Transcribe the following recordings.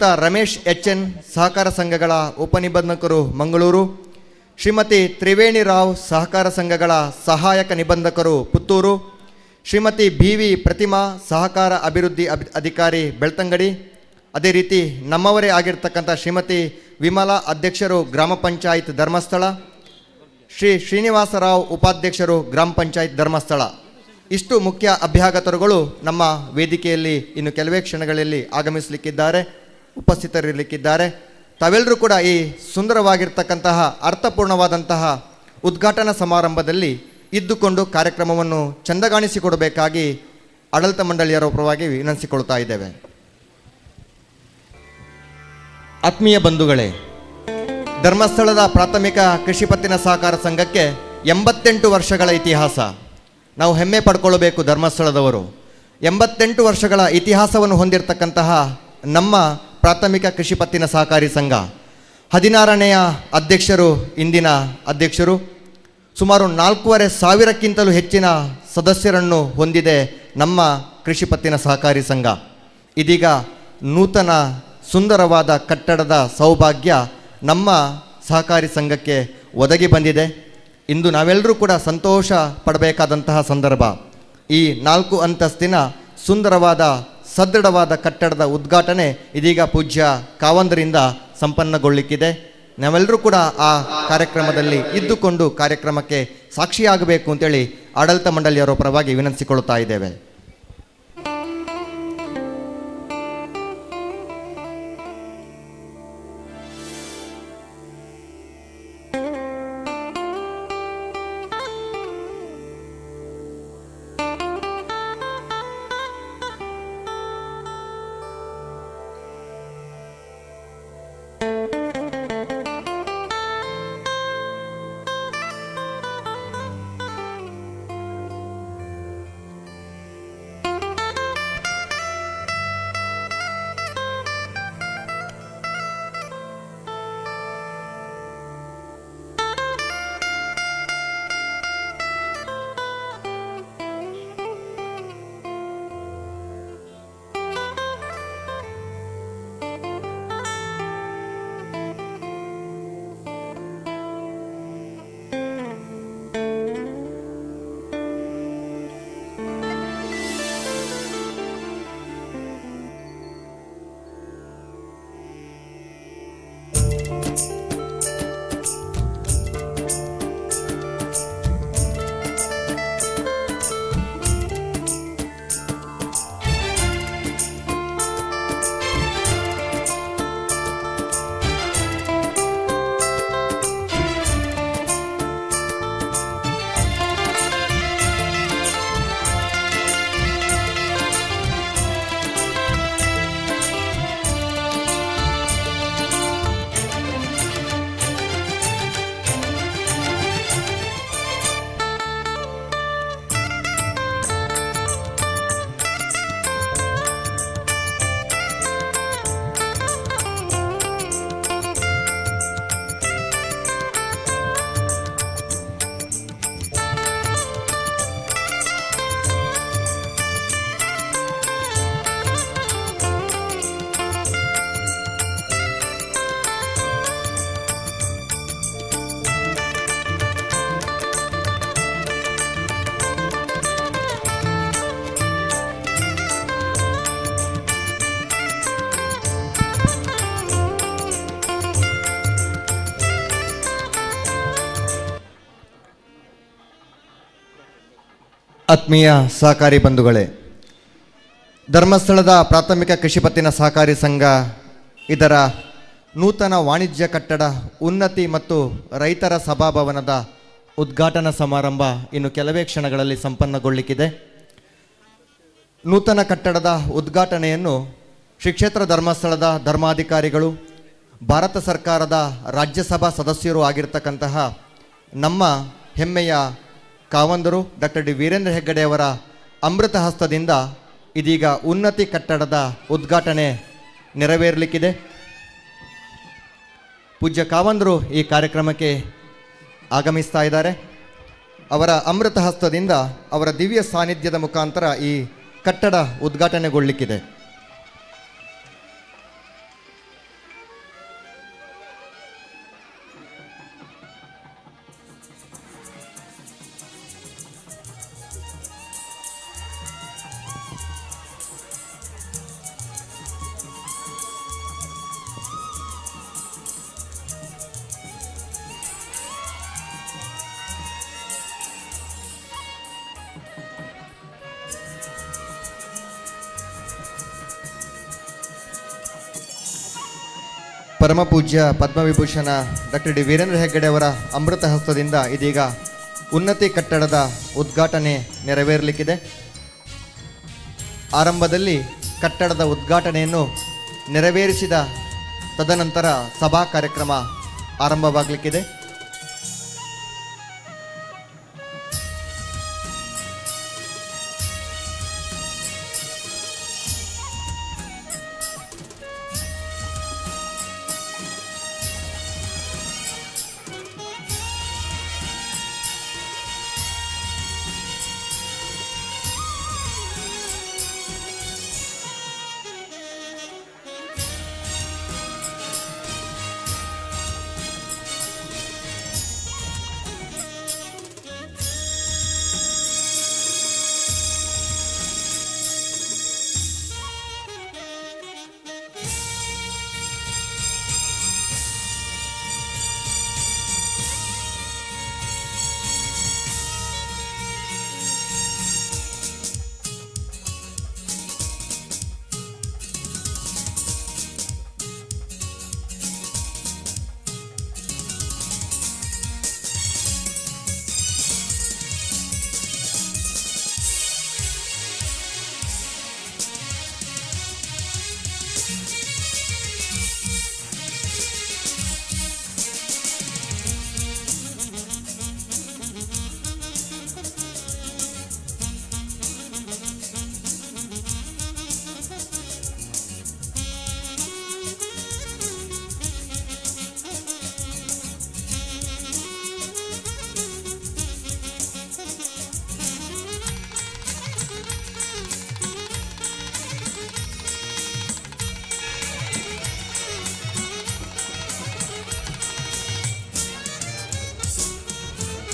ಶ್ರೀಯುತ ರಮೇಶ್ ಎಚ್.ಎನ್. ಸಹಕಾರ ಸಂಘಗಳ ಉಪನಿಬಂಧಕರು ಮಂಗಳೂರು, ಶ್ರೀಮತಿ ತ್ರಿವೇಣಿ ರಾವ್ ಸಹಕಾರ ಸಂಘಗಳ ಸಹಾಯಕ ನಿಬಂಧಕರು ಪುತ್ತೂರು, ಶ್ರೀಮತಿ ಬಿ.ವಿ. ಪ್ರತಿಮಾ ಸಹಕಾರ ಅಭಿವೃದ್ಧಿ ಅಧಿಕಾರಿ ಬೆಳ್ತಂಗಡಿ, ಅದೇ ರೀತಿ ನಮ್ಮವರೇ ಆಗಿರ್ತಕ್ಕಂಥ ಶ್ರೀಮತಿ ವಿಮಲಾ ಅಧ್ಯಕ್ಷರು ಗ್ರಾಮ ಪಂಚಾಯತ್ ಧರ್ಮಸ್ಥಳ, ಶ್ರೀ ಶ್ರೀನಿವಾಸರಾವ್ ಉಪಾಧ್ಯಕ್ಷರು ಗ್ರಾಮ ಪಂಚಾಯತ್ ಧರ್ಮಸ್ಥಳ. ಇಷ್ಟು ಮುಖ್ಯ ಅಭ್ಯಾಗತರುಗಳು ನಮ್ಮ ವೇದಿಕೆಯಲ್ಲಿ ಇನ್ನು ಕೆಲವೇ ಕ್ಷಣಗಳಲ್ಲಿ ಆಗಮಿಸಲಿಕ್ಕಿದ್ದಾರೆ, ಉಪಸ್ಥಿತರಿರಲಿಕ್ಕಿದ್ದಾರೆ. ತಾವೆಲ್ಲರೂ ಕೂಡ ಈ ಸುಂದರವಾಗಿರ್ತಕ್ಕಂತಹ ಅರ್ಥಪೂರ್ಣವಾದಂತಹ ಉದ್ಘಾಟನಾ ಸಮಾರಂಭದಲ್ಲಿ ಇದ್ದುಕೊಂಡು ಕಾರ್ಯಕ್ರಮವನ್ನು ಚಂದಗಾಣಿಸಿಕೊಡಬೇಕಾಗಿ ಆಡಳಿತ ಮಂಡಳಿಯರ ಪರವಾಗಿ ವಿನಂತಿಸಿಕೊಳ್ತಾ ಇದ್ದೇವೆ. ಆತ್ಮೀಯ ಬಂಧುಗಳೇ, ಧರ್ಮಸ್ಥಳದ ಪ್ರಾಥಮಿಕ ಕೃಷಿ ಪತ್ತಿನ ಸಹಕಾರ ಸಂಘಕ್ಕೆ 88 ವರ್ಷಗಳ ಇತಿಹಾಸ. ನಾವು ಹೆಮ್ಮೆ ಪಡ್ಕೊಳ್ಬೇಕು. ಧರ್ಮಸ್ಥಳದವರು 88 ವರ್ಷಗಳ ಇತಿಹಾಸವನ್ನು ಹೊಂದಿರತಕ್ಕಂತಹ ನಮ್ಮ ಪ್ರಾಥಮಿಕ ಕೃಷಿ ಪತ್ತಿನ ಸಹಕಾರಿ ಸಂಘ 16ನೇಯ ಅಧ್ಯಕ್ಷರು, ಇಂದಿನ ಅಧ್ಯಕ್ಷರು. ಸುಮಾರು 4,500ಕ್ಕಿಂತಲೂ ಹೆಚ್ಚಿನ ಸದಸ್ಯರನ್ನು ಹೊಂದಿದೆ ನಮ್ಮ ಕೃಷಿ ಪತ್ತಿನ ಸಹಕಾರಿ ಸಂಘ. ಇದೀಗ ನೂತನ ಸುಂದರವಾದ ಕಟ್ಟಡದ ಸೌಭಾಗ್ಯ ನಮ್ಮ ಸಹಕಾರಿ ಸಂಘಕ್ಕೆ ಒದಗಿ ಬಂದಿದೆ. ಇಂದು ನಾವೆಲ್ಲರೂ ಕೂಡ ಸಂತೋಷ ಪಡಬೇಕಾದಂತಹ ಸಂದರ್ಭ. ಈ 4 ಅಂತಸ್ತಿನ ಸುಂದರವಾದ ಸದೃಢವಾದ ಕಟ್ಟಡದ ಉದ್ಘಾಟನೆ ಇದೀಗ ಪೂಜ್ಯ ಕಾವಂದರಿಂದ ಸಂಪನ್ನಗೊಳ್ಳಿಕ್ಕಿದೆ. ನಾವೆಲ್ಲರೂ ಕೂಡ ಆ ಕಾರ್ಯಕ್ರಮದಲ್ಲಿ ಇದ್ದುಕೊಂಡು ಕಾರ್ಯಕ್ರಮಕ್ಕೆ ಸಾಕ್ಷಿಯಾಗಬೇಕು ಅಂತೇಳಿ ಆಡಳಿತ ಮಂಡಳಿಯವರ ಪರವಾಗಿ ವಿನಂತಿಸಿಕೊಳ್ಳುತ್ತಾ ಇದ್ದೇವೆ. ಆತ್ಮೀಯ ಸಹಕಾರಿ ಬಂಧುಗಳೇ, ಧರ್ಮಸ್ಥಳದ ಪ್ರಾಥಮಿಕ ಕೃಷಿ ಪತ್ತಿನ ಸಹಕಾರಿ ಸಂಘ ಇದರ ನೂತನ ವಾಣಿಜ್ಯ ಕಟ್ಟಡ ಉನ್ನತಿ ಮತ್ತು ರೈತರ ಸಭಾಭವನದ ಉದ್ಘಾಟನಾ ಸಮಾರಂಭ ಇನ್ನು ಕೆಲವೇ ಕ್ಷಣಗಳಲ್ಲಿ ಸಂಪನ್ನಗೊಳ್ಳಿಕ್ಕಿದೆ. ನೂತನ ಕಟ್ಟಡದ ಉದ್ಘಾಟನೆಯನ್ನು ಶ್ರೀ ಕ್ಷೇತ್ರ ಧರ್ಮಸ್ಥಳದ ಧರ್ಮಾಧಿಕಾರಿಗಳು, ಭಾರತ ಸರ್ಕಾರದ ರಾಜ್ಯಸಭಾ ಸದಸ್ಯರು ಆಗಿರ್ತಕ್ಕಂತಹ ನಮ್ಮ ಹೆಮ್ಮೆಯ ಕಾವಂದರು ಡಾಕ್ಟರ್ ಡಿ ವೀರೇಂದ್ರ ಹೆಗ್ಗಡೆಯವರ ಅಮೃತ ಹಸ್ತದಿಂದ ಇದೀಗ ಉನ್ನತಿ ಕಟ್ಟಡದ ಉದ್ಘಾಟನೆ ನೆರವೇರಲಿಕ್ಕಿದೆ. ಪೂಜ್ಯ ಕಾವಂದರು ಈ ಕಾರ್ಯಕ್ರಮಕ್ಕೆ ಆಗಮಿಸ್ತಾ ಇದ್ದಾರೆ. ಅವರ ಅಮೃತ ಹಸ್ತದಿಂದ ಅವರ ದಿವ್ಯ ಸಾನ್ನಿಧ್ಯದ ಮುಖಾಂತರ ಈ ಕಟ್ಟಡ ಉದ್ಘಾಟನೆಗೊಳ್ಳಿಕ್ಕಿದೆ. ಪರಮ ಪೂಜ್ಯ ಪದ್ಮವಿಭೂಷಣ ಡಾಕ್ಟರ್ ಡಿ ವೀರೇಂದ್ರ ಹೆಗ್ಗಡೆ ಅವರ ಅಮೃತ ಹಸ್ತದಿಂದ ಇದೀಗ ಉನ್ನತಿ ಕಟ್ಟಡದ ಉದ್ಘಾಟನೆ ನೆರವೇರಲಿಕ್ಕಿದೆ. ಆರಂಭದಲ್ಲಿ ಕಟ್ಟಡದ ಉದ್ಘಾಟನೆಯನ್ನು ನೆರವೇರಿಸಿದ ತದನಂತರ ಸಭಾ ಕಾರ್ಯಕ್ರಮ ಆರಂಭವಾಗಲಿಕ್ಕಿದೆ.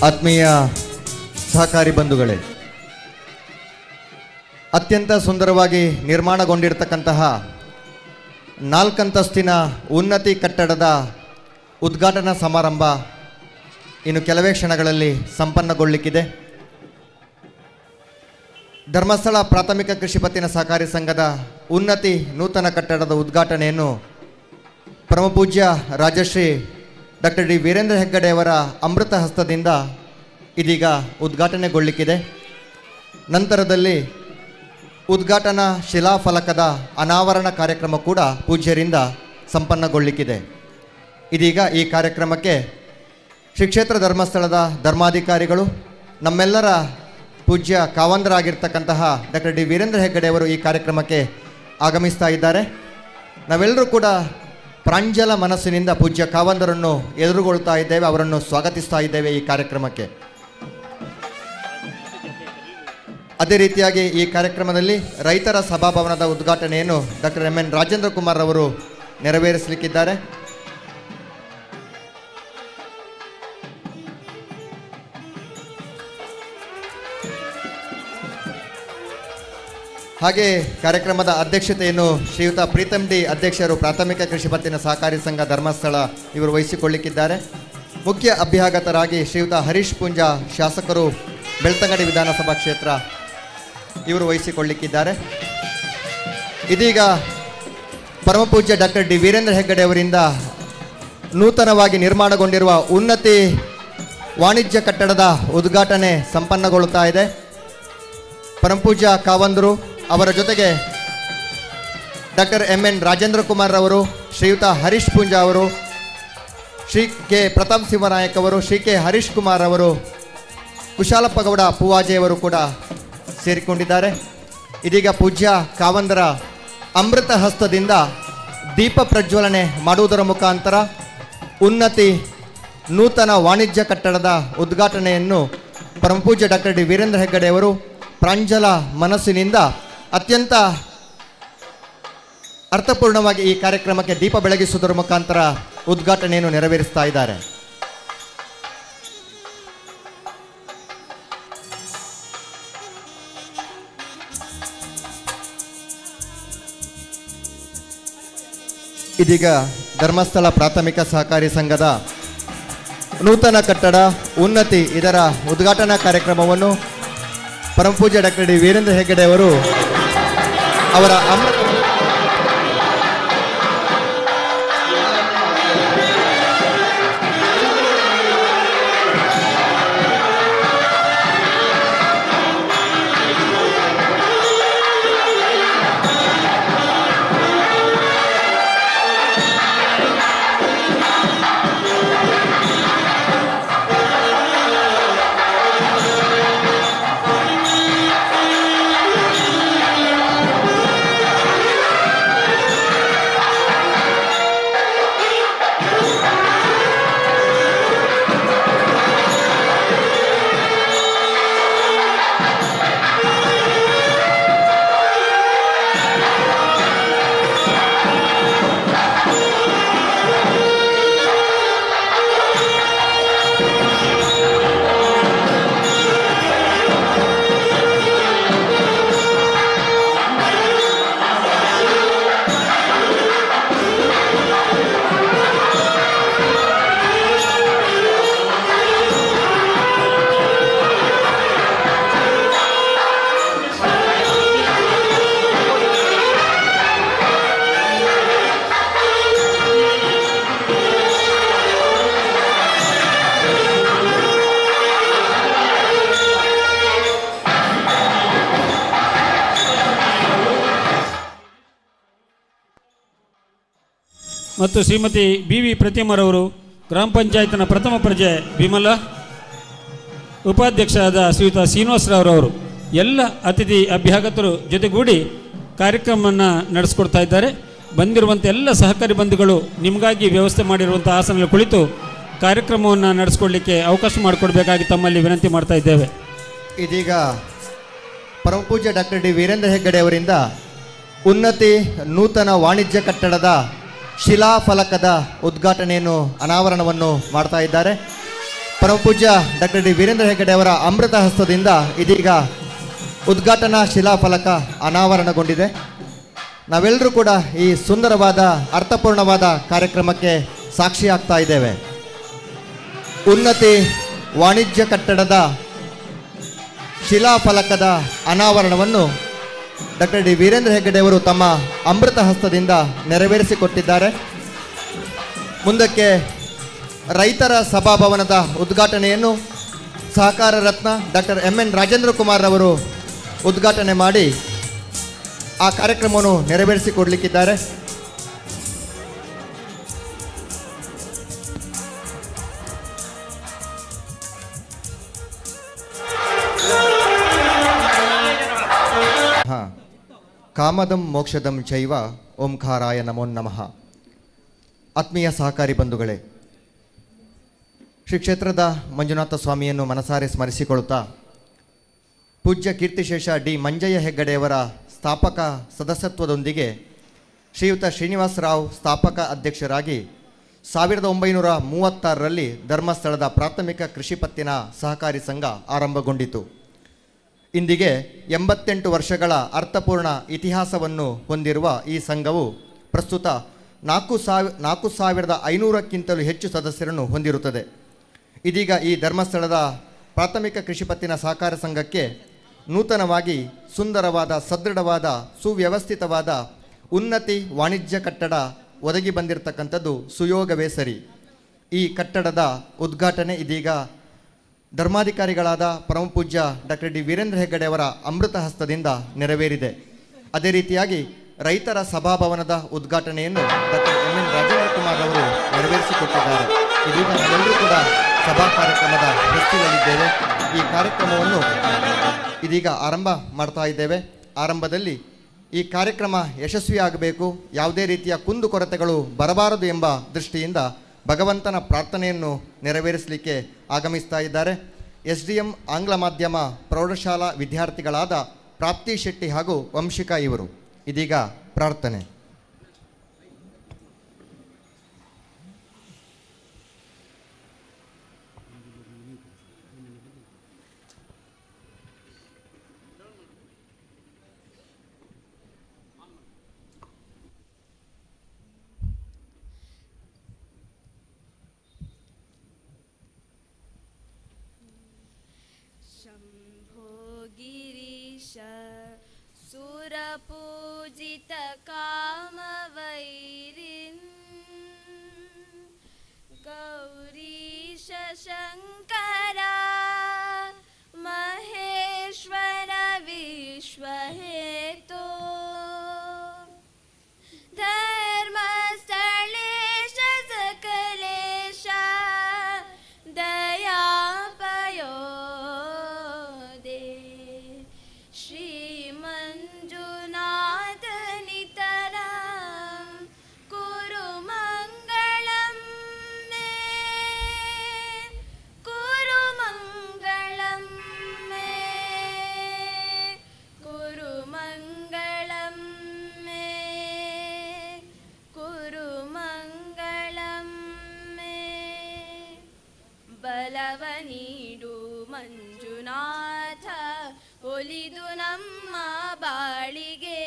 ಆತ್ಮೀಯ ಸಹಕಾರಿ ಬಂಧುಗಳೇ, ಅತ್ಯಂತ ಸುಂದರವಾಗಿ ನಿರ್ಮಾಣಗೊಂಡಿರತಕ್ಕಂತಹ 4 ಅಂತಸ್ತಿನ ಉನ್ನತಿ ಕಟ್ಟಡದ ಉದ್ಘಾಟನಾ ಸಮಾರಂಭ ಇನ್ನು ಕೆಲವೇ ಕ್ಷಣಗಳಲ್ಲಿ ಸಂಪನ್ನಗೊಳ್ಳಲಿಕ್ಕಿದೆ. ಧರ್ಮಸ್ಥಳ ಪ್ರಾಥಮಿಕ ಕೃಷಿ ಪತ್ತಿನ ಸಹಕಾರಿ ಸಂಘದ ಉನ್ನತಿ ನೂತನ ಕಟ್ಟಡದ ಉದ್ಘಾಟನೆಯನ್ನು ಪರಮಪೂಜ್ಯ ರಾಜಶ್ರೀ ಡಾಕ್ಟರ್ ಡಿ ವೀರೇಂದ್ರ ಹೆಗ್ಗಡೆ ಅವರ ಅಮೃತ ಹಸ್ತದಿಂದ ಇದೀಗ ಉದ್ಘಾಟನೆಗೊಳ್ಳಲಿಕ್ಕಿದೆ. ನಂತರದಲ್ಲಿ ಉದ್ಘಾಟನಾ ಶಿಲಾಫಲಕದ ಅನಾವರಣ ಕಾರ್ಯಕ್ರಮ ಕೂಡ ಪೂಜ್ಯರಿಂದ ಸಂಪನ್ನಗೊಳ್ಳಲಿಕ್ಕಿದೆ. ಇದೀಗ ಈ ಕಾರ್ಯಕ್ರಮಕ್ಕೆ ಶ್ರೀ ಕ್ಷೇತ್ರ ಧರ್ಮಸ್ಥಳದ ಧರ್ಮಾಧಿಕಾರಿಗಳು, ನಮ್ಮೆಲ್ಲರ ಪೂಜ್ಯ ಕಾವಂದರಾಗಿರ್ತಕ್ಕಂತಹ ಡಾಕ್ಟರ್ ಡಿ ವೀರೇಂದ್ರ ಹೆಗ್ಗಡೆ ಅವರು ಈ ಕಾರ್ಯಕ್ರಮಕ್ಕೆ ಆಗಮಿಸ್ತಾ ಇದ್ದಾರೆ. ನಾವೆಲ್ಲರೂ ಕೂಡ ಪ್ರಾಂಜಲ ಮನಸ್ಸಿನಿಂದ ಪೂಜ್ಯ ಕಾವಂದರನ್ನು ಎದುರುಗೊಳ್ತಾ ಇದ್ದೇವೆ, ಅವರನ್ನು ಸ್ವಾಗತಿಸ್ತಾ ಇದ್ದೇವೆ ಈ ಕಾರ್ಯಕ್ರಮಕ್ಕೆ. ಅದೇ ರೀತಿಯಾಗಿ ಈ ಕಾರ್ಯಕ್ರಮದಲ್ಲಿ ರೈತರ ಸಭಾಭವನದ ಉದ್ಘಾಟನೆಯನ್ನು doctor M N Rajendra Kumar ಅವರು ನೆರವೇರಿಸಲಿಕ್ಕಿದ್ದಾರೆ. ಹಾಗೆ ಕಾರ್ಯಕ್ರಮದ ಅಧ್ಯಕ್ಷತೆಯನ್ನು ಶ್ರೀಯುತ ಪ್ರೀತಮ್ ಡಿ ಅಧ್ಯಕ್ಷರು ಪ್ರಾಥಮಿಕ ಕೃಷಿ ಪತ್ತಿನ ಸಹಕಾರಿ ಸಂಘ ಧರ್ಮಸ್ಥಳ ಇವರು ವಹಿಸಿಕೊಳ್ಳಿಕ್ಕಿದ್ದಾರೆ. ಮುಖ್ಯ ಅಭ್ಯಾಗತರಾಗಿ ಶ್ರೀಯುತ ಹರೀಶ್ ಪುಂಜಾ ಶಾಸಕರು ಬೆಳ್ತಂಗಡಿ ವಿಧಾನಸಭಾ ಕ್ಷೇತ್ರ ಇವರು ವಹಿಸಿಕೊಳ್ಳಿಕ್ಕಿದ್ದಾರೆ. ಇದೀಗ ಪರಮಪೂಜ್ಯ ಡಾಕ್ಟರ್ ಡಿ ವೀರೇಂದ್ರ ಹೆಗ್ಗಡೆ ಅವರಿಂದ ನೂತನವಾಗಿ ನಿರ್ಮಾಣಗೊಂಡಿರುವ ಉನ್ನತಿ ವಾಣಿಜ್ಯ ಕಟ್ಟಡದ ಉದ್ಘಾಟನೆ ಸಂಪನ್ನಗೊಳ್ಳುತ್ತಾ ಇದೆ. ಪರಮಪೂಜ್ಯ ಕಾವಂದರು ಅವರ ಜೊತೆಗೆ doctor M N Rajendra Kumar ಅವರು, ಶ್ರೀಯುತ ಹರೀಶ್ ಪುಂಜಾ ಅವರು, ಶ್ರೀ ಕೆ ಪ್ರತಾಪ್ ಸಿಂಹನಾಯಕ್ ಅವರು, ಶ್ರೀ ಕೆ ಹರೀಶ್ ಕುಮಾರ್ ಅವರು, ಕುಶಾಲಪ್ಪಗೌಡ ಪೂವಾಜೆಯವರು ಕೂಡ ಸೇರಿಕೊಂಡಿದ್ದಾರೆ. ಇದೀಗ ಪೂಜ್ಯ ಕಾವಂದರ ಅಮೃತ ಹಸ್ತದಿಂದ ದೀಪ ಪ್ರಜ್ವಲನೆ ಮಾಡುವುದರ ಮುಖಾಂತರ ಉನ್ನತಿ ನೂತನ ವಾಣಿಜ್ಯ ಕಟ್ಟಡದ ಉದ್ಘಾಟನೆಯನ್ನು ಪರಮಪೂಜ್ಯ ಡಾಕ್ಟರ್ ಡಿ ವೀರೇಂದ್ರ ಹೆಗ್ಗಡೆ ಅವರು ಪ್ರಾಂಜಲ ಮನಸ್ಸಿನಿಂದ ಅತ್ಯಂತ ಅರ್ಥಪೂರ್ಣವಾಗಿ ಈ ಕಾರ್ಯಕ್ರಮಕ್ಕೆ ದೀಪ ಬೆಳಗಿಸುವುದರ ಮುಖಾಂತರ ಉದ್ಘಾಟನೆಯನ್ನು ನೆರವೇರಿಸ್ತಾ ಇದ್ದಾರೆ. ಇದೀಗ ಧರ್ಮಸ್ಥಳ ಪ್ರಾಥಮಿಕ ಸಹಕಾರಿ ಸಂಘದ ನೂತನ ಕಟ್ಟಡ ಉನ್ನತಿ ಇದರ ಉದ್ಘಾಟನಾ ಕಾರ್ಯಕ್ರಮವನ್ನು ಪರಮಪೂಜ್ಯ ಡಾಕ್ಟರ್ ಡಿ ವೀರೇಂದ್ರ ಹೆಗ್ಗಡೆ ಅವರು ಅವರ ಮತ್ತು ಶ್ರೀಮತಿ BV ಪ್ರತಿಮರವರು, ಗ್ರಾಮ ಪಂಚಾಯತ್ನ ಪ್ರಥಮ ಪ್ರಜೆ ವಿಮಲ, ಉಪಾಧ್ಯಕ್ಷರಾದ ಶ್ರೀಯುತ ಶ್ರೀನಿವಾಸರಾವ್ರವರು, ಎಲ್ಲ ಅತಿಥಿ ಅಭ್ಯಾಗತರು ಜೊತೆಗೂಡಿ ಕಾರ್ಯಕ್ರಮವನ್ನು ನಡೆಸ್ಕೊಡ್ತಾ ಇದ್ದಾರೆ. ಬಂದಿರುವಂಥ ಎಲ್ಲ ಸಹಕಾರಿ ಬಂಧುಗಳು ನಿಮಗಾಗಿ ವ್ಯವಸ್ಥೆ ಮಾಡಿರುವಂಥ ಆಸನದಲ್ಲಿ ಕುಳಿತು ಕಾರ್ಯಕ್ರಮವನ್ನು ನಡೆಸ್ಕೊಡ್ಲಿಕ್ಕೆ ಅವಕಾಶ ಮಾಡಿಕೊಡ್ಬೇಕಾಗಿ ತಮ್ಮಲ್ಲಿ ವಿನಂತಿ ಮಾಡ್ತಾ ಇದ್ದೇವೆ. ಇದೀಗ ಪರಮಪೂಜ್ಯ ಡಾಕ್ಟರ್ ಡಿ ವೀರೇಂದ್ರ ಹೆಗ್ಗಡೆ ಅವರಿಂದ ಉನ್ನತಿ ನೂತನ ವಾಣಿಜ್ಯ ಕಟ್ಟಡದ ಶಿಲಾಫಲಕದ ಉದ್ಘಾಟನೆಯನ್ನು ಅನಾವರಣವನ್ನು ಮಾಡ್ತಾ ಇದ್ದಾರೆ. ಪರಮಪೂಜ್ಯ ಡಾಕ್ಟರ್ ಡಿ ವೀರೇಂದ್ರ ಹೆಗ್ಗಡೆ ಅವರ ಅಮೃತ ಹಸ್ತದಿಂದ ಇದೀಗ ಉದ್ಘಾಟನಾ ಶಿಲಾಫಲಕ ಅನಾವರಣಗೊಂಡಿದೆ. ನಾವೆಲ್ಲರೂ ಕೂಡ ಈ ಸುಂದರವಾದ ಅರ್ಥಪೂರ್ಣವಾದ ಕಾರ್ಯಕ್ರಮಕ್ಕೆ ಸಾಕ್ಷಿಯಾಗ್ತಾ ಇದ್ದೇವೆ. ಉನ್ನತಿ ವಾಣಿಜ್ಯ ಕಟ್ಟಡದ ಶಿಲಾಫಲಕದ ಅನಾವರಣವನ್ನು ಡಾಕ್ಟರ್ ಡಿ ವೀರೇಂದ್ರ ಹೆಗ್ಗಡೆ ಅವರು ತಮ್ಮ ಅಮೃತ ಹಸ್ತದಿಂದ ನೆರವೇರಿಸಿಕೊಟ್ಟಿದ್ದಾರೆ. ಮುಂದಕ್ಕೆ ರೈತರ ಸಭಾಭವನದ ಉದ್ಘಾಟನೆಯನ್ನು ಸಹಕಾರ ರತ್ನ ಡಾಕ್ಟರ್ MN ರಾಜೇಂದ್ರ ಕುಮಾರ್ ಅವರು ಉದ್ಘಾಟನೆ ಮಾಡಿ ಆ ಕಾರ್ಯಕ್ರಮವನ್ನು ನೆರವೇರಿಸಿಕೊಡಲಿಕ್ಕಿದ್ದಾರೆ. ಕಾಮದಂ ಮೋಕ್ಷದಂ ಚೈವ ಓಂಕಾರಾಯ ನಮೋ ನಮಃ. ಆತ್ಮೀಯ ಸಹಕಾರಿ ಬಂಧುಗಳೇ, ಶ್ರೀ ಕ್ಷೇತ್ರದ ಮಂಜುನಾಥ ಸ್ವಾಮಿಯನ್ನು ಮನಸಾರೆ ಸ್ಮರಿಸಿಕೊಳ್ಳುತ್ತಾ ಪೂಜ್ಯ ಕೀರ್ತಿಶೇಷ ಡಿ ಮಂಜಯ್ಯ ಹೆಗ್ಗಡೆಯವರ ಸ್ಥಾಪಕ ಸದಸ್ಯತ್ವದೊಂದಿಗೆ ಶ್ರೀಯುತ ಶ್ರೀನಿವಾಸರಾವ್ ಸ್ಥಾಪಕ ಅಧ್ಯಕ್ಷರಾಗಿ 1936ರಲ್ಲಿ ಧರ್ಮಸ್ಥಳದ ಪ್ರಾಥಮಿಕ ಕೃಷಿ ಪತ್ತಿನ ಸಹಕಾರಿ ಸಂಘ ಆರಂಭಗೊಂಡಿತು. ಇಂದಿಗೆ 88 ವರ್ಷಗಳ ಅರ್ಥಪೂರ್ಣ ಇತಿಹಾಸವನ್ನು ಹೊಂದಿರುವ ಈ ಸಂಘವು ಪ್ರಸ್ತುತ 4,500ಕ್ಕಿಂತಲೂ ಹೆಚ್ಚು ಸದಸ್ಯರನ್ನು ಹೊಂದಿರುತ್ತದೆ. ಇದೀಗ ಈ ಧರ್ಮಸ್ಥಳದ ಪ್ರಾಥಮಿಕ ಕೃಷಿ ಪತ್ತಿನ ಸಹಕಾರ ಸಂಘಕ್ಕೆ ನೂತನವಾಗಿ ಸುಂದರವಾದ, ಸದೃಢವಾದ, ಸುವ್ಯವಸ್ಥಿತವಾದ ಉನ್ನತಿ ವಾಣಿಜ್ಯ ಕಟ್ಟಡ ಒದಗಿ ಬಂದಿರತಕ್ಕಂಥದ್ದು ಸುಯೋಗವೇ ಸರಿ. ಈ ಕಟ್ಟಡದ ಉದ್ಘಾಟನೆ ಇದೀಗ ಧರ್ಮಾಧಿಕಾರಿಗಳಾದ ಪರಮಪೂಜ್ಯ ಡಾಕ್ಟರ್ ಡಿ ವೀರೇಂದ್ರ ಹೆಗ್ಗಡೆ ಅವರ ಅಮೃತ ಹಸ್ತದಿಂದ ನೆರವೇರಿದೆ. ಅದೇ ರೀತಿಯಾಗಿ ರೈತರ ಸಭಾಭವನದ ಉದ್ಘಾಟನೆಯನ್ನು ಡಾಕ್ಟರ್ MN ರಾಜೇಂದ್ರ ಕುಮಾರ್ ಅವರು ನೆರವೇರಿಸಿಕೊಟ್ಟಿದ್ದಾರೆ. ಇದೀಗ ನಾವೆಲ್ಲರೂ ಕೂಡ ಸಭಾ ಕಾರ್ಯಕ್ರಮದ ಹೊಸ್ತಿಲಲ್ಲಿದ್ದೇವೆ. ಈ ಕಾರ್ಯಕ್ರಮವನ್ನು ಇದೀಗ ಆರಂಭ ಮಾಡ್ತಾ ಇದ್ದೇವೆ. ಆರಂಭದಲ್ಲಿ ಈ ಕಾರ್ಯಕ್ರಮ ಯಶಸ್ವಿಯಾಗಬೇಕು, ಯಾವುದೇ ರೀತಿಯ ಕುಂದುಕೊರತೆಗಳು ಬರಬಾರದು ಎಂಬ ದೃಷ್ಟಿಯಿಂದ ಭಗವಂತನ ಪ್ರಾರ್ಥನೆಯನ್ನು ನೆರವೇರಿಸಲಿಕ್ಕೆ ಆಗಮಿಸ್ತಾ ಇದ್ದಾರೆ SDM ಆಂಗ್ಲ ಮಾಧ್ಯಮ ಪ್ರೌಢಶಾಲಾ ವಿದ್ಯಾರ್ಥಿಗಳಾದ ಪ್ರಾಪ್ತಿ ಶೆಟ್ಟಿ ಹಾಗೂ ವಂಶಿಕಾ ಇವರು. ಇದೀಗ ಪ್ರಾರ್ಥನೆ. ಸುರಪೂಜಿತ ಕಾಮವೈರಿನ್ ಗೌರೀಶ ಶಂಕರ ಮಹೇಶ್ವರ ವಿಶ್ವಹೇತೋ ಧರ್ಮಸ್ಥಳೇಶ ಸಕಲೇಶ ದಯಾಪಯೋ ಬಲವ ನೀಡು ಮಂಜುನಾಥ ಒಲಿದು ನಮ್ಮ ಬಾಳಿಗೆ,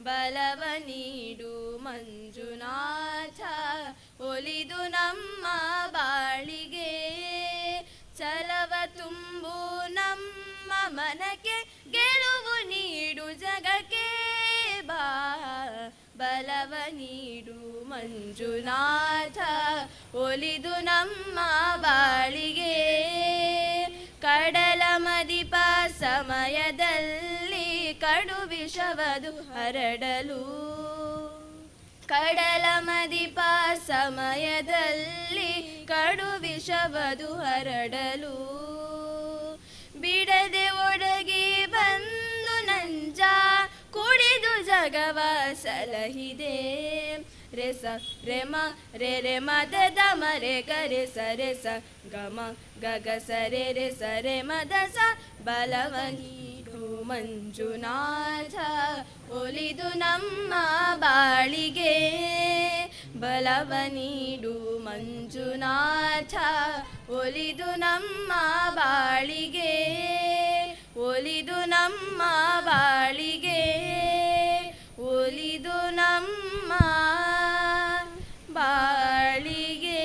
ಬಲವ ನೀಡು ಮಂಜುನಾಥ ಒಲಿದು ನಮ್ಮ ಬಾಳಿಗೆ, ಛಲವ ತುಂಬು ನಮ್ಮ ಮನಕ್ಕೆ ಗೆಲುವು ನೀಡು ಜಗಕ್ಕೆ ಬಾ, ಬಲವ ನೀಡು ಮಂಜುನಾಥ ಒಲಿದು ನಮ್ಮ ಬಾಳಿಗೆ. ಕಡಲ ಮದಿಪ ಸಮಯದಲ್ಲಿ ಕಡು ವಿಷವದು ಹರಡಲು, ಕಡಲ ಮದಿಪ ಸಮಯದಲ್ಲಿ ಕಡು ವಿಷವದು ಹರಡಲು ಬಿಡದೆ ಒಡಗಿ ಬಂದು ನಂಜ ಕುಡಿದು ಜಗವ ಸಲಹಿದೆ ರೆಸ ರೆಮ ರೆ ರೆ ಮದ ದಮ ರೆ ಗರೆ ಸರೆ ಸ ಗಮ ಗಗ ಸರೆ ರೆ ಸರೆ ಮದ ಸ ಬಲವ ನೀಡು ಮಂಜುನಾಥ ಒಲಿದು ನಮ್ಮ ಬಾಳಿಗೆ ಬಲವ ನೀಡು ಮಂಜುನಾಥ ಒಲಿದು ನಮ್ಮ ಬಾಳಿಗೆ ಒಲಿದು ನಮ್ಮ ಬಾಳಿಗೆ ಒಲಿದು ನಮ್ಮ ಬಾಳಿಗೆ.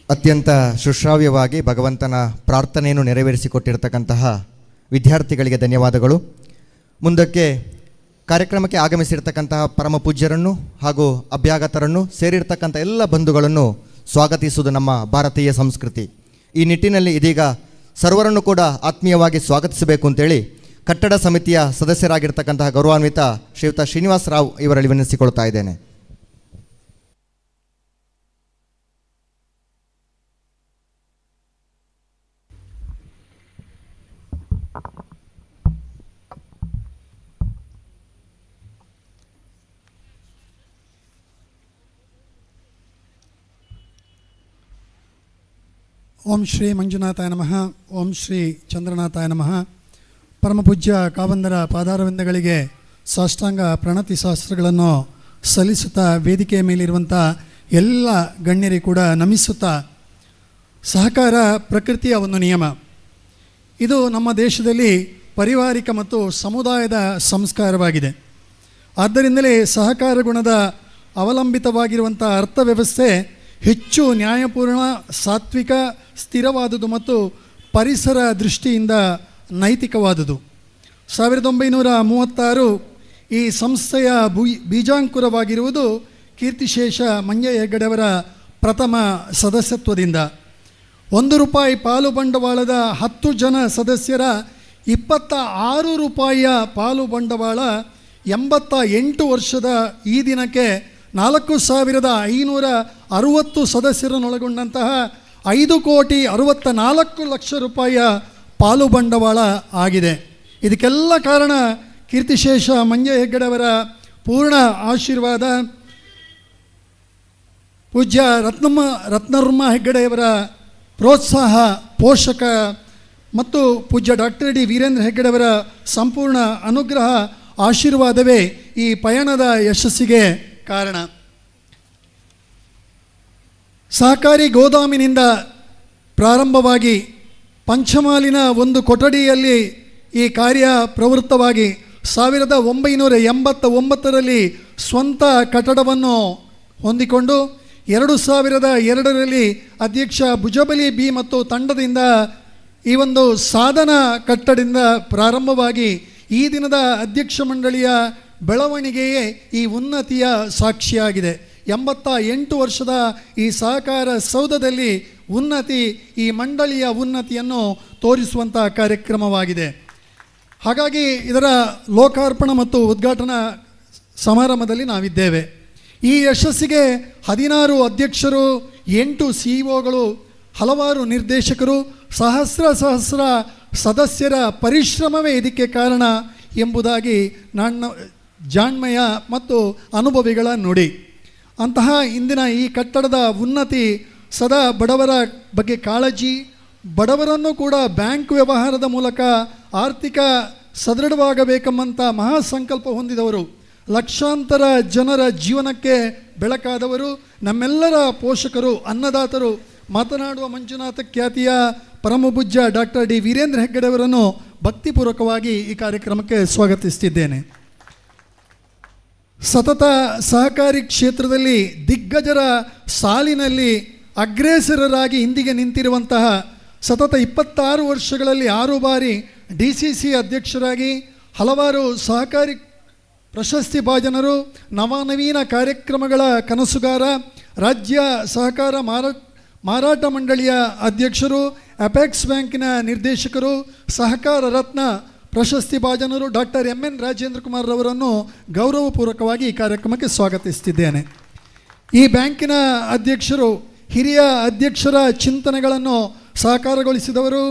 ಅತ್ಯಂತ ಸುಶ್ರಾವ್ಯವಾಗಿ ಭಗವಂತನ ಪ್ರಾರ್ಥನೆಯನ್ನು ನೆರವೇರಿಸಿಕೊಟ್ಟಿರತಕ್ಕಂತಹ ವಿದ್ಯಾರ್ಥಿಗಳಿಗೆ ಧನ್ಯವಾದಗಳು. ಮುಂದಕ್ಕೆ ಕಾರ್ಯಕ್ರಮಕ್ಕೆ ಆಗಮಿಸಿರ್ತಕ್ಕಂತಹ ಪರಮ ಪೂಜ್ಯರನ್ನು ಹಾಗೂ ಅಭ್ಯಾಗತರನ್ನು ಸೇರಿರ್ತಕ್ಕಂಥ ಎಲ್ಲ ಬಂಧುಗಳನ್ನು ಸ್ವಾಗತಿಸುವುದು ನಮ್ಮ ಭಾರತೀಯ ಸಂಸ್ಕೃತಿ. ಈ ನಿಟ್ಟಿನಲ್ಲಿ ಇದೀಗ ಸರ್ವರನ್ನು ಕೂಡ ಆತ್ಮೀಯವಾಗಿ ಸ್ವಾಗತಿಸಬೇಕು ಅಂತೇಳಿ ಕಟ್ಟಡ ಸಮಿತಿಯ ಸದಸ್ಯರಾಗಿರ್ತಕ್ಕಂತಹ ಗೌರವಾನ್ವಿತ ಶ್ರೀಯುತ ಶ್ರೀನಿವಾಸ ರಾವ್ ಇವರಲ್ಲಿ ವಿನಂತಿಸಿಕೊಳ್ತಾ ಇದ್ದೇನೆ. ಓಂ ಶ್ರೀ ಮಂಜುನಾಥಾಯ ನಮಃ. ಓಂ ಶ್ರೀ ಚಂದ್ರನಾಥಾಯ ನಮಃ. ಪರಮಪೂಜ್ಯ ಕಾವಂದರ ಪಾದಾರವಿಂದಗಳಿಗೆ ಸಾಷ್ಟಾಂಗ ಪ್ರಣತಿ ಶಾಸ್ತ್ರಗಳನ್ನು ಸಲ್ಲಿಸುತ್ತಾ ವೇದಿಕೆಯ ಮೇಲಿರುವಂಥ ಎಲ್ಲ ಗಣ್ಯರಿಗೆ ಕೂಡ ನಮಿಸುತ್ತಾ, ಸಹಕಾರ ಪ್ರಕೃತಿಯ ಒಂದು ನಿಯಮ. ಇದು ನಮ್ಮ ದೇಶದಲ್ಲಿ ಪಾರಿವಾರಿಕ ಮತ್ತು ಸಮುದಾಯದ ಸಂಸ್ಕಾರವಾಗಿದೆ. ಆದ್ದರಿಂದಲೇ ಸಹಕಾರ ಗುಣದ ಅವಲಂಬಿತವಾಗಿರುವಂಥ ಅರ್ಥವ್ಯವಸ್ಥೆ ಹೆಚ್ಚು ನ್ಯಾಯಪೂರ್ಣ, ಸಾತ್ವಿಕ, ಸ್ಥಿರವಾದುದು ಮತ್ತು ಪರಿಸರ ದೃಷ್ಟಿಯಿಂದ ನೈತಿಕವಾದುದು. 1936 ಈ ಸಂಸ್ಥೆಯ ಬೀಜಾಂಕುರವಾಗಿರುವುದು ಕೀರ್ತಿಶೇಷ ಮಂಜಯ್ಯ ಹೆಗ್ಗಡೆಯವರ ಪ್ರಥಮ ಸದಸ್ಯತ್ವದಿಂದ. ₹1 ಪಾಲು ಬಂಡವಾಳದ 10 ಜನ ಸದಸ್ಯರ ₹26 ಪಾಲು ಬಂಡವಾಳ 88 ವರ್ಷದ ಈ ದಿನಕ್ಕೆ 4,560 ಸದಸ್ಯರನ್ನೊಳಗೊಂಡಂತಹ ₹5,64,00,000 ಪಾಲು ಬಂಡವಾಳ ಆಗಿದೆ. ಇದಕ್ಕೆಲ್ಲ ಕಾರಣ ಕೀರ್ತಿಶೇಷ ಮಂಜಯ್ಯ ಹೆಗ್ಗಡೆಯವರ ಪೂರ್ಣ ಆಶೀರ್ವಾದ, ಪೂಜ್ಯ ರತ್ನರ್ಮ ಹೆಗ್ಗಡೆಯವರ ಪ್ರೋತ್ಸಾಹ, ಪೋಷಕ ಮತ್ತು ಪೂಜ್ಯ ಡಾಕ್ಟರ್ ಡಿ ವೀರೇಂದ್ರ ಹೆಗ್ಗಡೆಯವರ ಸಂಪೂರ್ಣ ಅನುಗ್ರಹ, ಆಶೀರ್ವಾದವೇ ಈ ಪಯಣದ ಯಶಸ್ಸಿಗೆ ಕಾರಣ. ಸಹಕಾರಿ ಗೋದಾಮಿನಿಂದ ಪ್ರಾರಂಭವಾಗಿ ಪಂಚಮಾಲಿನ ಒಂದು ಕೊಠಡಿಯಲ್ಲಿ ಈ ಕಾರ್ಯ ಪ್ರವೃತ್ತವಾಗಿ 1989ರಲ್ಲಿ ಸ್ವಂತ ಕಟ್ಟಡವನ್ನು ಹೊಂದಿಕೊಂಡು 2002ರಲ್ಲಿ ಅಧ್ಯಕ್ಷ ಭುಜಬಲಿ ಬಿ ಮತ್ತು ತಂಡದಿಂದ ಈ ಒಂದು ಸಾಧನ ಕಟ್ಟಡದಿಂದ ಪ್ರಾರಂಭವಾಗಿ ಈ ದಿನದ ಅಧ್ಯಕ್ಷ ಮಂಡಳಿಯ ಬೆಳವಣಿಗೆಯೇ ಈ ಉನ್ನತಿಯ ಸಾಕ್ಷಿಯಾಗಿದೆ. 88 ವರ್ಷದ ಈ ಸಹಕಾರ ಸೌಧದಲ್ಲಿ ಉನ್ನತಿ, ಈ ಮಂಡಳಿಯ ಉನ್ನತಿಯನ್ನು ತೋರಿಸುವಂಥ ಕಾರ್ಯಕ್ರಮವಾಗಿದೆ. ಹಾಗಾಗಿ ಇದರ ಲೋಕಾರ್ಪಣೆ ಮತ್ತು ಉದ್ಘಾಟನಾ ಸಮಾರಂಭದಲ್ಲಿ ನಾವಿದ್ದೇವೆ. ಈ ಯಶಸ್ಸಿಗೆ 16 ಅಧ್ಯಕ್ಷರು, 8 ಸಿಇಒಗಳು, ಹಲವಾರು ನಿರ್ದೇಶಕರು, ಸಹಸ್ರ ಸದಸ್ಯರ ಪರಿಶ್ರಮವೇ ಇದಕ್ಕೆ ಕಾರಣ ಎಂಬುದಾಗಿ ನನ್ನ ಜಾಣ್ಮೆಯ ಮತ್ತು ಅನುಭವಿಗಳ ನುಡಿ. ಅಂತಹ ಇಂದಿನ ಈ ಕಟ್ಟಡದ ಉನ್ನತಿ ಸದಾ ಬಡವರ ಬಗ್ಗೆ ಕಾಳಜಿ, ಬಡವರನ್ನು ಕೂಡ ಬ್ಯಾಂಕ್ ವ್ಯವಹಾರದ ಮೂಲಕ ಆರ್ಥಿಕ ಸದೃಢವಾಗಬೇಕೆಂಬಂಥ ಮಹಾಸಂಕಲ್ಪ ಹೊಂದಿದವರು, ಲಕ್ಷಾಂತರ ಜನರ ಜೀವನಕ್ಕೆ ಬೆಳಕಾದವರು, ನಮ್ಮೆಲ್ಲರ ಪೋಷಕರು, ಅನ್ನದಾತರು, ಮಾತನಾಡುವ ಮಂಜುನಾಥ ಖ್ಯಾತಿಯ ಪರಮಪೂಜ್ಯ ಡಾಕ್ಟರ್ ಡಿ ವೀರೇಂದ್ರ ಹೆಗ್ಗಡೆಯವರನ್ನು ಭಕ್ತಿಪೂರ್ವಕವಾಗಿ ಈ ಕಾರ್ಯಕ್ರಮಕ್ಕೆ ಸ್ವಾಗತಿಸ್ತಿದ್ದೇನೆ. ಸತತ ಸಹಕಾರಿ ಕ್ಷೇತ್ರದಲ್ಲಿ ದಿಗ್ಗಜರ ಸಾಲಿನಲ್ಲಿ ಅಗ್ರೇಸರರಾಗಿ ಇಂದಿಗೆ ನಿಂತಿರುವಂತಹ, ಸತತ 26 ವರ್ಷಗಳಲ್ಲಿ 6 ಬಾರಿ DCC ಅಧ್ಯಕ್ಷರಾಗಿ, ಹಲವಾರು ಸಹಕಾರಿ ಪ್ರಶಸ್ತಿ ಭಾಜನರು, ನವನವೀನ ಕಾರ್ಯಕ್ರಮಗಳ ಕನಸುಗಾರ, ರಾಜ್ಯ ಸಹಕಾರ ಮಾರಾಟ ಮಂಡಳಿಯ ಅಧ್ಯಕ್ಷರು, ಅಪೆಕ್ಸ್ ಬ್ಯಾಂಕಿನ ನಿರ್ದೇಶಕರು, ಸಹಕಾರ ರತ್ನ ಪ್ರಶಸ್ತಿ ಭಾಜನರು ಡಾಕ್ಟರ್ MN ರಾಜೇಂದ್ರ ಕುಮಾರ್ ರವರನ್ನು ಗೌರವಪೂರ್ವಕವಾಗಿ ಈ ಕಾರ್ಯಕ್ರಮಕ್ಕೆ ಸ್ವಾಗತಿಸ್ತಿದ್ದೇನೆ. ಈ ಬ್ಯಾಂಕಿನ ಅಧ್ಯಕ್ಷರು ಹಿರಿಯ ಅಧ್ಯಕ್ಷರ ಚಿಂತನೆಗಳನ್ನು ಸಾಕಾರಗೊಳಿಸಿದವರು.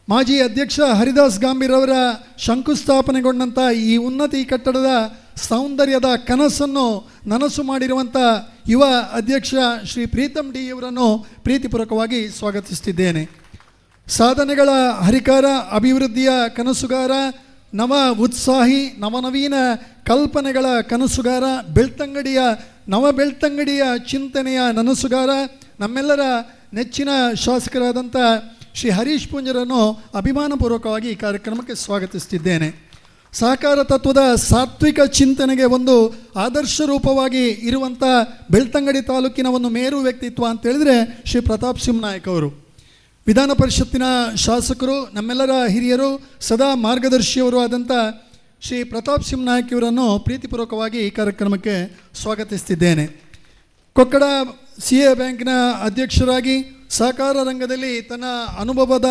ಮಾಜಿ ಅಧ್ಯಕ್ಷ ಹರಿದಾಸ್ ಗಾಂಭೀರವರ ಶಂಕುಸ್ಥಾಪನೆಗೊಂಡಂಥ ಈ ಉನ್ನತಿ ಕಟ್ಟಡದ ಸೌಂದರ್ಯದ ಕನಸನ್ನು ನನಸು ಮಾಡಿರುವಂಥ ಯುವ ಅಧ್ಯಕ್ಷ ಶ್ರೀ ಪ್ರೀತಮ್ ಡಿ ಇವರನ್ನು ಪ್ರೀತಿಪೂರ್ವಕವಾಗಿ ಸ್ವಾಗತಿಸುತ್ತಿದ್ದೇನೆ. ಸಾಧನೆಗಳ ಹರಿಕಾರ, ಅಭಿವೃದ್ಧಿಯ ಕನಸುಗಾರ, ನವ ಉತ್ಸಾಹಿ, ನವನವೀನ ಕಲ್ಪನೆಗಳ ಕನಸುಗಾರ, ಬೆಳ್ತಂಗಡಿಯ ಚಿಂತನೆಯ ನನಸುಗಾರ, ನಮ್ಮೆಲ್ಲರ ನೆಚ್ಚಿನ ಶಾಸಕರಾದಂಥ ಶ್ರೀ ಹರೀಶ್ ಪೂಂಜರನ್ನು ಅಭಿಮಾನಪೂರ್ವಕವಾಗಿ ಈ ಕಾರ್ಯಕ್ರಮಕ್ಕೆ ಸ್ವಾಗತಿಸುತ್ತಿದ್ದೇನೆ. ಸಹಕಾರ ತತ್ವದ ಸಾತ್ವಿಕ ಚಿಂತನೆಗೆ ಒಂದು ಆದರ್ಶ ರೂಪವಾಗಿ ಇರುವಂಥ ಬೆಳ್ತಂಗಡಿ ತಾಲೂಕಿನ ಒಂದು ಮೇರು ವ್ಯಕ್ತಿತ್ವ ಅಂತ ಹೇಳಿದರೆ ಶ್ರೀ ಪ್ರತಾಪ್ ಸಿಂಹ ನಾಯಕ್ ಅವರು. ವಿಧಾನ ಪರಿಷತ್ತಿನ ಶಾಸಕರು, ನಮ್ಮೆಲ್ಲರ ಹಿರಿಯರು, ಸದಾ ಮಾರ್ಗದರ್ಶಿಯವರು ಆದಂಥ ಶ್ರೀ ಪ್ರತಾಪ್ ಸಿಂಹ ನಾಯಕ್ ಇವರನ್ನು ಪ್ರೀತಿಪೂರ್ವಕವಾಗಿ ಈ ಕಾರ್ಯಕ್ರಮಕ್ಕೆ ಸ್ವಾಗತಿಸ್ತಿದ್ದೇನೆ. ಕೊಕ್ಕಡ CA ಬ್ಯಾಂಕಿನ ಅಧ್ಯಕ್ಷರಾಗಿ ಸಹಕಾರ ರಂಗದಲ್ಲಿ ತನ್ನ ಅನುಭವದ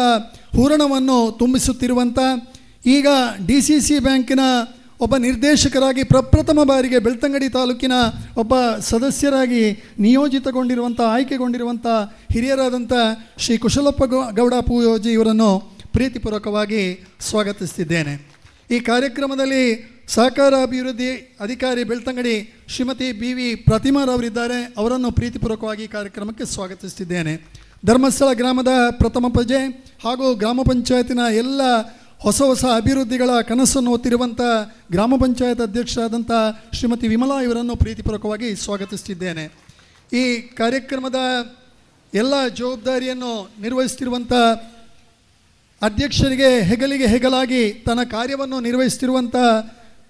ಹೂರಣವನ್ನು ತುಂಬಿಸುತ್ತಿರುವಂಥ, ಈಗ DCC ಬ್ಯಾಂಕಿನ ಒಬ್ಬ ನಿರ್ದೇಶಕರಾಗಿ ಪ್ರಪ್ರಥಮ ಬಾರಿಗೆ ಬೆಳ್ತಂಗಡಿ ತಾಲೂಕಿನ ಒಬ್ಬ ಸದಸ್ಯರಾಗಿ ನಿಯೋಜಿತಗೊಂಡಿರುವಂಥ, ಆಯ್ಕೆಗೊಂಡಿರುವಂಥ ಹಿರಿಯರಾದಂಥ ಶ್ರೀ ಕುಶಲಪ್ಪ ಗೌಡ ಪೂಯೋಜಿ ಇವರನ್ನು ಪ್ರೀತಿಪೂರ್ವಕವಾಗಿ ಸ್ವಾಗತಿಸ್ತಿದ್ದೇನೆ. ಈ ಕಾರ್ಯಕ್ರಮದಲ್ಲಿ ಸಹಕಾರ ಅಭಿವೃದ್ಧಿ ಅಧಿಕಾರಿ ಬೆಳ್ತಂಗಡಿ ಶ್ರೀಮತಿ BV ಪ್ರತಿಮಾರವರಿದ್ದಾರೆ. ಅವರನ್ನು ಪ್ರೀತಿಪೂರ್ವಕವಾಗಿ ಈ ಕಾರ್ಯಕ್ರಮಕ್ಕೆ ಸ್ವಾಗತಿಸ್ತಿದ್ದೇನೆ. ಧರ್ಮಸ್ಥಳ ಗ್ರಾಮದ ಪ್ರಥಮ ಪ್ರಜೆ ಹಾಗೂ ಗ್ರಾಮ ಪಂಚಾಯತಿನ ಎಲ್ಲ ಹೊಸ ಅಭಿವೃದ್ಧಿಗಳ ಕನಸನ್ನು ಹೊತ್ತಿರುವಂಥ ಗ್ರಾಮ ಪಂಚಾಯತ್ ಅಧ್ಯಕ್ಷರಾದಂಥ ಶ್ರೀಮತಿ ವಿಮಲಾ ಇವರನ್ನು ಪ್ರೀತಿಪೂರ್ವಕವಾಗಿ ಸ್ವಾಗತಿಸ್ತಿದ್ದೇನೆ. ಈ ಕಾರ್ಯಕ್ರಮದ ಎಲ್ಲ ಜವಾಬ್ದಾರಿಯನ್ನು ನಿರ್ವಹಿಸ್ತಿರುವಂಥ ಅಧ್ಯಕ್ಷರಿಗೆ ಹೆಗಲಿಗೆ ಹೆಗಲಾಗಿ ತನ್ನ ಕಾರ್ಯವನ್ನು ನಿರ್ವಹಿಸ್ತಿರುವಂಥ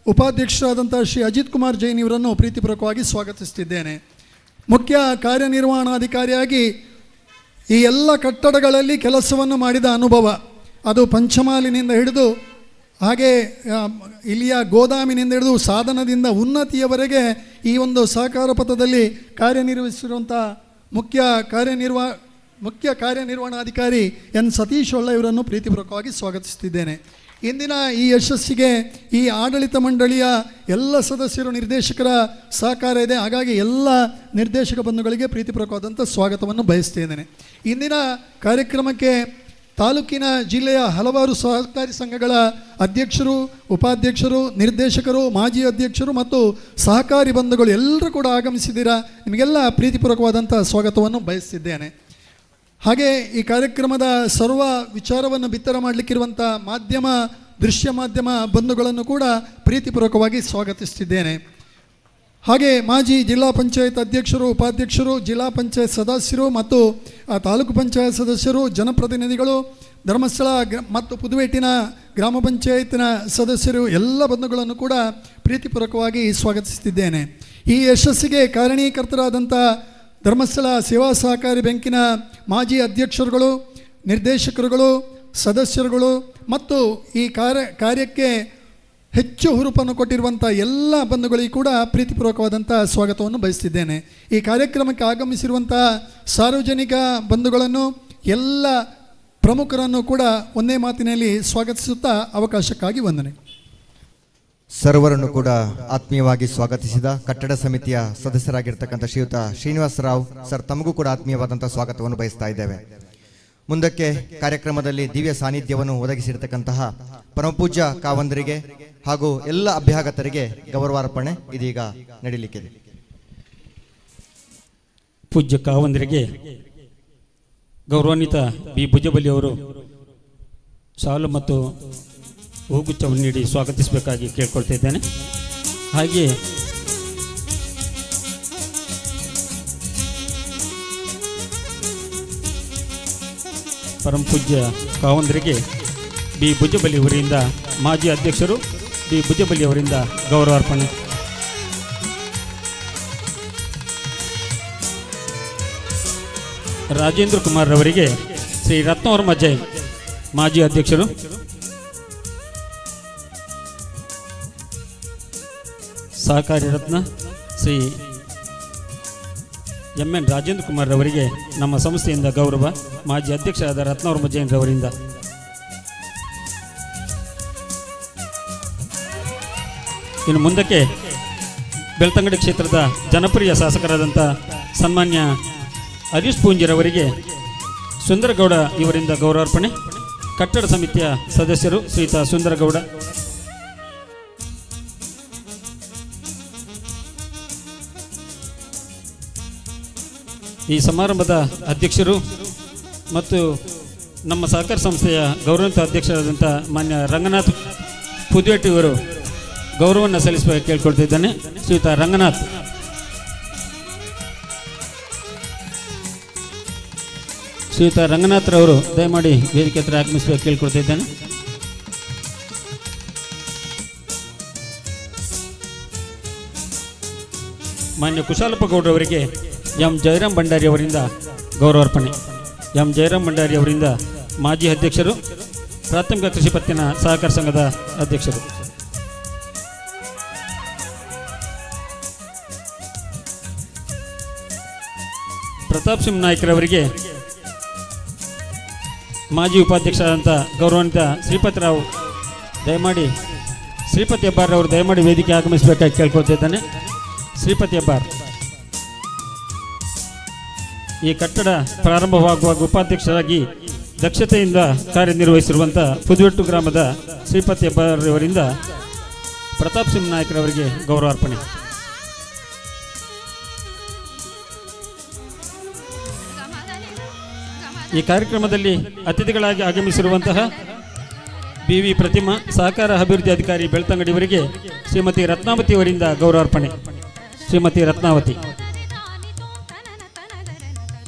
ಉಪಾಧ್ಯಕ್ಷರಾದಂಥ ಶ್ರೀ ಅಜಿತ್ ಕುಮಾರ್ ಜೈನ್ ಇವರನ್ನು ಪ್ರೀತಿಪೂರ್ವಕವಾಗಿ ಸ್ವಾಗತಿಸ್ತಿದ್ದೇನೆ. ಮುಖ್ಯ ಕಾರ್ಯನಿರ್ವಹಣಾಧಿಕಾರಿಯಾಗಿ ಈ ಎಲ್ಲ ಕಟ್ಟಡಗಳಲ್ಲಿ ಕೆಲಸವನ್ನು ಮಾಡಿದ ಅನುಭವ, ಅದು ಪಂಚಮಾಲಿನಿಂದ ಹಿಡಿದು ಹಾಗೆ ಇಲ್ಲಿಯ ಗೋದಾಮಿನಿಂದ ಹಿಡಿದು ಸಾಧನದಿಂದ ಉನ್ನತಿಯವರೆಗೆ ಈ ಒಂದು ಸಹಕಾರ ಪಥದಲ್ಲಿ ಕಾರ್ಯನಿರ್ವಹಿಸಿರುವಂಥ ಮುಖ್ಯ ಕಾರ್ಯನಿರ್ವಹಣಾಧಿಕಾರಿ ಎನ್ ಸತೀಶ್ ಹೊಳ್ಳ ಇವರನ್ನು ಪ್ರೀತಿಪೂರ್ವಕವಾಗಿ ಸ್ವಾಗತಿಸುತ್ತಿದ್ದೇನೆ. ಇಂದಿನ ಈ ಯಶಸ್ಸಿಗೆ ಈ ಆಡಳಿತ ಮಂಡಳಿಯ ಎಲ್ಲ ಸದಸ್ಯರು, ನಿರ್ದೇಶಕರ ಸಹಕಾರ ಇದೆ. ಹಾಗಾಗಿ ಎಲ್ಲ ನಿರ್ದೇಶಕ ಬಂಧುಗಳಿಗೆ ಪ್ರೀತಿಪೂರ್ವಕವಾದಂಥ ಸ್ವಾಗತವನ್ನು ಬಯಸ್ತೇನೆ. ಇಂದಿನ ಕಾರ್ಯಕ್ರಮಕ್ಕೆ ತಾಲೂಕಿನ ಜಿಲ್ಲೆಯ ಹಲವಾರು ಸಹಕಾರಿ ಸಂಘಗಳ ಅಧ್ಯಕ್ಷರು, ಉಪಾಧ್ಯಕ್ಷರು, ನಿರ್ದೇಶಕರು, ಮಾಜಿ ಅಧ್ಯಕ್ಷರು ಮತ್ತು ಸಹಕಾರಿ ಬಂಧುಗಳು ಎಲ್ಲರೂ ಕೂಡ ಆಗಮಿಸಿದ್ದೀರಾ. ನಿಮಗೆಲ್ಲ ಪ್ರೀತಿಪೂರ್ವಕವಾದಂಥ ಸ್ವಾಗತವನ್ನು ಬಯಸ್ತಿದ್ದೇನೆ. ಹಾಗೆ ಈ ಕಾರ್ಯಕ್ರಮದ ಸರ್ವ ವಿಚಾರವನ್ನು ಬಿತ್ತರ ಮಾಡಲಿಕ್ಕಿರುವಂಥ ದೃಶ್ಯ ಮಾಧ್ಯಮ ಬಂಧುಗಳನ್ನು ಕೂಡ ಪ್ರೀತಿಪೂರ್ವಕವಾಗಿ ಸ್ವಾಗತಿಸ್ತಿದ್ದೇನೆ. ಹಾಗೆ ಮಾಜಿ ಜಿಲ್ಲಾ ಪಂಚಾಯತ್ ಅಧ್ಯಕ್ಷರು, ಉಪಾಧ್ಯಕ್ಷರು, ಜಿಲ್ಲಾ ಪಂಚಾಯತ್ ಸದಸ್ಯರು ಮತ್ತು ತಾಲೂಕು ಪಂಚಾಯತ್ ಸದಸ್ಯರು, ಜನಪ್ರತಿನಿಧಿಗಳು, ಧರ್ಮಸ್ಥಳ ಮತ್ತು ಪುದುವೇಟಿನ ಗ್ರಾಮ ಪಂಚಾಯತಿನ ಸದಸ್ಯರು ಎಲ್ಲ ಬಂಧುಗಳನ್ನು ಕೂಡ ಪ್ರೀತಿಪೂರ್ವಕವಾಗಿ ಸ್ವಾಗತಿಸುತ್ತಿದ್ದೇನೆ. ಈ ಯಶಸ್ಸಿಗೆ ಕಾರಣೀಕರ್ತರಾದಂಥ ಧರ್ಮಸ್ಥಳ ಸೇವಾ ಸಹಕಾರಿ ಬ್ಯಾಂಕಿನ ಮಾಜಿ ಅಧ್ಯಕ್ಷರುಗಳು, ನಿರ್ದೇಶಕರುಗಳು, ಸದಸ್ಯರುಗಳು ಮತ್ತು ಈ ಕಾರ್ಯಕ್ಕೆ ಹೆಚ್ಚು ಹುರುಪನ್ನು ಕೊಟ್ಟಿರುವಂಥ ಎಲ್ಲ ಬಂಧುಗಳಿಗೂ ಕೂಡ ಪ್ರೀತಿಪೂರ್ವಕವಾದಂಥ ಸ್ವಾಗತವನ್ನು ಬಯಸ್ತಿದ್ದೇನೆ. ಈ ಕಾರ್ಯಕ್ರಮಕ್ಕೆ ಆಗಮಿಸಿರುವಂಥ ಸಾರ್ವಜನಿಕ ಬಂಧುಗಳನ್ನು, ಎಲ್ಲ ಪ್ರಮುಖರನ್ನು ಕೂಡ ಒಂದೇ ಮಾತಿನಲ್ಲಿ ಸ್ವಾಗತಿಸುತ್ತಾ ಅವಕಾಶಕ್ಕಾಗಿ ವಂದನೆ. ಸರ್ವರನ್ನು ಕೂಡ ಆತ್ಮೀಯವಾಗಿ ಸ್ವಾಗತಿಸಿದ ಕಟ್ಟಡ ಸಮಿತಿಯ ಸದಸ್ಯರಾಗಿರ್ತಕ್ಕಂಥ ಶ್ರೀಯುತ ಶ್ರೀನಿವಾಸ ರಾವ್ ಸರ್, ತಮಗೂ ಕೂಡ ಆತ್ಮೀಯವಾದಂಥ ಸ್ವಾಗತವನ್ನು ಬಯಸ್ತಾ ಇದ್ದೇವೆ. ಮುಂದಕ್ಕೆ ಕಾರ್ಯಕ್ರಮದಲ್ಲಿ ದಿವ್ಯ ಸಾನ್ನಿಧ್ಯವನ್ನು ಒದಗಿಸಿರ್ತಕ್ಕಂತಹ ಪರಮಪೂಜ್ಯ ಕಾವಂದರಿಗೆ ಹಾಗೂ ಎಲ್ಲ ಅಭ್ಯಾಗತರಿಗೆ ಗೌರವಾರ್ಪಣೆ ಇದೀಗ ನಡೀಲಿಕ್ಕಿದೆ. ಪೂಜ್ಯ ಕಾವಂದರಿಗೆ ಗೌರವಾನ್ವಿತ B ಭುಜಬಲಿ ಅವರು ಶಾಲು ಮತ್ತು ಹೂಗುಚ್ಛವನ್ನು ನೀಡಿ ಸ್ವಾಗತಿಸಬೇಕಾಗಿ ಕೇಳ್ಕೊಳ್ತಾ ಇದ್ದೇನೆ. ಹಾಗೆ ಪರಮ ಪೂಜ್ಯ ಕಾವಂದರಿಗೆ B ಭುಜಬಲಿ ಅವರಿಂದ, ಮಾಜಿ ಅಧ್ಯಕ್ಷರು B ಭುಜಬಲಿ ಅವರಿಂದ ಗೌರವಾರ್ಪಣೆ. ರಾಜೇಂದ್ರ ಕುಮಾರ್ ಅವರಿಗೆ ಶ್ರೀ ರತ್ನವರ್ಮ ಜೈನ್, ಮಾಜಿ ಅಧ್ಯಕ್ಷರು. ಸಹಕಾರಿ ರತ್ನ ಶ್ರೀ MN ರಾಜೇಂದ್ರ ಕುಮಾರ್ ಅವರಿಗೆ ನಮ್ಮ ಸಂಸ್ಥೆಯಿಂದ ಗೌರವ, ಮಾಜಿ ಅಧ್ಯಕ್ಷರಾದ ರತ್ನವರ್ಮ ಜೈನ್ ರವರಿಂದ. ಇನ್ನು ಮುಂದಕ್ಕೆ ಬೆಳ್ತಂಗಡಿ ಕ್ಷೇತ್ರದ ಜನಪ್ರಿಯ ಶಾಸಕರಾದಂಥ ಸನ್ಮಾನ್ಯ ಹರೀಶ್ ಪೂಂಜಿರವರಿಗೆ ಸುಂದರಗೌಡ ಇವರಿಂದ ಗೌರವಾರ್ಪಣೆ. ಕಟ್ಟಡ ಸಮಿತಿಯ ಸದಸ್ಯರು ಶ್ರೀಯುತ ಸುಂದರಗೌಡ. ಈ ಸಮಾರಂಭದ ಅಧ್ಯಕ್ಷರು ಮತ್ತು ನಮ್ಮ ಸಹಕಾರ ಸಂಸ್ಥೆಯ ಗೌರವಾನ್ವಿತ ಅಧ್ಯಕ್ಷರಾದಂಥ ಮಾನ್ಯ ರಂಗನಾಥ್ ಪುದಿಯಟ್ಟಿ ಇವರು ಗೌರವವನ್ನು ಸಲ್ಲಿಸಬೇಕು ಕೇಳ್ಕೊಳ್ತಿದ್ದಾನೆ. ಶ್ರೀಯುತ ರಂಗನಾಥ್. ಶ್ರೀಯುತ ರಂಗನಾಥ್ರವರು ದಯಮಾಡಿ ವೇದಿಕೆ ಹತ್ರ ಆಗಮಿಸಬೇಕು ಕೇಳ್ಕೊಳ್ತಿದ್ದಾನೆ. ಮಾನ್ಯ ಕುಶಾಲಪ್ಪ ಗೌಡ್ರವರಿಗೆ ಎಂ ಜಯರಾಮ್ ಭಂಡಾರಿ ಅವರಿಂದ ಗೌರವಾರ್ಪಣೆ. ಎಂ ಜಯರಾಮ್ ಭಂಡಾರಿ ಅವರಿಂದ ಮಾಜಿ ಅಧ್ಯಕ್ಷರು, ಪ್ರಾಥಮಿಕ ಕೃಷಿ ಪತ್ತಿನ ಸಹಕಾರ ಸಂಘದ ಅಧ್ಯಕ್ಷರು. ಪ್ರತಾಪ್ ಸಿಂಗ್ ನಾಯ್ಕರವರಿಗೆ ಮಾಜಿ ಉಪಾಧ್ಯಕ್ಷರಾದಂಥ ಗೌರವಾನ್ವಿತ ಶ್ರೀಪತಿ ರಾವ್ ದಯಮಾಡಿ ಶ್ರೀಪತಿ ಹೆಬ್ಬಾರ್ ಅವರು ದಯಮಾಡಿ ವೇದಿಕೆ ಆಗಮಿಸಬೇಕಾಗಿ ಕೇಳ್ಕೊಳ್ತಿದ್ದಾನೆ. ಶ್ರೀಪತಿ ಹೆಬ್ಬಾರ್. ಈ ಕಟ್ಟಡ ಪ್ರಾರಂಭವಾಗುವಾಗ ಉಪಾಧ್ಯಕ್ಷರಾಗಿ ದಕ್ಷತೆಯಿಂದ ಕಾರ್ಯನಿರ್ವಹಿಸಿರುವಂಥ ಪುದುವೆಟ್ಟು ಗ್ರಾಮದ ಶ್ರೀಪತಿ ಹೆಬ್ಬಾರ್ ಅವರಿಂದ ಪ್ರತಾಪ್ ಸಿಂಗ್ ನಾಯ್ಕರವರಿಗೆ ಗೌರವಾರ್ಪಣೆ. ಈ ಕಾರ್ಯಕ್ರಮದಲ್ಲಿ ಅತಿಥಿಗಳಾಗಿ ಆಗಮಿಸಿರುವಂತಹ BV ಪ್ರತಿಮಾ ಸಹಕಾರ ಅಭಿವೃದ್ಧಿ ಅಧಿಕಾರಿ ಬೆಳ್ತಂಗಡಿ ಇವರಿಗೆ ಶ್ರೀಮತಿ ರತ್ನಾವತಿ ಅವರಿಂದ ಗೌರವಾರ್ಪಣೆ. ಶ್ರೀಮತಿ ರತ್ನಾವತಿ.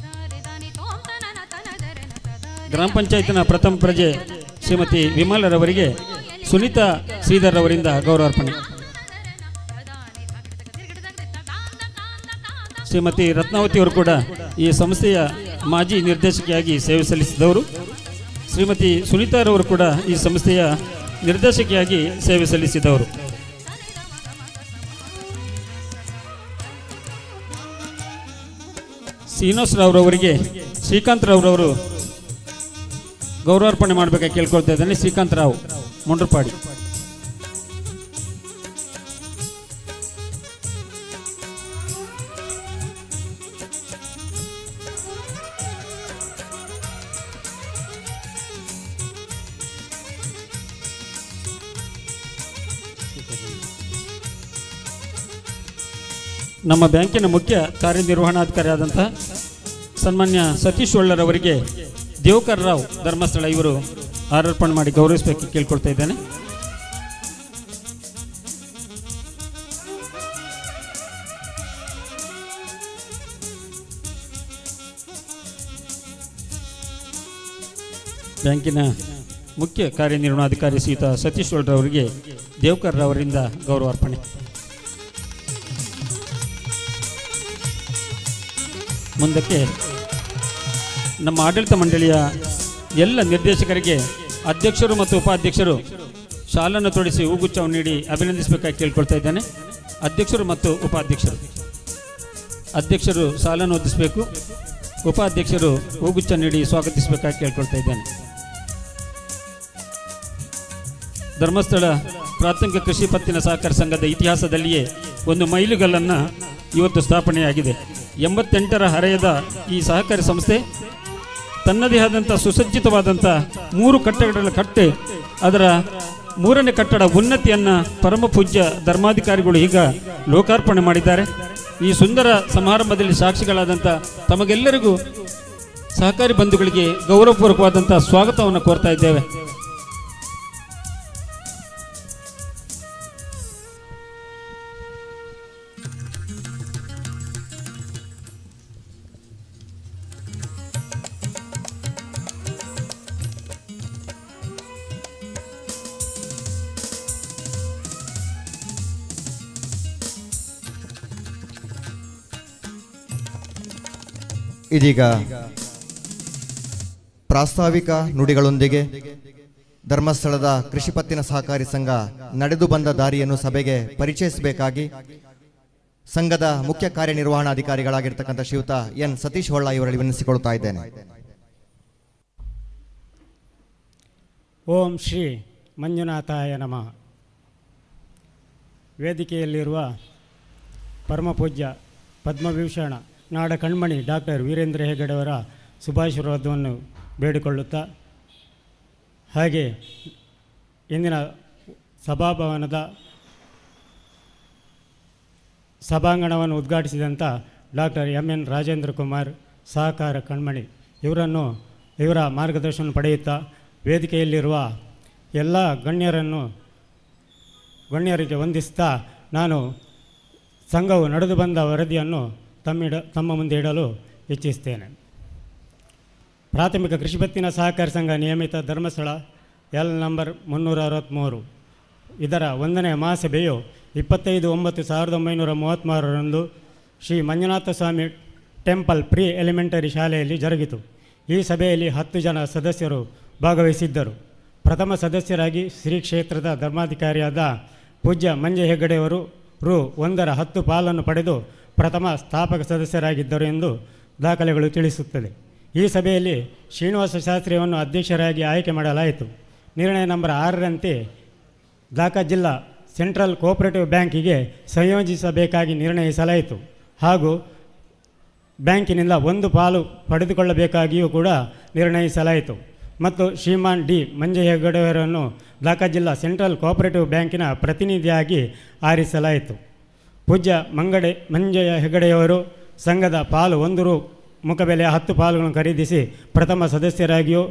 ಗ್ರಾಮ ಪಂಚಾಯತ್ನ ಪ್ರಥಮ ಪ್ರಜೆ ಶ್ರೀಮತಿ ವಿಮಲರವರಿಗೆ ಸುನೀತಾ ಶ್ರೀಧರ್ ಅವರಿಂದ ಗೌರವಾರ್ಪಣೆ. ಶ್ರೀಮತಿ ರತ್ನಾವತಿ ಅವರು ಕೂಡ ಈ ಸಂಸ್ಥೆಯ ಮಾಜಿ ನಿರ್ದೇಶಕಿಯಾಗಿ ಸೇವೆ ಸಲ್ಲಿಸಿದವರು. ಶ್ರೀಮತಿ ಸುನೀತಾರವರು ಕೂಡ ಈ ಸಂಸ್ಥೆಯ ನಿರ್ದೇಶಕಿಯಾಗಿ ಸೇವೆ ಸಲ್ಲಿಸಿದವರು. ಶ್ರೀನಿವಾಸ ರಾವ್ರವರಿಗೆ ಶ್ರೀಕಾಂತ್ ರಾವ್ರವರು ಗೌರವಾರ್ಪಣೆ ಮಾಡಬೇಕಾಗಿ ಕೇಳ್ಕೊಳ್ತಾ ಇದ್ದಾನೆ. ಶ್ರೀಕಾಂತ್ ರಾವ್ ಮುಂಡ್ರಪಾಡಿ. ನಮ್ಮ ಬ್ಯಾಂಕಿನ ಮುಖ್ಯ ಕಾರ್ಯನಿರ್ವಹಣಾಧಿಕಾರಿಯಾದಂತಹ ಸನ್ಮಾನ್ಯ ಸತೀಶ್ ಒಳ್ಳರವರಿಗೆ ದೇವಕರ್ ರಾವ್ ಧರ್ಮಸ್ಥಳ ಇವರು ಆರೋಪಣೆ ಮಾಡಿ ಗೌರವಿಸಬೇಕು ಕೇಳ್ಕೊಳ್ತಾ ಇದ್ದೇನೆ. ಬ್ಯಾಂಕಿನ ಮುಖ್ಯ ಕಾರ್ಯನಿರ್ವಹಣಾಧಿಕಾರಿ ಶ್ರೀಯುತ ಸತೀಶ್ ಒಳ್ಳರವರಿಗೆ ದೇವಕರ್ ರಾವರಿಂದ ಗೌರವಾರ್ಪಣೆ. ಮುಂದಕ್ಕೆ ನಮ್ಮ ಆಡಳಿತ ಮಂಡಳಿಯ ಎಲ್ಲ ನಿರ್ದೇಶಕರಿಗೆ ಅಧ್ಯಕ್ಷರು ಮತ್ತು ಉಪಾಧ್ಯಕ್ಷರು ಶಾಲನ್ನು ತೊಡಿಸಿ ಹೂಗುಚ್ಛವನ್ನು ನೀಡಿ ಅಭಿನಂದಿಸಬೇಕಾಗಿ ಕೇಳ್ಕೊಳ್ತಾ ಇದ್ದೇನೆ. ಅಧ್ಯಕ್ಷರು ಮತ್ತು ಉಪಾಧ್ಯಕ್ಷರು. ಅಧ್ಯಕ್ಷರು ಶಾಲನ್ನು ಹೊದಿಸಬೇಕು, ಉಪಾಧ್ಯಕ್ಷರು ಹೂಗುಚ್ಛ ನೀಡಿ ಸ್ವಾಗತಿಸಬೇಕಾಗಿ ಕೇಳ್ಕೊಳ್ತಾ ಇದ್ದೇನೆ. ಧರ್ಮಸ್ಥಳ ಪ್ರಾಥಮಿಕ ಕೃಷಿ ಪತ್ತಿನ ಸಹಕಾರ ಸಂಘದ ಇತಿಹಾಸದಲ್ಲಿಯೇ ಒಂದು ಮೈಲುಗಲ್ಲನ್ನು ಇವತ್ತು ಸ್ಥಾಪನೆಯಾಗಿದೆ. 88ರ ಹರೆಯದ ಈ ಸಹಕಾರಿ ಸಂಸ್ಥೆ ತನ್ನದೇ ಆದಂಥ ಸುಸಜ್ಜಿತವಾದಂಥ 3 ಕಟ್ಟಡಗಳನ್ನು ಕಟ್ಟಿ ಅದರ 3ನೇ ಕಟ್ಟಡ ಉನ್ನತಿಯನ್ನು ಪರಮ ಪೂಜ್ಯ ಧರ್ಮಾಧಿಕಾರಿಗಳು ಈಗ ಲೋಕಾರ್ಪಣೆ ಮಾಡಿದ್ದಾರೆ. ಈ ಸುಂದರ ಸಮಾರಂಭದಲ್ಲಿ ಸಾಕ್ಷಿಗಳಾದಂಥ ತಮಗೆಲ್ಲರಿಗೂ ಸಹಕಾರಿ ಬಂಧುಗಳಿಗೆ ಗೌರವಪೂರ್ವಕವಾದಂಥ ಸ್ವಾಗತವನ್ನು ಕೋರ್ತಾ ಇದ್ದೇವೆ. ಇದೀಗ ಪ್ರಾಸ್ತಾವಿಕ ನುಡಿಗಳೊಂದಿಗೆ ಧರ್ಮಸ್ಥಳದ ಕೃಷಿ ಪತ್ತಿನ ಸಹಕಾರಿ ಸಂಘ ನಡೆದು ಬಂದ ದಾರಿಯನ್ನು ಸಭೆಗೆ ಪರಿಚಯಿಸಬೇಕಾಗಿ ಸಂಘದ ಮುಖ್ಯ ಕಾರ್ಯನಿರ್ವಹಣಾಧಿಕಾರಿಗಳಾಗಿರ್ತಕ್ಕಂಥ ಶ್ರೀಯುತ ಎನ್ ಸತೀಶ್ ಹೊಳ್ಳ ಇವರಲ್ಲಿ ವಿನಂತಿಸಿಕೊಳ್ತಾ ಇದ್ದೇನೆ. ಓಂ ಶ್ರೀ ಮಂಜುನಾಥಾಯ ನಮಃ. ವೇದಿಕೆಯಲ್ಲಿರುವ ಪರಮಪೂಜ್ಯ ಪದ್ಮವಿಭೂಷಣ ನಾಡ ಕಣ್ಮಣಿ ಡಾಕ್ಟರ್ ವೀರೇಂದ್ರ ಹೆಗ್ಗಡೆಯವರ ಶುಭಾಶೀರ್ವಾದವನ್ನು ಬೇಡಿಕೊಳ್ಳುತ್ತಾ, ಹಾಗೆ ಇಂದಿನ ಸಭಾಭವನದ ಸಭಾಂಗಣವನ್ನು ಉದ್ಘಾಟಿಸಿದಂಥ ಡಾಕ್ಟರ್ ಎನ್ ರಾಜೇಂದ್ರ ಕುಮಾರ್ ಸಹಕಾರ ಕಣ್ಮಣಿ ಇವರ ಮಾರ್ಗದರ್ಶನ ಪಡೆಯುತ್ತಾ ವೇದಿಕೆಯಲ್ಲಿರುವ ಎಲ್ಲ ಗಣ್ಯರಿಗೆ ವಂದಿಸ್ತಾ ನಾನು ಸಂಘವು ನಡೆದು ಬಂದ ವರದಿಯನ್ನು ತಮ್ಮ ಮುಂದೆ ಇಡಲು ಇಚ್ಛಿಸ್ತೇನೆ. ಪ್ರಾಥಮಿಕ ಕೃಷಿ ಪತ್ತಿನ ಸಹಕಾರ ಸಂಘ ನಿಯಮಿತ ಧರ್ಮಸ್ಥಳ ಎಲ್ ನಂಬರ್ 363 ಇದರ 1ನೇ ಮಹಾಸಭೆಯು 25/9/1933 ಶ್ರೀ ಮಂಜುನಾಥ ಸ್ವಾಮಿ ಟೆಂಪಲ್ ಪ್ರೀ ಎಲಿಮೆಂಟರಿ ಶಾಲೆಯಲ್ಲಿ ಜರುಗಿತು. ಈ ಸಭೆಯಲ್ಲಿ 10 ಜನ ಸದಸ್ಯರು ಭಾಗವಹಿಸಿದ್ದರು. ಪ್ರಥಮ ಸದಸ್ಯರಾಗಿ ಶ್ರೀ ಕ್ಷೇತ್ರದ ಧರ್ಮಾಧಿಕಾರಿಯಾದ ಪೂಜ್ಯ ಮಂಜೆ ಹೆಗ್ಗಡೆಯವರು ರು 1/10 ಪಾಲನ್ನು ಪಡೆದು ಪ್ರಥಮ ಸ್ಥಾಪಕ ಸದಸ್ಯರಾಗಿದ್ದರು ಎಂದು ದಾಖಲೆಗಳು ತಿಳಿಸುತ್ತದೆ. ಈ ಸಭೆಯಲ್ಲಿ ಶ್ರೀನಿವಾಸ ಶಾಸ್ತ್ರಿಯನ್ನು ಅಧ್ಯಕ್ಷರಾಗಿ ಆಯ್ಕೆ ಮಾಡಲಾಯಿತು. ನಿರ್ಣಯ ನಂಬರ್ 6ರಂತೆ ದಾಖಾ ಜಿಲ್ಲಾ ಸೆಂಟ್ರಲ್ ಕೋಆಪರೇಟಿವ್ ಬ್ಯಾಂಕಿಗೆ ಸಂಯೋಜಿಸಬೇಕಾಗಿ ನಿರ್ಣಯಿಸಲಾಯಿತು. ಹಾಗೂ ಬ್ಯಾಂಕಿನಿಂದ 1 ಪಾಲು ಪಡೆದುಕೊಳ್ಳಬೇಕಾಗಿಯೂ ಕೂಡ ನಿರ್ಣಯಿಸಲಾಯಿತು. ಮತ್ತು ಶ್ರೀಮಾನ್ ಡಿ ಮಂಜೆ ಹೆಗ್ಗಡೆಯವರನ್ನು ದಾಖಾ ಜಿಲ್ಲಾ ಸೆಂಟ್ರಲ್ ಕೋಆಪರೇಟಿವ್ ಬ್ಯಾಂಕಿನ ಪ್ರತಿನಿಧಿಯಾಗಿ ಆರಿಸಲಾಯಿತು. ಪೂಜ್ಯ ಮಂಜೆಯ ಹೆಗ್ಗಡೆಯವರು ಸಂಘದ ಪಾಲು 1 ರು ಮುಖಬೆಲೆಯ 10 ಪಾಲುಗಳನ್ನು ಖರೀದಿಸಿ ಪ್ರಥಮ ಸದಸ್ಯರಾಗಿಯೂ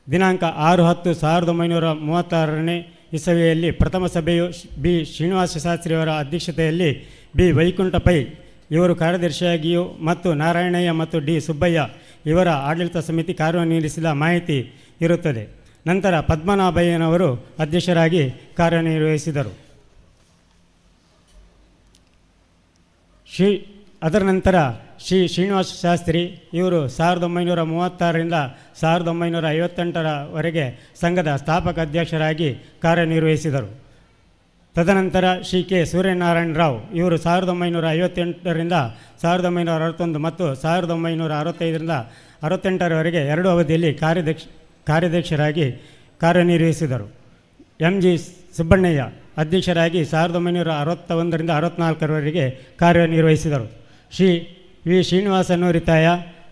ದಿನಾಂಕ 6/10/1936 ಇಸವಿಯಲ್ಲಿ ಪ್ರಥಮ ಸಭೆಯು ಬಿ ಶ್ರೀನಿವಾಸ ಶಾಸ್ತ್ರಿಯವರ ಅಧ್ಯಕ್ಷತೆಯಲ್ಲಿ ಬಿ ವೈಕುಂಠ ಪೈ ಇವರು ಕಾರ್ಯದರ್ಶಿಯಾಗಿಯೂ ಮತ್ತು ನಾರಾಯಣಯ್ಯ ಮತ್ತು ಡಿ ಸುಬ್ಬಯ್ಯ ಇವರ ಆಡಳಿತ ಸಮಿತಿ ಕಾರ್ಯನಿರ್ವಹಿಸಿದ ಮಾಹಿತಿ ಇರುತ್ತದೆ. ನಂತರ ಪದ್ಮನಾಭಯ್ಯನವರು ಅಧ್ಯಕ್ಷರಾಗಿ ಕಾರ್ಯನಿರ್ವಹಿಸಿದರು. ಅದರ ನಂತರ ಶ್ರೀ ಶ್ರೀನಿವಾಸ ಶಾಸ್ತ್ರಿ ಇವರು 1936ರಿಂದ 1958ರವರೆಗೆ ಸಂಘದ ಸ್ಥಾಪಕ ಅಧ್ಯಕ್ಷರಾಗಿ ಕಾರ್ಯನಿರ್ವಹಿಸಿದರು. ತದನಂತರ ಶ್ರೀ ಕೆ ಸೂರ್ಯನಾರಾಯಣ ರಾವ್ ಇವರು 1958ರಿಂದ 1961 ಮತ್ತು 1965ರಿಂದ 68ರವರೆಗೆ 2 ಅವಧಿಯಲ್ಲಿ ಕಾರ್ಯಾಧ್ಯಕ್ಷರಾಗಿ ಕಾರ್ಯನಿರ್ವಹಿಸಿದರು. ಎಂ ಜಿ ಸುಬ್ಬಣ್ಣಯ್ಯ ಅಧ್ಯಕ್ಷರಾಗಿ 1961ರಿಂದ 64ರವರೆಗೆ ಕಾರ್ಯನಿರ್ವಹಿಸಿದರು. ಶ್ರೀ ವಿ ಶ್ರೀನಿವಾಸನ್ ರಿತಾಯ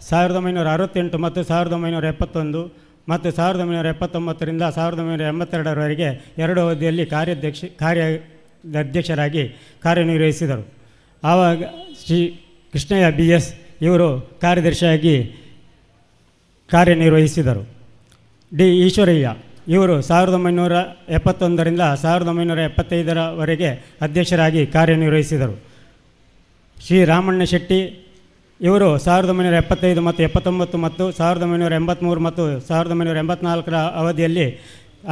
1968 ಮತ್ತು 1971 ಮತ್ತು 1979ರಿಂದ 1982ರವರೆಗೆ 2 ಅವಧಿಯಲ್ಲಿ ಕಾರ್ಯಾಧ್ಯಕ್ಷರಾಗಿ ಕಾರ್ಯನಿರ್ವಹಿಸಿದರು. ಆವಾಗ ಶ್ರೀ ಕೃಷ್ಣಯ್ಯ BS ಇವರು ಕಾರ್ಯದರ್ಶಿಯಾಗಿ ಕಾರ್ಯನಿರ್ವಹಿಸಿದರು. ಡಿ ಈಶ್ವರಯ್ಯ ಇವರು 1971ರಿಂದ 1975ರವರೆಗೆ ಅಧ್ಯಕ್ಷರಾಗಿ ಕಾರ್ಯನಿರ್ವಹಿಸಿದರು. ಶ್ರೀ ರಾಮಣ್ಣ ಶೆಟ್ಟಿ ಇವರು 1975 ಮತ್ತು 79 ಮತ್ತು 1983 ಮತ್ತು 1984ರ ಅವಧಿಯಲ್ಲಿ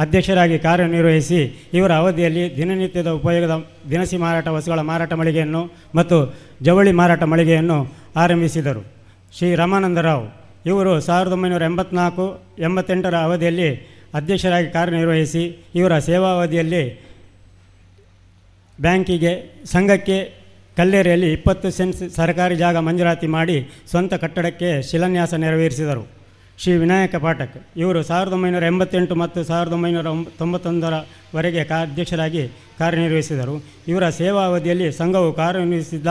ಅಧ್ಯಕ್ಷರಾಗಿ ಕಾರ್ಯನಿರ್ವಹಿಸಿ ಇವರ ಅವಧಿಯಲ್ಲಿ ದಿನನಿತ್ಯದ ಉಪಯೋಗದ ದಿನಸಿ ಮಾರಾಟ ವಸ್ತುಗಳ ಮಾರಾಟ ಮಳಿಗೆಯನ್ನು ಮತ್ತು ಜವಳಿ ಮಾರಾಟ ಮಳಿಗೆಯನ್ನು ಆರಂಭಿಸಿದರು. ಶ್ರೀ ರಾಮಾನಂದರಾವ್ ಇವರು 1984-88ರ ಅವಧಿಯಲ್ಲಿ ಅಧ್ಯಕ್ಷರಾಗಿ ಕಾರ್ಯನಿರ್ವಹಿಸಿ ಇವರ ಸೇವಾವಧಿಯಲ್ಲಿ ಸಂಘಕ್ಕೆ ಕಲ್ಲೇರಿಯಲ್ಲಿ 20 ಸೆಂಟ್ಸ್ ಸರ್ಕಾರಿ ಜಾಗ ಮಂಜೂರಾತಿ ಮಾಡಿ ಸ್ವಂತ ಕಟ್ಟಡಕ್ಕೆ ಶಿಲಾನ್ಯಾಸ ನೆರವೇರಿಸಿದರು. ಶ್ರೀ ವಿನಾಯಕ ಪಾಠಕ್ ಇವರು 1988 ಮತ್ತು 1991ರವರೆಗೆ ಅಧ್ಯಕ್ಷರಾಗಿ ಕಾರ್ಯನಿರ್ವಹಿಸಿದರು. ಇವರ ಸೇವಾವಧಿಯಲ್ಲಿ ಸಂಘವು ಕಾರ್ಯನಿರ್ವಹಿಸಿದ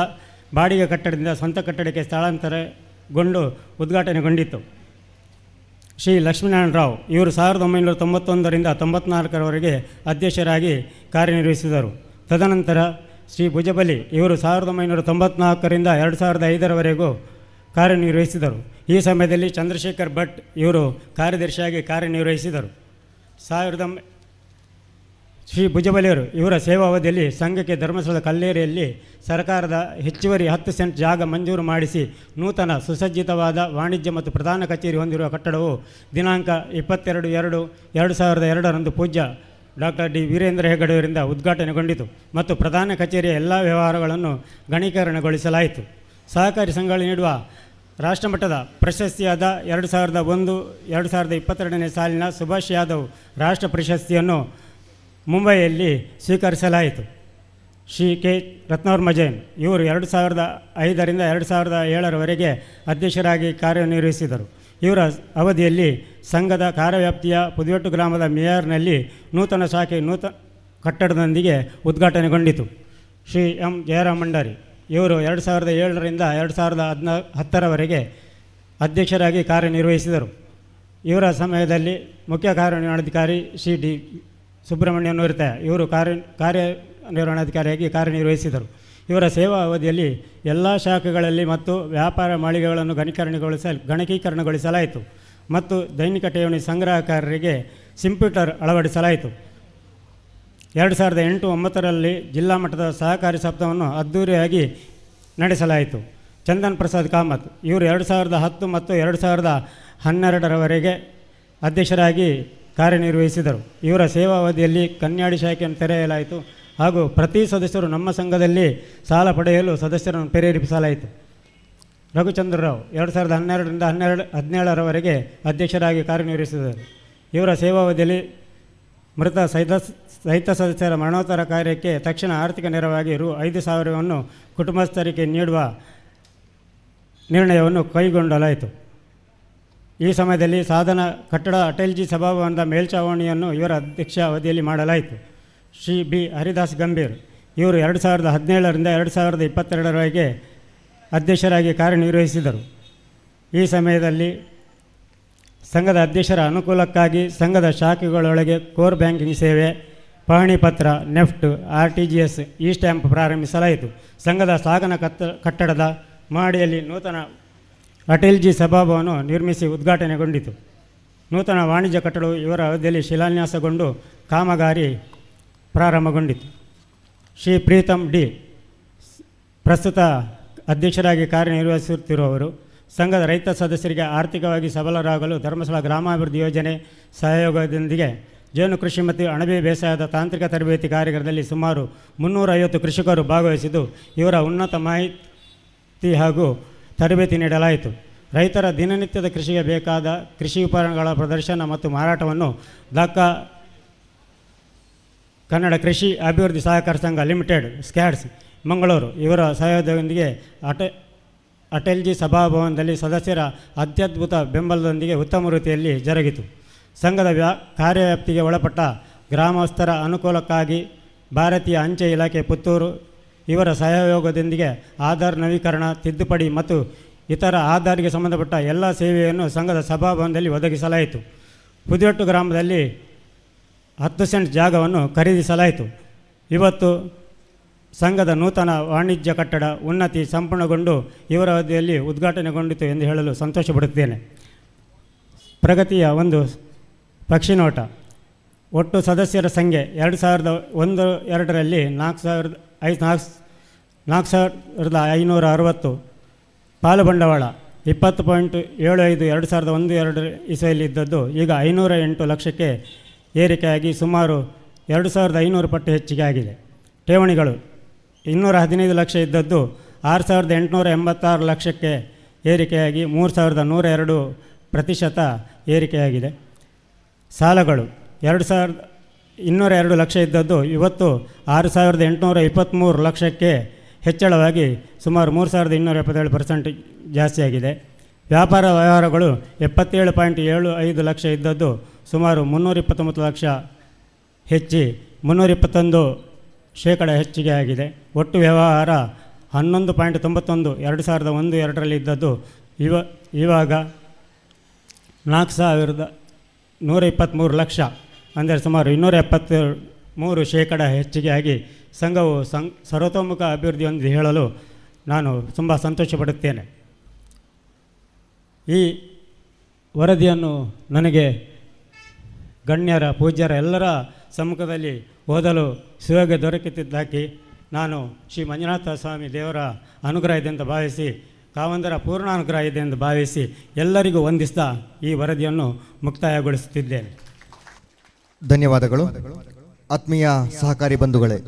ಬಾಡಿಗೆ ಕಟ್ಟಡದಿಂದ ಸ್ವಂತ ಕಟ್ಟಡಕ್ಕೆ ಸ್ಥಳಾಂತರಗೊಂಡು ಉದ್ಘಾಟನೆಗೊಂಡಿತು. ಶ್ರೀ ಲಕ್ಷ್ಮೀನಾರಾಯಣ ರಾವ್ ಇವರು 1991ರಿಂದ 94ರವರೆಗೆ ಅಧ್ಯಕ್ಷರಾಗಿ ಕಾರ್ಯನಿರ್ವಹಿಸಿದರು. ತದನಂತರ ಶ್ರೀ ಭುಜಬಲಿ ಇವರು 1994ರಿಂದ 2005ರವರೆಗೂ ಕಾರ್ಯನಿರ್ವಹಿಸಿದರು. ಈ ಸಮಯದಲ್ಲಿ ಚಂದ್ರಶೇಖರ್ ಭಟ್ ಇವರು ಕಾರ್ಯದರ್ಶಿಯಾಗಿ ಕಾರ್ಯನಿರ್ವಹಿಸಿದರು. ಶ್ರೀ ಭುಜಬಲಿಯವರು ಇವರ ಸೇವಾವಧಿಯಲ್ಲಿ ಸಂಘಕ್ಕೆ ಧರ್ಮಸ್ಥಳದ ಕಲ್ಲೇರಿಯಲ್ಲಿ ಸರ್ಕಾರದ ಹೆಚ್ಚುವರಿ 10 ಸೆಂಟ್ ಜಾಗ ಮಂಜೂರು ಮಾಡಿಸಿ ನೂತನ ಸುಸಜ್ಜಿತವಾದ ವಾಣಿಜ್ಯ ಮತ್ತು ಪ್ರಧಾನ ಕಚೇರಿ ಹೊಂದಿರುವ ಕಟ್ಟಡವು ದಿನಾಂಕ 22/2/2002ರಂದು ಪೂಜ್ಯ ಡಾಕ್ಟರ್ ಡಿ ವೀರೇಂದ್ರ ಹೆಗ್ಗಡೆಯವರಿಂದ ಉದ್ಘಾಟನೆಗೊಂಡಿತು ಮತ್ತು ಪ್ರಧಾನ ಕಚೇರಿಯ ಎಲ್ಲ ವ್ಯವಹಾರಗಳನ್ನು ಗಣಕೀಕರಣಗೊಳಿಸಲಾಯಿತು. ಸಹಕಾರಿ ಸಂಘಗಳು ನೀಡುವ ರಾಷ್ಟ್ರಮಟ್ಟದ ಪ್ರಶಸ್ತಿಯಾದ 2001-2022ನೇ ಸಾಲಿನ ಸುಭಾಷ್ ಯಾದವ್ ರಾಷ್ಟ್ರ ಪ್ರಶಸ್ತಿಯನ್ನು ಮುಂಬಯಿಯಲ್ಲಿ ಸ್ವೀಕರಿಸಲಾಯಿತು. ಶ್ರೀ ಕೆ ರತ್ನವರ್ಮ ಜೈನ್ ಇವರು 2005ರಿಂದ 2007ರವರೆಗೆ ಅಧ್ಯಕ್ಷರಾಗಿ ಕಾರ್ಯನಿರ್ವಹಿಸಿದರು. ಇವರ ಅವಧಿಯಲ್ಲಿ ಸಂಘದ ಕಾರ್ಯವ್ಯಾಪ್ತಿಯ ಪುದಿಯೊಟ್ಟು ಗ್ರಾಮದ ಮೇಯರ್ನಲ್ಲಿ ನೂತನ ಶಾಖೆ ಕಟ್ಟಡದೊಂದಿಗೆ ಉದ್ಘಾಟನೆಗೊಂಡಿತು. ಶ್ರೀ ಎಂ ಜಯರಾಮ್ ಭಂಡಾರಿ. ಇವರು 2007ರಿಂದ 2010ರವರೆಗೆ ಅಧ್ಯಕ್ಷರಾಗಿ ಕಾರ್ಯನಿರ್ವಹಿಸಿದರು. ಇವರ ಸಮಯದಲ್ಲಿ ಮುಖ್ಯ ಕಾರ್ಯನಿರ್ವಹಣಾಧಿಕಾರಿ ಶ್ರೀ ಡಿ ಸುಬ್ರಹ್ಮಣ್ಯನ್ ಇರ್ತಾರೆ. ಇವರು ಕಾರ್ಯನಿರ್ವಹಣಾಧಿಕಾರಿಯಾಗಿ ಕಾರ್ಯನಿರ್ವಹಿಸಿದರು. ಇವರ ಸೇವಾ ಅವಧಿಯಲ್ಲಿ ಎಲ್ಲ ಶಾಖೆಗಳಲ್ಲಿ ಮತ್ತು ವ್ಯಾಪಾರ ಮಳಿಗೆಗಳನ್ನು ಗಣಕೀಕರಣಗೊಳಿಸಲಾಯಿತು ಮತ್ತು ದೈನಿಕ ಠೇವಣಿ ಸಂಗ್ರಹಕಾರರಿಗೆ ಕಂಪ್ಯೂಟರ್ ಅಳವಡಿಸಲಾಯಿತು. 2008-09ರಲ್ಲಿ ಜಿಲ್ಲಾ ಮಟ್ಟದ ಸಹಕಾರಿ ಸಪ್ತಾಹವನ್ನು ಅದ್ಧೂರಿಯಾಗಿ ನಡೆಸಲಾಯಿತು. ಚಂದನ್ ಪ್ರಸಾದ್ ಕಾಮತ್ ಇವರು 2010 ಮತ್ತು 2012ರವರೆಗೆ ಅಧ್ಯಕ್ಷರಾಗಿ ಕಾರ್ಯನಿರ್ವಹಿಸಿದರು. ಇವರ ಸೇವಾವಧಿಯಲ್ಲಿ ಕನ್ಯಾಡಿ ಶಾಖೆಯನ್ನು ತೆರೆಯಲಾಯಿತು ಹಾಗೂ ಪ್ರತಿ ಸದಸ್ಯರು ನಮ್ಮ ಸಂಘದಲ್ಲಿ ಸಾಲ ಪಡೆಯಲು ಸದಸ್ಯರನ್ನು ಪ್ರೇರೇಪಿಸಲಾಯಿತು. ರಘುಚಂದ್ರರಾವ್ 2012ರಿಂದ 2017ರವರೆಗೆ ಅಧ್ಯಕ್ಷರಾಗಿ ಕಾರ್ಯನಿರ್ವಹಿಸಿದರು. ಇವರ ಸೇವಾವಧಿಯಲ್ಲಿ ಮೃತ ರೈತ ಸದಸ್ಯರ ಮರಣೋತ್ತರ ಕಾರ್ಯಕ್ಕೆ ತಕ್ಷಣ ಆರ್ಥಿಕ ನೆರವಾಗಿ ರು 5,000ವನ್ನು ಕುಟುಂಬಸ್ಥರಿಗೆ ನೀಡುವ ನಿರ್ಣಯವನ್ನು ಕೈಗೊಳ್ಳಲಾಯಿತು. ಈ ಸಮಯದಲ್ಲಿ ಸಾಧನ ಕಟ್ಟಡ ಅಟಲ್ಜಿ ಸಭಾಭವನದ ಮೇಲ್ಛಾವಣಿಯನ್ನು ಇವರ ಅಧ್ಯಕ್ಷ ಅವಧಿಯಲ್ಲಿ ಮಾಡಲಾಯಿತು. ಶ್ರೀ ಬಿ ಹರಿದಾಸ್ ಗಂಭೀರ್ ಇವರು 2017ರಿಂದ 2022ರವರೆಗೆ ಅಧ್ಯಕ್ಷರಾಗಿ ಕಾರ್ಯನಿರ್ವಹಿಸಿದರು. ಈ ಸಮಯದಲ್ಲಿ ಸಂಘದ ಅಧ್ಯಕ್ಷರ ಅನುಕೂಲಕ್ಕಾಗಿ ಸಂಘದ ಶಾಖೆಗಳೊಳಗೆ ಕೋರ್ ಬ್ಯಾಂಕಿಂಗ್ ಸೇವೆ, ಪಹಣಿ ಪತ್ರ, ನೆಫ್ಟ್, RTGS, ಈ ಸ್ಟ್ಯಾಂಪ್ ಪ್ರಾರಂಭಿಸಲಾಯಿತು. ಸಂಘದ ಸಾಗನ ಕಟ್ಟಡದ ಮಹಡಿಯಲ್ಲಿ ನೂತನ ಅಟಲ್ಜಿ ಸಭಾಭವನ ನಿರ್ಮಿಸಿ ಉದ್ಘಾಟನೆಗೊಂಡಿತು. ನೂತನ ವಾಣಿಜ್ಯ ಕಟ್ಟಡವು ಇವರ ಅವಧಿಯಲ್ಲಿ ಶಿಲಾನ್ಯಾಸಗೊಂಡು ಕಾಮಗಾರಿ ಪ್ರಾರಂಭಗೊಂಡಿತು. ಶ್ರೀ ಪ್ರೀತಮ್ ಡಿ ಪ್ರಸ್ತುತ ಅಧ್ಯಕ್ಷರಾಗಿ ಕಾರ್ಯನಿರ್ವಹಿಸುತ್ತಿರುವವರು. ಸಂಘದ ರೈತ ಸದಸ್ಯರಿಗೆ ಆರ್ಥಿಕವಾಗಿ ಸಬಲರಾಗಲು ಧರ್ಮಸ್ಥಳ ಗ್ರಾಮಾಭಿವೃದ್ಧಿ ಯೋಜನೆ ಸಹಯೋಗದೊಂದಿಗೆ ಜೇನು ಕೃಷಿ ಮತ್ತು ಅಣಬೆ ಬೇಸಾಯದ ತಾಂತ್ರಿಕ ತರಬೇತಿ ಕಾರ್ಯಕ್ರಮದಲ್ಲಿ ಸುಮಾರು 350 ಕೃಷಿಕರು ಭಾಗವಹಿಸಿದ್ದು ಇವರ ಉನ್ನತ ಮಾಹಿತಿ ಹಾಗೂ ತರಬೇತಿ ನೀಡಲಾಯಿತು. ರೈತರ ದಿನನಿತ್ಯದ ಕೃಷಿಗೆ ಬೇಕಾದ ಕೃಷಿ ಉಪಕರಣಗಳ ಪ್ರದರ್ಶನ ಮತ್ತು ಮಾರಾಟವನ್ನು ದಕ್ಕಾ ಕನ್ನಡ ಕೃಷಿ ಅಭಿವೃದ್ಧಿ ಸಹಕಾರ ಸಂಘ ಲಿಮಿಟೆಡ್ ಸ್ಕ್ಯಾಡ್ಸ್ ಮಂಗಳೂರು ಇವರ ಸಹಯೋಗದೊಂದಿಗೆ ಅಟಲ್ಜಿ ಸಭಾಭವನದಲ್ಲಿ ಸದಸ್ಯರ ಅತ್ಯದ್ಭುತ ಬೆಂಬಲದೊಂದಿಗೆ ಉತ್ತಮ ರೀತಿಯಲ್ಲಿ ಜರುಗಿತು. ಸಂಘದ ಕಾರ್ಯವ್ಯಾಪ್ತಿಗೆ ಒಳಪಟ್ಟ ಗ್ರಾಮಸ್ಥರ ಅನುಕೂಲಕ್ಕಾಗಿ ಭಾರತೀಯ ಅಂಚೆ ಇಲಾಖೆ ಪುತ್ತೂರು ಇವರ ಸಹಯೋಗದೊಂದಿಗೆ ಆಧಾರ್ ನವೀಕರಣ, ತಿದ್ದುಪಡಿ ಮತ್ತು ಇತರ ಆಧಾರ್ಗೆ ಸಂಬಂಧಪಟ್ಟ ಎಲ್ಲ ಸೇವೆಯನ್ನು ಸಂಘದ ಸಭಾಭವನದಲ್ಲಿ ಒದಗಿಸಲಾಯಿತು. ಪುದಿಯೊಟ್ಟು ಗ್ರಾಮದಲ್ಲಿ 10 ಸೆಂಟ್ ಜಾಗವನ್ನು ಖರೀದಿಸಲಾಯಿತು. ಇವತ್ತು ಸಂಘದ ನೂತನ ವಾಣಿಜ್ಯ ಕಟ್ಟಡ ಉನ್ನತಿ ಸಂಪೂರ್ಣಗೊಂಡು ಇವರ ಅವಧಿಯಲ್ಲಿ ಉದ್ಘಾಟನೆಗೊಂಡಿತು ಎಂದು ಹೇಳಲು ಸಂತೋಷಪಡುತ್ತೇನೆ. ಪ್ರಗತಿಯ ಒಂದು ಪಕ್ಷಿನೋಟ. ಒಟ್ಟು ಸದಸ್ಯರ ಸಂಖ್ಯೆ 2001-2ರಲ್ಲಿ 4,560. ಪಾಲು ಬಂಡವಾಳ 20.75 2001-2 ಇಸವಿಯಲ್ಲಿ ಇದ್ದದ್ದು ಈಗ 508 ಲಕ್ಷಕ್ಕೆ ಏರಿಕೆಯಾಗಿ ಸುಮಾರು 2,500 ಪಟ್ಟು ಹೆಚ್ಚಿಗೆ ಆಗಿದೆ. ಠೇವಣಿಗಳು 215 ಲಕ್ಷ ಇದ್ದದ್ದು 6,886 ಲಕ್ಷಕ್ಕೆ ಏರಿಕೆಯಾಗಿ 3,102% ಏರಿಕೆಯಾಗಿದೆ. ಸಾಲಗಳು 2,202 ಲಕ್ಷ ಇದ್ದದ್ದು ಇವತ್ತು 6,823 ಲಕ್ಷಕ್ಕೆ ಹೆಚ್ಚಳವಾಗಿ ಸುಮಾರು 3,277% ಜಾಸ್ತಿಯಾಗಿದೆ. ವ್ಯಾಪಾರ ವ್ಯವಹಾರಗಳು 77.75 ಲಕ್ಷ ಇದ್ದದ್ದು ಸುಮಾರು 329 ಲಕ್ಷ ಹೆಚ್ಚಿ 321% ಹೆಚ್ಚಿಗೆ ಆಗಿದೆ. ಒಟ್ಟು ವ್ಯವಹಾರ 11.91 2001-2ರಲ್ಲಿ ಇದ್ದದ್ದು ಇವಾಗ 4,123 ಲಕ್ಷ, ಅಂದರೆ ಸುಮಾರು 273% ಹೆಚ್ಚಿಗೆ ಆಗಿ ಸಂಘವು ಸರ್ವತೋಮುಖ ಅಭಿವೃದ್ಧಿ ಹೊಂದಿ ಹೇಳಲು ನಾನು ತುಂಬ ಸಂತೋಷಪಡುತ್ತೇನೆ. ಈ ವರದಿಯನ್ನು ನನಗೆ ಗಣ್ಯರ, ಪೂಜ್ಯರ ಎಲ್ಲರ ಸಮ್ಮುಖದಲ್ಲಿ ಓದಲು ಸುಯೋಗ್ಯ ದೊರಕುತ್ತಿದ್ದಾಗಿ ನಾನು ಶ್ರೀ ಮಂಜುನಾಥ ಸ್ವಾಮಿ ದೇವರ ಅನುಗ್ರಹ ಇದೆ ಎಂದು ಭಾವಿಸಿ, ಕಾವಂದರ ಪೂರ್ಣ ಅನುಗ್ರಹ ಇದೆ ಎಂದು ಭಾವಿಸಿ ಎಲ್ಲರಿಗೂ ವಂದಿಸ್ತಾ ಈ ವರದಿಯನ್ನು ಮುಕ್ತಾಯಗೊಳಿಸುತ್ತಿದ್ದೇನೆ. ಧನ್ಯವಾದಗಳು. ಆತ್ಮೀಯ ಸಹಕಾರಿ ಬಂಧುಗಳೇ,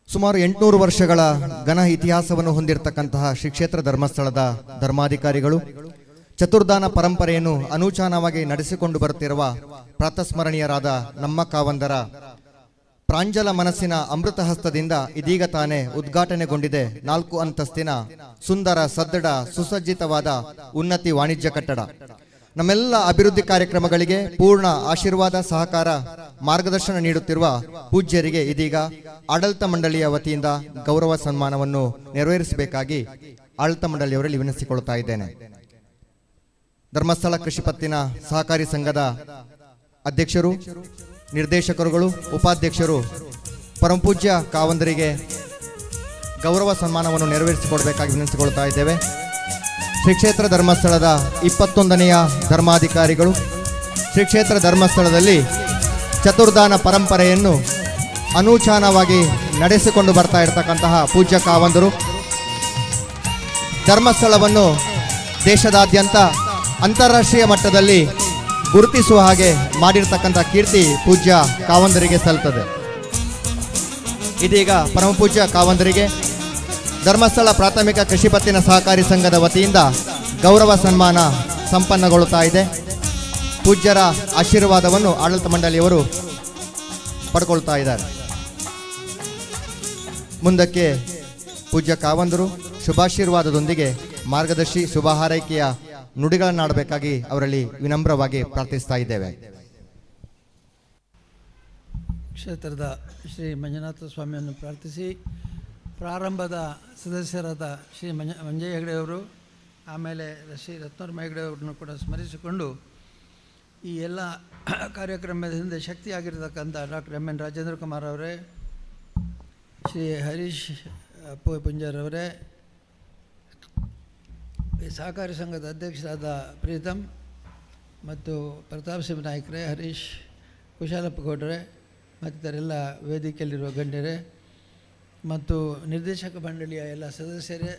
ಸುಮಾರು 800 ವರ್ಷಗಳ ಘನ ಇತಿಹಾಸವನ್ನು ಹೊಂದಿರತಕ್ಕಂತಹ ಶ್ರೀ ಕ್ಷೇತ್ರ ಧರ್ಮಸ್ಥಳದ ಧರ್ಮಾಧಿಕಾರಿಗಳು ಚತುರ್ದಾನ ಪರಂಪರೆಯನ್ನು ಅನೂಚಾನವಾಗಿ ನಡೆಸಿಕೊಂಡು ಬರುತ್ತಿರುವ ಪ್ರಾತಸ್ಮರಣೀಯರಾದ ನಮ್ಮ ಕಾವಂದರ ಪ್ರಾಂಜಲ ಮನಸ್ಸಿನ ಅಮೃತ ಹಸ್ತದಿಂದ ಇದೀಗ ತಾನೇ ಉದ್ಘಾಟನೆಗೊಂಡಿದೆ 4 ಅಂತಸ್ತಿನ ಸುಂದರ, ಸದೃಢ, ಸುಸಜ್ಜಿತವಾದ ಉನ್ನತಿ ವಾಣಿಜ್ಯ ಕಟ್ಟಡ. ನಮ್ಮೆಲ್ಲ ಅಭಿವೃದ್ಧಿ ಕಾರ್ಯಕ್ರಮಗಳಿಗೆ ಪೂರ್ಣ ಆಶೀರ್ವಾದ, ಸಹಕಾರ ಮಾರ್ಗದರ್ಶನ ನೀಡುತ್ತಿರುವ ಪೂಜ್ಯರಿಗೆ ಇದೀಗ ಆಡಳಿತ ಮಂಡಳಿಯ ವತಿಯಿಂದ ಗೌರವ ಸನ್ಮಾನವನ್ನು ನೆರವೇರಿಸಬೇಕಾಗಿ ಆಡಳಿತ ಮಂಡಳಿಯವರಲ್ಲಿ ವಿನಂತಿಸಿಕೊಳ್ಳುತ್ತಾ ಇದ್ದೇನೆ. ಧರ್ಮಸ್ಥಳ ಕೃಷಿ ಪತ್ತಿನ ಸಹಕಾರಿ ಸಂಘದ ಅಧ್ಯಕ್ಷರು, ನಿರ್ದೇಶಕರುಗಳು, ಉಪಾಧ್ಯಕ್ಷರು ಪರಮಪೂಜ್ಯ ಕಾವಂದರಿಗೆ ಗೌರವ ಸನ್ಮಾನವನ್ನು ನೆರವೇರಿಸಿಕೊಡಬೇಕಾಗಿ ವಿನಂತಿಸಿಕೊಳ್ತಾ ಇದ್ದೇವೆ. ಶ್ರೀ ಕ್ಷೇತ್ರ ಧರ್ಮಸ್ಥಳದ 21ನೆಯ ಧರ್ಮಾಧಿಕಾರಿಗಳು, ಶ್ರೀ ಕ್ಷೇತ್ರ ಧರ್ಮಸ್ಥಳದಲ್ಲಿ ಚತುರ್ದಾನ ಪರಂಪರೆಯನ್ನು ಅನೂಚಾನವಾಗಿ ನಡೆಸಿಕೊಂಡು ಬರ್ತಾ ಇರತಕ್ಕಂತಹ ಪೂಜ್ಯ ಕಾವಂದರು ಧರ್ಮಸ್ಥಳವನ್ನು ದೇಶದಾದ್ಯಂತ ಅಂತಾರಾಷ್ಟ್ರೀಯ ಮಟ್ಟದಲ್ಲಿ ಗುರುತಿಸುವ ಹಾಗೆ ಮಾಡಿರ್ತಕ್ಕಂಥ ಕೀರ್ತಿ ಪೂಜ್ಯ ಕಾವಂದರಿಗೆ ಸಲ್ತದೆ. ಇದೀಗ ಪರಮಪೂಜ್ಯ ಕಾವಂದರಿಗೆ ಧರ್ಮಸ್ಥಳ ಪ್ರಾಥಮಿಕ ಕೃಷಿ ಪತ್ತಿನ ಸಹಕಾರಿ ಸಂಘದ ವತಿಯಿಂದ ಗೌರವ ಸನ್ಮಾನ ಸಂಪನ್ನಗೊಳ್ಳುತ್ತಾ ಇದೆ. ಪೂಜ್ಯರ ಆಶೀರ್ವಾದವನ್ನು ಆಡಳಿತ ಮಂಡಳಿಯವರು ಪಡ್ಕೊಳ್ತಾ ಇದ್ದಾರೆ. ಮುಂದಕ್ಕೆ ಪೂಜ್ಯ ಕಾವಂದರು ಶುಭಾಶೀರ್ವಾದದೊಂದಿಗೆ ಮಾರ್ಗದರ್ಶಿ ಶುಭ ಹಾರೈಕೆಯ ನುಡಿಗಳನ್ನಾಡಬೇಕಾಗಿ ಅವರಲ್ಲಿ ವಿನಮ್ರವಾಗಿ ಪ್ರಾರ್ಥಿಸ್ತಾ ಇದ್ದೇವೆ. ಕ್ಷೇತ್ರದ ಶ್ರೀ ಮಂಜುನಾಥ ಸ್ವಾಮಿಯನ್ನು ಪ್ರಾರ್ಥಿಸಿ ಪ್ರಾರಂಭದ ಸದಸ್ಯರಾದ ಶ್ರೀ ಮಂಜಯ್ಯ ಹೆಗಡೆಯವರು, ಆಮೇಲೆ ಶ್ರೀ ರತ್ನವರ್ಮ ಹೆಗಡೆಯವರನ್ನು ಕೂಡ ಸ್ಮರಿಸಿಕೊಂಡು ಈ ಎಲ್ಲ ಕಾರ್ಯಕ್ರಮದ ಹಿಂದೆ ಶಕ್ತಿಯಾಗಿರತಕ್ಕಂಥ doctor M N Rajendra Kumar ಅವರೇ, ಶ್ರೀ ಹರೀಶ್ ಪುಂಜಾರವರೇ, ಸಹಕಾರಿ ಸಂಘದ ಅಧ್ಯಕ್ಷರಾದ ಪ್ರೀತಮ್ ಮತ್ತು ಪ್ರತಾಪ್ ಸಿಂಹ ನಾಯ್ಕರೇ, ಹರೀಶ್ ಕುಶಾಲಪ್ಪ ಗೌಡ್ರೆ ಮತ್ತಿತರೆಲ್ಲ ವೇದಿಕೆಯಲ್ಲಿರುವ ಗಣ್ಯರೇ ಮತ್ತು ನಿರ್ದೇಶಕ ಮಂಡಳಿಯ ಎಲ್ಲ ಸದಸ್ಯರೇ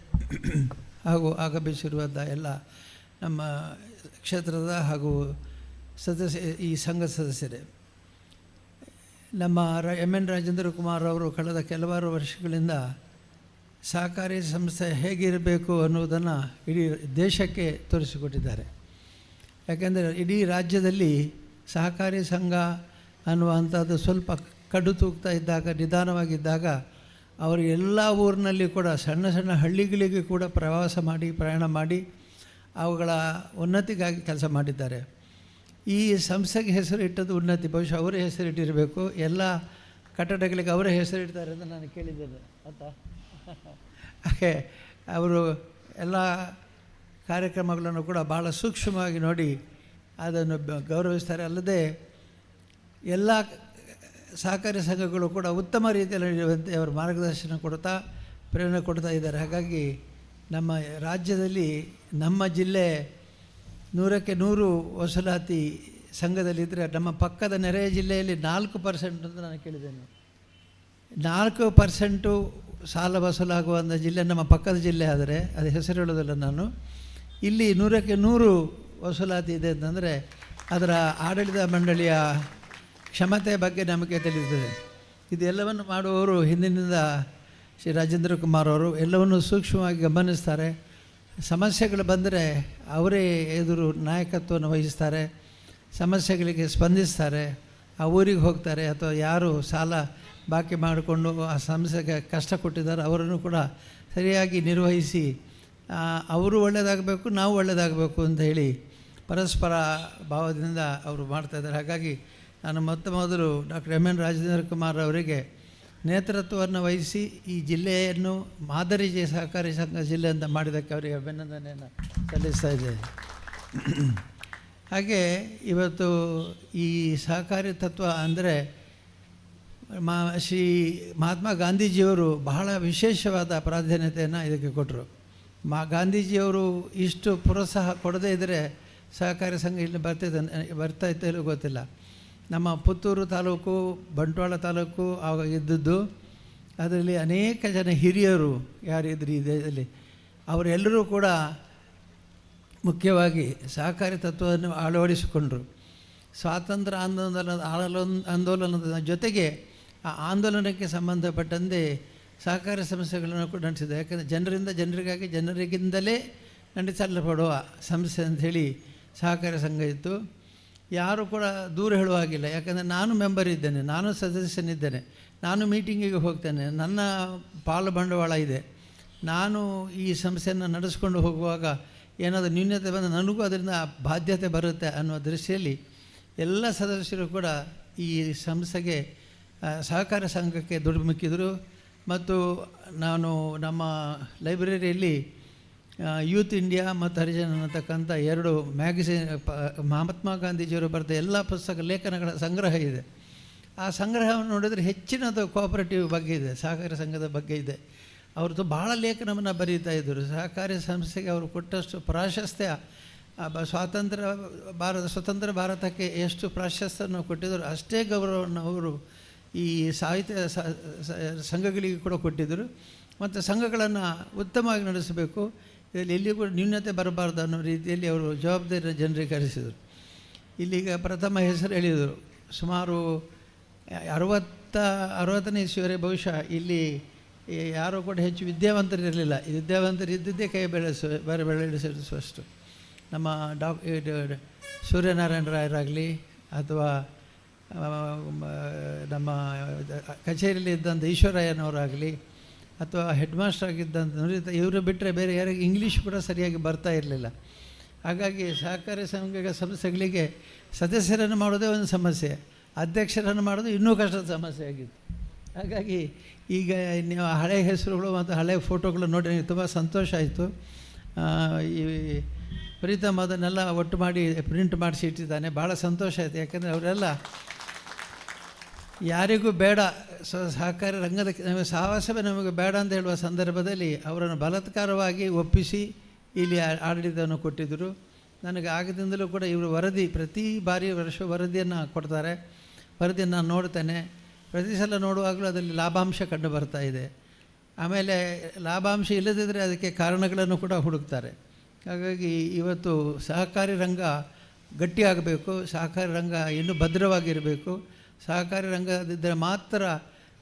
ಹಾಗೂ ಆಗಮಿಸಿರುವಂಥ ಎಲ್ಲ ನಮ್ಮ ಕ್ಷೇತ್ರದ ಹಾಗೂ ಈ ಸಂಘದ ಸದಸ್ಯರೇ, ನಮ್ಮ ಎಮ್ ಎನ್ ರಾಜೇಂದ್ರ ಕುಮಾರ್ ಅವರು ಕಳೆದ ಕೆಲವಾರು ವರ್ಷಗಳಿಂದ ಸಹಕಾರಿ ಸಂಸ್ಥೆ ಹೇಗಿರಬೇಕು ಅನ್ನುವುದನ್ನು ಇಡೀ ದೇಶಕ್ಕೆ ತೋರಿಸಿಕೊಟ್ಟಿದ್ದಾರೆ. ಯಾಕೆಂದರೆ ಇಡೀ ರಾಜ್ಯದಲ್ಲಿ ಸಹಕಾರಿ ಸಂಘ ಅನ್ನುವಂಥದ್ದು ಸ್ವಲ್ಪ ಕಡು ತೂಗ್ತಾ ಇದ್ದಾಗ, ನಿಧಾನವಾಗಿದ್ದಾಗ ಅವರು ಎಲ್ಲ ಊರಿನಲ್ಲಿ ಕೂಡ ಸಣ್ಣ ಸಣ್ಣ ಹಳ್ಳಿಗಳಿಗೆ ಕೂಡ ಪ್ರಯಾಣ ಮಾಡಿ ಅವುಗಳ ಉನ್ನತಿಗಾಗಿ ಕೆಲಸ ಮಾಡಿದ್ದಾರೆ. ಈ ಸಂಸ್ಥೆಗೆ ಹೆಸರಿಟ್ಟದ್ದು ಉನ್ನತಿ, ಬಹುಶಃ ಅವರೇ ಹೆಸರಿಟ್ಟಿರಬೇಕು. ಎಲ್ಲ ಕಟ್ಟಡಗಳಿಗೆ ಅವರೇ ಹೆಸರಿಡ್ತಾರೆ ಅಂತ ನಾನು ಕೇಳಿದ್ದೇನೆ ಅಂತ. ಹಾಗೆ ಅವರು ಎಲ್ಲ ಕಾರ್ಯಕ್ರಮಗಳನ್ನು ಕೂಡ ಭಾಳ ಸೂಕ್ಷ್ಮವಾಗಿ ನೋಡಿ ಅದನ್ನು ಗೌರವಿಸ್ತಾರೆ. ಅಲ್ಲದೆ ಎಲ್ಲ ಸಹಕಾರಿ ಸಂಘಗಳು ಕೂಡ ಉತ್ತಮ ರೀತಿಯಲ್ಲಿ ನಡೆಯುವಂತೆ ಅವರು ಮಾರ್ಗದರ್ಶನ ಕೊಡ್ತಾ ಪ್ರೇರಣೆ ಕೊಡ್ತಾ ಇದ್ದಾರೆ. ಹಾಗಾಗಿ ನಮ್ಮ ರಾಜ್ಯದಲ್ಲಿ ನಮ್ಮ ಜಿಲ್ಲೆ 100ಕ್ಕೆ 100 ವಸೂಲಾತಿ ಸಂಘದಲ್ಲಿದ್ದರೆ ನಮ್ಮ ಪಕ್ಕದ ನೆರೆಯ ಜಿಲ್ಲೆಯಲ್ಲಿ 4% ಅಂತ ನಾನು ಕೇಳಿದ್ದೇನೆ. 4% ಸಾಲ ವಸೂಲಾಗುವಂಥ ಜಿಲ್ಲೆ ನಮ್ಮ ಪಕ್ಕದ ಜಿಲ್ಲೆ ಆದರೆ ಅದು ಹೆಸರು ಹೇಳೋದಿಲ್ಲ ನಾನು. ಇಲ್ಲಿ 100ಕ್ಕೆ 100 ವಸೂಲಾತಿ ಇದೆ ಅಂತಂದರೆ ಅದರ ಆಡಳಿತ ಮಂಡಳಿಯ ಕ್ಷಮತೆಯ ಬಗ್ಗೆ ನಮಗೆ ತಿಳಿಯುತ್ತದೆ. ಇದೆಲ್ಲವನ್ನು ಮಾಡುವವರು ಹಿಂದಿನಿಂದ ಶ್ರೀ ರಾಜೇಂದ್ರ ಕುಮಾರ್ ಅವರು ಎಲ್ಲವನ್ನು ಸೂಕ್ಷ್ಮವಾಗಿ ಗಮನಿಸ್ತಾರೆ. ಸಮಸ್ಯೆಗಳು ಬಂದರೆ ಅವರೇ ಎದುರು ನಾಯಕತ್ವವನ್ನು ವಹಿಸ್ತಾರೆ, ಸಮಸ್ಯೆಗಳಿಗೆ ಸ್ಪಂದಿಸ್ತಾರೆ, ಆ ಊರಿಗೆ ಹೋಗ್ತಾರೆ. ಅಥವಾ ಯಾರು ಸಾಲ ಬಾಕಿ ಮಾಡಿಕೊಂಡು ಆ ಸಮಸ್ಯೆಗೆ ಕಷ್ಟ ಕೊಟ್ಟಿದ್ದಾರೆ ಅವರನ್ನು ಕೂಡ ಸರಿಯಾಗಿ ನಿರ್ವಹಿಸಿ ಅವರು ಒಳ್ಳೆಯದಾಗಬೇಕು, ನಾವು ಒಳ್ಳೆಯದಾಗಬೇಕು ಅಂತ ಹೇಳಿ ಪರಸ್ಪರ ಭಾವದಿಂದ ಅವರು ಮಾಡ್ತಾಯಿದ್ದಾರೆ. ಹಾಗಾಗಿ ನಾನು ಮೊದಲು doctor M N Rajendra Kumar ಅವರಿಗೆ ನೇತೃತ್ವವನ್ನು ವಹಿಸಿ ಈ ಜಿಲ್ಲೆಯನ್ನು ಮಾದರಿ ಸಹಕಾರಿ ಸಂಘ ಜಿಲ್ಲೆ ಅಂತ ಮಾಡಿದ್ದಕ್ಕೆ ಅವರಿಗೆ ಅಭಿನಂದನೆಯನ್ನು ಸಲ್ಲಿಸ್ತಾ ಇದ್ದೇನೆ. ಹಾಗೆ ಇವತ್ತು ಈ ಸಹಕಾರಿ ತತ್ವ ಅಂದರೆ ಶ್ರೀ ಮಹಾತ್ಮ ಗಾಂಧೀಜಿಯವರು ಬಹಳ ವಿಶೇಷವಾದ ಪ್ರಾಧಾನ್ಯತೆಯನ್ನು ಇದಕ್ಕೆ ಕೊಟ್ಟರು. ಗಾಂಧೀಜಿಯವರು ಇಷ್ಟು ಪ್ರೋತ್ಸಾಹ ಕೊಡದೇ ಇದ್ದರೆ ಸಹಕಾರಿ ಸಂಘ ಇಲ್ಲಿ ಬರ್ತಾ ಇತ್ತೋ ಗೊತ್ತಿಲ್ಲ. ನಮ್ಮ ಪುತ್ತೂರು ತಾಲೂಕು, ಬಂಟ್ವಾಳ ತಾಲೂಕು ಆವಾಗ ಇದ್ದದ್ದು, ಅದರಲ್ಲಿ ಅನೇಕ ಜನ ಹಿರಿಯರು ಯಾರಿದ್ರು ಈ ದೇಶದಲ್ಲಿ, ಅವರೆಲ್ಲರೂ ಕೂಡ ಮುಖ್ಯವಾಗಿ ಸಹಕಾರಿ ತತ್ವವನ್ನು ಅಳವಡಿಸಿಕೊಂಡರು. ಸ್ವಾತಂತ್ರ್ಯ ಆಂದೋಲನದ ಜೊತೆಗೆ ಆ ಆಂದೋಲನಕ್ಕೆ ಸಂಬಂಧಪಟ್ಟಂತೆ ಸಹಕಾರಿ ಸಂಸ್ಥೆಗಳನ್ನು ಕೂಡ ನಡೆಸಿದೆ. ಯಾಕಂದರೆ ಜನರಿಂದ ಜನರಿಗಾಗಿ, ಜನರಿಗಿಂದಲೇ ನಡೆಸಲ್ಪಡುವ ಸಂಸ್ಥೆ ಅಂಥೇಳಿ ಸಹಕಾರಿ ಸಂಘ ಇತ್ತು. ಯಾರು ಕೂಡ ದೂರ ಹೇಳುವಾಗಿಲ್ಲ. ಯಾಕಂದರೆ ನಾನು ಮೆಂಬರ್ ಇದ್ದೇನೆ, ನಾನು ಸದಸ್ಯನಿದ್ದೇನೆ, ನಾನು ಮೀಟಿಂಗಿಗೆ ಹೋಗ್ತೇನೆ, ನನ್ನ ಪಾಲು ಬಂಡವಾಳ ಇದೆ, ನಾನು ಈ ಸಂಸ್ಥೆಯನ್ನು ನಡೆಸ್ಕೊಂಡು ಹೋಗುವಾಗ ಏನಾದರೂ ನ್ಯೂನ್ಯತೆ ಬಂದು ನನಗೂ ಅದರಿಂದ ಬಾಧ್ಯತೆ ಬರುತ್ತೆ ಅನ್ನುವ ದೃಷ್ಟಿಯಲ್ಲಿ ಎಲ್ಲ ಸದಸ್ಯರು ಕೂಡ ಈ ಸಂಸ್ಥೆಗೆ ಸಹಕಾರ ಸಂಘಕ್ಕೆ ದುಡಿಮುಕ್ಕಿದರು. ಮತ್ತು ನಾನು ನಮ್ಮ ಲೈಬ್ರರಿಯಲ್ಲಿ ಯೂತ್ ಇಂಡಿಯಾ ಮತ್ತು ಹರಿಜನ್ ಅನ್ನತಕ್ಕಂಥ 2 ಮ್ಯಾಗಝಿನ್ ಮಹಾತ್ಮ ಗಾಂಧೀಜಿಯವರು ಬರೆದ ಎಲ್ಲ ಪುಸ್ತಕ ಲೇಖನಗಳ ಸಂಗ್ರಹ ಇದೆ. ಆ ಸಂಗ್ರಹವನ್ನು ನೋಡಿದರೆ ಹೆಚ್ಚಿನದು ಕೋಆಪರೇಟಿವ್ ಬಗ್ಗೆ ಇದೆ, ಸಹಕಾರ ಸಂಘದ ಬಗ್ಗೆ ಇದೆ. ಅವ್ರದ್ದು ಭಾಳ ಲೇಖನವನ್ನು ಬರೀತಾ ಇದ್ದರು. ಸಹಕಾರಿ ಸಂಸ್ಥೆಗೆ ಅವರು ಕೊಟ್ಟಷ್ಟು ಪ್ರಾಶಸ್ತ್ಯ ಸ್ವತಂತ್ರ ಭಾರತಕ್ಕೆ ಎಷ್ಟು ಪ್ರಾಶಸ್ತ್ಯವನ್ನು ಕೊಟ್ಟಿದ್ದರು ಅಷ್ಟೇ ಗೌರವವನ್ನು ಅವರು ಈ ಸಾಹಿತ್ಯ ಸಂಘಗಳಿಗೆ ಕೂಡ ಕೊಟ್ಟಿದ್ದರು. ಮತ್ತು ಸಂಘಗಳನ್ನು ಉತ್ತಮವಾಗಿ ನಡೆಸಬೇಕು, ಇದರಲ್ಲಿ ಎಲ್ಲಿಯೂ ಕೂಡ ನ್ಯೂನತೆ ಬರಬಾರ್ದು ಅನ್ನೋ ರೀತಿಯಲ್ಲಿ ಅವರು ಜವಾಬ್ದಾರಿಯನ್ನು ಜನರಿಗೆ ಕರೆಸಿದರು. ಇಲ್ಲಿಗ ಪ್ರಥಮ ಹೆಸರು ಹೇಳಿದರು. ಸುಮಾರು 60ನೇ ಇಸ್ವಿಯವರೆಗೆ ಬಹುಶಃ ಇಲ್ಲಿ ಯಾರೂ ಕೂಡ ಹೆಚ್ಚು ವಿದ್ಯಾವಂತರಿರಲಿಲ್ಲ. ವಿದ್ಯಾವಂತರು ಇದ್ದಿದ್ದೇ ಕೈ ಬೆಳೆಸುವಷ್ಟು. ನಮ್ಮ ಸೂರ್ಯನಾರಾಯಣ ರಾಯರಾಗಲಿ ಅಥವಾ ನಮ್ಮ ಕಚೇರಿಯಲ್ಲಿ ಇದ್ದಂಥ ಈಶ್ವರಯ್ಯನವರಾಗಲಿ ಅಥವಾ ಹೆಡ್ ಮಾಸ್ಟರ್ ಆಗಿದ್ದಂಥ ನುರಿತ ಇವರು ಬಿಟ್ಟರೆ ಬೇರೆ ಯಾರಿಗೆ ಇಂಗ್ಲೀಷ್ ಕೂಡ ಸರಿಯಾಗಿ ಬರ್ತಾ ಇರಲಿಲ್ಲ. ಹಾಗಾಗಿ ಸಹಕಾರಿ ಸಂಸ್ಥೆಗಳಿಗೆ ಸದಸ್ಯರನ್ನು ಮಾಡೋದೇ ಒಂದು ಸಮಸ್ಯೆ, ಅಧ್ಯಕ್ಷರನ್ನು ಮಾಡೋದು ಇನ್ನೂ ಕಷ್ಟದ ಸಮಸ್ಯೆ ಆಗಿತ್ತು. ಹಾಗಾಗಿ ಈಗ ನೀವು ಹಳೆಯ ಹೆಸರುಗಳು ಮತ್ತು ಹಳೆಯ ಫೋಟೋಗಳು ನೋಡಿ ನನಗೆ ತುಂಬ ಸಂತೋಷ ಆಯಿತು. ಈ ಪ್ರೀತಮ್ ಅದನ್ನೆಲ್ಲ ಒಟ್ಟು ಮಾಡಿ ಪ್ರಿಂಟ್ ಮಾಡಿಸಿ ಇಟ್ಟಿದ್ದಾನೆ, ಭಾಳ ಸಂತೋಷ ಆಯಿತು. ಯಾಕಂದರೆ ಅವರೆಲ್ಲ ಯಾರಿಗೂ ಬೇಡ, ಸಹಕಾರಿ ರಂಗದ ಸಹವಾಸವೇ ನಮಗೆ ಬೇಡ ಅಂತ ಹೇಳುವ ಸಂದರ್ಭದಲ್ಲಿ ಅವರನ್ನು ಬಲಾತ್ಕಾರವಾಗಿ ಒಪ್ಪಿಸಿ ಇಲ್ಲಿ ಆಡಳಿತವನ್ನು ಕೊಟ್ಟಿದ್ದರು. ನನಗೆ ಆಗದಿಂದಲೂ ಕೂಡ ಇವರು ವರದಿ ಪ್ರತಿ ಬಾರಿ ವರ್ಷ ವರದಿಯನ್ನು ಕೊಡ್ತಾರೆ. ವರದಿಯನ್ನು ನಾನು ನೋಡ್ತೇನೆ. ಪ್ರತಿ ಸಲ ನೋಡುವಾಗಲೂ ಅದರಲ್ಲಿ ಲಾಭಾಂಶ ಕಂಡು ಬರ್ತಾ ಇದೆ. ಆಮೇಲೆ ಲಾಭಾಂಶ ಇಲ್ಲದಿದ್ದರೆ ಅದಕ್ಕೆ ಕಾರಣಗಳನ್ನು ಕೂಡ ಹುಡುಕ್ತಾರೆ. ಹಾಗಾಗಿ ಇವತ್ತು ಸಹಕಾರಿ ರಂಗ ಗಟ್ಟಿಯಾಗಬೇಕು, ಸಹಕಾರಿ ರಂಗ ಇನ್ನೂ ಭದ್ರವಾಗಿರಬೇಕು. ಸಹಕಾರಿ ರಂಗದಿದ್ದರೆ ಮಾತ್ರ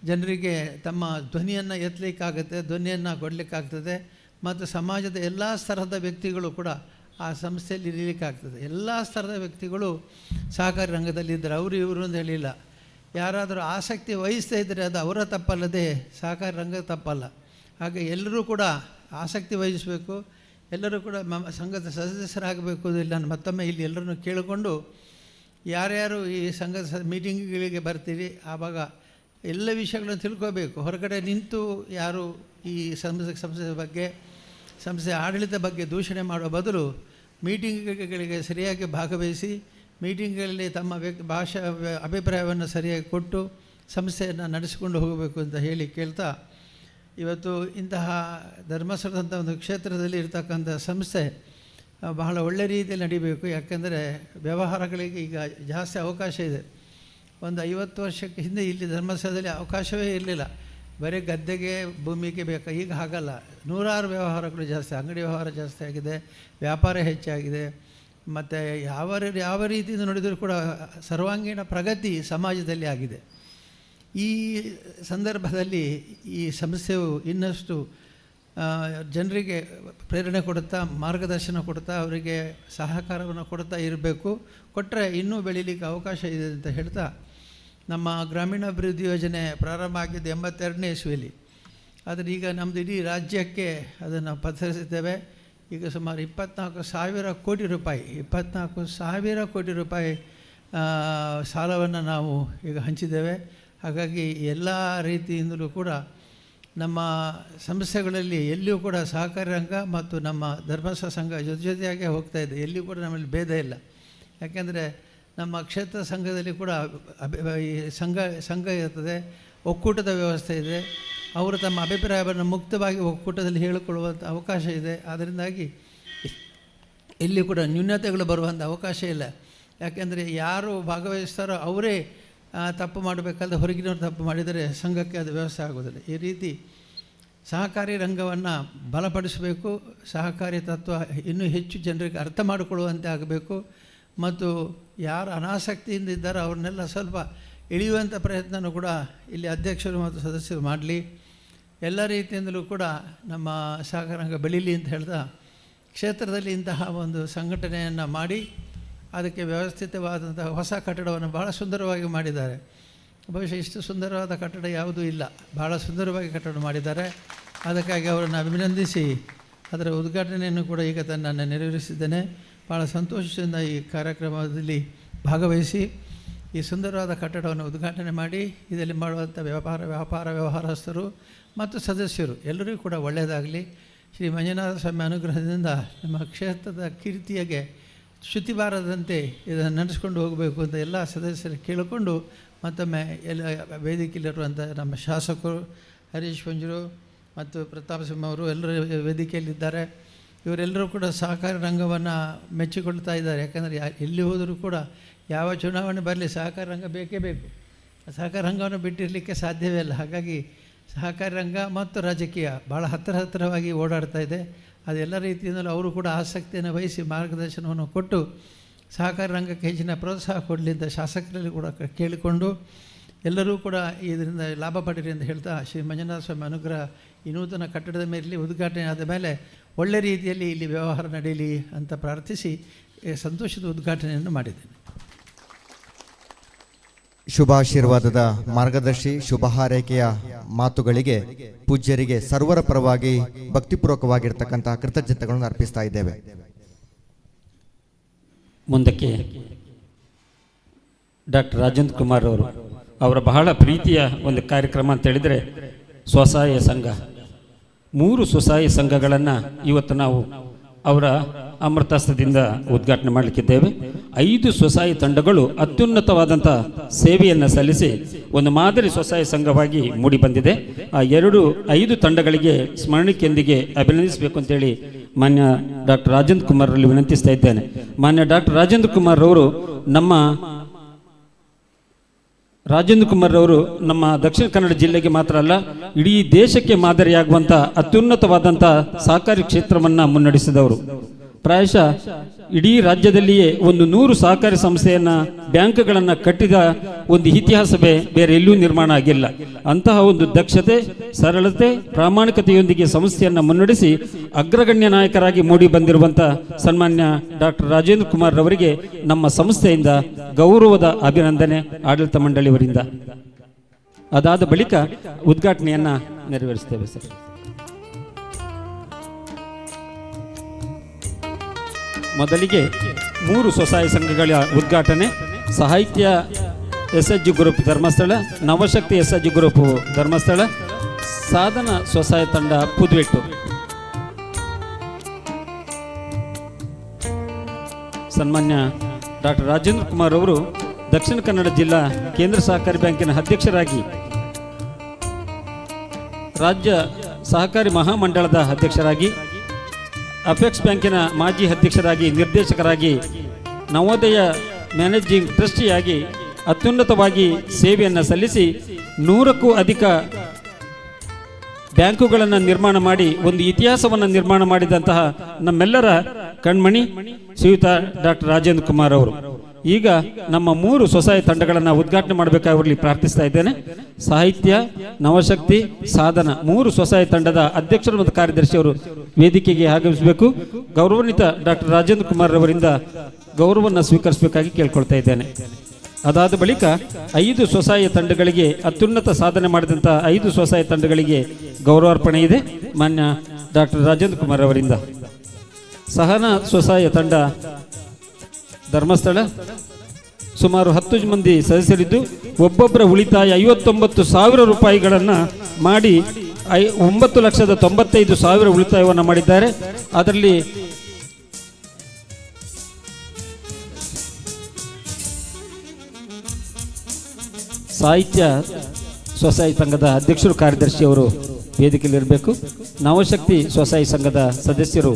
ಜನರಿಗೆ ತಮ್ಮ ಧ್ವನಿಯನ್ನು ಎತ್ತಲಿಕ್ಕಾಗುತ್ತೆ, ಧ್ವನಿಯನ್ನು ಕೊಡಲಿಕ್ಕಾಗ್ತದೆ. ಮತ್ತು ಸಮಾಜದ ಎಲ್ಲ ಸ್ತರದ ವ್ಯಕ್ತಿಗಳು ಕೂಡ ಆ ಸಂಸ್ಥೆಯಲ್ಲಿ ಇರಲಿಕ್ಕಾಗ್ತದೆ. ಎಲ್ಲ ಸ್ತರದ ವ್ಯಕ್ತಿಗಳು ಸಹಕಾರಿ ರಂಗದಲ್ಲಿದ್ದರೆ ಅವರು ಇವರು ಅಂತ ಹೇಳಿಲ್ಲ. ಯಾರಾದರೂ ಆಸಕ್ತಿ ವಹಿಸ್ತಾ ಇದ್ದರೆ ಅದು ಅವರ ತಪ್ಪಲ್ಲದೆ ಸಹಕಾರಿ ರಂಗದ ತಪ್ಪಲ್ಲ. ಹಾಗೆ ಎಲ್ಲರೂ ಕೂಡ ಆಸಕ್ತಿ ವಹಿಸಬೇಕು, ಎಲ್ಲರೂ ಕೂಡ ಸಂಘದ ಸದಸ್ಯರಾಗಬೇಕು. ಇಲ್ಲಿ ನಾನು ಮತ್ತೊಮ್ಮೆ ಇಲ್ಲಿ ಎಲ್ಲರನ್ನು ಕೇಳಿಕೊಂಡು ಯಾರ್ಯಾರು ಈ ಸಂಘದ ಮೀಟಿಂಗ್ಗಳಿಗೆ ಬರ್ತೀರಿ ಆವಾಗ ಎಲ್ಲ ವಿಷಯಗಳನ್ನು ತಿಳ್ಕೋಬೇಕು. ಹೊರಗಡೆ ನಿಂತು ಯಾರು ಈ ಸಂಸ್ಥೆ ಬಗ್ಗೆ ಸಂಸ್ಥೆ ಆಡಳಿತ ಬಗ್ಗೆ ದೂಷಣೆ ಮಾಡುವ ಬದಲು ಮೀಟಿಂಗ್ಗಳಿಗೆ ಸರಿಯಾಗಿ ಭಾಗವಹಿಸಿ ಮೀಟಿಂಗ್ಗಳಲ್ಲಿ ತಮ್ಮ ಭಾಷಾ ಅಭಿಪ್ರಾಯವನ್ನು ಸರಿಯಾಗಿ ಕೊಟ್ಟು ಸಂಸ್ಥೆಯನ್ನು ನಡೆಸಿಕೊಂಡು ಹೋಗಬೇಕು ಅಂತ ಹೇಳಿ ಕೇಳ್ತಾ, ಇವತ್ತು ಇಂತಹ ಧರ್ಮಸ್ಥಳದಂಥ ಒಂದು ಕ್ಷೇತ್ರದಲ್ಲಿ ಇರ್ತಕ್ಕಂಥ ಸಂಸ್ಥೆ ಬಹಳ ಒಳ್ಳೆಯ ರೀತಿಯಲ್ಲಿ ನಡಿಬೇಕು. ಯಾಕೆಂದರೆ ವ್ಯವಹಾರಗಳಿಗೆ ಈಗ ಜಾಸ್ತಿ ಅವಕಾಶ ಇದೆ. ಒಂದು 50 ವರ್ಷಕ್ಕೆ ಹಿಂದೆ ಇಲ್ಲಿ ಧರ್ಮಸ್ಥಳದಲ್ಲಿ ಅವಕಾಶವೇ ಇರಲಿಲ್ಲ, ಬರೀ ಗದ್ದೆಗೆ ಭೂಮಿಗೆ ಬೇಕು. ಈಗ ಹಾಗಲ್ಲ, ನೂರಾರು ವ್ಯವಹಾರಗಳು ಜಾಸ್ತಿ, ಅಂಗಡಿ ವ್ಯವಹಾರ ಜಾಸ್ತಿ ಆಗಿದೆ, ವ್ಯಾಪಾರ ಹೆಚ್ಚಾಗಿದೆ. ಮತ್ತು ಯಾವ ರೀತಿಯಿಂದ ನೋಡಿದರೂ ಕೂಡ ಸರ್ವಾಂಗೀಣ ಪ್ರಗತಿ ಸಮಾಜದಲ್ಲಿ ಆಗಿದೆ. ಈ ಸಂದರ್ಭದಲ್ಲಿ ಈ ಸಂಸ್ಥೆಯು ಇನ್ನಷ್ಟು ಜನರಿಗೆ ಪ್ರೇರಣೆ ಕೊಡುತ್ತಾ, ಮಾರ್ಗದರ್ಶನ ಕೊಡುತ್ತಾ, ಅವರಿಗೆ ಸಹಕಾರವನ್ನು ಕೊಡುತ್ತಾ ಇರಬೇಕು. ಕೊಟ್ಟರೆ ಇನ್ನೂ ಬೆಳೀಲಿಕ್ಕೆ ಅವಕಾಶ ಇದೆ ಅಂತ ಹೇಳ್ತಾ, ನಮ್ಮ ಗ್ರಾಮೀಣಾಭಿವೃದ್ಧಿ ಯೋಜನೆ ಪ್ರಾರಂಭ ಆಗಿದ್ದು 82ನೇ ಇಸ್ವಿಯಲ್ಲಿ. ಆದರೆ ಈಗ ನಮ್ಮದು ಇಡೀ ರಾಜ್ಯಕ್ಕೆ ಅದನ್ನು ಪಸರಿಸಿದ್ದೇವೆ. ಈಗ ಸುಮಾರು 24,000 ಕೋಟಿ ರೂಪಾಯಿ ಸಾಲವನ್ನು ನಾವು ಈಗ ಹಂಚಿದ್ದೇವೆ. ಹಾಗಾಗಿ ಎಲ್ಲ ರೀತಿಯಿಂದಲೂ ಕೂಡ ನಮ್ಮ ಸಂಸ್ಥೆಗಳಲ್ಲಿ ಎಲ್ಲಿಯೂ ಕೂಡ ಸಹಕಾರಿ ರಂಗ ಮತ್ತು ನಮ್ಮ ಧರ್ಮಸ್ಥಳ ಸಂಘ ಜೊತೆಯಾಗೇ ಹೋಗ್ತಾ ಇದೆ. ಎಲ್ಲಿಯೂ ಕೂಡ ನಮ್ಮಲ್ಲಿ ಭೇದ ಇಲ್ಲ. ಯಾಕೆಂದರೆ ನಮ್ಮ ಕ್ಷೇತ್ರ ಸಂಘದಲ್ಲಿ ಕೂಡ ಈ ಸಂಘ ಇರ್ತದೆ, ಒಕ್ಕೂಟದ ವ್ಯವಸ್ಥೆ ಇದೆ. ಅವರು ತಮ್ಮ ಅಭಿಪ್ರಾಯವನ್ನು ಮುಕ್ತವಾಗಿ ಒಕ್ಕೂಟದಲ್ಲಿ ಹೇಳಿಕೊಳ್ಳುವಂಥ ಅವಕಾಶ ಇದೆ. ಅದರಿಂದಾಗಿ ಇಲ್ಲಿ ಕೂಡ ನ್ಯೂನತೆಗಳು ಬರುವಂಥ ಅವಕಾಶ ಇಲ್ಲ. ಯಾಕೆಂದರೆ ಯಾರು ಭಾಗವಹಿಸ್ತಾರೋ ಅವರೇ ತಪ್ಪು ಮಾಡಬೇಕಾದ್ರೆ ಹೊರಗಿನವ್ರು ತಪ್ಪು ಮಾಡಿದರೆ ಸಂಘಕ್ಕೆ ಅದು ವ್ಯವಸ್ಥೆ ಆಗೋದಿಲ್ಲ. ಈ ರೀತಿ ಸಹಕಾರಿ ರಂಗವನ್ನು ಬಲಪಡಿಸಬೇಕು. ಸಹಕಾರಿ ತತ್ವ ಇನ್ನೂ ಹೆಚ್ಚು ಜನರಿಗೆ ಅರ್ಥ ಮಾಡಿಕೊಳ್ಳುವಂತೆ ಆಗಬೇಕು. ಮತ್ತು ಯಾರು ಅನಾಸಕ್ತಿಯಿಂದ ಇದ್ದಾರೋ ಅವ್ರನ್ನೆಲ್ಲ ಸ್ವಲ್ಪ ಇಳಿಯುವಂಥ ಪ್ರಯತ್ನವೂ ಕೂಡ ಇಲ್ಲಿ ಅಧ್ಯಕ್ಷರು ಮತ್ತು ಸದಸ್ಯರು ಮಾಡಲಿ. ಎಲ್ಲ ರೀತಿಯಿಂದಲೂ ಕೂಡ ನಮ್ಮ ಸಹಕಾರ ರಂಗ ಬೆಳೀಲಿ ಅಂತ ಹೇಳ್ತಾ, ಕ್ಷೇತ್ರದಲ್ಲಿ ಇಂತಹ ಒಂದು ಸಂಘಟನೆಯನ್ನು ಮಾಡಿ ಅದಕ್ಕೆ ವ್ಯವಸ್ಥಿತವಾದಂಥ ಹೊಸ ಕಟ್ಟಡವನ್ನು ಭಾಳ ಸುಂದರವಾಗಿ ಮಾಡಿದ್ದಾರೆ. ಬಹುಶಃ ಇಷ್ಟು ಸುಂದರವಾದ ಕಟ್ಟಡ ಯಾವುದೂ ಇಲ್ಲ, ಭಾಳ ಸುಂದರವಾಗಿ ಕಟ್ಟಡ ಮಾಡಿದ್ದಾರೆ. ಅದಕ್ಕಾಗಿ ಅವರನ್ನು ಅಭಿನಂದಿಸಿ ಅದರ ಉದ್ಘಾಟನೆಯನ್ನು ಕೂಡ ಈಗ ನಾನು ನೆರವೇರಿಸಿದ್ದೇನೆ. ಭಾಳ ಸಂತೋಷದಿಂದ ಈ ಕಾರ್ಯಕ್ರಮದಲ್ಲಿ ಭಾಗವಹಿಸಿ ಈ ಸುಂದರವಾದ ಕಟ್ಟಡವನ್ನು ಉದ್ಘಾಟನೆ ಮಾಡಿ ಇದರಲ್ಲಿ ಮಾಡುವಂಥ ವ್ಯವಹಾರಸ್ಥರು ಮತ್ತು ಸದಸ್ಯರು ಎಲ್ಲರಿಗೂ ಕೂಡ ಒಳ್ಳೆಯದಾಗಲಿ. ಶ್ರೀ ಮಂಜುನಾಥ ಸ್ವಾಮಿ ಅನುಗ್ರಹದಿಂದ ನಮ್ಮ ಕ್ಷೇತ್ರದ ಕೀರ್ತಿಯಾಗೆ ಶ್ರುತಿ ಬಾರದಂತೆ ಇದನ್ನು ನಡೆಸ್ಕೊಂಡು ಹೋಗಬೇಕು ಅಂತ ಎಲ್ಲ ಸದಸ್ಯರು ಕೇಳಿಕೊಂಡು ಮತ್ತೊಮ್ಮೆ ಎಲ್ಲ ವೇದಿಕೆಯಲ್ಲಿರುವಂಥ ನಮ್ಮ ಶಾಸಕರು ಹರೀಶ್ ಪಂಜರು ಮತ್ತು ಪ್ರತಾಪ್ ಸಿಂಹ ಅವರು ಎಲ್ಲರೂ ವೇದಿಕೆಯಲ್ಲಿದ್ದಾರೆ. ಇವರೆಲ್ಲರೂ ಕೂಡ ಸಹಕಾರಿ ರಂಗವನ್ನು ಮೆಚ್ಚಿಕೊಳ್ತಾ ಇದ್ದಾರೆ. ಯಾಕಂದರೆ ಎಲ್ಲಿ ಹೋದರೂ ಕೂಡ ಯಾವ ಚುನಾವಣೆ ಬರಲಿ ಸಹಕಾರಿ ರಂಗ ಬೇಕೇ ಬೇಕು. ಸಹಕಾರಿ ರಂಗವನ್ನು ಬಿಟ್ಟಿರಲಿಕ್ಕೆ ಸಾಧ್ಯವೇ ಇಲ್ಲ. ಹಾಗಾಗಿ ಸಹಕಾರಿ ರಂಗ ಮತ್ತು ರಾಜಕೀಯ ಭಾಳ ಹತ್ತಿರವಾಗಿ ಓಡಾಡ್ತಾ ಇದೆ. ಅದೆಲ್ಲ ರೀತಿಯಿಂದಲೂ ಅವರು ಕೂಡ ಆಸಕ್ತಿಯನ್ನು ವಹಿಸಿ ಮಾರ್ಗದರ್ಶನವನ್ನು ಕೊಟ್ಟು ಸಹಕಾರಿ ರಂಗಕ್ಕೆ ಹೆಚ್ಚಿನ ಪ್ರೋತ್ಸಾಹ ಕೊಡಲಿ ಅಂತ ಶಾಸಕರಲ್ಲಿ ಕೂಡ ಕೇಳಿಕೊಂಡು ಎಲ್ಲರೂ ಕೂಡ ಇದರಿಂದ ಲಾಭ ಪಡೀರಿ ಅಂತ ಹೇಳ್ತಾ ಶ್ರೀ ಮಂಜುನಾಥ ಸ್ವಾಮಿ ಅನುಗ್ರಹ ಈ ನೂತನ ಕಟ್ಟಡದ ಮೇಲೆ ಉದ್ಘಾಟನೆ ಆದ ಮೇಲೆ ಒಳ್ಳೆ ರೀತಿಯಲ್ಲಿ ಇಲ್ಲಿ ವ್ಯವಹಾರ ನಡೆಯಲಿ ಅಂತ ಪ್ರಾರ್ಥಿಸಿ ಸಂತೋಷದ ಉದ್ಘಾಟನೆಯನ್ನು ಮಾಡಿದ್ದೇನೆ. ಶುಭಾಶೀರ್ವಾದದ ಮಾರ್ಗದರ್ಶಿ ಶುಭ ಹಾರೈಕೆಯ ಮಾತುಗಳಿಗೆ ಪೂಜ್ಯರಿಗೆ ಸರ್ವರ ಪರವಾಗಿ ಭಕ್ತಿಪೂರ್ವಕವಾಗಿರ್ತಕ್ಕಂತಹ ಕೃತಜ್ಞತೆಗಳನ್ನು ಅರ್ಪಿಸ್ತಾ ಇದ್ದೇವೆ. ಮುಂದಕ್ಕೆ ಡಾಕ್ಟರ್ ರಾಜೇಂದ್ರ ಕುಮಾರ್ ಅವರು ಅವರ ಬಹಳ ಪ್ರೀತಿಯ ಒಂದು ಕಾರ್ಯಕ್ರಮ ಅಂತ ಹೇಳಿದರೆ ಸ್ವಸಹಾಯ ಸಂಘ. 3 ಸ್ವಸಹಾಯ ಸಂಘಗಳನ್ನು ಇವತ್ತು ನಾವು ಅವರ ಅಮೃತಾಸ್ತ್ರದಿಂದ ಉದ್ಘಾಟನೆ ಮಾಡಲಿಕ್ಕಿದ್ದೇವೆ. 5 ಸ್ವಸಹಾಯ ತಂಡಗಳು ಅತ್ಯುನ್ನತವಾದಂಥ ಸೇವೆಯನ್ನು ಸಲ್ಲಿಸಿ ಒಂದು ಮಾದರಿ ಸ್ವಸಹಾಯ ಸಂಘವಾಗಿ ಮೂಡಿ ಬಂದಿದೆ. ಆ 5 ತಂಡಗಳಿಗೆ ಸ್ಮರಣಿಕೆಯೊಂದಿಗೆ ಅಭಿನಂದಿಸಬೇಕು ಅಂತೇಳಿ ಮಾನ್ಯ ಡಾಕ್ಟರ್ ರಾಜೇಂದ್ರ ಕುಮಾರ್ ಅವರಲ್ಲಿ ವಿನಂತಿಸ್ತಾ ಇದ್ದೇನೆ. ಮಾನ್ಯ ಡಾಕ್ಟರ್ ರಾಜೇಂದ್ರ ಕುಮಾರ್ ಅವರು ನಮ್ಮ ದಕ್ಷಿಣ ಕನ್ನಡ ಜಿಲ್ಲೆಗೆ ಮಾತ್ರ ಅಲ್ಲ, ಇಡೀ ದೇಶಕ್ಕೆ ಮಾದರಿಯಾಗುವಂಥ ಅತ್ಯುನ್ನತವಾದಂಥ ಸಹಕಾರಿ ಕ್ಷೇತ್ರವನ್ನು ಮುನ್ನಡೆಸಿದವರು. ಪ್ರಾಯಶಃ ಇಡೀ ರಾಜ್ಯದಲ್ಲಿಯೇ ಒಂದು 100 ಸಹಕಾರಿ ಸಂಸ್ಥೆಯನ್ನು ಬ್ಯಾಂಕ್ಗಳನ್ನು ಕಟ್ಟಿದ ಒಂದು ಇತಿಹಾಸ ಬೇರೆ ಎಲ್ಲೂ ನಿರ್ಮಾಣ ಆಗಿಲ್ಲ. ಅಂತಹ ಒಂದು ದಕ್ಷತೆ, ಸರಳತೆ, ಪ್ರಾಮಾಣಿಕತೆಯೊಂದಿಗೆ ಸಂಸ್ಥೆಯನ್ನು ಮುನ್ನಡೆಸಿ ಅಗ್ರಗಣ್ಯ ನಾಯಕರಾಗಿ ಮೂಡಿ ಬಂದಿರುವಂಥ ಸನ್ಮಾನ್ಯ ಡಾಕ್ಟರ್ ರಾಜೇಂದ್ರ ಕುಮಾರ್ ಅವರಿಗೆ ನಮ್ಮ ಸಂಸ್ಥೆಯಿಂದ ಗೌರವದ ಅಭಿನಂದನೆ ಆಡಳಿತ ಮಂಡಳಿಯವರಿಂದ. ಅದಾದ ಬಳಿಕ ಉದ್ಘಾಟನೆಯನ್ನು ನೆರವೇರಿಸ್ತೇವೆ ಸರ್. ಮೊದಲಿಗೆ 3 ಸ್ವಸಹಾಯ ಸಂಘಗಳ ಉದ್ಘಾಟನೆ. ಸಾಹಿತ್ಯ SHG group Dharmasthala, Navashakti SHG group Dharmasthala, Sadhana ಸ್ವಸಹಾಯ ತಂಡ ಪುದುವೆಟ್ಟು. ಸನ್ಮಾನ್ಯ ಡಾಕ್ಟರ್ ರಾಜೇಂದ್ರ ಕುಮಾರ್ ಅವರು ದಕ್ಷಿಣ ಕನ್ನಡ ಜಿಲ್ಲಾ ಕೇಂದ್ರ ಸಹಕಾರಿ ಬ್ಯಾಂಕಿನ ಅಧ್ಯಕ್ಷರಾಗಿ, ರಾಜ್ಯ ಸಹಕಾರಿ ಮಹಾಮಂಡಳದ ಅಧ್ಯಕ್ಷರಾಗಿ, ಅಪೆಕ್ಸ್ ಬ್ಯಾಂಕಿನ ಮಾಜಿ ಅಧ್ಯಕ್ಷರಾಗಿ, ನಿರ್ದೇಶಕರಾಗಿ, ನವೋದಯ ಮ್ಯಾನೇಜಿಂಗ್ ಟ್ರಸ್ಟಿಯಾಗಿ ಅತ್ಯುನ್ನತವಾಗಿ ಸೇವೆಯನ್ನು ಸಲ್ಲಿಸಿ 100ಕ್ಕೂ ಅಧಿಕ ಬ್ಯಾಂಕುಗಳನ್ನು ನಿರ್ಮಾಣ ಮಾಡಿ ಒಂದು ಇತಿಹಾಸವನ್ನು ನಿರ್ಮಾಣ ಮಾಡಿದಂತಹ ನಮ್ಮೆಲ್ಲರ ಕಣ್ಮಣಿ ಶ್ರೀಯುತ ಡಾಕ್ಟರ್ ರಾಜೇಂದ್ರ ಕುಮಾರ್ ಅವರು ಈಗ ನಮ್ಮ 3 ಸ್ವಸಹಾಯ ತಂಡಗಳನ್ನು ಉದ್ಘಾಟನೆ ಮಾಡಬೇಕಾಗಿ ಪ್ರಾರ್ಥಿಸ್ತಾ ಇದ್ದೇನೆ. ಸಾಹಿತ್ಯ, ನವಶಕ್ತಿ, ಸಾಧನ 3 ಸ್ವಸಹಾಯ ತಂಡದ ಅಧ್ಯಕ್ಷರು ಮತ್ತು ಕಾರ್ಯದರ್ಶಿಯವರು ವೇದಿಕೆಗೆ ಆಗಮಿಸಬೇಕು. ಗೌರವಾನ್ವಿತ ಡಾಕ್ಟರ್ ರಾಜೇಂದ್ರ ಕುಮಾರ್ ಅವರಿಂದ ಗೌರವವನ್ನು ಸ್ವೀಕರಿಸಬೇಕಾಗಿ ಕೇಳ್ಕೊಳ್ತಾ ಇದ್ದೇನೆ. ಅದಾದ ಬಳಿಕ 5 ಸ್ವಸಹಾಯ ತಂಡಗಳಿಗೆ ಅತ್ಯುನ್ನತ ಸಾಧನೆ ಮಾಡಿದಂಥ 5 ಸ್ವಸಹಾಯ ತಂಡಗಳಿಗೆ ಗೌರವಾರ್ಪಣೆ ಇದೆ ಮಾನ್ಯ ಡಾಕ್ಟರ್ ರಾಜೇಂದ್ರ ಕುಮಾರ್ ಅವರಿಂದ. ಸಹನಾ ಸ್ವಸಹಾಯ ತಂಡ ಧರ್ಮಸ್ಥಳ, ಸುಮಾರು 10 ಮಂದಿ ಸದಸ್ಯರಿದ್ದು ಒಬ್ಬೊಬ್ಬರ ಉಳಿತಾಯ 59,000 ರೂಪಾಯಿಗಳನ್ನು ಮಾಡಿ 9,95,000 ಉಳಿತಾಯವನ್ನು ಮಾಡಿದ್ದಾರೆ. ಅದರಲ್ಲಿ ಸಾಹಿತ್ಯ ಸ್ವಸಹಾಯ ಸಂಘದ ಅಧ್ಯಕ್ಷರು ಕಾರ್ಯದರ್ಶಿಯವರು ವೇದಿಕೆಯಲ್ಲಿರಬೇಕು. ನವಶಕ್ತಿ ಸ್ವಸಹಾಯ ಸಂಘದ ಸದಸ್ಯರು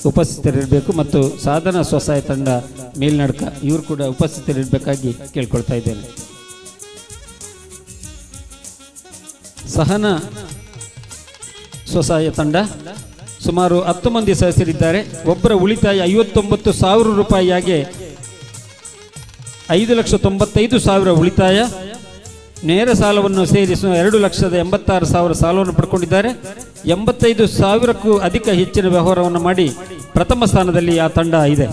ಉಪಸ್ಥಿತರಿರಬೇಕು ಮತ್ತು ಸಾಧನ ಸ್ವಸಹಾಯ ತಂಡ ಮೇಲ್ನಡ್ಕ ಇವರು ಕೂಡ ಉಪಸ್ಥಿತರಿರಬೇಕಾಗಿ ಕೇಳ್ಕೊಳ್ತಾ ಇದ್ದೇನೆ. ಸಹನ ಸ್ವಸಹಾಯ ತಂಡ ಸುಮಾರು 10 ಮಂದಿ ಸದಸ್ಯರಿದ್ದಾರೆ. ಒಬ್ಬರ ಉಳಿತಾಯ 59,000 ರೂಪಾಯಿಯಾಗಿ 5,95,000 ಉಳಿತಾಯ, ನೇರ ಸಾಲವನ್ನು ಸೇರಿಸಿ 2,86,000 ಸಾಲವನ್ನು ಪಡ್ಕೊಂಡಿದ್ದಾರೆ. 85,000ಕ್ಕೂ ಅಧಿಕ ಹೆಚ್ಚಿನ ವ್ಯವಹಾರವನ್ನು ಮಾಡಿ ಪ್ರಥಮ ಸ್ಥಾನದಲ್ಲಿ ಆ ತಂಡ ಇದೆ.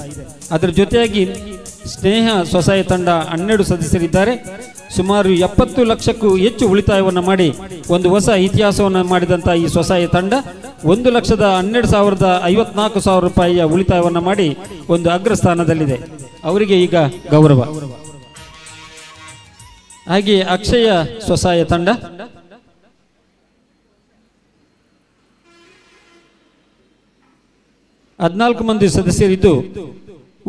ಅದರ ಜೊತೆಯಾಗಿ ಸ್ನೇಹ ಸ್ವಸಹಾಯ ತಂಡ 12 ಸದಸ್ಯರಿದ್ದಾರೆ. ಸುಮಾರು 70 ಲಕ್ಷಕ್ಕೂ ಹೆಚ್ಚು ಉಳಿತಾಯವನ್ನು ಮಾಡಿ ಒಂದು ಹೊಸ ಇತಿಹಾಸವನ್ನು ಮಾಡಿದಂಥ ಈ ಸ್ವಸಹಾಯ ತಂಡ 1,12,54,000 ರೂಪಾಯಿಯ ಉಳಿತಾಯವನ್ನು ಮಾಡಿ ಒಂದು ಅಗ್ರಸ್ಥಾನದಲ್ಲಿದೆ. ಅವರಿಗೆ ಈಗ ಗೌರವ. ಹಾಗೆ ಅಕ್ಷಯ ಸ್ವಸಹಾಯ ತಂಡ, ಹದಿನಾಲ್ಕು ಮಂದಿ ಸದಸ್ಯರಿದ್ದು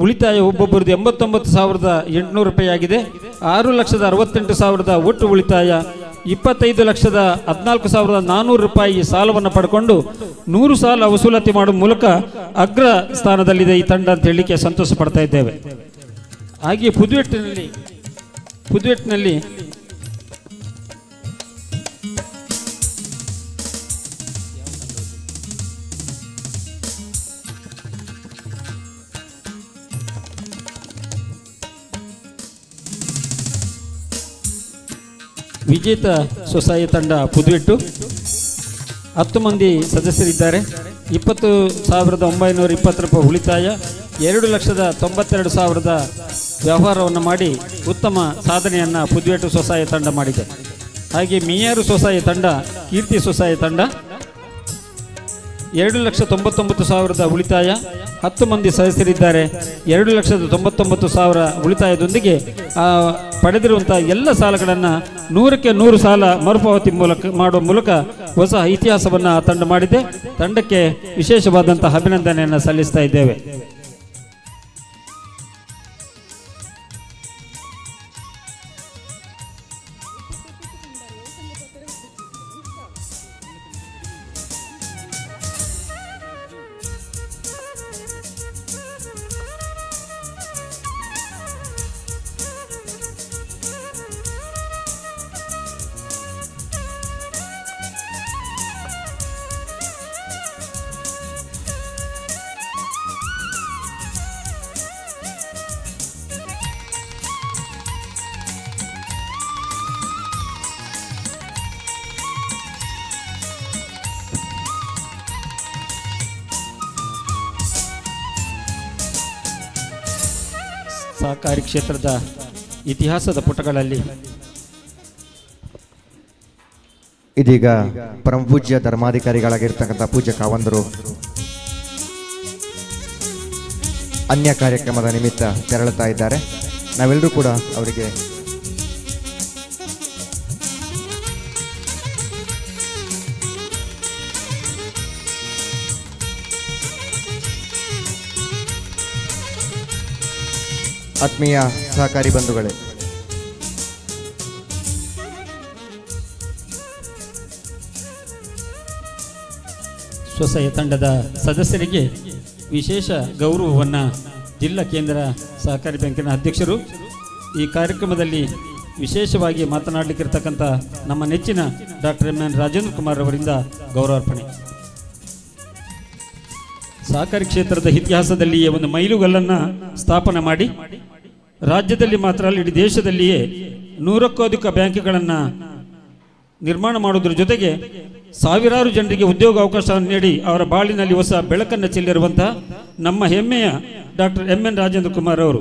ಉಳಿತಾಯ ಒಬ್ಬೊಬ್ಬರದ್ದು 89,800 ರೂಪಾಯಿ ಆಗಿದೆ. 6,68,000 ಒಟ್ಟು ಉಳಿತಾಯ, 25,14,400 ರೂಪಾಯಿ ಸಾಲವನ್ನು ಪಡ್ಕೊಂಡು 100 ಸಾಲ ವಸೂಲಾತಿ ಮಾಡುವ ಮೂಲಕ ಅಗ್ರ ಸ್ಥಾನದಲ್ಲಿದೆ ಈ ತಂಡ ಅಂತ ಹೇಳಲಿಕ್ಕೆ ಸಂತೋಷ ಪಡ್ತಾ ಇದ್ದೇವೆ. ಹಾಗೆ ಪುದುವೆಟ್ನಲ್ಲಿ ವಿಜೇತ ಸ್ವಸಹಾಯ ತಂಡ ಪುದುವೆಟ್ಟು 10 ಮಂದಿ ಸದಸ್ಯರಿದ್ದಾರೆ. 20,920 ರೂಪಾಯಿ ಉಳಿತಾಯ, 2,92,000 ವ್ಯವಹಾರವನ್ನು ಮಾಡಿ ಉತ್ತಮ ಸಾಧನೆಯನ್ನು ಪುದುವೆಟ್ಟು ಸ್ವಸಹಾಯ ತಂಡ ಮಾಡಿದೆ. ಹಾಗೆ ಮಿಯಾರು ಸ್ವಸಹಾಯ ತಂಡ, ಕೀರ್ತಿ ಸ್ವಸಹಾಯ ತಂಡ 2,99,000 ಉಳಿತಾಯ, 10 ಮಂದಿ ಸದಸ್ಯರಿದ್ದಾರೆ. 2,99,000 ಉಳಿತಾಯದೊಂದಿಗೆ ಪಡೆದಿರುವಂತಹ ಎಲ್ಲ ಸಾಲಗಳನ್ನು 100ಕ್ಕೆ 100 ಸಾಲ ಮರುಪಾವತಿ ಮಾಡುವ ಮೂಲಕ ಹೊಸ ಇತಿಹಾಸವನ್ನು ತಂಡ ಮಾಡಿದೆ. ತಂಡಕ್ಕೆ ವಿಶೇಷವಾದಂತಹ ಅಭಿನಂದನೆಯನ್ನು ಸಲ್ಲಿಸ್ತಾ ಇದ್ದೇವೆ. ಸಹಕಾರಿ ಕ್ಷೇತ್ರದ ಇತಿಹಾಸದ ಪುಟಗಳಲ್ಲಿ ಇದೀಗ ಪರಮ ಪೂಜ್ಯ ಧರ್ಮಾಧಿಕಾರಿಗಳಾಗಿರ್ತಕ್ಕಂಥ ಪೂಜ್ಯ ಕಾವಂದರು ಅನ್ಯ ಕಾರ್ಯಕ್ರಮದ ನಿಮಿತ್ತ ತೆರಳುತ್ತಾ ಇದ್ದಾರೆ. ನಾವೆಲ್ಲರೂ ಕೂಡ ಅವರಿಗೆ ಆತ್ಮೀಯ ಸಹಕಾರಿ ಬಂಧುಗಳೇ, ಸ್ವಸಹಾಯ ತಂಡದ ಸದಸ್ಯರಿಗೆ ವಿಶೇಷ ಗೌರವವನ್ನು ಜಿಲ್ಲಾ ಕೇಂದ್ರ ಸಹಕಾರಿ ಬ್ಯಾಂಕಿನ ಅಧ್ಯಕ್ಷರು ಈ ಕಾರ್ಯಕ್ರಮದಲ್ಲಿ ವಿಶೇಷವಾಗಿ ಮಾತನಾಡಲಿಕ್ಕಿರ್ತಕ್ಕಂಥ ನಮ್ಮ ನೆಚ್ಚಿನ doctor M N Rajendra Kumar ಅವರಿಂದ ಗೌರವಾರ್ಪಣೆ. ಸಹಕಾರಿ ಕ್ಷೇತ್ರದ ಇತಿಹಾಸದಲ್ಲಿಯೇ ಒಂದು ಮೈಲುಗಲ್ಲನ್ನು ಸ್ಥಾಪನೆ ಮಾಡಿ ರಾಜ್ಯದಲ್ಲಿ ಮಾತ್ರ ಅಲ್ಲ ಇಡೀ ದೇಶದಲ್ಲಿಯೇ 100ಕ್ಕೂ ಅಧಿಕ ಬ್ಯಾಂಕ್ಗಳನ್ನು ನಿರ್ಮಾಣ ಮಾಡುವುದರ ಜೊತೆಗೆ ಸಾವಿರಾರು ಜನರಿಗೆ ಉದ್ಯೋಗ ಅವಕಾಶವನ್ನು ನೀಡಿ ಅವರ ಬಾಳಿನಲ್ಲಿ ಹೊಸ ಬೆಳಕನ್ನು ಚೆಲ್ಲಿರುವಂತಹ ನಮ್ಮ ಹೆಮ್ಮೆಯ doctor M N Rajendra Kumar ಅವರು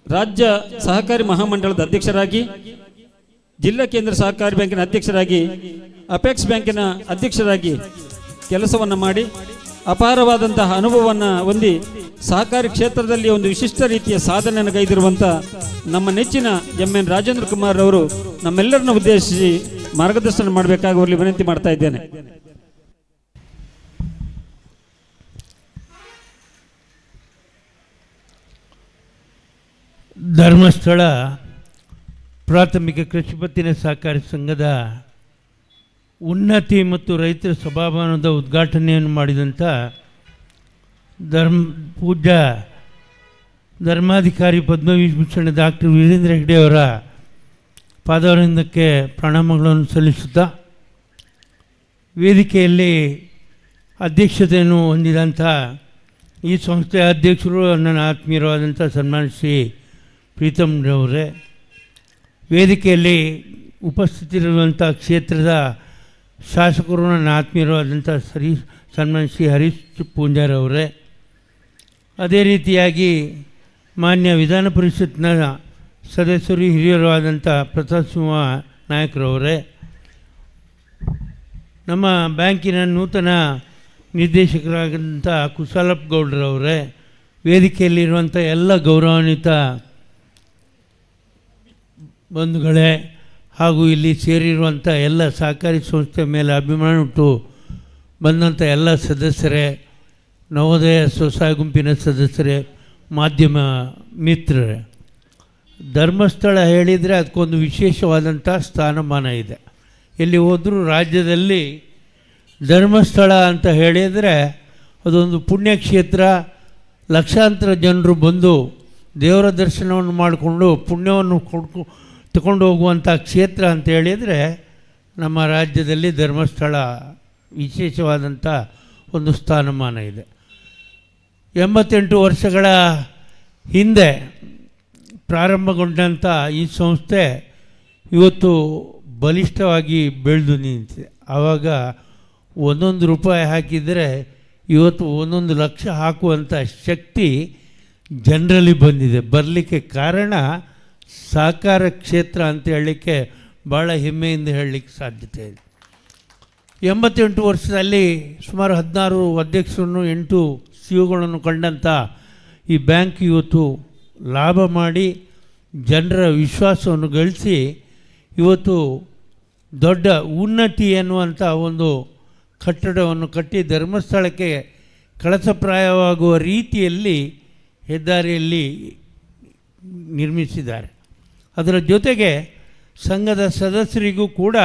ರಾಜ್ಯ ಸಹಕಾರಿ ಮಹಾಮಂಡಳದ ಅಧ್ಯಕ್ಷರಾಗಿ, ಜಿಲ್ಲಾ ಕೇಂದ್ರ ಸಹಕಾರಿ ಬ್ಯಾಂಕಿನ ಅಧ್ಯಕ್ಷರಾಗಿ, ಅಪೆಕ್ಸ್ ಬ್ಯಾಂಕಿನ ಅಧ್ಯಕ್ಷರಾಗಿ ಕೆಲಸವನ್ನು ಮಾಡಿ ಅಪಾರವಾದಂತಹ ಅನುಭವವನ್ನು ಹೊಂದಿ ಸಹಕಾರಿ ಕ್ಷೇತ್ರದಲ್ಲಿ ಒಂದು ವಿಶಿಷ್ಟ ರೀತಿಯ ಸಾಧನೆಯನ್ನು ಗೈದಿರುವಂಥ ನಮ್ಮ ನೆಚ್ಚಿನ ಎಂ ಎನ್ ರಾಜೇಂದ್ರ ಕುಮಾರ್ ಅವರು ನಮ್ಮೆಲ್ಲರನ್ನ ಉದ್ದೇಶಿಸಿ ಮಾರ್ಗದರ್ಶನ ಮಾಡಬೇಕಾಗಿ ವಿನಂತಿ ಮಾಡ್ತಾ ಇದ್ದೇನೆ. ಧರ್ಮಸ್ಥಳ ಪ್ರಾಥಮಿಕ ಕೃಷಿ ಪತ್ತಿನ ಸಹಕಾರಿ ಸಂಘದ ಉನ್ನತಿ ಮತ್ತು ರೈತರ ಸಭಾಭವನದ ಉದ್ಘಾಟನೆಯನ್ನು ಮಾಡಿದಂಥ ಪೂಜ್ಯ ಧರ್ಮಾಧಿಕಾರಿ ಪದ್ಮವಿಭೂಷಣ ಡಾಕ್ಟರ್ ವೀರೇಂದ್ರ ಹೆಗ್ಡೆ ಅವರ ಪಾದಾರವಿಂದಕ್ಕೆ ಪ್ರಣಾಮಗಳನ್ನು ಸಲ್ಲಿಸುತ್ತಾ, ವೇದಿಕೆಯಲ್ಲಿ ಅಧ್ಯಕ್ಷತೆಯನ್ನು ಹೊಂದಿದಂಥ ಈ ಸಂಸ್ಥೆಯ ಅಧ್ಯಕ್ಷರು ನನ್ನ ಆತ್ಮೀಯರಾದಂಥ ಸನ್ಮಾನ್ಯ ಶ್ರೀ ಪ್ರೀತಮ್ರವರೇ, ವೇದಿಕೆಯಲ್ಲಿ ಉಪಸ್ಥಿತರಿರುವಂಥ ಕ್ಷೇತ್ರದ ಶಾಸಕರು ನನ್ನ ಆತ್ಮೀಯರಾದಂಥ ಸನ್ಮಾನ್ಯ ಶ್ರೀ ಹರೀಶ್ ಪೂಂಜಾರವರೇ, ಅದೇ ರೀತಿಯಾಗಿ ಮಾನ್ಯ ವಿಧಾನ ಪರಿಷತ್ನ ಸದಸ್ಯರು ಹಿರಿಯರು ಆದಂಥ ಪ್ರತಾಪ್ ಸಿಂಹ ನಾಯಕರವರೇ, ನಮ್ಮ ಬ್ಯಾಂಕಿನ ನೂತನ ನಿರ್ದೇಶಕರಾದಂಥ ಕುಶಾಲಪ್ಪ ಗೌಡ್ರವರೇ, ವೇದಿಕೆಯಲ್ಲಿರುವಂಥ ಎಲ್ಲ ಗೌರವಾನ್ವಿತ ಬಂಧುಗಳೇ ಹಾಗೂ ಇಲ್ಲಿ ಸೇರಿರುವಂಥ ಎಲ್ಲ ಸಹಕಾರಿ ಸಂಸ್ಥೆ ಮೇಲೆ ಅಭಿಮಾನ ಉಂಟು ಬಂದಂಥ ಎಲ್ಲ ಸದಸ್ಯರೇ, ನವೋದಯ ಸ್ವಸಹಾಯ ಗುಂಪಿನ ಸದಸ್ಯರೇ, ಮಾಧ್ಯಮ ಮಿತ್ರರೇ, ಧರ್ಮಸ್ಥಳ ಹೇಳಿದರೆ ಅದಕ್ಕೊಂದು ವಿಶೇಷವಾದಂಥ ಸ್ಥಾನಮಾನ ಇದೆ. ಎಲ್ಲಿ ಹೋದರೂ ರಾಜ್ಯದಲ್ಲಿ ಧರ್ಮಸ್ಥಳ ಅಂತ ಹೇಳಿದರೆ ಅದೊಂದು ಪುಣ್ಯಕ್ಷೇತ್ರ. ಲಕ್ಷಾಂತರ ಜನರು ಬಂದು ದೇವರ ದರ್ಶನವನ್ನು ಮಾಡಿಕೊಂಡು ಪುಣ್ಯವನ್ನು ತಗೊಂಡು ಹೋಗುವಂಥ ಕ್ಷೇತ್ರ ಅಂತ ಹೇಳಿದರೆ ನಮ್ಮ ರಾಜ್ಯದಲ್ಲಿ ಧರ್ಮಸ್ಥಳ ವಿಶೇಷವಾದಂಥ ಒಂದು ಸ್ಥಾನಮಾನ ಇದೆ. 88 ವರ್ಷಗಳ ಹಿಂದೆ ಪ್ರಾರಂಭಗೊಂಡಂಥ ಈ ಸಂಸ್ಥೆ ಇವತ್ತು ಬಲಿಷ್ಠವಾಗಿ ಬೆಳೆದು ನಿಂತಿದೆ. ಆವಾಗ 1 ರೂಪಾಯಿ ಹಾಕಿದರೆ ಇವತ್ತು 1 ಲಕ್ಷ ಹಾಕುವಂಥ ಶಕ್ತಿ ಜನರಲ್ಲಿ ಬಂದಿದೆ. ಬರಲಿಕ್ಕೆ ಕಾರಣ ಸಹಕಾರ ಕ್ಷೇತ್ರ ಅಂತ ಹೇಳಲಿಕ್ಕೆ ಭಾಳ ಹೆಮ್ಮೆಯಿಂದ ಹೇಳಲಿಕ್ಕೆ ಸಾಧ್ಯತೆ ಇದೆ. 88 ವರ್ಷದಲ್ಲಿ ಸುಮಾರು 16 ಅಧ್ಯಕ್ಷರನ್ನು 8 ಸಿಒಗಳನ್ನು ಕಂಡಂಥ ಈ ಬ್ಯಾಂಕ್ ಇವತ್ತು ಲಾಭ ಮಾಡಿ ಜನರ ವಿಶ್ವಾಸವನ್ನು ಗಳಿಸಿ ಇವತ್ತು ದೊಡ್ಡ ಉನ್ನತಿ ಎನ್ನುವಂಥ ಒಂದು ಕಟ್ಟಡವನ್ನು ಕಟ್ಟಿ ಧರ್ಮಸ್ಥಳಕ್ಕೆ ಕಳಸಪ್ರಾಯವಾಗುವ ರೀತಿಯಲ್ಲಿ ಹೆದ್ದಾರಿಯಲ್ಲಿ ನಿರ್ಮಿಸಿದ್ದಾರೆ. ಅದರ ಜೊತೆಗೆ ಸಂಘದ ಸದಸ್ಯರಿಗೂ ಕೂಡ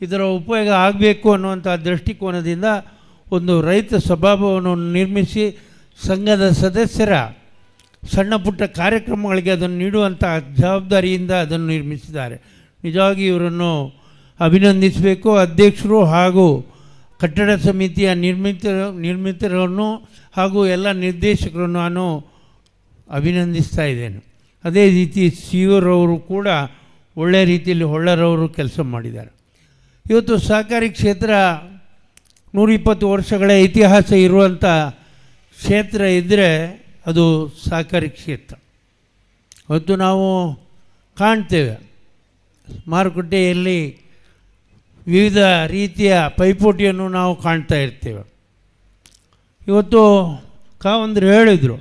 ಇದರ ಉಪಯೋಗ ಆಗಬೇಕು ಅನ್ನುವಂಥ ದೃಷ್ಟಿಕೋನದಿಂದ ಒಂದು ರೈತ ಸಭಾಭವನವನ್ನು ನಿರ್ಮಿಸಿ ಸಂಘದ ಸದಸ್ಯರ ಸಣ್ಣ ಪುಟ್ಟ ಕಾರ್ಯಕ್ರಮಗಳಿಗೆ ಅದನ್ನು ನೀಡುವಂಥ ಜವಾಬ್ದಾರಿಯಿಂದ ಅದನ್ನು ನಿರ್ಮಿಸಿದ್ದಾರೆ. ನಿಜವಾಗಿ ಇವರನ್ನು ಅಭಿನಂದಿಸಬೇಕು. ಅಧ್ಯಕ್ಷರು ಹಾಗೂ ಕಟ್ಟಡ ಸಮಿತಿಯ ನಿರ್ಮಿತರನ್ನು ಹಾಗೂ ಎಲ್ಲ ನಿರ್ದೇಶಕರನ್ನು ನಾನು ಅಭಿನಂದಿಸ್ತಾ ಇದ್ದೇನೆ. ಅದೇ ರೀತಿ ಸಿಒರವರು ಕೂಡ ಒಳ್ಳೆಯ ರೀತಿಯಲ್ಲಿ ಹೊಳ್ಳರವರು ಕೆಲಸ ಮಾಡಿದ್ದಾರೆ. ಇವತ್ತು ಸಹಕಾರಿ ಕ್ಷೇತ್ರ 120 ವರ್ಷಗಳ ಇತಿಹಾಸ ಇರುವಂಥ ಕ್ಷೇತ್ರ ಇದ್ದರೆ ಅದು ಸಹಕಾರಿ ಕ್ಷೇತ್ರ. ಇವತ್ತು ನಾವು ಕಾಣ್ತೇವೆ ಮಾರುಕಟ್ಟೆಯಲ್ಲಿ ವಿವಿಧ ರೀತಿಯ ಪೈಪೋಟಿಯನ್ನು ನಾವು ಕಾಣ್ತಾ ಇರ್ತೇವೆ. ಇವತ್ತು ಕಾವಂದರು ಹೇಳಿದರು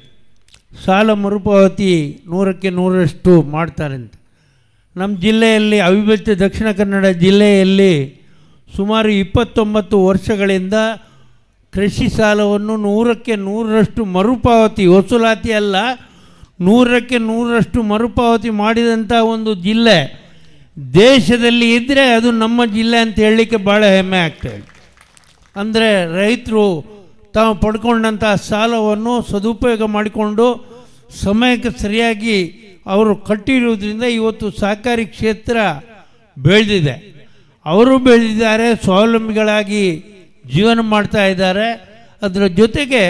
ಸಾಲ ಮರುಪಾವತಿ 100ಕ್ಕೆ 100ರಷ್ಟು ಮಾಡ್ತಾರೆ ಅಂತ. ನಮ್ಮ ಜಿಲ್ಲೆಯಲ್ಲಿ ಅವಿಭಜಿತ ದಕ್ಷಿಣ ಕನ್ನಡ ಜಿಲ್ಲೆಯಲ್ಲಿ ಸುಮಾರು 29 ವರ್ಷಗಳಿಂದ ಕೃಷಿ ಸಾಲವನ್ನು 100ಕ್ಕೆ 100ರಷ್ಟು ಮರುಪಾವತಿ, ವಸೂಲಾತಿ ಅಲ್ಲ 100ಕ್ಕೆ 100ರಷ್ಟು ಮರುಪಾವತಿ ಮಾಡಿದಂಥ ಒಂದು ಜಿಲ್ಲೆ ದೇಶದಲ್ಲಿ ಇದ್ದರೆ ಅದು ನಮ್ಮ ಜಿಲ್ಲೆ ಅಂತ ಹೇಳಲಿಕ್ಕೆ ಭಾಳ ಹೆಮ್ಮೆ ಆಗ್ತಾಯಿದೆ. ಅಂದರೆ ರೈತರು ತಾವು ಪಡ್ಕೊಂಡಂಥ ಸಾಲವನ್ನು ಸದುಪಯೋಗ ಮಾಡಿಕೊಂಡು ಸಮಯಕ್ಕೆ ಸರಿಯಾಗಿ ಅವರು ಕಟ್ಟಿರುವುದರಿಂದ ಇವತ್ತು ಸಹಕಾರಿ ಕ್ಷೇತ್ರ ಬೆಳೆದಿದೆ. ಅವರು ಬೆಳೆದಿದ್ದಾರೆ, ಸ್ವಾವಲಂಬಿಗಳಾಗಿ ಜೀವನ ಮಾಡ್ತಾ ಇದ್ದಾರೆ. ಅದರ ಜೊತೆಗೆ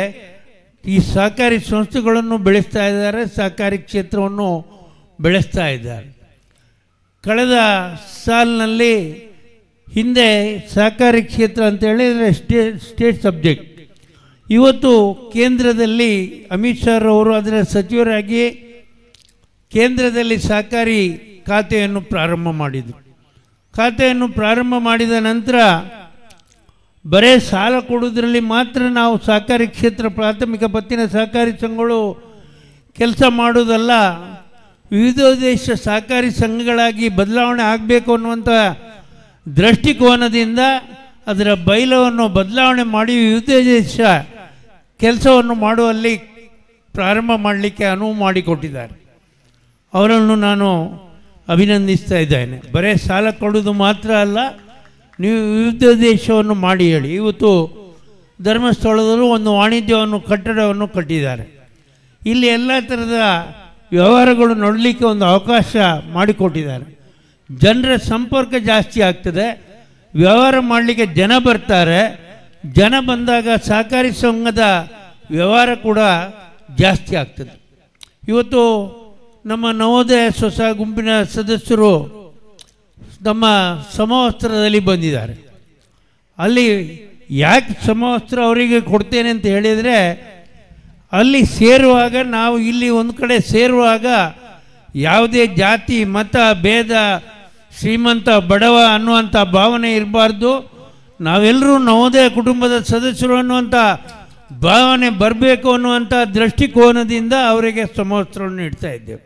ಈ ಸಹಕಾರಿ ಸಂಸ್ಥೆಗಳನ್ನು ಬೆಳೆಸ್ತಾ ಇದ್ದಾರೆ, ಸಹಕಾರಿ ಕ್ಷೇತ್ರವನ್ನು ಬೆಳೆಸ್ತಾ ಇದ್ದಾರೆ. ಕಳೆದ ಸಾಲಿನಲ್ಲಿ ಹಿಂದೆ ಸಹಕಾರಿ ಕ್ಷೇತ್ರ ಅಂತ ಹೇಳಿದರೆ ಸ್ಟೇಟ್ ಸಬ್ಜೆಕ್ಟ್. ಇವತ್ತು ಕೇಂದ್ರದಲ್ಲಿ ಅಮಿತ್ ಶಾ ಅವರು ಅದರ ಸಚಿವರಾಗಿ ಕೇಂದ್ರದಲ್ಲಿ ಸಹಕಾರಿ ಖಾತೆಯನ್ನು ಪ್ರಾರಂಭ ಮಾಡಿದರು. ಖಾತೆಯನ್ನು ಪ್ರಾರಂಭ ಮಾಡಿದ ನಂತರ ಬರೇ ಸಾಲ ಕೊಡೋದ್ರಲ್ಲಿ ಮಾತ್ರ ನಾವು ಸಹಕಾರಿ ಕ್ಷೇತ್ರ ಪ್ರಾಥಮಿಕ ಪತ್ತಿನ ಸಹಕಾರಿ ಸಂಘಗಳು ಕೆಲಸ ಮಾಡೋದಲ್ಲ, ವಿವಿಧ ದೇಶ ಸಹಕಾರಿ ಸಂಘಗಳಾಗಿ ಬದಲಾವಣೆ ಆಗಬೇಕು ಅನ್ನುವಂಥ ದೃಷ್ಟಿಕೋನದಿಂದ ಅದರ ಬೈಲವನ್ನು ಬದಲಾವಣೆ ಮಾಡಿ ವಿವಿಧ ದೇಶ ಕೆಲಸವನ್ನು ಮಾಡುವಲ್ಲಿ ಪ್ರಾರಂಭ ಮಾಡಲಿಕ್ಕೆ ಅನುವು ಮಾಡಿಕೊಟ್ಟಿದ್ದಾರೆ. ಅವರನ್ನು ನಾನು ಅಭಿನಂದಿಸ್ತಾ ಇದ್ದೇನೆ. ಬರೇ ಸಾಲ ಕೊಡೋದು ಮಾತ್ರ ಅಲ್ಲ, ನೀವು ವಿವಿಧ ದೇಶವನ್ನು ಮಾಡಿ ಹೇಳಿ. ಇವತ್ತು ಧರ್ಮಸ್ಥಳದಲ್ಲೂ ಒಂದು ವಾಣಿಜ್ಯವನ್ನು ಕಟ್ಟಡವನ್ನು ಕಟ್ಟಿದ್ದಾರೆ. ಇಲ್ಲಿ ಎಲ್ಲ ಥರದ ವ್ಯವಹಾರಗಳು ನೋಡಲಿಕ್ಕೆ ಒಂದು ಅವಕಾಶ ಮಾಡಿಕೊಟ್ಟಿದ್ದಾರೆ. ಜನರ ಸಂಪರ್ಕ ಜಾಸ್ತಿ ಆಗ್ತದೆ, ವ್ಯವಹಾರ ಮಾಡಲಿಕ್ಕೆ ಜನ ಬರ್ತಾರೆ. ಜನ ಬಂದಾಗ ಸಹಕಾರಿ ಸಂಘದ ವ್ಯವಹಾರ ಕೂಡ ಜಾಸ್ತಿ ಆಗ್ತದೆ. ಇವತ್ತು ನಮ್ಮ ನವೋದಯ ಸ್ವಸಹಾಯ ಗುಂಪಿನ ಸದಸ್ಯರು ನಮ್ಮ ಸಮವಸ್ತ್ರದಲ್ಲಿ ಬಂದಿದ್ದಾರೆ. ಅಲ್ಲಿ ಯಾಕೆ ಸಮವಸ್ತ್ರ ಅವರಿಗೆ ಕೊಡ್ತೇನೆ ಅಂತ ಹೇಳಿದರೆ, ಅಲ್ಲಿ ಸೇರುವಾಗ ನಾವು ಇಲ್ಲಿ ಒಂದು ಕಡೆ ಸೇರುವಾಗ ಯಾವುದೇ ಜಾತಿ ಮತ ಭೇದ ಶ್ರೀಮಂತ ಬಡವ ಅನ್ನುವಂಥ ಭಾವನೆ ಇರಬಾರ್ದು. ನಾವೆಲ್ಲರೂ ನವೋದಯ ಕುಟುಂಬದ ಸದಸ್ಯರು ಅನ್ನುವಂಥ ಭಾವನೆ ಬರಬೇಕು ಅನ್ನುವಂಥ ದೃಷ್ಟಿಕೋನದಿಂದ ಅವರಿಗೆ ಸಮವಸ್ತ್ರವನ್ನು ಇಡ್ತಾ ಇದ್ದೇವೆ.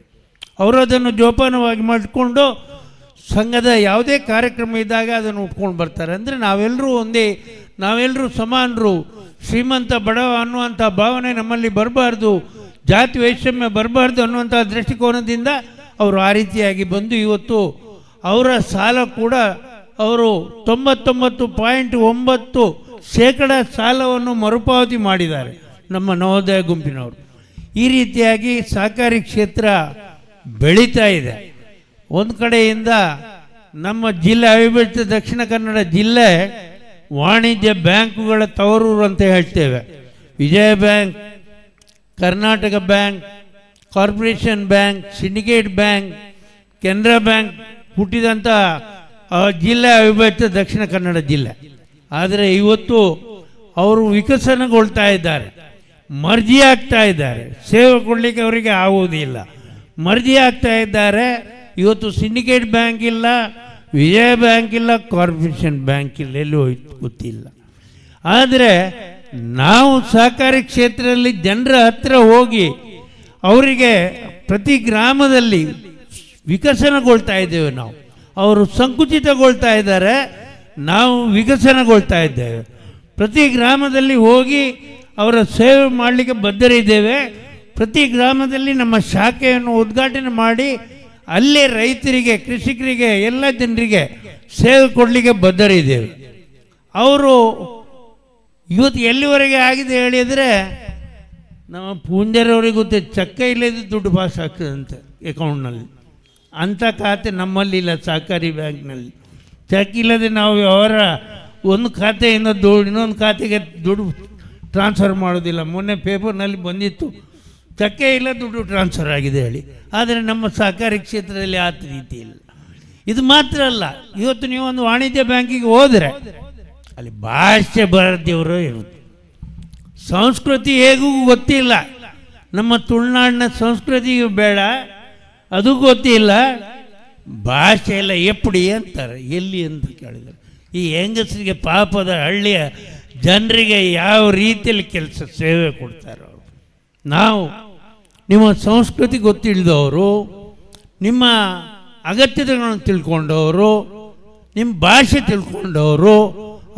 ಅವರು ಅದನ್ನು ಜೋಪಾನವಾಗಿ ಮಾಡಿಕೊಂಡು ಸಂಘದ ಯಾವುದೇ ಕಾರ್ಯಕ್ರಮ ಇದ್ದಾಗ ಅದನ್ನು ಉಟ್ಕೊಂಡು ಬರ್ತಾರೆ. ಅಂದರೆ ನಾವೆಲ್ಲರೂ ಒಂದೇ, ನಾವೆಲ್ಲರೂ ಸಮಾನರು, ಶ್ರೀಮಂತ ಬಡವ ಅನ್ನುವಂಥ ಭಾವನೆ ನಮ್ಮಲ್ಲಿ ಬರಬಾರ್ದು, ಜಾತಿ ವೈಷಮ್ಯ ಬರಬಾರ್ದು ಅನ್ನುವಂಥ ದೃಷ್ಟಿಕೋನದಿಂದ ಅವರು ಆ ರೀತಿಯಾಗಿ ಬಂದು ಇವತ್ತು ಅವರ ಸಾಲ ಕೂಡ ಅವರು 99.9% ಸಾಲವನ್ನು ಮರುಪಾವತಿ ಮಾಡಿದ್ದಾರೆ ನಮ್ಮ ನವೋದಯ ಗುಂಪಿನವರು. ಈ ರೀತಿಯಾಗಿ ಸಹಕಾರಿ ಕ್ಷೇತ್ರ ಬೆಳೀತಾ ಇದೆ. ಒಂದು ಕಡೆಯಿಂದ ನಮ್ಮ ಜಿಲ್ಲೆ ಅವಿಭಜಿತ ದಕ್ಷಿಣ ಕನ್ನಡ ಜಿಲ್ಲೆ ವಾಣಿಜ್ಯ ಬ್ಯಾಂಕುಗಳ ತವರೂರು ಅಂತ ಹೇಳ್ತೇವೆ. Vijaya bank, Karnataka bank, corporation bank, syndicate bank, Canara bank ಹುಟ್ಟಿದಂಥ ಜಿಲ್ಲೆ ಅವಿಭಜಿತ ದಕ್ಷಿಣ ಕನ್ನಡ ಜಿಲ್ಲೆ. ಆದರೆ ಇವತ್ತು ಅವರು ವಿಕಸನಗೊಳ್ತಾ ಇದ್ದಾರೆ, ಮರ್ಜಿ ಆಗ್ತಾ ಇದ್ದಾರೆ. ಸೇವೆ ಕೊಡಲಿಕ್ಕೆ ಅವರಿಗೆ ಆಗುವುದಿಲ್ಲ, ಮರ್ಜಿ ಆಗ್ತಾ ಇದ್ದಾರೆ. ಇವತ್ತು ಸಿಂಡಿಕೇಟ್ ಬ್ಯಾಂಕ್ ಇಲ್ಲ, ವಿಜಯ ಬ್ಯಾಂಕ್ ಇಲ್ಲ, ಕಾರ್ಪೊರೇಷನ್ ಬ್ಯಾಂಕ್ ಇಲ್ಲ, ಎಲ್ಲೂ ಗೊತ್ತಿಲ್ಲ. ಆದರೆ ನಾವು ಸಹಕಾರಿ ಕ್ಷೇತ್ರದಲ್ಲಿ ಜನರ ಹತ್ರ ಹೋಗಿ ಅವರಿಗೆ ಪ್ರತಿ ಗ್ರಾಮದಲ್ಲಿ ವಿಕಸನಗೊಳ್ತಾ ಇದ್ದೇವೆ. ಅವರು ಸಂಕುಚಿತಗೊಳ್ತಾ ಇದ್ದಾರೆ, ನಾವು ವಿಕಸನಗೊಳ್ತಾ ಇದ್ದೇವೆ. ಪ್ರತಿ ಗ್ರಾಮದಲ್ಲಿ ಹೋಗಿ ಅವರ ಸೇವೆ ಮಾಡಲಿಕ್ಕೆ ಬದ್ಧರಿದ್ದೇವೆ. ಪ್ರತಿ ಗ್ರಾಮದಲ್ಲಿ ನಮ್ಮ ಶಾಖೆಯನ್ನು ಉದ್ಘಾಟನೆ ಮಾಡಿ ಅಲ್ಲೇ ರೈತರಿಗೆ, ಕೃಷಿಕರಿಗೆ, ಎಲ್ಲ ಜನರಿಗೆ ಸೇವೆ ಕೊಡಲಿಕ್ಕೆ ಬದ್ಧರಿದ್ದೇವೆ. ಅವರು ಇವತ್ತು ಎಲ್ಲಿವರೆಗೆ ಆಗಿದೆ ಹೇಳಿದರೆ, ನಮ್ಮ ಪೂಂಜರವ್ರಿಗೆ ಗೊತ್ತೇ, ಚಕ್ಕ ಇಲ್ಲದೆ ದುಡ್ಡು ಪಾಸ್ ಆಗ್ತದಂತೆ ಅಕೌಂಟ್ನಲ್ಲಿ. ಅಂಥ ಖಾತೆ ನಮ್ಮಲ್ಲಿ ಇಲ್ಲ. ಸಹಕಾರಿ ಬ್ಯಾಂಕ್ನಲ್ಲಿ ಚೆಕ್ ಇಲ್ಲದೆ ನಾವು ಅವರ ಒಂದು ಖಾತೆಯಿಂದ ಇನ್ನೊಂದು ಖಾತೆಗೆ ದುಡ್ಡು ಟ್ರಾನ್ಸ್ಫರ್ ಮಾಡೋದಿಲ್ಲ. ಮೊನ್ನೆ ಪೇಪರ್ನಲ್ಲಿ ಬಂದಿತ್ತು, ಚಕ್ಕೆ ಇಲ್ಲ, ದುಡ್ಡು ಟ್ರಾನ್ಸ್ಫರ್ ಆಗಿದೆ ಹೇಳಿ. ಆದರೆ ನಮ್ಮ ಸಹಕಾರಿ ಕ್ಷೇತ್ರದಲ್ಲಿ ಆ ರೀತಿ ಇಲ್ಲ. ಇದು ಮಾತ್ರ ಅಲ್ಲ, ಇವತ್ತು ನೀವು ಒಂದು ವಾಣಿಜ್ಯ ಬ್ಯಾಂಕಿಗೆ ಹೋದರೆ ಅಲ್ಲಿ ಭಾಷೆ ಬರದೇವರು ಇರುತ್ತೆ, ಸಂಸ್ಕೃತಿ ಹೇಗೂ ಗೊತ್ತಿಲ್ಲ. ನಮ್ಮ ತುಳುನಾಡಿನ ಸಂಸ್ಕೃತಿಯು ಬೇಡ, ಅದು ಗೊತ್ತಿಲ್ಲ. ಭಾಷೆ ಎಲ್ಲ ಎಪ್ಪಡಿ ಅಂತಾರೆ, ಎಲ್ಲಿ ಅಂತ ಕೇಳಿದರೆ ಈ ಹೆಂಗಸರಿಗೆ, ಪಾಪದ ಹಳ್ಳಿಯ ಜನರಿಗೆ ಯಾವ ರೀತಿಯಲ್ಲಿ ಕೆಲಸ ಸೇವೆ ಕೊಡ್ತಾರೆ ಅವರು. ನಾವು ನಿಮ್ಮ ಸಂಸ್ಕೃತಿ ಗೊತ್ತಿಲ್ಲದವರು, ನಿಮ್ಮ ಅಗತ್ಯತೆಗಳನ್ನು ತಿಳ್ಕೊಂಡವರು, ನಿಮ್ಮ ಭಾಷೆ ತಿಳ್ಕೊಂಡವರು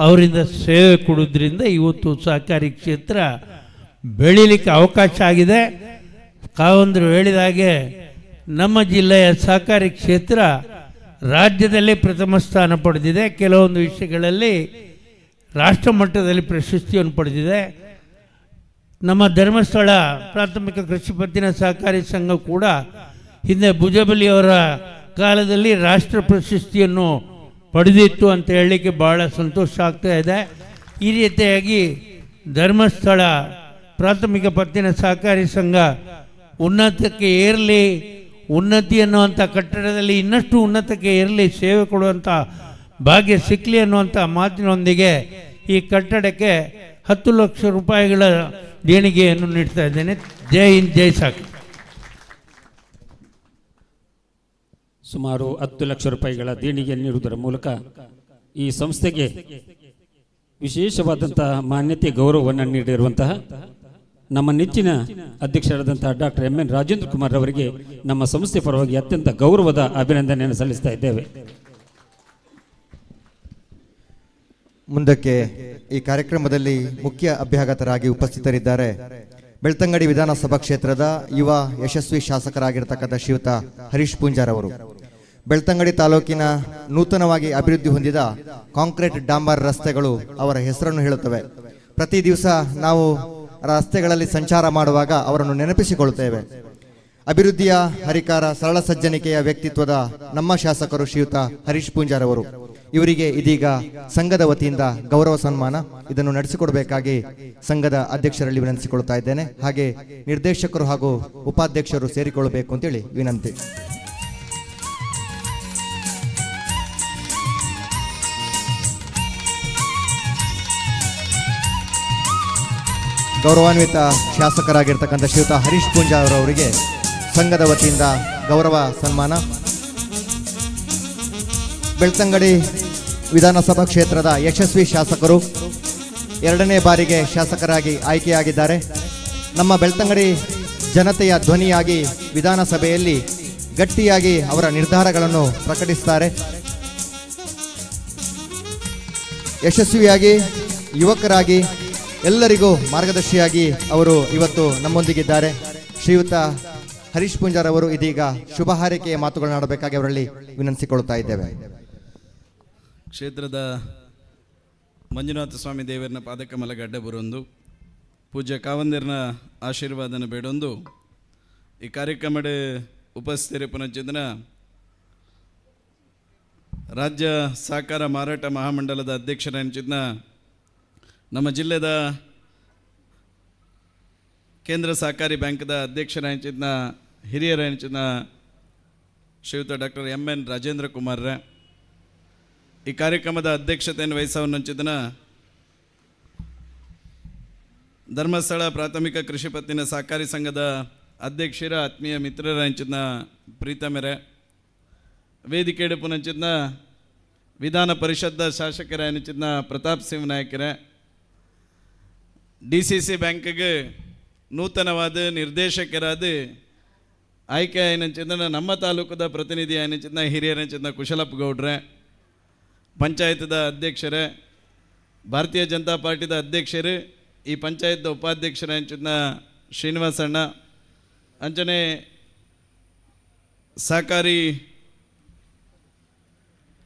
ಅವರಿಂದ ಸೇವೆ ಕೊಡೋದ್ರಿಂದ ಇವತ್ತು ಸಹಕಾರಿ ಕ್ಷೇತ್ರ ಬೆಳೀಲಿಕ್ಕೆ ಅವಕಾಶ ಆಗಿದೆ. ಕಾವಂದರು ಹೇಳಿದ ಹಾಗೆ ನಮ್ಮ ಜಿಲ್ಲೆಯ ಸಹಕಾರಿ ಕ್ಷೇತ್ರ ರಾಜ್ಯದಲ್ಲೇ ಪ್ರಥಮ ಸ್ಥಾನ ಪಡೆದಿದೆ. ಕೆಲವೊಂದು ವಿಷಯಗಳಲ್ಲಿ ರಾಷ್ಟ್ರ ಮಟ್ಟದಲ್ಲಿ ಪ್ರಶಸ್ತಿಯನ್ನು ಪಡೆದಿದೆ. ನಮ್ಮ ಧರ್ಮಸ್ಥಳ ಪ್ರಾಥಮಿಕ ಕೃಷಿ ಪತ್ತಿನ ಸಹಕಾರಿ ಸಂಘ ಕೂಡ ಹಿಂದೆ ಭುಜಬಲಿಯವರ ಕಾಲದಲ್ಲಿ ರಾಷ್ಟ್ರ ಪ್ರಶಸ್ತಿಯನ್ನು ಪಡೆದಿತ್ತು ಅಂತ ಹೇಳಲಿಕ್ಕೆ ಭಾಳ ಸಂತೋಷ ಆಗ್ತಾ ಇದೆ. ಈ ರೀತಿಯಾಗಿ ಧರ್ಮಸ್ಥಳ ಪ್ರಾಥಮಿಕ ಪತ್ತಿನ ಸಹಕಾರಿ ಸಂಘ ಉನ್ನತಕ್ಕೆ ಏರಲಿ, ಉನ್ನತಿ ಅನ್ನುವಂಥ ಕಟ್ಟಡದಲ್ಲಿ ಇನ್ನಷ್ಟು ಉನ್ನತಕ್ಕೆ ಏರಲಿ, ಸೇವೆ ಕೊಡುವಂಥ ಭಾಗ್ಯ ಸಿಕ್ಕಲಿ ಅನ್ನುವಂಥ ಮಾತಿನೊಂದಿಗೆ ಈ ಕಟ್ಟಡಕ್ಕೆ 10 ಲಕ್ಷ ರೂಪಾಯಿಗಳ ದೇಣಿಗೆಯನ್ನು ನೀಡ್ತಾ ಇದ್ದೇನೆ. ಜೈ ಹಿಂದ್, ಜೈ ಸಾಕು. ಸುಮಾರು 10 ಲಕ್ಷ ರೂಪಾಯಿಗಳ ದೇಣಿಗೆಯನ್ನು ನೀಡುವುದರ ಮೂಲಕ ಈ ಸಂಸ್ಥೆಗೆ ವಿಶೇಷವಾದಂತಹ ಮಾನ್ಯತೆ, ಗೌರವವನ್ನು ನೀಡಿರುವಂತಹ ನಮ್ಮ ನೆಚ್ಚಿನ ಅಧ್ಯಕ್ಷರಾದಂತಹ doctor M N Rajendra Kumar ಅವರಿಗೆ ನಮ್ಮ ಸಂಸ್ಥೆ ಪರವಾಗಿ ಅತ್ಯಂತ ಗೌರವದ ಅಭಿನಂದನೆಯನ್ನು ಸಲ್ಲಿಸ್ತಾ ಇದ್ದೇವೆ. ಮುಂದಕ್ಕೆ ಈ ಕಾರ್ಯಕ್ರಮದಲ್ಲಿ ಮುಖ್ಯ ಅಭ್ಯಾಗತರಾಗಿ ಉಪಸ್ಥಿತರಿದ್ದಾರೆ ಬೆಳ್ತಂಗಡಿ ವಿಧಾನಸಭಾ ಕ್ಷೇತ್ರದ ಯುವ ಯಶಸ್ವಿ ಶಾಸಕರಾಗಿರ್ತಕ್ಕಂಥ ಶ್ರೀಯುತ ಹರೀಶ್ ಪೂಂಜಾರ್ ಅವರು. ಬೆಳ್ತಂಗಡಿ ತಾಲೂಕಿನ ನೂತನವಾಗಿ ಅಭಿವೃದ್ಧಿ ಹೊಂದಿದ ಕಾಂಕ್ರೀಟ್ ಡಾಂಬರ್ ರಸ್ತೆಗಳು ಅವರ ಹೆಸರನ್ನು ಹೇಳುತ್ತವೆ. ಪ್ರತಿ ದಿವಸ ನಾವು ರಸ್ತೆಗಳಲ್ಲಿ ಸಂಚಾರ ಮಾಡುವಾಗ ಅವರನ್ನು ನೆನಪಿಸಿಕೊಳ್ಳುತ್ತೇವೆ. ಅಭಿವೃದ್ಧಿಯ ಹರಿಕಾರ, ಸರಳ ಸಜ್ಜನಿಕೆಯ ವ್ಯಕ್ತಿತ್ವದ ನಮ್ಮ ಶಾಸಕರು ಶ್ರೀಯುತ ಹರೀಶ್ ಪೂಂಜಾರ್ ಅವರು. ಇವರಿಗೆ ಇದೀಗ ಸಂಘದ ವತಿಯಿಂದ ಗೌರವ ಸನ್ಮಾನ, ಇದನ್ನು ನಡೆಸಿಕೊಡಬೇಕಾಗಿ ಸಂಘದ ಅಧ್ಯಕ್ಷರಲ್ಲಿ ವಿನಂತಿಸಿಕೊಳ್ತಾ ಇದ್ದೇನೆ. ಹಾಗೆ ನಿರ್ದೇಶಕರು ಹಾಗೂ ಉಪಾಧ್ಯಕ್ಷರು ಸೇರಿಕೊಳ್ಳಬೇಕು ಅಂತೇಳಿ ವಿನಂತಿ. ಗೌರವಾನ್ವಿತ ಶಾಸಕರಾಗಿರ್ತಕ್ಕಂಥ ಶ್ರೀಯುತ ಹರೀಶ್ ಪೂಂಜಾರ್ ಅವರಿಗೆ ಸಂಘದ ವತಿಯಿಂದ ಗೌರವ ಸನ್ಮಾನ. ಬೆಳ್ತಂಗಡಿ ವಿಧಾನಸಭಾ ಕ್ಷೇತ್ರದ ಯಶಸ್ವಿ ಶಾಸಕರು 2ನೇ ಬಾರಿಗೆ ಶಾಸಕರಾಗಿ ಆಯ್ಕೆಯಾಗಿದ್ದಾರೆ. ನಮ್ಮ ಬೆಳ್ತಂಗಡಿ ಜನತೆಯ ಧ್ವನಿಯಾಗಿ ವಿಧಾನಸಭೆಯಲ್ಲಿ ಗಟ್ಟಿಯಾಗಿ ಅವರ ನಿರ್ಧಾರಗಳನ್ನು ಪ್ರಕಟಿಸ್ತಾರೆ. ಯಶಸ್ವಿಯಾಗಿ ಯುವಕರಾಗಿ ಎಲ್ಲರಿಗೂ ಮಾರ್ಗದರ್ಶಿಯಾಗಿ ಅವರು ಇವತ್ತು ನಮ್ಮೊಂದಿಗಿದ್ದಾರೆ. ಶ್ರೀಯುತ ಹರೀಶ್ ಪೂಂಜಾರ್ ಅವರು ಇದೀಗ ಶುಭ ಹಾರೈಕೆಯ ಮಾತುಗಳನ್ನು ಆಡಬೇಕಾಗಿ ಅವರಲ್ಲಿ ವಿನಂತಿಸಿಕೊಳ್ತಾ ಇದ್ದೇವೆ. ಕ್ಷೇತ್ರದ ಮಂಜುನಾಥ ಸ್ವಾಮಿ ದೇವರನ್ನ ಪಾದಕಮಲ ಗಡ್ಡ ಬರೊಂದು ಪೂಜ್ಯ ಕಾವಂದಿರನ ಆಶೀರ್ವಾದನ ಬೇಡೊಂದು ಈ ಕಾರ್ಯಕ್ರಮದ ಉಪಸ್ಥಿತಿ ಪುನಶ್ಚಿಂತನ ರಾಜ್ಯ ಸಹಕಾರ ಮಾರಾಟ ಮಹಾಮಂಡಲದ ಅಧ್ಯಕ್ಷರಾಗಿನ ನಮ್ಮ ಜಿಲ್ಲೆದ ಕೇಂದ್ರ ಸಹಕಾರಿ ಬ್ಯಾಂಕ್ದ ಅಧ್ಯಕ್ಷರಾಗಿನ ಹಿರಿಯರಾಗಿನ ಶ್ರೀಯುತ ಡಾಕ್ಟರ್ ಎನ್ ರಾಜೇಂದ್ರ ಕುಮಾರ್ರೆ ಈ ಕಾರ್ಯಕ್ರಮದ ಅಧ್ಯಕ್ಷತೆಯನ್ನು ವಹಿಸವನ್ನಂಚಿದನ ಧರ್ಮಸ್ಥಳ ಪ್ರಾಥಮಿಕ ಕೃಷಿ ಪತ್ತಿನ ಸಹಕಾರಿ ಸಂಘದ ಅಧ್ಯಕ್ಷರ ಆತ್ಮೀಯ ಮಿತ್ರರಾಂಚಿನ ಪ್ರೀತಮೆರೆ ವೇದಿಕೆ ಪುನಂಚಿನ ವಿಧಾನ ಪರಿಷತ್ದ ಶಾಸಕರಾಂಚಿನ ಪ್ರತಾಪ್ ಸಿಂಗ್ ನಾಯಕರೇ DCC ಬ್ಯಾಂಕ್ಗೆ ನೂತನವಾದ ನಿರ್ದೇಶಕರಾದ ಆಯ್ಕೆ ಆಯ್ನಂಚಿನ ನಮ್ಮ ತಾಲೂಕದ ಪ್ರತಿನಿಧಿ ಆಯ್ನಂಚಿನ ಹಿರಿಯರಂಚಿನ ಕುಶಲಪ್ಪ ಗೌಡ್ರೆ ಪಂಚಾಯತ್ದ ಅಧ್ಯಕ್ಷರೇ ಭಾರತೀಯ ಜನತಾ ಪಾರ್ಟಿದ ಅಧ್ಯಕ್ಷರು ಈ ಪಂಚಾಯತ್ದ ಉಪಾಧ್ಯಕ್ಷರಾಂಚಿನ ಶ್ರೀನಿವಾಸಣ್ಣ ಅಂಚನೆ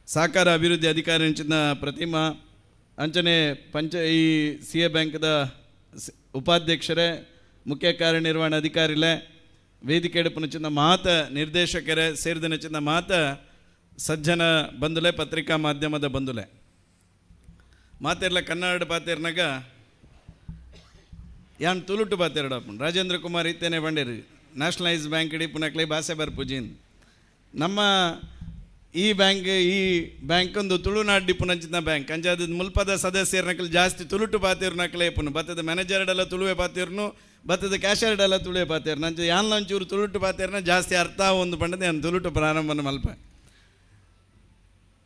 ಸಹಕಾರ ಅಭಿವೃದ್ಧಿ ಅಧಿಕಾರಿ ಅಂಚಿನ ಪ್ರತಿಮಾ ಅಂಚನೆ ಈ CA ಬ್ಯಾಂಕ್ದ ಉಪಾಧ್ಯಕ್ಷರೇ ಮುಖ್ಯ ಕಾರ್ಯನಿರ್ವಹಣಾ ಅಧಿಕಾರಿಲೆ ವೇದಿಕೆ ಪುನಚಿನ ಮಾತ ನಿರ್ದೇಶಕರೇ ಸೇರಿದನಚಿನ ಮಾತ ಸಜ್ಜನ ಬಂಧುಲೆ ಪತ್ರಿಕಾ ಮಾಧ್ಯಮದ ಬಂಧುಲೆ ಮಾತೆರ್ಲ ಕನ್ನಡ ಪಾತೆರ್ನಾಗ ಯಾನ್ ತುಳುಟು ಪಾತೆರಡಪ್ಪ ರಾಜೇಂದ್ರ ಕುಮಾರ್ ಇತ್ತೇನೆ ಬಂಡೇರಿ ನ್ಯಾಷನಲೈಸ್ ಬ್ಯಾಂಕ್ ಇಡೀ ಪುನಕ್ಲೆ ಭಾಷೆ ಬರ್ಪುಜಿನ್ ನಮ್ಮ ಈ ಬ್ಯಾಂಕ್ ಒಂದು ತುಳುನಾಡು ಪುನಂಚಿನ ಬ್ಯಾಂಕ್ ಅಂಚಾದ ಮುಲ್ಪದ ಸದಸ್ಯರನಕಲ್ ಜಾಸ್ತಿ ತುಳುಟು ಪಾತಿರು ನಕಲೇ ಪುನು ಬತ್ತದ ಮ್ಯಾನೇಜರ್ಡೆಲ್ಲ ತುಳುವೆ ಪಾತಿರ್ನು ಬತ್ತದ ಕ್ಯಾಶರ್ಡೆಲ್ಲ ತುಳುವೆ ಪಾತಿರು ನಂಚ ಯಾನ್ ಒಂಚೂರು ತುಳುಟು ಪಾತಿರ್ನ ಜಾಸ್ತಿ ಅರ್ಥ ಒಂದು ಪಂಡದೆ ನಾನು ತುಳುಟು ಪ್ರಾರಂಭನ ಮಲ್ಪ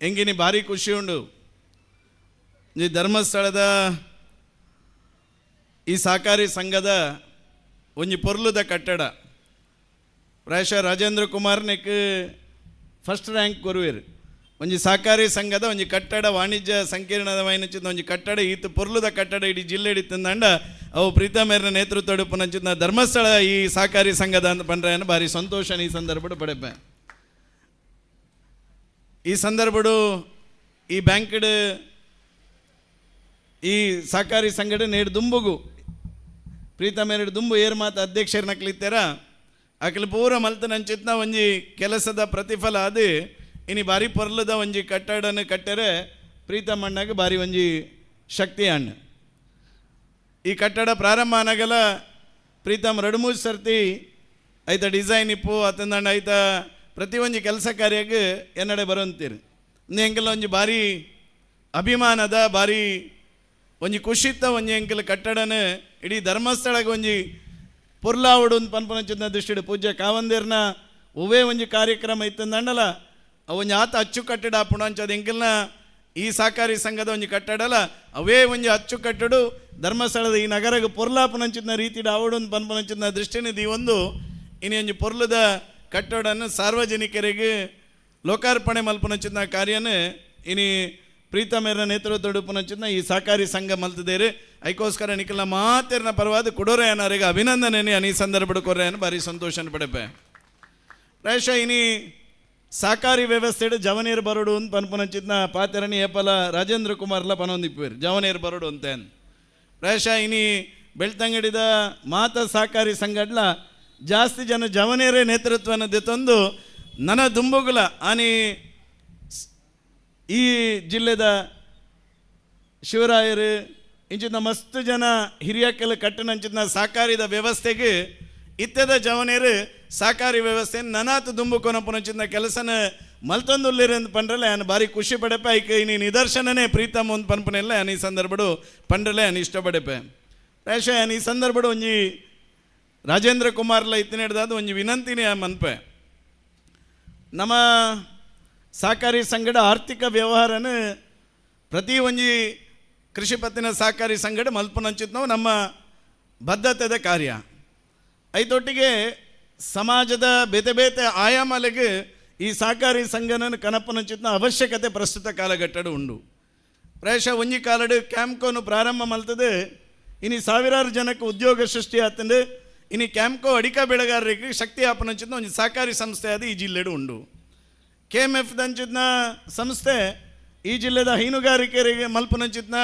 ಹೆಂಗಿನಿ ಭಾರಿ ಖುಷಿ ಉಂಡು ಈ ಧರ್ಮಸ್ಥಳದ ಈ ಸಹಕಾರಿ ಸಂಘದ ಒಂಜಿ ಪೊರ್ಲುದ ಕಟ್ಟಡ ಪ್ರಾಯಶಃ ರಾಜೇಂದ್ರ ಕುಮಾರ್ನಿಕ್ ಫಸ್ಟ್ ರ್ಯಾಂಕ್ ಕೊರುವೆರು ಒಂಜಿ ಸಹಕಾರಿ ಸಂಘದ ಒಂಜಿ ಕಟ್ಟಡ ವಾಣಿಜ್ಯ ಸಂಕೀರ್ಣದ ವೈನಚಿನ ಒಂಜಿ ಕಟ್ಟಡ ಈತ ಪೊರ್ಲುದ ಕಟ್ಟಡ ಇಡೀ ಜಿಲ್ಲೆ ಹಿಡಿತಂದಂಡ ಅವು ಪ್ರೀತಮೇರನ ನೇತೃತ್ವಡು ಪುನಂಚಿನ ಧರ್ಮಸ್ಥಳ ಈ ಸಹಕಾರಿ ಸಂಘದ ಅಂತ ಪಂಡ್ರೆಯನ್ನು ಭಾರಿ ಸಂತೋಷ ಈ ಸಂದರ್ಭಡು ಪಡೆಪೆ ಈ ಸಂದರ್ಭಡು ಈ ಬ್ಯಾಂಕ್ಡ್ ಈ ಸಹಕಾರಿ ಸಂಘಟ ನೇಡು ದುಂಬುಗು ಪ್ರೀತಮೇರಡು ದುಂಬು ಏರ್ ಮಾತು ಅಧ್ಯಕ್ಷರ ನಕ್ಲಿತ್ತಾರ ಅಕಲ್ ಪೂರ ಮಲ್ತನಂಚಿತ್ನ ಒಂಜಿ ಕೆಲಸದ ಪ್ರತಿಫಲ ಅದು ಇನಿ ಭಾರಿ ಪೊರ್ಲದ ಒಂಜಿ ಕಟ್ಟಡನ ಕಟ್ಟರೆ ಪ್ರೀತಮಣ್ಣಗೆ ಭಾರಿ ಒಂಜಿ ಶಕ್ತಿ ಹಣ್ಣು ಈ ಕಟ್ಟಡ ಪ್ರಾರಂಭ ಆನಾಗಲ ಪ್ರೀತಮ್ 2-3 ಸರ್ತಿ ಐತ ಡಿಸೈನ್ ಇಪ್ಪು ಅತಂದಂಡ ಐತ ಪ್ರತಿ ಒಂಜಿ ಕೆಲಸ ಕಾರ್ಯಕ್ಕೆ ಎನ್ನಡೆ ಬರೋಂತೀರಿ ಎಂಕೆಲ್ಲ ಒಂಜಿ ಭಾರಿ ಅಭಿಮಾನದ ಭಾರಿ ಒಂಜಿ ಖುಷಿತ್ತ ಒಂಜಿ ಎಂಕೆಲ ಕಟ್ಟಡನ ಇಡೀ ಧರ್ಮಸ್ಥಳಕ್ಕೆ ಒಂಜಿ ಪುರ್ಲಾವಡು ಪನ್ಪನಚಿನ ದೃಷ್ಟಿ ಪೂಜ್ಯ ಕಾವಂದಿರ್ನ ಒವೇ ಒಂಜಿ ಕಾರ್ಯಕ್ರಮ ಇತ್ತಂದಂಡಲ ಒಂಜಿ ಆತ ಅಚ್ಚುಕಟ್ಟಡ ಪುಣಂಚದ ಎಂಕೆಲ್ನ ಈ ಸಹಕಾರಿ ಸಂಘದ ಒಂಜಿ ಕಟ್ಟಡಲ ಅವೇ ಒಂಜಿ ಅಚ್ಚುಕಟ್ಟಡು ಧರ್ಮಸ್ಥಳದ ಈ ನಗರಕ್ಕೆ ಪೊರ್ಲಾಪನಂಚಿನ ರೀತಿ ಆವಡು ಪನ್ಪನಚಿನ ದೃಷ್ಟಿನಿಧಿ ಒಂದು ಇನಿ ಒಂಜಿ ಪೊರ್ಲದ ಕಟ್ಟಡನ್ನು ಸಾರ್ವಜನಿಕರಿಗೆ ಲೋಕಾರ್ಪಣೆ ಮಲ್ಪನಚಿನ ಕಾರ್ಯನ ಇನಿ ಪ್ರೀತಮೇರ ನೇತೃತ್ವಡು ಪುನಚಿನ ಈ ಸಹಕಾರಿ ಸಂಘ ಮಲ್ತದೇರು ಐಕೋಸ್ಕರ ನಿಖಿಲ ಮಾತೆರ್ನ ಪರವಾದ ಕೊಡೋರೆ ಅನ್ನೋರಿಗೆ ಅಭಿನಂದನೆ ಈ ಸಂದರ್ಭ ಕೊರ್ರೆಯನ್ನು ಭಾರಿ ಸಂತೋಷ ಪಡೆಪೆ ಪ್ರಾಯಶಃ ಇನಿ ಸಹಕಾರಿ ವ್ಯವಸ್ಥೆ ಜವನೀರು ಬರೋಡು ಅಂತ ಪನ್ಪನಚಿನ ಪಾತೆರನಿ ಏಪಲ ರಾಜೇಂದ್ರ ಕುಮಾರ್ಲ ಪನೊಂದಿಪ್ಪೇರು ಜವನೀರು ಬರೋಡು ಅಂತ ಪ್ರಾಯಶಃ ಇನಿ ಬೆಳ್ತಂಗಡಿದ ಮಾತ ಸಹಕಾರಿ ಸಂಘಡ್ಲ ಜಾಸ್ತಿ ಜನ ಜವನೇರೇ ನೇತೃತ್ವನದ್ದು ತಂದು ನನ್ನ ದುಂಬುಗುಲ ಆನಿ ಈ ಜಿಲ್ಲೆದ ಶಿವರಾಯರು ಇಂಚಿನ ಮಸ್ತ್ ಜನ ಹಿರಿಯಕೆಲ್ಲ ಕಟ್ಟನಂಚಿನ ಸಹಕಾರಿದ ವ್ಯವಸ್ಥೆಗೆ ಇತ್ಯದ ಜವನೇರು ಸಹಕಾರಿ ವ್ಯವಸ್ಥೆ ನನಾತು ದುಂಬುಕೊನ ಪುನಚಿನ ಕೆಲಸನ ಮಲ್ತೊಂದುಲ್ಲಿರಿ ಅಂತ ಪಂಡ್ರಲೆ ನಾನು ಭಾರಿ ಖುಷಿ ಪಡೆಪೆ ಐಕೆ ಇನಿ ನಿದರ್ಶನನೇ ಪ್ರೀತಮ್ ಒಂದು ಪನ್ಪನೆಲ್ಲ ಈ ಸಂದರ್ಭಡು ಪಂಡ್ರಲೆ ನಾನು ಇಷ್ಟಪಡೆಪೆ ಪ್ರಾಯಶಃ ಈ ಸಂದರ್ಭಡು ಒಂಜಿ ರಾಜೇಂದ್ರ ಕುಮಾರ್ಲ ಇತ್ತಿನ ಹಿಡ್ದಾದ ಒಂಜಿ ವಿನಂತಿನೇ ಮನ್ಪೆ ನಮ್ಮ ಸಹಕಾರಿ ಸಂಘಟ ಆರ್ಥಿಕ ವ್ಯವಹಾರನ ಪ್ರತಿ ಒಂಜಿ ಕೃಷಿ ಪತ್ತಿನ ಸಹಕಾರಿ ಸಂಘಟ ಮಲ್ಪನಂಚಿತ್ ನಾವು ನಮ್ಮ ಬದ್ಧತೆದ ಕಾರ್ಯ ಐತೊಟ್ಟಿಗೆ ಸಮಾಜದ ಬೇತೆ ಬೇತೆ ಆಯಾಮಲೆಗೆ ಈ ಸಹಕಾರಿ ಸಂಘನ ಕನಪನಂಚಿತ್ನ ಅವಶ್ಯಕತೆ ಪ್ರಸ್ತುತ ಕಾಲಘಟ್ಟಡು ಉಂಡು. ಪ್ರಾಯಶಃ ಒಂಜಿ ಕಾಲಡು ಕ್ಯಾಂಪ್ಕೋನು ಪ್ರಾರಂಭ ಮಲ್ತದೆ ಇನ್ನು ಸಾವಿರಾರು ಜನಕ್ಕೆ ಉದ್ಯೋಗ ಸೃಷ್ಟಿ ಆಗ್ತದೆ. ಇನ್ನು ಕ್ಯಾಂಪ್ಕೋ ಅಡಿಕ ಬೆಳೆಗಾರರಿಗೆ ಶಕ್ತಿ ಆಪನಂಚಿತ್ನ ಒಂದು ಸಹಕಾರಿ ಸಂಸ್ಥೆ ಅದು ಈ ಜಿಲ್ಲೆಡು ಉಂಡು. KMF ದಂಚಿತ್ನ ಸಂಸ್ಥೆ ಈ ಜಿಲ್ಲೆದ ಹೈನುಗಾರಿಕೆರಿಗೆ ಮಲ್ಪನಂಚಿತ್ನ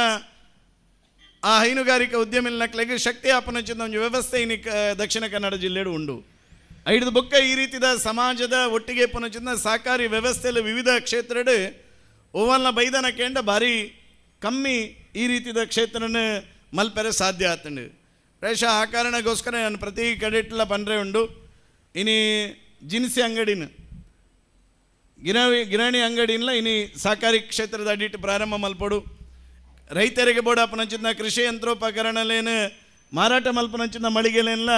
ಆ ಹೈನುಗಾರಿಕೆ ಉದ್ಯಮಿಲ್ ನಕ್ಲೆಗೆ ಶಕ್ತಿ ಆಪನಂಚಿತ್ನ ಒಂದು ವ್ಯವಸ್ಥೆ ಇನ್ನು ದಕ್ಷಿಣ ಕನ್ನಡ ಜಿಲ್ಲೆಡು ಉಂಡು. ಐದು ಬೊಕ್ಕ ಈ ರೀತಿದ ಸಮಾಜದ ಒಟ್ಟಿಗೆ ಪುನಚಿತ್ನ ಸಹಕಾರಿ ವ್ಯವಸ್ಥೆಯಲ್ಲಿ ವಿವಿಧ ಕ್ಷೇತ್ರಡು ಓವಲ್ನ ಬೈದನ ಕೇಂದ್ರ ಭಾರಿ ಕಮ್ಮಿ ಈ ರೀತಿದ ಕ್ಷೇತ್ರನ ಮಲ್ಪೆರೆ ಸಾಧ್ಯ ಆತಂಡು. ಪ್ರಾಯಶಃ ಆ ಕಾರಣಕ್ಕೋಸ್ಕರ ನಾನು ಪ್ರತಿ ಕಡೆಟ್ಲ ಪಂಡ್ರೆ ಉಂಡು. ಇನ್ನು ಜಿನ್ಸಿ ಅಂಗಡಿನ ಗಿರಾಣಿ ಅಂಗಡಿನ ಇನ್ನು ಸಹಕಾರಿ ಕ್ಷೇತ್ರದ ಅಡಿಟ್ಟು ಪ್ರಾರಂಭ ಮಲ್ಪಡು. ರೈತರಿಗೆ ಬೋಡಪ್ಪನಂಚಿನ ಕೃಷಿ ಯಂತ್ರೋಪಕರಣಲೇನು ಮಾರಾಟ ಮಲ್ಪನಂಚಿನ ಮಳಿಗೆಲೆಲ್ಲ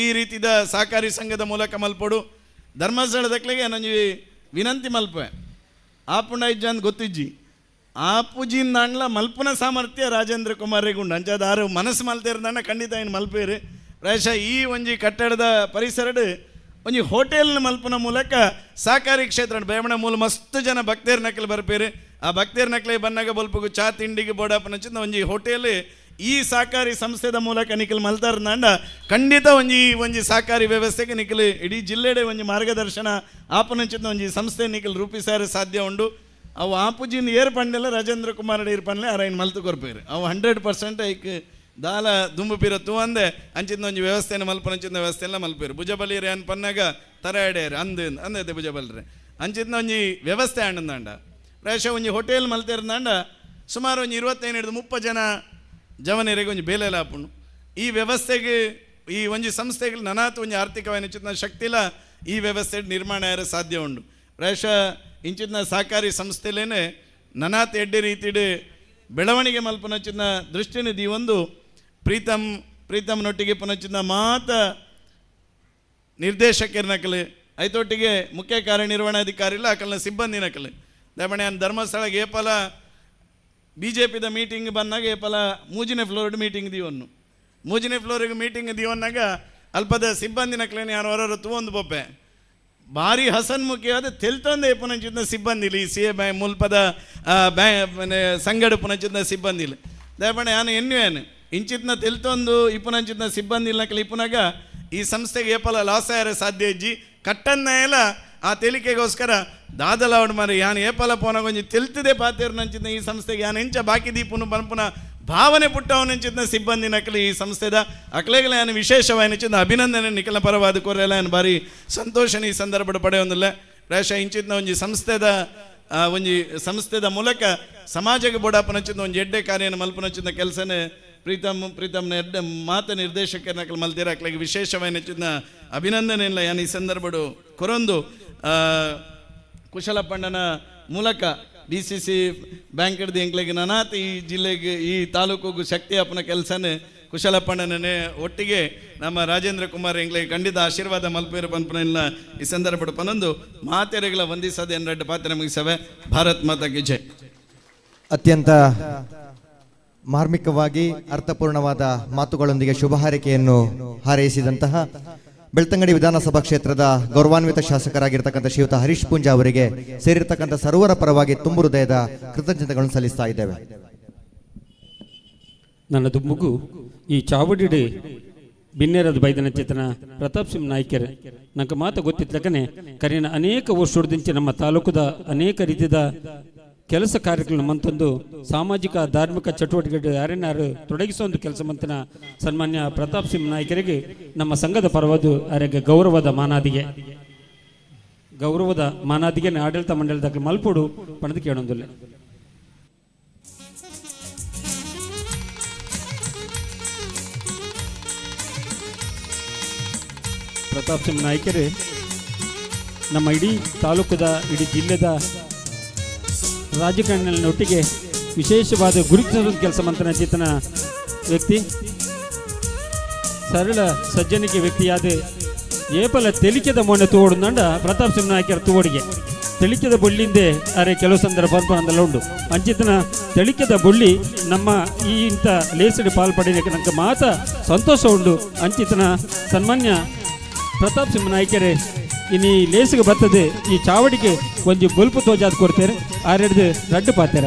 ಈ ರೀತಿದ ಸಹಕಾರಿ ಸಂಘದ ಮೂಲಕ ಮಲ್ಪಡು. ಧರ್ಮಸ್ಥಳದಕ್ಲೆಗೆ ನಂಜಿ ವಿನಂತಿ ಮಲ್ಪೆ ಆಪುಂಡ ಇಜ್ಜಂದು ಗೊತ್ತಿಜ್ಜಿ ಆಪುಜಿನ್ ದಾಂಡ್ಲ ಮಲ್ಪನ ಸಾಮರ್ಥ್ಯ ರಾಜೇಂದ್ರ ಕುಮಾರಿಗೆ ಉಂಡು. ಅಂಚದ ಆರು ಮನಸ್ಸು ಮಲ್ತಿರ್ದಾಂಡ ಖಂಡಿತ ಏನು ಮಲ್ಪೇರು. ಪ್ರಾಯಶಃ ಈ ಒಂಜಿ ಕಟ್ಟಡದ ಪರಿಸರಡು ಒಂಜಿ ಹೋಟೆಲ್ನ ಮಲ್ಪನ ಮೂಲಕ ಸಹಕಾರಿ ಕ್ಷೇತ್ರ ಬೇಮಣ ಮೂಲ ಮಸ್ತ್ ಜನ ಭಕ್ತೇರ್ ನಕಲು ಬರ್ಪೇರು. ಆ ಭಕ್ತೇರ್ ನಕಲೆ ಬಂದಾಗ ಬಲ್ಪಗು ಚಾ ತಿಂಡಿಗೆ ಬೋಡಪ್ಪನಂಚಿನ ಒಂಜಿ ಹೋಟೆಲ್ ಈ ಸಹಕಾರಿ ಸಂಸ್ಥೆದ ಮೂಲಕ ನಿಖಲ್ ಮಲ್ತಾರ್ದಾಂಡ ಖಂಡಿತ ಒಂಜಿ ಸಹಕಾರಿ ವ್ಯವಸ್ಥೆಗೆ ನಿಖಲ್ ಇಡೀ ಜಿಲ್ಲೆಡೆ ಒಂಜಿ ಮಾರ್ಗದರ್ಶನ ಆಪನಂಚಿನ ಒಂಜಿ ಸಂಸ್ಥೆ ನಿಖಲ್ ರೂಪಿಸಾರೆ ಸಾಧ್ಯ ಉಂಡು. ಅವು ಆಪುಜಿನ ಏರ್ ಪಂಡೆಲ್ಲ ರಾಜೇಂದ್ರ ಕುಮಾರ್ ಏರ್ ಪಂಡ್ಲೆ ಅರೈನ್ ಮಲ್ತು ಕೊರ್ಪೇರು. ಅವು 100% ಐಕ್ ದಾಲ ದುಂಬು ಪಿರ ತೂ ಅಂದೆ ಅಂಚಿನ ಒಂಜಿ ವ್ಯವಸ್ಥೆನ ಮಲ್ಪನಂಚಿನ ವ್ಯವಸ್ಥೆಲ್ಲ ಮಲ್ಪೇರು. ಭುಜಬಲಿಯರೆ ಅನ್ ಪನ್ನಾಗ ತರ ಎಡೆಯರು ಅಂದೈತೆ ಭುಜಬಲ್ರೆ ಅಂಚಿನ ಒಂಜಿ ವ್ಯವಸ್ಥೆ ಆಂಡಂದಾಂಡ. ಪ್ರಾಯಶಃ ಒಂಜಿ ಹೋಟೆಲ್ ಮಲ್ತಿರ್ದಾಂಡ ಸುಮಾರು ಒಂಜಿ 25-30 ಜನ ಜವನರಿಗೆ ಒಂಜಿ ಬೇಲೆಲ್ಲ ಆಪುಂಡು. ಈ ವ್ಯವಸ್ಥೆಗೆ ಈ ಒಂಜಿ ಸಂಸ್ಥೆಗಳು ನನಾತು ಒಂಜಿ ಆರ್ಥಿಕವಾಗಿ ಚಿತ್ನ ಶಕ್ತಿಲ ಈ ವ್ಯವಸ್ಥೆ ನಿರ್ಮಾಣ ಯಾರು ಸಾಧ್ಯ ಉಂಡು. ಪ್ರಾಯಶಃ ಇಂಚಿನ ಸಹಕಾರಿ ಸಂಸ್ಥೆಲೇನೆ ನನಾತ್ ಎಡ್ಡೆ ರೀತಿಡು ಬೆಳವಣಿಗೆ ಮಲ್ಪನಚಿನ ದೃಷ್ಟಿನಿಧಿ ಒಂದು ಪ್ರೀತಮ್ನೊಟ್ಟಿಗೆ ಪುನಚಿನ ಮಾತ ನಿರ್ದೇಶಕರ ನಕಲು ಐತೊಟ್ಟಿಗೆ ಮುಖ್ಯ ಕಾರ್ಯನಿರ್ವಹಣಾಧಿಕಾರಿ ಇಲ್ಲ ಅಕಲ್ನ ಸಿಬ್ಬಂದಿ ನಕಲು ದಮಣೆ ಅನ್ ಧರ್ಮಸ್ಥಳಗೆ ಏಪಲ BJPದ ಮೀಟಿಂಗ್ ಬಂದಾಗ ಏಪಲ ಮೂಜಿನೆ ಫ್ಲೋರ್ಡ್ ಮೀಟಿಂಗ್ ದಿವನ್ನು ಮೂಜಿನೆ ಫ್ಲೋರಿಗೆ ಮೀಟಿಂಗ್ ದಿವನ್ನಾಗ ಅಲ್ಪದ ಸಿಬ್ಬಂದಿ ನಕಲೇನೆ ಯಾರು ಹೊರರು ತೂವೊಂದು ಬೊಪ್ಪೆ ಭಾರಿ ಹಸನ್ಮುಖಿಯಾದ ತೆಲ್ತೊಂದೆ ಪುನಚಿನ ಸಿಬ್ಬಂದಿ ಇಲ್ಲಿ CA ಬ್ಯಾಂಕ್ ಮುಲ್ಪದ ಸಂಗಡ ಪುನಚಿನ ಸಿಬ್ಬಂದಿ ಇಲ್ಲ ದಯಪಣೆ ನಾನು ಏನು ಇಂಚಿತ್ನ ತೆಲ್ತೊಂದು ಇಪ್ಪುನಂಚಿನ ಸಿಬ್ಬಂದಿ ಇಲ್ಲಕಲಿ ಇಪ್ಪುನಾಗ ಈ ಸಂಸ್ಥೆಗೆ ಏಪಲ ಲಾಸ್ ಆಯರೆ ಸಾಧ್ಯ ಇಜ್ಜಿ ಕಟ್ಟನ್ನ ಎಲ್ಲ ಆ ತೆಲಿಕೆಗೋಸ್ಕರ ದಾದಲಾವಡ್ ಮಾರಿ ಯಾನು ಏಪಲ ಪೋನಾಗ ಒಂಜಿ ತೆಲ್ತಿದೆ ಪಾತೇರ್ನಂಚಿನ ಈ ಸಂಸ್ಥೆಗೆ ಯಾನು ಎಂಚ ಬಾಕಿ ದೀಪುನು ಪನ್ಪುನ ಭಾವನೆ ಪುಟ್ಟವನಂಚಿನ ಸಿಬ್ಬಂದಿ ನಕಲಿ ಈ ಸಂಸ್ಥೆದ ಅಕ್ಲೆಗಳ ನಾನು ವಿಶೇಷವಾಯಿನ ಅಭಿನಂದನೆ ನಿಖಲ ಪರವಾದ ಕೋರೆಲ್ಲ ನಾನು ಭಾರಿ ಸಂತೋಷನ ಈ ಸಂದರ್ಭ ಪಡೆಯೊಂದಿಲ್ಲ. ಪ್ರಾಯಶಃ ಇಂಚಿನ ಒಂಜಿ ಸಂಸ್ಥೆದ ಮೂಲಕ ಸಮಾಜಕ್ಕೆ ಬೋಡಾಪನಚಿನ ಒಂದು ಎಡ್ಡೆ ಕಾರ್ಯನ ಮಲ್ಪನಚಿನ ಕೆಲಸನೇ ಪ್ರೀತಮ್ನ ಎಡ್ಡೆ ಮಾತ ನಿರ್ದೇಶಕರ ನಕಲು ಮಲ್ತಿರ ಅಕ್ಲೆಗೆ ವಿಶೇಷವಾಯಿನ ಅಭಿನಂದನೆ ಇಲ್ಲ ಯಾನು ಈ ಸಂದರ್ಭ ಕೊರೊಂದು ಕುಶಲಪ್ಪಣ್ಣನ ಮೂಲಕ DCC ಬ್ಯಾಂಕ್ ಹಿಡ್ದು ಎಂಕ್ಲೆಗೆ ನನಾತ್ ಈ ಜಿಲ್ಲೆಗೆ ಈ ತಾಲೂಕಿಗೂ ಶಕ್ತಿ ಅಪ್ಪನ ಕೆಲಸನೇ ಕುಶಲಪ್ಪಣ್ಣನೇ ಒಟ್ಟಿಗೆ ನಮ್ಮ ರಾಜೇಂದ್ರ ಕುಮಾರ್ ಎಂಕ್ಲೆಗೆ ಖಂಡಿತ ಆಶೀರ್ವಾದ ಮಲ್ಪೇರು ಪನ್ಪನ ಈ ಸಂದರ್ಭ ಪನೊಂದು ಮಾತೆರೆಗಳ ವಂದಿಸದೆ ಎರಡು ಪಾತ್ರ ಮುಗಿಸವೆ. ಭಾರತ್ ಮಾತಾಗೆ ಜೈ. ಅತ್ಯಂತ ಮಾರ್ಮಿಕವಾಗಿ ಅರ್ಥಪೂರ್ಣವಾದ ಮಾತುಗಳೊಂದಿಗೆ ಶುಭ ಹಾರೈಕೆಯನ್ನು ಹಾರೈಸಿದಂತಹ ಬೆಳ್ತಂಗಡಿ ವಿಧಾನಸಭಾ ಕ್ಷೇತ್ರದ ಗೌರವಾನ್ವಿತ ಶಾಸಕರಾಗಿರ್ತಕ್ಕಂಥ ಶ್ರೀಯುತ ಹರೀಶ್ ಪೂಂಜಾ ಅವರಿಗೆ ಸೇರಿರ್ತಕ್ಕಂಥ ಸರ್ವರ ಪರವಾಗಿ ತುಂಬು ಹೃದಯದ ಕೃತಜ್ಞತೆಗಳನ್ನು ಸಲ್ಲಿಸ್ತಾ ಇದ್ದೇವೆ. ನನ್ನ ದುಮ್ಮುಗು ಈ ಚಾವಡಿಡಿ ಬಿನ್ನೇರದ ಬೈದನ ಚೇತನ ಪ್ರತಾಪ್ ಸಿಂಗ್ ನಾಯ್ಕರ್ ನಂಗೆ ಮಾತ ಗೊತ್ತಿತ್ತಲಕನೆ ಕರಿನ ಅನೇಕ ವರ್ಷದಿಂಚೆ ನಮ್ಮ ತಾಲೂಕದ ಅನೇಕ ರೀತಿಯ ಕೆಲಸ ಕಾರ್ಯಗಳನ್ನು ಮಂತೊಂದು ಸಾಮಾಜಿಕ ಧಾರ್ಮಿಕ ಚಟುವಟಿಕೆ ಯಾರೇನಾರು ತೊಡಗಿಸೋ ಒಂದು ಕೆಲಸ ಮಂತಿನ ಸನ್ಮಾನ್ಯ ಪ್ರತಾಪ್ ಸಿಂಗ್ ನಾಯ್ಕರಿಗೆ ನಮ್ಮ ಸಂಘದ ಪರವಾದ ಅವರಿಗೆ ಗೌರವದ ಮಾನಾದಿಗೆ ಆಡಳಿತ ಮಂಡಳಿದಾಗ ಮಲ್ಪೋಡು ಪಣದ ಕೇಳೊಂದಿಲ್ಲ. ಪ್ರತಾಪ್ ಸಿಂಗ್ ನಾಯ್ಕರೇ ನಮ್ಮ ಇಡೀ ತಾಲೂಕದ ಇಡೀ ಜಿಲ್ಲೆದ ರಾಜಕಾರಣಿನೊಟ್ಟಿಗೆ ವಿಶೇಷವಾದ ಗುರುತಿಸುವ ಕೆಲಸ ಮಂತ್ರನ ಚೇತನ ವ್ಯಕ್ತಿ, ಸರಳ ಸಜ್ಜನಿಕೆ ವ್ಯಕ್ತಿಯಾದ ಏಪಲ ತೆಲಿಕೆದ ಮೊನ್ನೆ ತೋಡುಂಡ ಪ್ರತಾಪ್ ಸಿಂಗ್ ನಾಯ್ಕರ ತೋಡಿಗೆ ತೆಳಿಕೆದ ಬೊಳ್ಳಿಂದೆ ಅರೆ ಕೆಲವು ಸಂದರ್ಭ ಪಂಪನಂದೆಲ್ಲ ಉಂಡು ಅಂಚಿತನ ತೆಳಿಕೆದ ಬೊಳ್ಳಿ ನಮ್ಮ ಈ ಇಂಥ ಲೇಸಡಿ ಪಾಲ್ಪಡಿಗೆ ನನಗೆ ಮಾತ ಸಂತೋಷ ಉಂಡು. ಅಂಚಿತನ ಸನ್ಮಾನ್ಯ ಪ್ರತಾಪ್ ಸಿಂಹ ನಾಯ್ಕರೇ ಇನ್ನು ಈ ಲೇಸಿಗೆ ಬರ್ತದೆ ಈ ಚಾವಡಿಗೆ ಒಂಜಿ ಬಲ್ಪು ತೋಜಾದ್ ಕೊಡ್ತೇನೆ ಆರೆಡ್ದು ರಡ್ಡು ಪಾತೆರ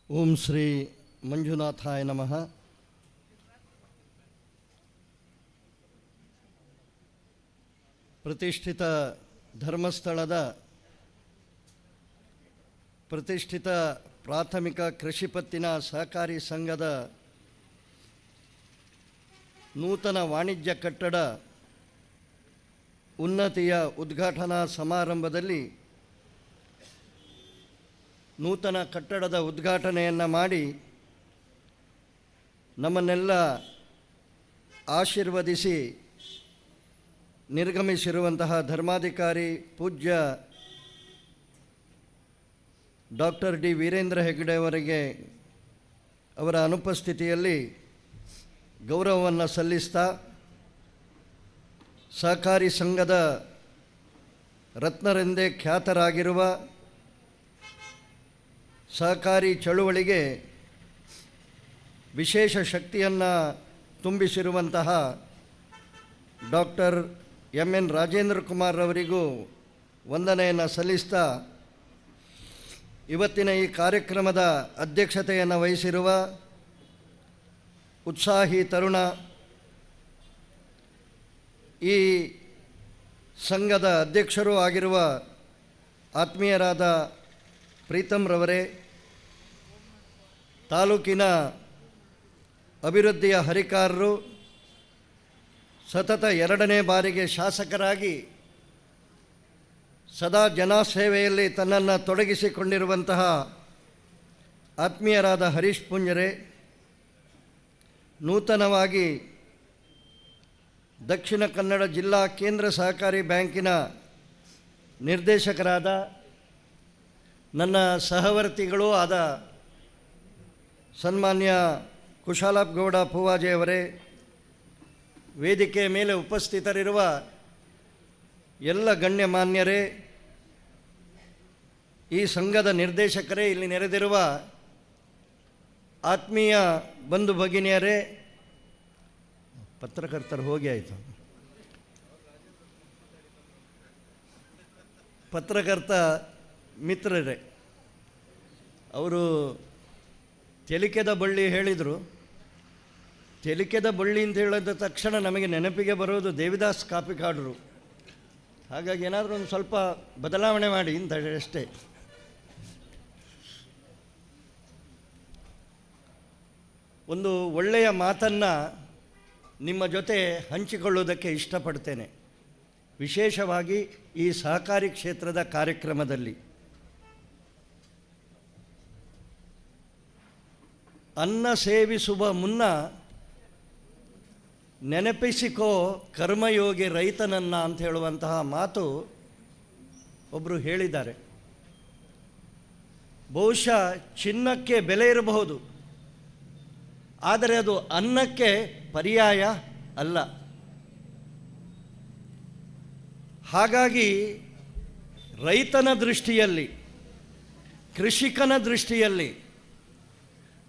ಓಂ ಶ್ರೀ ಮಂಜುನಾಥಾಯ ನಮಃ. ಪ್ರತಿಷ್ಠಿತ ಧರ್ಮಸ್ಥಳದ ಪ್ರತಿಷ್ಠಿತ ಪ್ರಾಥಮಿಕ ಕೃಷಿ ಪತ್ತಿನ ಸಹಕಾರಿ ಸಂಘದ ನೂತನ ವಾಣಿಜ್ಯ ಕಟ್ಟಡ ಉನ್ನತಿಯ ಉದ್ಘಾಟನಾ ಸಮಾರಂಭದಲ್ಲಿ ನೂತನ ಕಟ್ಟಡದ ಉದ್ಘಾಟನೆಯನ್ನು ಮಾಡಿ ನಮ್ಮನ್ನೆಲ್ಲ ಆಶೀರ್ವದಿಸಿ ನಿರ್ಗಮಿಸಿರುವಂತಹ ಧರ್ಮಾಧಿಕಾರಿ ಪೂಜ್ಯ ಡಾಕ್ಟರ್ ಡಿ ವೀರೇಂದ್ರ ಹೆಗ್ಗಡೆ ಅವರಿಗೆ ಅವರ ಅನುಪಸ್ಥಿತಿಯಲ್ಲಿ ಗೌರವವನ್ನು ಸಲ್ಲಿಸ್ತಾ ಸಹಕಾರಿ ಸಂಘದ ರತ್ನರೆಂದೇ ಖ್ಯಾತರಾಗಿರುವ ಸಹಕಾರಿ ಚಳುವಳಿಗೆ ವಿಶೇಷ ಶಕ್ತಿಯನ್ನು ತುಂಬಿಸಿರುವಂತಹ ಡಾಕ್ಟರ್ ಎನ್ ರಾಜೇಂದ್ರ ಕುಮಾರ್ ಅವರಿಗೂ ವಂದನೆಯನ್ನು ಸಲ್ಲಿಸ್ತಾ ಇವತ್ತಿನ ಈ ಕಾರ್ಯಕ್ರಮದ ಅಧ್ಯಕ್ಷತೆಯನ್ನು ವಹಿಸಿರುವ ಉತ್ಸಾಹಿ ತರುಣ ಈ ಸಂಘದ ಅಧ್ಯಕ್ಷರೂ ಆಗಿರುವ ಆತ್ಮೀಯರಾದ ಪ್ರೀತಮ್ ರವರೇ, ತಾಲೂಕಿನ ಅಭಿವೃದ್ಧಿಯ ಹರಿಕಾರರು, ಸತತ 2ನೇ ಬಾರಿಗೆ ಶಾಸಕರಾಗಿ ಸದಾ ಜನಸೇವೆಯಲ್ಲಿ ತನ್ನನ್ನು ತೊಡಗಿಸಿಕೊಂಡಿರುವಂತಹ ಆತ್ಮೀಯರಾದ ಹರೀಶ್ ಪುಂಜರೆ, ನೂತನವಾಗಿ ದಕ್ಷಿಣ ಕನ್ನಡ ಜಿಲ್ಲಾ ಕೇಂದ್ರ ಸಹಕಾರಿ ಬ್ಯಾಂಕಿನ ನಿರ್ದೇಶಕರಾದ ನನ್ನ ಸಹವರ್ತಿಗಳೂ ಆದ ಸನ್ಮಾನ್ಯ ಕುಶಾಲಗೌಡ ಪೂವಾಜೆಯವರೇ, ವೇದಿಕೆ ಮೇಲೆ ಉಪಸ್ಥಿತರಿರುವ ಎಲ್ಲ ಗಣ್ಯಮಾನ್ಯರೇ, ಈ ಸಂಘದ ನಿರ್ದೇಶಕರೇ, ಇಲ್ಲಿ ನೆರೆದಿರುವ ಆತ್ಮೀಯ ಬಂಧು ಭಗಿನಿಯರೇ, ಪತ್ರಕರ್ತರು ಹೋಗಿ ಆಯಿತು, ಪತ್ರಕರ್ತ ಮಿತ್ರರೇ, ಅವರು ತೆಲಿಕೆದ ಬಳ್ಳಿ ಹೇಳಿದರು. ತೆಲಿಕೆದ ಬಳ್ಳಿ ಅಂತ ಹೇಳಿದ ತಕ್ಷಣ ನಮಗೆ ನೆನಪಿಗೆ ಬರೋದು ದೇವಿದಾಸ್ ಕಾಪಿಕಾಡರು. ಹಾಗಾಗಿ ಏನಾದರೂ ಒಂದು ಸ್ವಲ್ಪ ಬದಲಾವಣೆ ಮಾಡಿ ಅಂತ ಅಷ್ಟೇ. ಒಂದು ಒಳ್ಳೆಯ ಮಾತನ್ನು ನಿಮ್ಮ ಜೊತೆ ಹಂಚಿಕೊಳ್ಳುವುದಕ್ಕೆ ಇಷ್ಟಪಡ್ತೇನೆ. ವಿಶೇಷವಾಗಿ ಈ ಸಹಕಾರಿ ಕ್ಷೇತ್ರದ ಕಾರ್ಯಕ್ರಮದಲ್ಲಿ ಅನ್ನ ಸೇವಿಸುವ ಮುನ್ನ ನೆನಪಿಸಿಕೋ ಕರ್ಮಯೋಗಿ ರೈತನನ್ನ ಅಂತ ಹೇಳುವಂತಹ ಮಾತು ಒಬ್ಬರು ಹೇಳಿದ್ದಾರೆ. ಬಹುಶಃ ಚಿನ್ನಕ್ಕೆ ಬೆಲೆ ಇರಬಹುದು, ಆದರೆ ಅದು ಅನ್ನಕ್ಕೆ ಪರ್ಯಾಯ ಅಲ್ಲ. ಹಾಗಾಗಿ ರೈತನ ದೃಷ್ಟಿಯಲ್ಲಿ, ಕೃಷಿಕನ ದೃಷ್ಟಿಯಲ್ಲಿ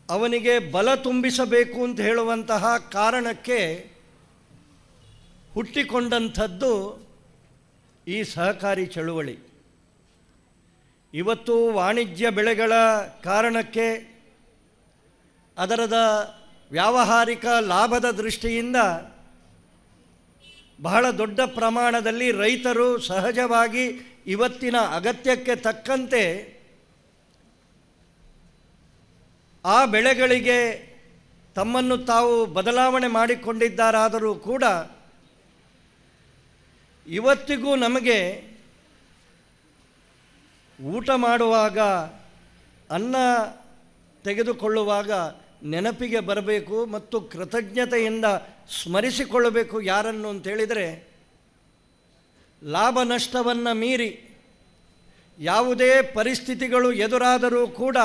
ಅವನಿಗೆ ಬಲ ತುಂಬಿಸಬೇಕು ಅಂತ ಹೇಳುವಂತಹ ಕಾರಣಕ್ಕೆ ಹುಟ್ಟಿಕೊಂಡಂಥದ್ದು ಈ ಸಹಕಾರಿ ಚಳುವಳಿ. ಇವತ್ತು ವಾಣಿಜ್ಯ ಬೆಳೆಗಳ ಕಾರಣಕ್ಕೆ, ಅದರದ ವ್ಯಾವಹಾರಿಕ ಲಾಭದ ದೃಷ್ಟಿಯಿಂದ ಬಹಳ ದೊಡ್ಡ ಪ್ರಮಾಣದಲ್ಲಿ ರೈತರು ಸಹಜವಾಗಿ ಇವತ್ತಿನ ಅಗತ್ಯಕ್ಕೆ ತಕ್ಕಂತೆ ಆ ಬೆಳೆಗಳಿಗೆ ತಮ್ಮನ್ನು ತಾವು ಬದಲಾವಣೆ ಮಾಡಿಕೊಂಡಿದ್ದಾರಾದರೂ ಕೂಡ ಇವತ್ತಿಗೂ ನಮಗೆ ಊಟ ಮಾಡುವಾಗ, ಅನ್ನ ತೆಗೆದುಕೊಳ್ಳುವಾಗ ನೆನಪಿಗೆ ಬರಬೇಕು ಮತ್ತು ಕೃತಜ್ಞತೆಯಿಂದ ಸ್ಮರಿಸಿಕೊಳ್ಳಬೇಕು ಯಾರನ್ನು ಅಂತೇಳಿದರೆ, ಲಾಭ ನಷ್ಟವನ್ನು ಮೀರಿ ಯಾವುದೇ ಪರಿಸ್ಥಿತಿಗಳು ಎದುರಾದರೂ ಕೂಡ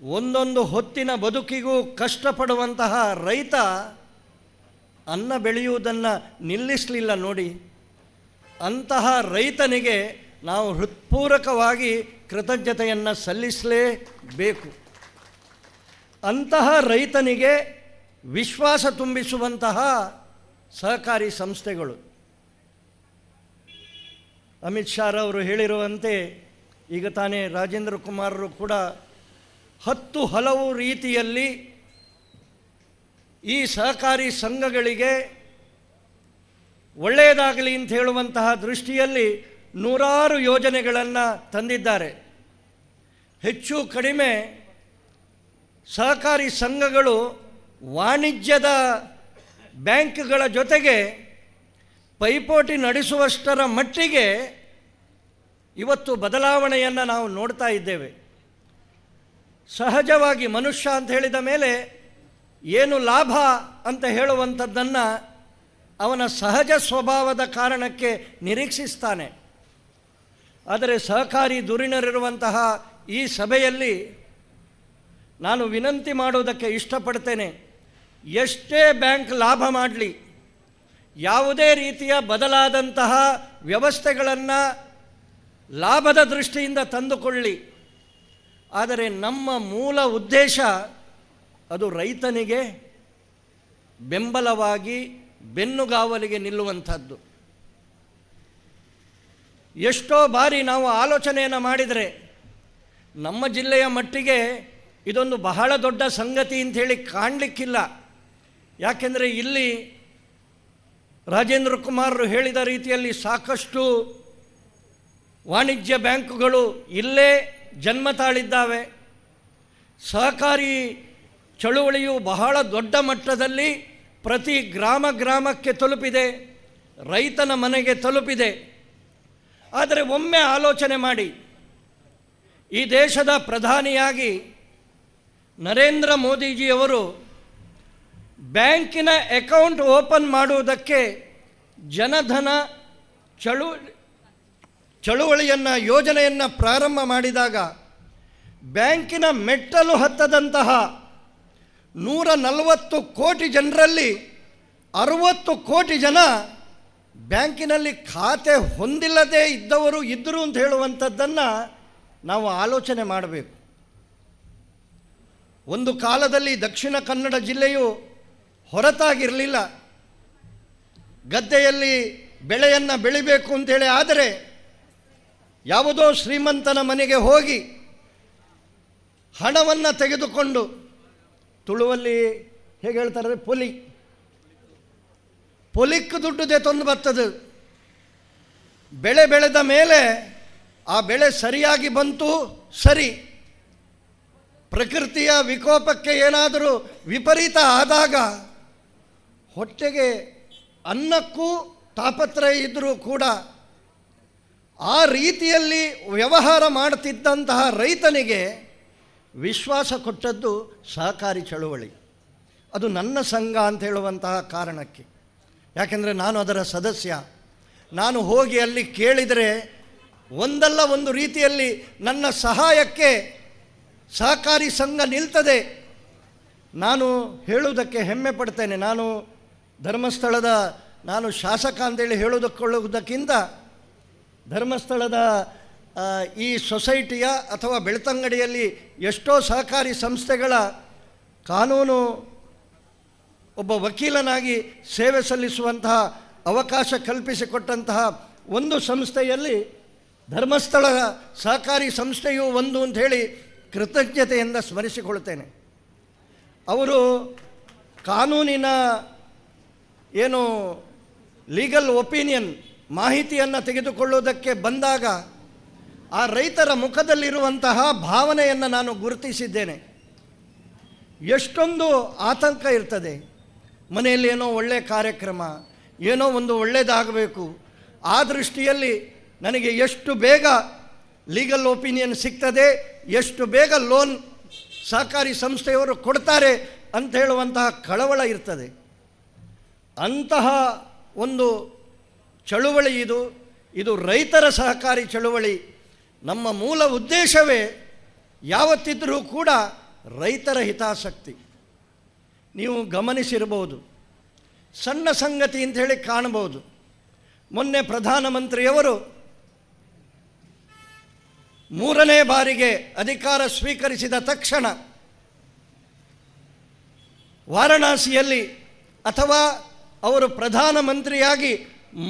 ಒಂದೊಂದು ಹೊತ್ತಿನ ಬದುಕಿಗೂ ಕಷ್ಟಪಡುವಂತಹ ರೈತ ಅನ್ನ ಬೆಳೆಯುವುದನ್ನು ನಿಲ್ಲಿಸಲಿಲ್ಲ ನೋಡಿ. ಅಂತಹ ರೈತನಿಗೆ ನಾವು ಹೃತ್ಪೂರ್ವಕವಾಗಿ ಕೃತಜ್ಞತೆಯನ್ನು ಸಲ್ಲಿಸಲೇಬೇಕು. ಅಂತಹ ರೈತನಿಗೆ ವಿಶ್ವಾಸ ತುಂಬಿಸುವಂತಹ ಸಹಕಾರಿ ಸಂಸ್ಥೆಗಳು. ಅಮಿತ್ ಶಾ ಅವರು ಹೇಳಿರುವಂತೆ ಈಗ ತಾನೇ ರಾಜೇಂದ್ರ ಕುಮಾರರು ಕೂಡ 10 ಹಲವು ರೀತಿಯಲ್ಲಿ ಈ ಸಹಕಾರಿ ಸಂಘಗಳಿಗೆ ಒಳ್ಳೆಯದಾಗಲಿ ಅಂತ ಹೇಳುವಂತಹ ದೃಷ್ಟಿಯಲ್ಲಿ ನೂರಾರು ಯೋಜನೆಗಳನ್ನು ತಂದಿದ್ದಾರೆ. ಹೆಚ್ಚು ಕಡಿಮೆ ಸಹಕಾರಿ ಸಂಘಗಳು ವಾಣಿಜ್ಯದ ಬ್ಯಾಂಕ್ಗಳ ಜೊತೆಗೆ ಪೈಪೋಟಿ ನಡೆಸುವಷ್ಟರ ಮಟ್ಟಿಗೆ ಇವತ್ತು ಬದಲಾವಣೆಯನ್ನು ನಾವು ನೋಡ್ತಾ ಇದ್ದೇವೆ. ಸಹಜವಾಗಿ ಮನುಷ್ಯ ಅಂತ ಹೇಳಿದ ಮೇಲೆ ಏನು ಲಾಭ ಅಂತ ಹೇಳುವಂಥದ್ದನ್ನು ಅವನ ಸಹಜ ಸ್ವಭಾವದ ಕಾರಣಕ್ಕೆ ನಿರೀಕ್ಷಿಸ್ತಾನೆ. ಆದರೆ ಸಹಕಾರಿ ಧುರೀಣರಿರುವಂತಹ ಈ ಸಭೆಯಲ್ಲಿ ನಾನು ವಿನಂತಿ ಮಾಡುವುದಕ್ಕೆ ಇಷ್ಟಪಡ್ತೇನೆ, ಎಷ್ಟೇ ಬ್ಯಾಂಕ್ ಲಾಭ ಮಾಡಲಿ, ಯಾವುದೇ ರೀತಿಯ ಬದಲಾದಂತಹ ವ್ಯವಸ್ಥೆಗಳನ್ನು ಲಾಭದ ದೃಷ್ಟಿಯಿಂದ ತಂದುಕೊಳ್ಳಿ, ಆದರೆ ನಮ್ಮ ಮೂಲ ಉದ್ದೇಶ ಅದು ರೈತನಿಗೆ ಬೆಂಬಲವಾಗಿ ಬೆನ್ನುಗಾವಲಿಗೆ ನಿಲ್ಲುವಂಥದ್ದು. ಎಷ್ಟೋ ಬಾರಿ ನಾವು ಆಲೋಚನೆಯನ್ನು ಮಾಡಿದರೆ ನಮ್ಮ ಜಿಲ್ಲೆಯ ಮಟ್ಟಿಗೆ ಇದೊಂದು ಬಹಳ ದೊಡ್ಡ ಸಂಗತಿ ಅಂಥೇಳಿ ಕಾಣಲಿಕ್ಕಿಲ್ಲ. ಯಾಕೆಂದರೆ ಇಲ್ಲಿ ರಾಜೇಂದ್ರ ಕುಮಾರರು ಹೇಳಿದ ರೀತಿಯಲ್ಲಿ ಸಾಕಷ್ಟು ವಾಣಿಜ್ಯ ಬ್ಯಾಂಕುಗಳು ಇಲ್ಲೇ ಜನ್ಮ ತಾಳಿದ್ದಾವೆ. ಸಹಕಾರಿ ಚಳುವಳಿಯು ಬಹಳ ದೊಡ್ಡ ಮಟ್ಟದಲ್ಲಿ ಪ್ರತಿ ಗ್ರಾಮಕ್ಕೆ ತಲುಪಿದೆ, ರೈತನ ಮನೆಗೆ ತಲುಪಿದೆ. ಆದರೆ ಒಮ್ಮೆ ಆಲೋಚನೆ ಮಾಡಿ, ಈ ದೇಶದ ಪ್ರಧಾನಿಯಾಗಿ ನರೇಂದ್ರ ಮೋದಿಜಿಯವರು ಬ್ಯಾಂಕಿನ ಅಕೌಂಟ್ ಓಪನ್ ಮಾಡುವುದಕ್ಕೆ ಜನಧನ ಚಳುವಳಿಯನ್ನು ಯೋಜನೆಯನ್ನು ಪ್ರಾರಂಭ ಮಾಡಿದಾಗ ಬ್ಯಾಂಕಿನ ಮೆಟ್ಟಲು ಹತ್ತದಂತಹ 140 ಕೋಟಿ ಜನರಲ್ಲಿ 60 ಕೋಟಿ ಜನ ಬ್ಯಾಂಕಿನಲ್ಲಿ ಖಾತೆ ಹೊಂದಿಲ್ಲದೇ ಇದ್ದವರು ಇದ್ದರು ಅಂತ ಹೇಳುವಂಥದ್ದನ್ನು ನಾವು ಆಲೋಚನೆ ಮಾಡಬೇಕು. ಒಂದು ಕಾಲದಲ್ಲಿ ದಕ್ಷಿಣ ಕನ್ನಡ ಜಿಲ್ಲೆಯು ಹೊರತಾಗಿರಲಿಲ್ಲ. ಗದ್ದೆಯಲ್ಲಿ ಬೆಳೆಯನ್ನು ಬೆಳಿಬೇಕು ಅಂತೇಳಿ ಆದರೆ ಯಾವುದೋ ಶ್ರೀಮಂತನ ಮನೆಗೆ ಹೋಗಿ ಹಣವನ್ನು ತೆಗೆದುಕೊಂಡು, ತುಳುವಲ್ಲಿ ಹೇಗೆ ಹೇಳ್ತಾರೆ, ಪೊಲಿಕ್ ದುಡ್ಡುದೇ ತಂದು ಬರ್ತದೆ. ಬೆಳೆ ಬೆಳೆದ ಮೇಲೆ ಆ ಬೆಳೆ ಸರಿಯಾಗಿ ಬಂತು, ಸರಿ. ಪ್ರಕೃತಿಯ ವಿಕೋಪಕ್ಕೆ ಏನಾದರೂ ವಿಪರೀತ ಆದಾಗ ಹೊಟ್ಟೆಗೆ ಅನ್ನಕ್ಕೂ ತಾಪತ್ರಯ ಇದ್ದರೂ ಕೂಡ ಆ ರೀತಿಯಲ್ಲಿ ವ್ಯವಹಾರ ಮಾಡುತ್ತಿದ್ದಂತಹ ರೈತನಿಗೆ ವಿಶ್ವಾಸ ಕೊಟ್ಟದ್ದು ಸಹಕಾರಿ ಚಳುವಳಿ. ಅದು ನನ್ನ ಸಂಘ ಅಂತ ಹೇಳುವಂತಹ ಕಾರಣಕ್ಕೆ. ಯಾಕೆಂದರೆ ನಾನು ಅದರ ಸದಸ್ಯ. ನಾನು ಹೋಗಿ ಅಲ್ಲಿ ಕೇಳಿದರೆ ಒಂದಲ್ಲ ಒಂದು ರೀತಿಯಲ್ಲಿ ನನ್ನ ಸಹಾಯಕ್ಕೆ ಸಹಕಾರಿ ಸಂಘ ನಿಲ್ತದೆ. ನಾನು ಹೇಳುವುದಕ್ಕೆ ಹೆಮ್ಮೆ ಪಡ್ತೇನೆ. ನಾನು ಶಾಸಕ ಅಂತೇಳಿ ಹೇಳುವುದಕ್ಕಿಂತ ಧರ್ಮಸ್ಥಳದ ಈ ಸೊಸೈಟಿಯ ಅಥವಾ ಬೆಳ್ತಂಗಡಿಯಲ್ಲಿ ಎಷ್ಟೋ ಸಹಕಾರಿ ಸಂಸ್ಥೆಗಳ ಕಾನೂನು ಒಬ್ಬ ವಕೀಲನಾಗಿ ಸೇವೆ ಸಲ್ಲಿಸುವಂತಹ ಅವಕಾಶ ಕಲ್ಪಿಸಿಕೊಟ್ಟಂತಹ ಒಂದು ಸಂಸ್ಥೆಯಲ್ಲಿ ಧರ್ಮಸ್ಥಳ ಸಹಕಾರಿ ಸಂಸ್ಥೆಯೂ ಒಂದು ಅಂಥೇಳಿ ಕೃತಜ್ಞತೆಯಿಂದ ಸ್ಮರಿಸಿಕೊಳ್ತೇನೆ. ಅವರು ಕಾನೂನಿನ ಏನು ಲೀಗಲ್ ಒಪಿನಿಯನ್ ಮಾಹಿತಿಯನ್ನು ತೆಗೆದುಕೊಳ್ಳುವುದಕ್ಕೆ ಬಂದಾಗ ಆ ರೈತರ ಮುಖದಲ್ಲಿರುವಂತಹ ಭಾವನೆಯನ್ನು ನಾನು ಗುರುತಿಸಿದ್ದೇನೆ. ಎಷ್ಟೊಂದು ಆತಂಕ ಇರ್ತದೆ. ಮನೆಯಲ್ಲಿ ಏನೋ ಒಳ್ಳೆಯ ಕಾರ್ಯಕ್ರಮ, ಏನೋ ಒಂದು ಒಳ್ಳೆಯದಾಗಬೇಕು, ಆ ದೃಷ್ಟಿಯಲ್ಲಿ ನನಗೆ ಎಷ್ಟು ಬೇಗ ಲೀಗಲ್ ಒಪಿನಿಯನ್ ಸಿಗ್ತದೆ, ಎಷ್ಟು ಬೇಗ ಲೋನ್ ಸಹಕಾರಿ ಸಂಸ್ಥೆಯವರು ಕೊಡ್ತಾರೆ ಅಂತ ಹೇಳುವಂತಹ ಕಳವಳ ಇರ್ತದೆ. ಅಂತಹ ಒಂದು ಚಳುವಳಿ ಇದು ರೈತರ ಸಹಕಾರಿ ಚಳುವಳಿ. ನಮ್ಮ ಮೂಲ ಉದ್ದೇಶವೇ ಯಾವತ್ತಿದ್ರೂ ಕೂಡ ರೈತರ ಹಿತಾಸಕ್ತಿ. ನೀವು ಗಮನಿಸಿರಬಹುದು, ಸಣ್ಣ ಸಂಗತಿ ಅಂತ ಹೇಳಿ ಕಾಣಬಹುದು. ಮೊನ್ನೆ ಪ್ರಧಾನಮಂತ್ರಿಯವರು 3ನೇ ಬಾರಿಗೆ ಅಧಿಕಾರ ಸ್ವೀಕರಿಸಿದ ತಕ್ಷಣ ವಾರಣಾಸಿಯಲ್ಲಿ ಅಥವಾ ಅವರು ಪ್ರಧಾನಮಂತ್ರಿಯಾಗಿ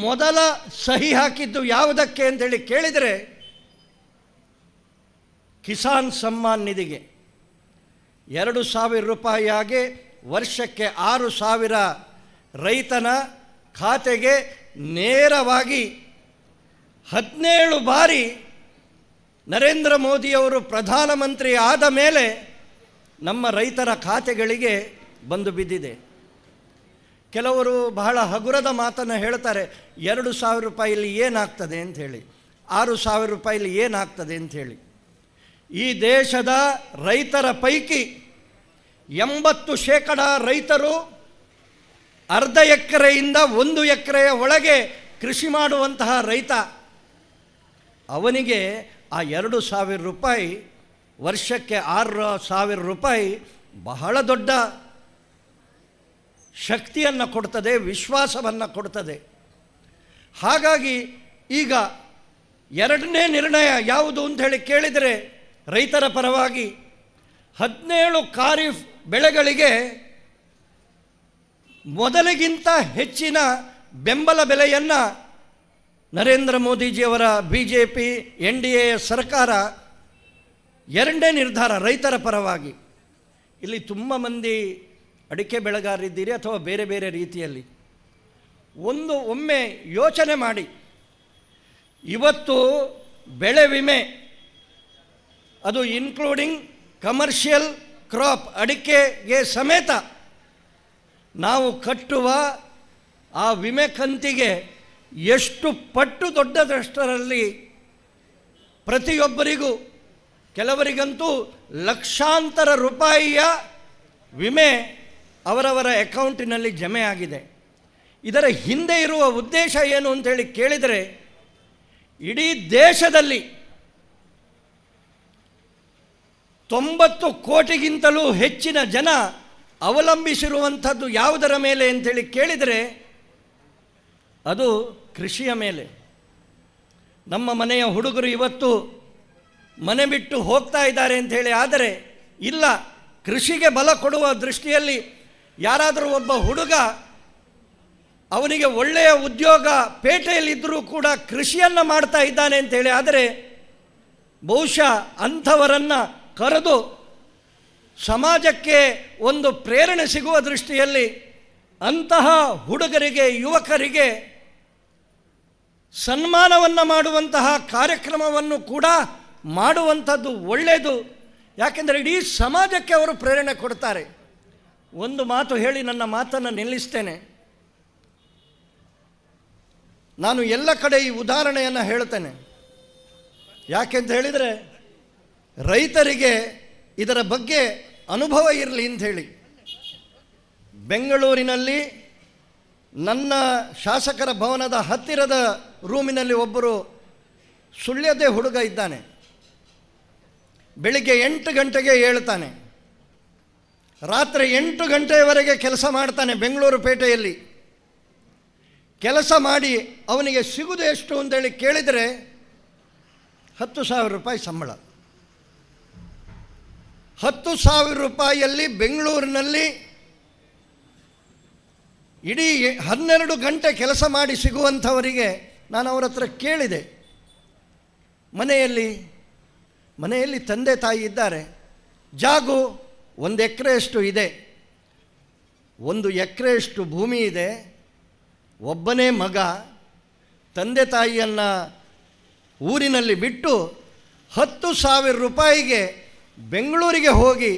ಮೊದಲ ಸಹಿ ಹಾಕಿದ್ದು ಯಾವುದಕ್ಕೆ ಅಂತೇಳಿ ಕೇಳಿದರೆ ಕಿಸಾನ್ ಸಮ್ಮಾನ್ ನಿಧಿಗೆ 2,000 ರೂಪಾಯಿಯಾಗಿ ವರ್ಷಕ್ಕೆ 6,000 ರೈತನ ಖಾತೆಗೆ ನೇರವಾಗಿ 17 ಬಾರಿ ನರೇಂದ್ರ ಮೋದಿಯವರು ಪ್ರಧಾನಮಂತ್ರಿ ಆದ ಮೇಲೆ ನಮ್ಮ ರೈತರ ಖಾತೆಗಳಿಗೆ ಬಂದು ಬಿದ್ದಿದೆ. ಕೆಲವರು ಬಹಳ ಹಗುರದ ಮಾತನ್ನು ಹೇಳ್ತಾರೆ, 2,000 ರೂಪಾಯಿಲಿ ಏನಾಗ್ತದೆ ಅಂಥೇಳಿ, 6,000 ರೂಪಾಯಿಲಿ ಏನಾಗ್ತದೆ ಅಂಥೇಳಿ. ಈ ದೇಶದ ರೈತರ ಪೈಕಿ 80% ರೈತರು ಅರ್ಧ ಎಕರೆಯಿಂದ 1 ಎಕರೆಯ ಒಳಗೆ ಕೃಷಿ ಮಾಡುವಂತಹ ರೈತ. ಅವನಿಗೆ ಆ 2,000 ರೂಪಾಯಿ ವರ್ಷಕ್ಕೆ 6,000 ರೂಪಾಯಿ ಬಹಳ ದೊಡ್ಡ ಶಕ್ತಿಯನ್ನು ಕೊಡ್ತದೆ, ವಿಶ್ವಾಸವನ್ನು ಕೊಡ್ತದೆ. ಹಾಗಾಗಿ ಈಗ 2ನೇ ನಿರ್ಣಯ ಯಾವುದು ಅಂತ ಹೇಳಿ ಕೇಳಿದರೆ ರೈತರ ಪರವಾಗಿ 17 ಖಾರಿಫ್ ಬೆಳೆಗಳಿಗೆ ಮೊದಲಿಗಿಂತ ಹೆಚ್ಚಿನ ಬೆಂಬಲ ಬೆಲೆಯನ್ನು ನರೇಂದ್ರ ಮೋದಿಜಿಯವರ BJP NDA ಸರ್ಕಾರ 2ನೇ ನಿರ್ಧಾರ ರೈತರ ಪರವಾಗಿ. ಇಲ್ಲಿ ತುಂಬ ಮಂದಿ ಅಡಿಕೆ ಬೆಳೆಗಾರರಿದ್ದೀರಿ ಅಥವಾ ಬೇರೆ ಬೇರೆ ರೀತಿಯಲ್ಲಿ. ಒಮ್ಮೆ ಯೋಚನೆ ಮಾಡಿ, ಇವತ್ತು ಬೆಳೆ ವಿಮೆ ಅದು ಇನ್ಕ್ಲೂಡಿಂಗ್ ಕಮರ್ಷಿಯಲ್ ಕ್ರಾಪ್ ಅಡಿಕೆಗೆ ಸಮೇತ ನಾವು ಕಟ್ಟುವ ಆ ವಿಮೆ ಕಂತಿಗೆ ಎಷ್ಟು ಪಟ್ಟು ದೊಡ್ಡದಷ್ಟರಲ್ಲಿ ಪ್ರತಿಯೊಬ್ಬರಿಗೂ, ಕೆಲವರಿಗಂತೂ ಲಕ್ಷಾಂತರ ರೂಪಾಯಿಯ ವಿಮೆ ಅವರವರ ಅಕೌಂಟಿನಲ್ಲಿ ಜಮೆ ಆಗಿದೆ. ಇದರ ಹಿಂದೆ ಇರುವ ಉದ್ದೇಶ ಏನು ಅಂತೇಳಿ ಕೇಳಿದರೆ, ಇಡೀ ದೇಶದಲ್ಲಿ 90 ಕೋಟಿಗಿಂತಲೂ ಹೆಚ್ಚಿನ ಜನ ಅವಲಂಬಿಸಿರುವಂಥದ್ದು ಯಾವುದರ ಮೇಲೆ ಅಂತೇಳಿ ಕೇಳಿದರೆ ಅದು ಕೃಷಿಯ ಮೇಲೆ. ನಮ್ಮ ಮನೆಯ ಹುಡುಗರು ಇವತ್ತು ಮನೆ ಬಿಟ್ಟು ಹೋಗ್ತಾ ಇದ್ದಾರೆ ಅಂಥೇಳಿ ಆದರೆ ಇಲ್ಲ, ಕೃಷಿಗೆ ಬಲ ಕೊಡುವ ದೃಷ್ಟಿಯಲ್ಲಿ ಯಾರಾದರೂ ಒಬ್ಬ ಹುಡುಗ ಅವನಿಗೆ ಒಳ್ಳೆಯ ಉದ್ಯೋಗ ಪೇಟೆಯಲ್ಲಿದ್ದರೂ ಕೂಡ ಕೃಷಿಯನ್ನು ಮಾಡ್ತಾ ಇದ್ದಾನೆ ಅಂಥೇಳಿ ಆದರೆ ಬಹುಶಃ ಅಂಥವರನ್ನು ಕರೆದು ಸಮಾಜಕ್ಕೆ ಒಂದು ಪ್ರೇರಣೆ ಸಿಗುವ ದೃಷ್ಟಿಯಲ್ಲಿ ಅಂತಹ ಹುಡುಗರಿಗೆ, ಯುವಕರಿಗೆ ಸನ್ಮಾನವನ್ನು ಮಾಡುವಂತಹ ಕಾರ್ಯಕ್ರಮವನ್ನು ಕೂಡ ಮಾಡುವಂಥದ್ದು ಒಳ್ಳೆಯದು. ಯಾಕೆಂದರೆ ಇಡೀ ಸಮಾಜಕ್ಕೆ ಅವರು ಪ್ರೇರಣೆ ಕೊಡ್ತಾರೆ. ಒಂದು ಮಾತು ಹೇಳಿ ನನ್ನ ಮಾತನ್ನು ನಿಲ್ಲಿಸ್ತೇನೆ. ನಾನು ಎಲ್ಲ ಕಡೆ ಈ ಉದಾಹರಣೆಯನ್ನು ಹೇಳ್ತೇನೆ. ಯಾಕೆಂತ ಹೇಳಿದರೆ ರೈತರಿಗೆ ಇದರ ಬಗ್ಗೆ ಅನುಭವ ಇರಲಿ ಅಂಥೇಳಿ. ಬೆಂಗಳೂರಿನಲ್ಲಿ ನನ್ನ ಶಾಸಕರ ಭವನದ ಹತ್ತಿರದ ರೂಮಿನಲ್ಲಿ ಒಬ್ಬರು ಸುಳ್ಯದೇ ಹುಡುಗ ಇದ್ದಾನೆ. ಬೆಳಿಗ್ಗೆ 8 ಗಂಟೆಗೆ ಏಳ್ತಾನೆ, ರಾತ್ರಿ 8 ಗಂಟೆಯವರೆಗೆ ಕೆಲಸ ಮಾಡ್ತಾನೆ ಬೆಂಗಳೂರು ಪೇಟೆಯಲ್ಲಿ. ಕೆಲಸ ಮಾಡಿ ಅವನಿಗೆ ಸಿಗುವುದು ಎಷ್ಟು ಅಂತೇಳಿ ಕೇಳಿದರೆ 10,000 ರೂಪಾಯಿ ಸಂಬಳ. 10,000 ರೂಪಾಯಿಯಲ್ಲಿ ಬೆಂಗಳೂರಿನಲ್ಲಿ ಇಡೀ 12 ಗಂಟೆ ಕೆಲಸ ಮಾಡಿ ಸಿಗುವಂಥವರಿಗೆ ನಾನು ಅವರ ಹತ್ರ ಕೇಳಿದೆ, ಮನೆಯಲ್ಲಿ ತಂದೆ ತಾಯಿ ಇದ್ದಾರೆ, ಜಾಗು 1 ಎಕರೆಯಷ್ಟು ಇದೆ, 1 ಎಕರೆಯಷ್ಟು ಭೂಮಿ ಇದೆ, ಒಬ್ಬನೇ ಮಗ, ತಂದೆ ತಾಯಿಯನ್ನು ಊರಿನಲ್ಲಿ ಬಿಟ್ಟು 10,000 ರೂಪಾಯಿಗೆ ಬೆಂಗಳೂರಿಗೆ ಹೋಗಿ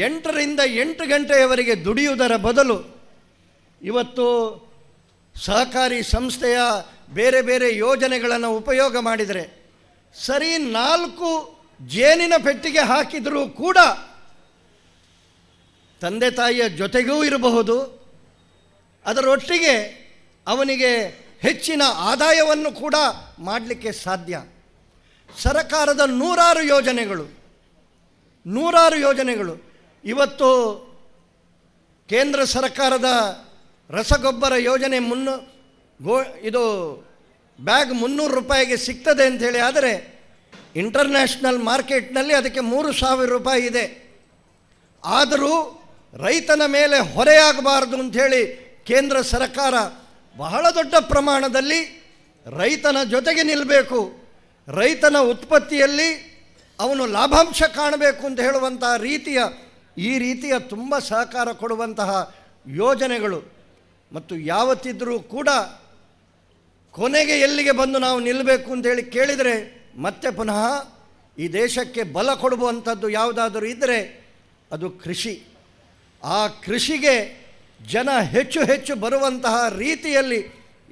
8ರಿಂದ 8 ಗಂಟೆಯವರೆಗೆ ದುಡಿಯುವುದರ ಬದಲು ಇವತ್ತು ಸಹಕಾರಿ ಸಂಸ್ಥೆಯ ಬೇರೆ ಬೇರೆ ಯೋಜನೆಗಳನ್ನು ಉಪಯೋಗ ಮಾಡಿದರೆ, ಸರಿ 4 ಜೇನಿನ ಪೆಟ್ಟಿಗೆ ಹಾಕಿದರೂ ಕೂಡ ತಂದೆ ತಾಯಿಯ ಜೊತೆಗೂ ಇರಬಹುದು, ಅದರೊಟ್ಟಿಗೆ ಅವನಿಗೆ ಹೆಚ್ಚಿನ ಆದಾಯವನ್ನು ಕೂಡ ಮಾಡಲಿಕ್ಕೆ ಸಾಧ್ಯ. ಸರಕಾರದ ನೂರಾರು ಯೋಜನೆಗಳು ಇವತ್ತು ಕೇಂದ್ರ ಸರ್ಕಾರದ ರಸಗೊಬ್ಬರ ಯೋಜನೆ ಇದು ಬ್ಯಾಗ್ 300 ರೂಪಾಯಿಗೆ ಸಿಗ್ತದೆ ಅಂಥೇಳಿ ಆದರೆ ಇಂಟರ್ನ್ಯಾಷನಲ್ ಮಾರ್ಕೆಟ್ನಲ್ಲಿ ಅದಕ್ಕೆ 3,000 ರೂಪಾಯಿ ಇದೆ. ಆದರೂ ರೈತನ ಮೇಲೆ ಹೊರೆಯಾಗಬಾರ್ದು ಅಂಥೇಳಿ ಕೇಂದ್ರ ಸರ್ಕಾರ ಬಹಳ ದೊಡ್ಡ ಪ್ರಮಾಣದಲ್ಲಿ ರೈತನ ಜೊತೆಗೆ ನಿಲ್ಲಬೇಕು, ರೈತನ ಉತ್ಪತ್ತಿಯಲ್ಲಿ ಅವನು ಲಾಭಾಂಶ ಕಾಣಬೇಕು ಅಂತ ಹೇಳುವಂತಹ ಈ ರೀತಿಯ ತುಂಬ ಸಹಕಾರ ಕೊಡುವಂತಹ ಯೋಜನೆಗಳು ಮತ್ತು ಯಾವತ್ತಿದ್ರೂ ಕೂಡ ಕೊನೆಗೆ ಎಲ್ಲಿಗೆ ಬಂದು ನಾವು ನಿಲ್ಲಬೇಕು ಅಂತೇಳಿ ಕೇಳಿದರೆ ಮತ್ತೆ ಪುನಃ ಈ ದೇಶಕ್ಕೆ ಬಲ ಕೊಡುವಂಥದ್ದು ಯಾವುದಾದರೂ ಇದ್ದರೆ ಅದು ಕೃಷಿ. ಆ ಕೃಷಿಗೆ ಜನ ಹೆಚ್ಚು ಹೆಚ್ಚು ಬರುವಂತಹ ರೀತಿಯಲ್ಲಿ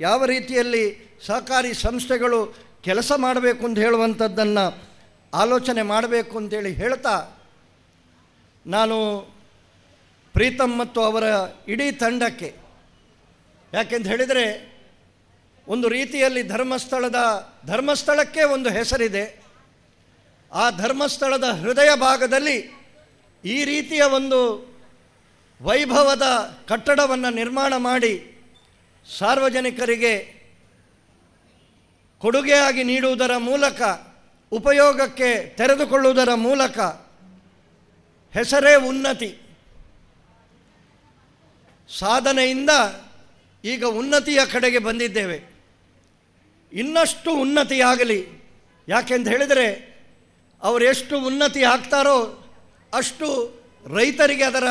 ಯಾವ ರೀತಿಯಲ್ಲಿ ಸಹಕಾರಿ ಸಂಸ್ಥೆಗಳು ಕೆಲಸ ಮಾಡಬೇಕು ಅಂತ ಹೇಳುವಂಥದ್ದನ್ನು ಆಲೋಚನೆ ಮಾಡಬೇಕು ಅಂತೇಳಿ ಹೇಳ್ತಾ, ನಾನು ಪ್ರೀತಮ್ ಮತ್ತು ಅವರ ಇಡೀ ತಂಡಕ್ಕೆ, ಯಾಕೆಂತ ಹೇಳಿದರೆ ಒಂದು ರೀತಿಯಲ್ಲಿ ಧರ್ಮಸ್ಥಳಕ್ಕೆ ಒಂದು ಹೆಸರಿದೆ. ಆ ಧರ್ಮಸ್ಥಳದ ಹೃದಯ ಭಾಗದಲ್ಲಿ ಈ ರೀತಿಯ ಒಂದು ವೈಭವದ ಕಟ್ಟಡವನ್ನು ನಿರ್ಮಾಣ ಮಾಡಿ ಸಾರ್ವಜನಿಕರಿಗೆ ಕೊಡುಗೆಯಾಗಿ ನೀಡುವುದರ ಮೂಲಕ, ಉಪಯೋಗಕ್ಕೆ ತೆರೆದುಕೊಳ್ಳುವುದರ ಮೂಲಕ ಹೆಸರೇ ಉನ್ನತಿ. ಸಾಧನೆಯಿಂದ ಈಗ ಉನ್ನತಿಯ ಕಡೆಗೆ ಬಂದಿದ್ದೇವೆ. ಇನ್ನಷ್ಟು ಉನ್ನತಿಯಾಗಲಿ. ಯಾಕೆಂತ ಹೇಳಿದರೆ ಅವರೆಷ್ಟು ಉನ್ನತಿ ಆಗ್ತಾರೋ ಅಷ್ಟು ರೈತರಿಗೆ ಅದರ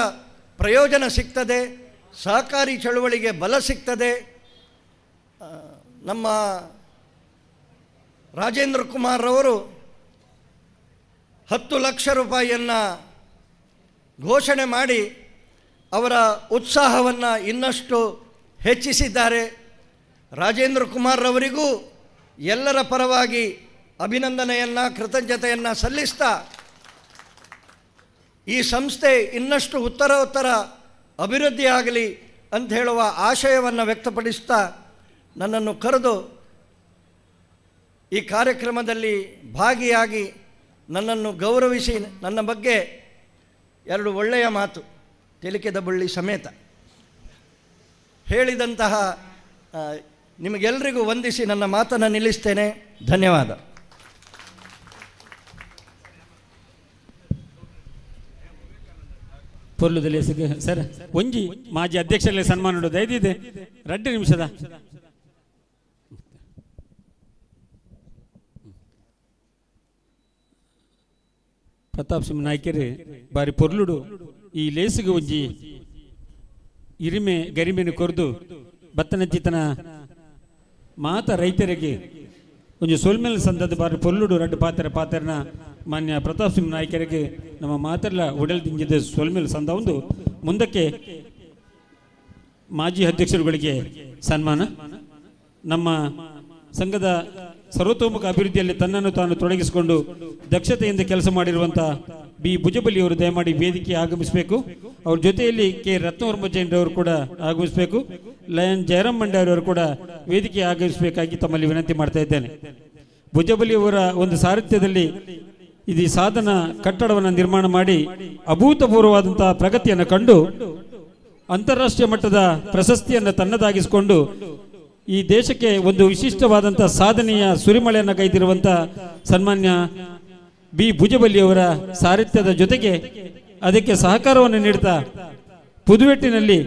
ಪ್ರಯೋಜನ ಸಿಗ್ತದೆ, ಸಹಕಾರಿ ಚಳುವಳಿಗೆ ಬಲ ಸಿಗ್ತದೆ. ನಮ್ಮ ರಾಜೇಂದ್ರ ಕುಮಾರ್ ಅವರು 10 ಲಕ್ಷ ರೂಪಾಯಿಯನ್ನು ಘೋಷಣೆ ಮಾಡಿ ಅವರ ಉತ್ಸಾಹವನ್ನು ಇನ್ನಷ್ಟು ಹೆಚ್ಚಿಸಿದ್ದಾರೆ. ರಾಜೇಂದ್ರ ಕುಮಾರ್ ಅವರಿಗೂ ಎಲ್ಲರ ಪರವಾಗಿ ಅಭಿನಂದನೆಯನ್ನು, ಕೃತಜ್ಞತೆಯನ್ನು ಸಲ್ಲಿಸ್ತಾ, ಈ ಸಂಸ್ಥೆ ಇನ್ನಷ್ಟು ಉತ್ತರೋತ್ತರ ಅಭಿವೃದ್ಧಿ ಆಗಲಿ ಅಂತ ಹೇಳುವ ಆಶಯವನ್ನು ವ್ಯಕ್ತಪಡಿಸ್ತಾ ನನ್ನನ್ನು ಕರೆದು ಈ ಕಾರ್ಯಕ್ರಮದಲ್ಲಿ ಭಾಗಿಯಾಗಿ ನನ್ನನ್ನು ಗೌರವಿಸಿ ನನ್ನ ಬಗ್ಗೆ 2 ಒಳ್ಳೆಯ ಮಾತು ತೆಲಿಕೆದ ಬಳ್ಳಿ ಸಮೇತ ಹೇಳಿದಂತಹ ನಿಮಗೆಲ್ಲರಿಗೂ ವಂದಿಸಿ ನನ್ನ ಮಾತನ್ನು ನಿಲ್ಲಿಸ್ತೇನೆ. ಧನ್ಯವಾದ. ಪೊರ್ಲುದಲ್ಲಿ ಸರ್ ಒಂಜಿ ಮಾಜಿ ಅಧ್ಯಕ್ಷರಲ್ಲಿ ಸನ್ಮಾನ ದಯದಿದೆ 2 ನಿಮಿಷದ ಪ್ರತಾಪ್ ಸಿಂಹ ನಾಯ್ಕರು ಬಾರಿ ಪೊರ್ಲುಡು ಈ ಲೇಸಿಗೆ ಒಂಜಿ ಇರಿಮೆ ಗರಿಮೆನು ಕೊರ್ದು ಬತ್ತನಜ್ಜಿತನ ಮಾತ ರೈತರಿಗೆ ಒಂಜಿ ಸೋಲ್ಮೇಲೆ ಸಂದದ ಬಾರಿ ಪೊರ್ಲುಡು 2 ಪಾತ್ರನ ಮಾನ್ಯ ಪ್ರತಾಪ್ ಸಿಂಹ ನಾಯ್ಕರಿಗೆ ನಮ್ಮ ಮಾತೆಲ್ಲ ಒಡೆಲ್ ದಿಂಜಿದ ಸೋಲ್ಮೇಲೆ ಸಂದ ಒಂದು ಮುಂದಕ್ಕೆ ಮಾಜಿ ಅಧ್ಯಕ್ಷರುಗಳಿಗೆ ಸನ್ಮಾನ. ನಮ್ಮ ಸಂಘದ ಸರ್ವತೋಮುಖ ಅಭಿವೃದ್ಧಿಯಲ್ಲಿ ತನ್ನನ್ನು ತಾನು ತೊಡಗಿಸಿಕೊಂಡು ದಕ್ಷತೆಯಿಂದ ಕೆಲಸ ಮಾಡಿರುವಂಥ ಬಿ ಭುಜಬಲಿಯವರು ದಯಮಾಡಿ ವೇದಿಕೆ ಆಗಮಿಸಬೇಕು. ಅವ್ರ ಜೊತೆಯಲ್ಲಿ ಕೆ ರತ್ನವರ್ಮ ಜೈನ್ರವರು ಕೂಡ ಆಗಮಿಸಬೇಕು. ಲಯನ್ ಜಯರಾಮ್ ಮಂಡ್ಯರವರು ಕೂಡ ವೇದಿಕೆ ಆಗಮಿಸಬೇಕಾಗಿ ತಮ್ಮಲ್ಲಿ ವಿನಂತಿ ಮಾಡ್ತಾ ಇದ್ದೇನೆ. ಭುಜಬಲಿಯವರ ಒಂದು ಸಾರಥ್ಯದಲ್ಲಿ ಇದು ಸಾಧನ ಕಟ್ಟಡವನ್ನು ನಿರ್ಮಾಣ ಮಾಡಿ ಅಭೂತಪೂರ್ವವಾದಂತಹ ಪ್ರಗತಿಯನ್ನು ಕಂಡು ಅಂತಾರಾಷ್ಟ್ರೀಯ ಮಟ್ಟದ ಪ್ರಶಸ್ತಿಯನ್ನು ತನ್ನದಾಗಿಸಿಕೊಂಡು ಈ ದೇಶಕ್ಕೆ ಒಂದು ವಿಶಿಷ್ಟವಾದಂತಹ ಸಾಧನೆಯ ಸುರಿಮಳೆಯನ್ನು ಕೈದಿರುವಂಥ ಸನ್ಮಾನ್ಯ ಬಿ ಭುಜಬಲಿಯವರ ಸಾರಥ್ಯದ ಜೊತೆಗೆ ಅದಕ್ಕೆ ಸಹಕಾರವನ್ನು ನೀಡುತ್ತಾ ಪುದುವೆಟ್ಟಿನಲ್ಲಿ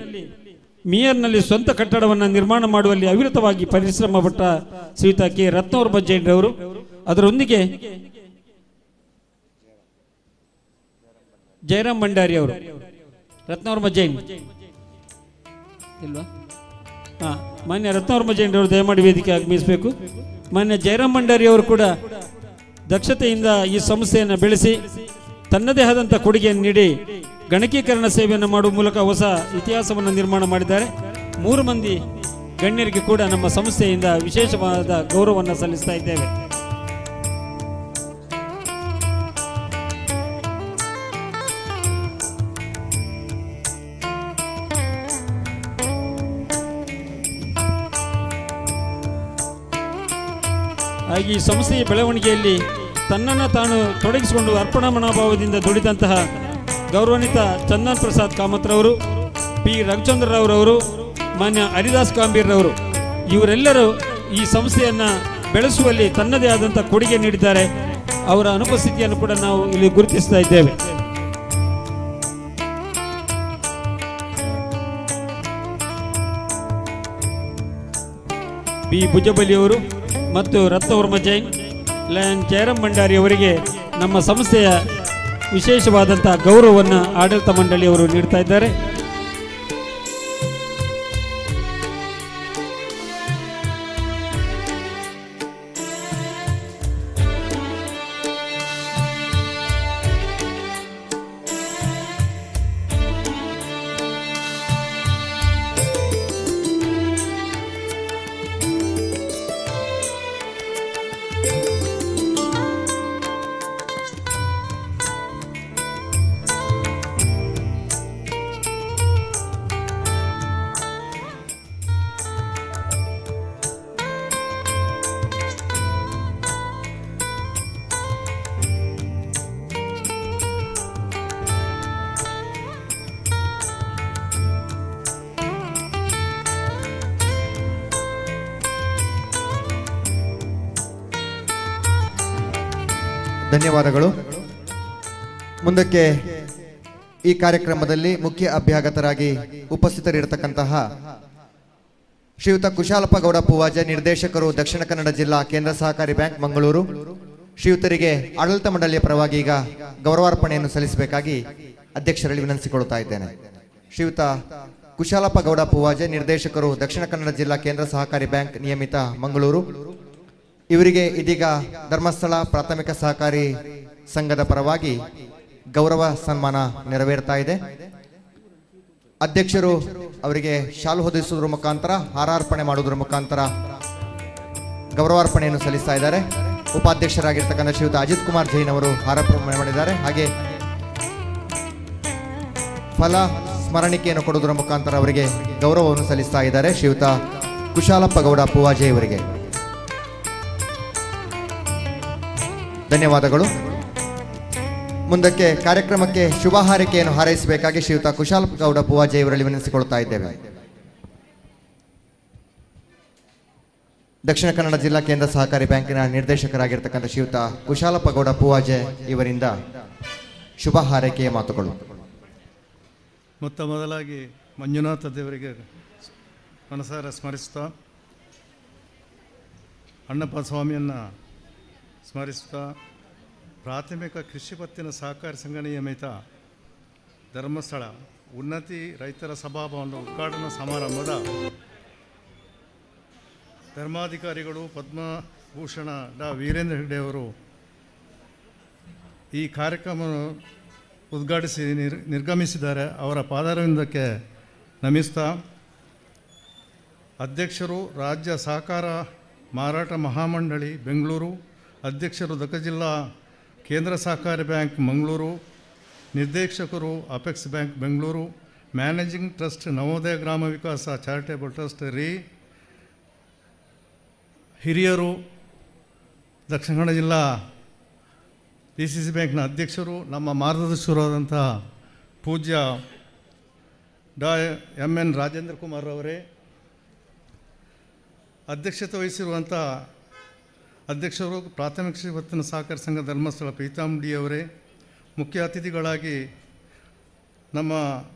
ಮಿಯರ್ನಲ್ಲಿ ಸ್ವಂತ ಕಟ್ಟಡವನ್ನು ನಿರ್ಮಾಣ ಮಾಡುವಲ್ಲಿ ಅವಿರತವಾಗಿ ಪರಿಶ್ರಮ ಪಟ್ಟ ಶ್ರೀಯುತ ಕೆ ರತ್ನವರ್ಮ ಜೈನ್ರವರು, ಅದರೊಂದಿಗೆ ಜಯರಾಮ್ ಭಂಡಾರಿ ಅವರು, ರತ್ನವರ್ಮ ಜೈನ್ ಇಲ್ವಾ? ಮಾನ್ಯ ರತ್ನವರ್ಮ ಜೈನ್ರವರು ದಯಮಾಡಿ ವೇದಿಕೆ ಆಗಮಿಸಬೇಕು. ಮಾನ್ಯ ಜಯರಾಮ್ ಭಂಡಾರಿ ಅವರು ಕೂಡ ದಕ್ಷತೆಯಿಂದ ಈ ಸಂಸ್ಥೆಯನ್ನು ಬೆಳೆಸಿ ತನ್ನದೇ ಆದಂಥ ಕೊಡುಗೆಯನ್ನು ನೀಡಿ ಗಣಕೀಕರಣ ಸೇವೆಯನ್ನು ಮಾಡುವ ಮೂಲಕ ಹೊಸ ಇತಿಹಾಸವನ್ನು ನಿರ್ಮಾಣ ಮಾಡಿದ್ದಾರೆ. 3 ಮಂದಿ ಗಣ್ಯರಿಗೆ ಕೂಡ ನಮ್ಮ ಸಂಸ್ಥೆಯಿಂದ ವಿಶೇಷವಾದ ಗೌರವವನ್ನು ಸಲ್ಲಿಸ್ತಾ ಇದ್ದೇವೆ. ಹಾಗೆ ಈ ಸಂಸ್ಥೆಯ ಬೆಳವಣಿಗೆಯಲ್ಲಿ ತನ್ನನ್ನು ತಾನು ತೊಡಗಿಸಿಕೊಂಡು ಅರ್ಪಣಾ ಮನೋಭಾವದಿಂದ ದುಡಿದಂತಹ ಗೌರವಾನ್ವಿತ ಚಂದನ್ ಪ್ರಸಾದ್ ಕಾಮತ್ರವರು, ಪಿ ರಘುಚಂದ್ರರವರು, ಮಾನ್ಯ ಹರಿದಾಸ್ ಕಾಂಬೀರ್ರವರು, ಇವರೆಲ್ಲರೂ ಈ ಸಂಸ್ಥೆಯನ್ನು ಬೆಳೆಸುವಲ್ಲಿ ತನ್ನದೇ ಆದಂಥ ಕೊಡುಗೆ ನೀಡಿದ್ದಾರೆ. ಅವರ ಅನುಪಸ್ಥಿತಿಯನ್ನು ಕೂಡ ನಾವು ಇಲ್ಲಿ ಗುರುತಿಸ್ತಾ ಇದ್ದೇವೆ. ಬಿ ಭುಜಬಲಿಯವರು ಮತ್ತು ರತ್ನವರ್ಮ ಜೈನ್, ಲಯನ್ ಜಯರಾಮ್ ಭಂಡಾರಿ ಅವರಿಗೆ ನಮ್ಮ ಸಂಸ್ಥೆಯ ವಿಶೇಷವಾದಂಥ ಗೌರವವನ್ನು ಆಡಳಿತ ಮಂಡಳಿಯವರು ನೀಡ್ತಾ ಇದ್ದಾರೆ. ಧನ್ಯವಾದಗಳು. ಮುಂದಕ್ಕೆ ಈ ಕಾರ್ಯಕ್ರಮದಲ್ಲಿ ಮುಖ್ಯ ಅಭ್ಯಾಗತರಾಗಿ ಉಪಸ್ಥಿತರಿರತಕ್ಕಂತಹ ಶ್ರೀಯುತ ಕುಶಾಲಪ್ಪ ಗೌಡ ಪೂವಾಜೆ, ನಿರ್ದೇಶಕರು, ದಕ್ಷಿಣ ಕನ್ನಡ ಜಿಲ್ಲಾ ಕೇಂದ್ರ ಸಹಕಾರಿ ಬ್ಯಾಂಕ್ ಮಂಗಳೂರು. ಶ್ರೀಯುತರಿಗೆ ಆಡಳಿತ ಮಂಡಳಿಯ ಪರವಾಗಿ ಈಗ ಗೌರವಾರ್ಪಣೆಯನ್ನು ಸಲ್ಲಿಸಬೇಕಾಗಿ ಅಧ್ಯಕ್ಷರಲ್ಲಿ ವಿನಂತಿಸಿಕೊಳ್ಳುತ್ತಾ ಇದ್ದೇನೆ. ಶ್ರೀಯುತ ಕುಶಾಲಪ್ಪ ಗೌಡ ಪೂವಾಜೆ, ನಿರ್ದೇಶಕರು, ದಕ್ಷಿಣ ಕನ್ನಡ ಜಿಲ್ಲಾ ಕೇಂದ್ರ ಸಹಕಾರಿ ಬ್ಯಾಂಕ್ ನಿಯಮಿತ ಮಂಗಳೂರು. ಇವರಿಗೆ ಇದೀಗ ಧರ್ಮಸ್ಥಳ ಪ್ರಾಥಮಿಕ ಸಹಕಾರಿ ಸಂಘದ ಪರವಾಗಿ ಗೌರವ ಸನ್ಮಾನ ನೆರವೇರ್ತಾ ಇದೆ. ಅಧ್ಯಕ್ಷರು ಅವರಿಗೆ ಶಾಲು ಹೊದಿಸುವುದರ ಮುಖಾಂತರ, ಹಾರಾರ್ಪಣೆ ಮಾಡುವುದರ ಮುಖಾಂತರ ಗೌರವಾರ್ಪಣೆಯನ್ನು ಸಲ್ಲಿಸ್ತಾ ಇದ್ದಾರೆ. ಉಪಾಧ್ಯಕ್ಷರಾಗಿರ್ತಕ್ಕಂಥ ಶ್ರೀಯುತ ಅಜಿತ್ ಕುಮಾರ್ ಜೈನ್ ಅವರು ಹಾರಾರ್ಪಣೆ ಮಾಡಿದ್ದಾರೆ. ಹಾಗೆ ಫಲ ಸ್ಮರಣಿಕೆಯನ್ನು ಕೊಡುವುದರ ಮುಖಾಂತರ ಅವರಿಗೆ ಗೌರವವನ್ನು ಸಲ್ಲಿಸ್ತಾ ಇದ್ದಾರೆ ಶ್ರೀಯುತ ಕುಶಾಲಪ್ಪ ಗೌಡ ಪೂವಾಜೆ ಇವರಿಗೆ. ಧನ್ಯವಾದಗಳು. ಮುಂದಕ್ಕೆ ಕಾರ್ಯಕ್ರಮಕ್ಕೆ ಶುಭ ಹಾರೈಕೆಯನ್ನು ಹಾರೈಸಬೇಕಾಗಿ ಶ್ರೀಯುತ ಕುಶಾಲಪ್ಪ ಗೌಡ ಪೂವಾಜೆ ಇವರಲ್ಲಿ ವಿನಂತಿಸಿಕೊಳ್ತಾ ಇದ್ದೇವೆ. ದಕ್ಷಿಣ ಕನ್ನಡ ಜಿಲ್ಲಾ ಕೇಂದ್ರ ಸಹಕಾರಿ ಬ್ಯಾಂಕಿನ ನಿರ್ದೇಶಕರಾಗಿರ್ತಕ್ಕಂಥ ಶ್ರೀಯುತ ಕುಶಾಲಪ್ಪ ಗೌಡ ಪೂವಾಜೆ ಇವರಿಂದ ಶುಭ ಹಾರೈಕೆಯ ಮಾತುಗಳು. ಮೊತ್ತ ಮೊದಲಾಗಿ ಮಂಜುನಾಥ ದೇವರಿಗೆ ಮನಸಾರ ಸ್ಮರಿಸ್ತಾ, ಅಣ್ಣಪ್ಪ ಸ್ವಾಮಿಯನ್ನು ಸ್ಮರಿಸ್ತಾ, ಪ್ರಾಥಮಿಕ ಕೃಷಿ ಪತ್ತಿನ ಸಹಕಾರಿ ಸಂಘ ನಿಯಮಿತ ಧರ್ಮಸ್ಥಳ ಉನ್ನತಿ ರೈತರ ಸಭಾಭವನದ ಉದ್ಘಾಟನಾ ಸಮಾರಂಭದ ಧರ್ಮಾಧಿಕಾರಿಗಳು ಪದ್ಮಭೂಷಣ ಡಾ ವೀರೇಂದ್ರ ಹೆಗ್ಡೆ ಅವರು ಈ ಕಾರ್ಯಕ್ರಮವನ್ನು ಉದ್ಘಾಟಿಸಿ ನಿರ್ಗಮಿಸಿದ್ದಾರೆ. ಅವರ ಪಾದಾರವಿಂದಕ್ಕೆ ನಮಿಸ್ತಾ, ಅಧ್ಯಕ್ಷರು ರಾಜ್ಯ ಸಹಕಾರ ಮಾರಾಟ ಮಹಾಮಂಡಳಿ ಬೆಂಗಳೂರು, ಅಧ್ಯಕ್ಷರು ದಕ್ಷಿಣ ಜಿಲ್ಲಾ ಕೇಂದ್ರ ಸಹಕಾರಿ ಬ್ಯಾಂಕ್ ಮಂಗಳೂರು, ನಿರ್ದೇಶಕರು apex bank Bengaluru, managing trust Navodaya ಗ್ರಾಮ ವಿಕಾಸ ಚಾರಿಟೇಬಲ್ ಟ್ರಸ್ಟ್ ಹಿರಿಯರು, ದಕ್ಷಿಣ ಕನ್ನಡ ಜಿಲ್ಲಾ DCC ಬ್ಯಾಂಕ್ನ ಅಧ್ಯಕ್ಷರು, ನಮ್ಮ ಮಾರ್ಗದರ್ಶಕರಾದಂಥ ಪೂಜ್ಯ ಡಾ MN ರಾಜೇಂದ್ರ ಕುಮಾರ್ ಅವರೇ, ಅಧ್ಯಕ್ಷತೆ ವಹಿಸಿರುವಂಥ ಅಧ್ಯಕ್ಷರು ಪ್ರಾಥಮಿಕ ಕೃಷಿ ಪತ್ತಿನ ಸಹಕಾರಿ ಸಂಘ ಧರ್ಮಸ್ಥಳ ಪೀತಾಂಬಡಿ ಅವರೇ, ಮುಖ್ಯ ಅತಿಥಿಗಳಾಗಿ ನಮ್ಮ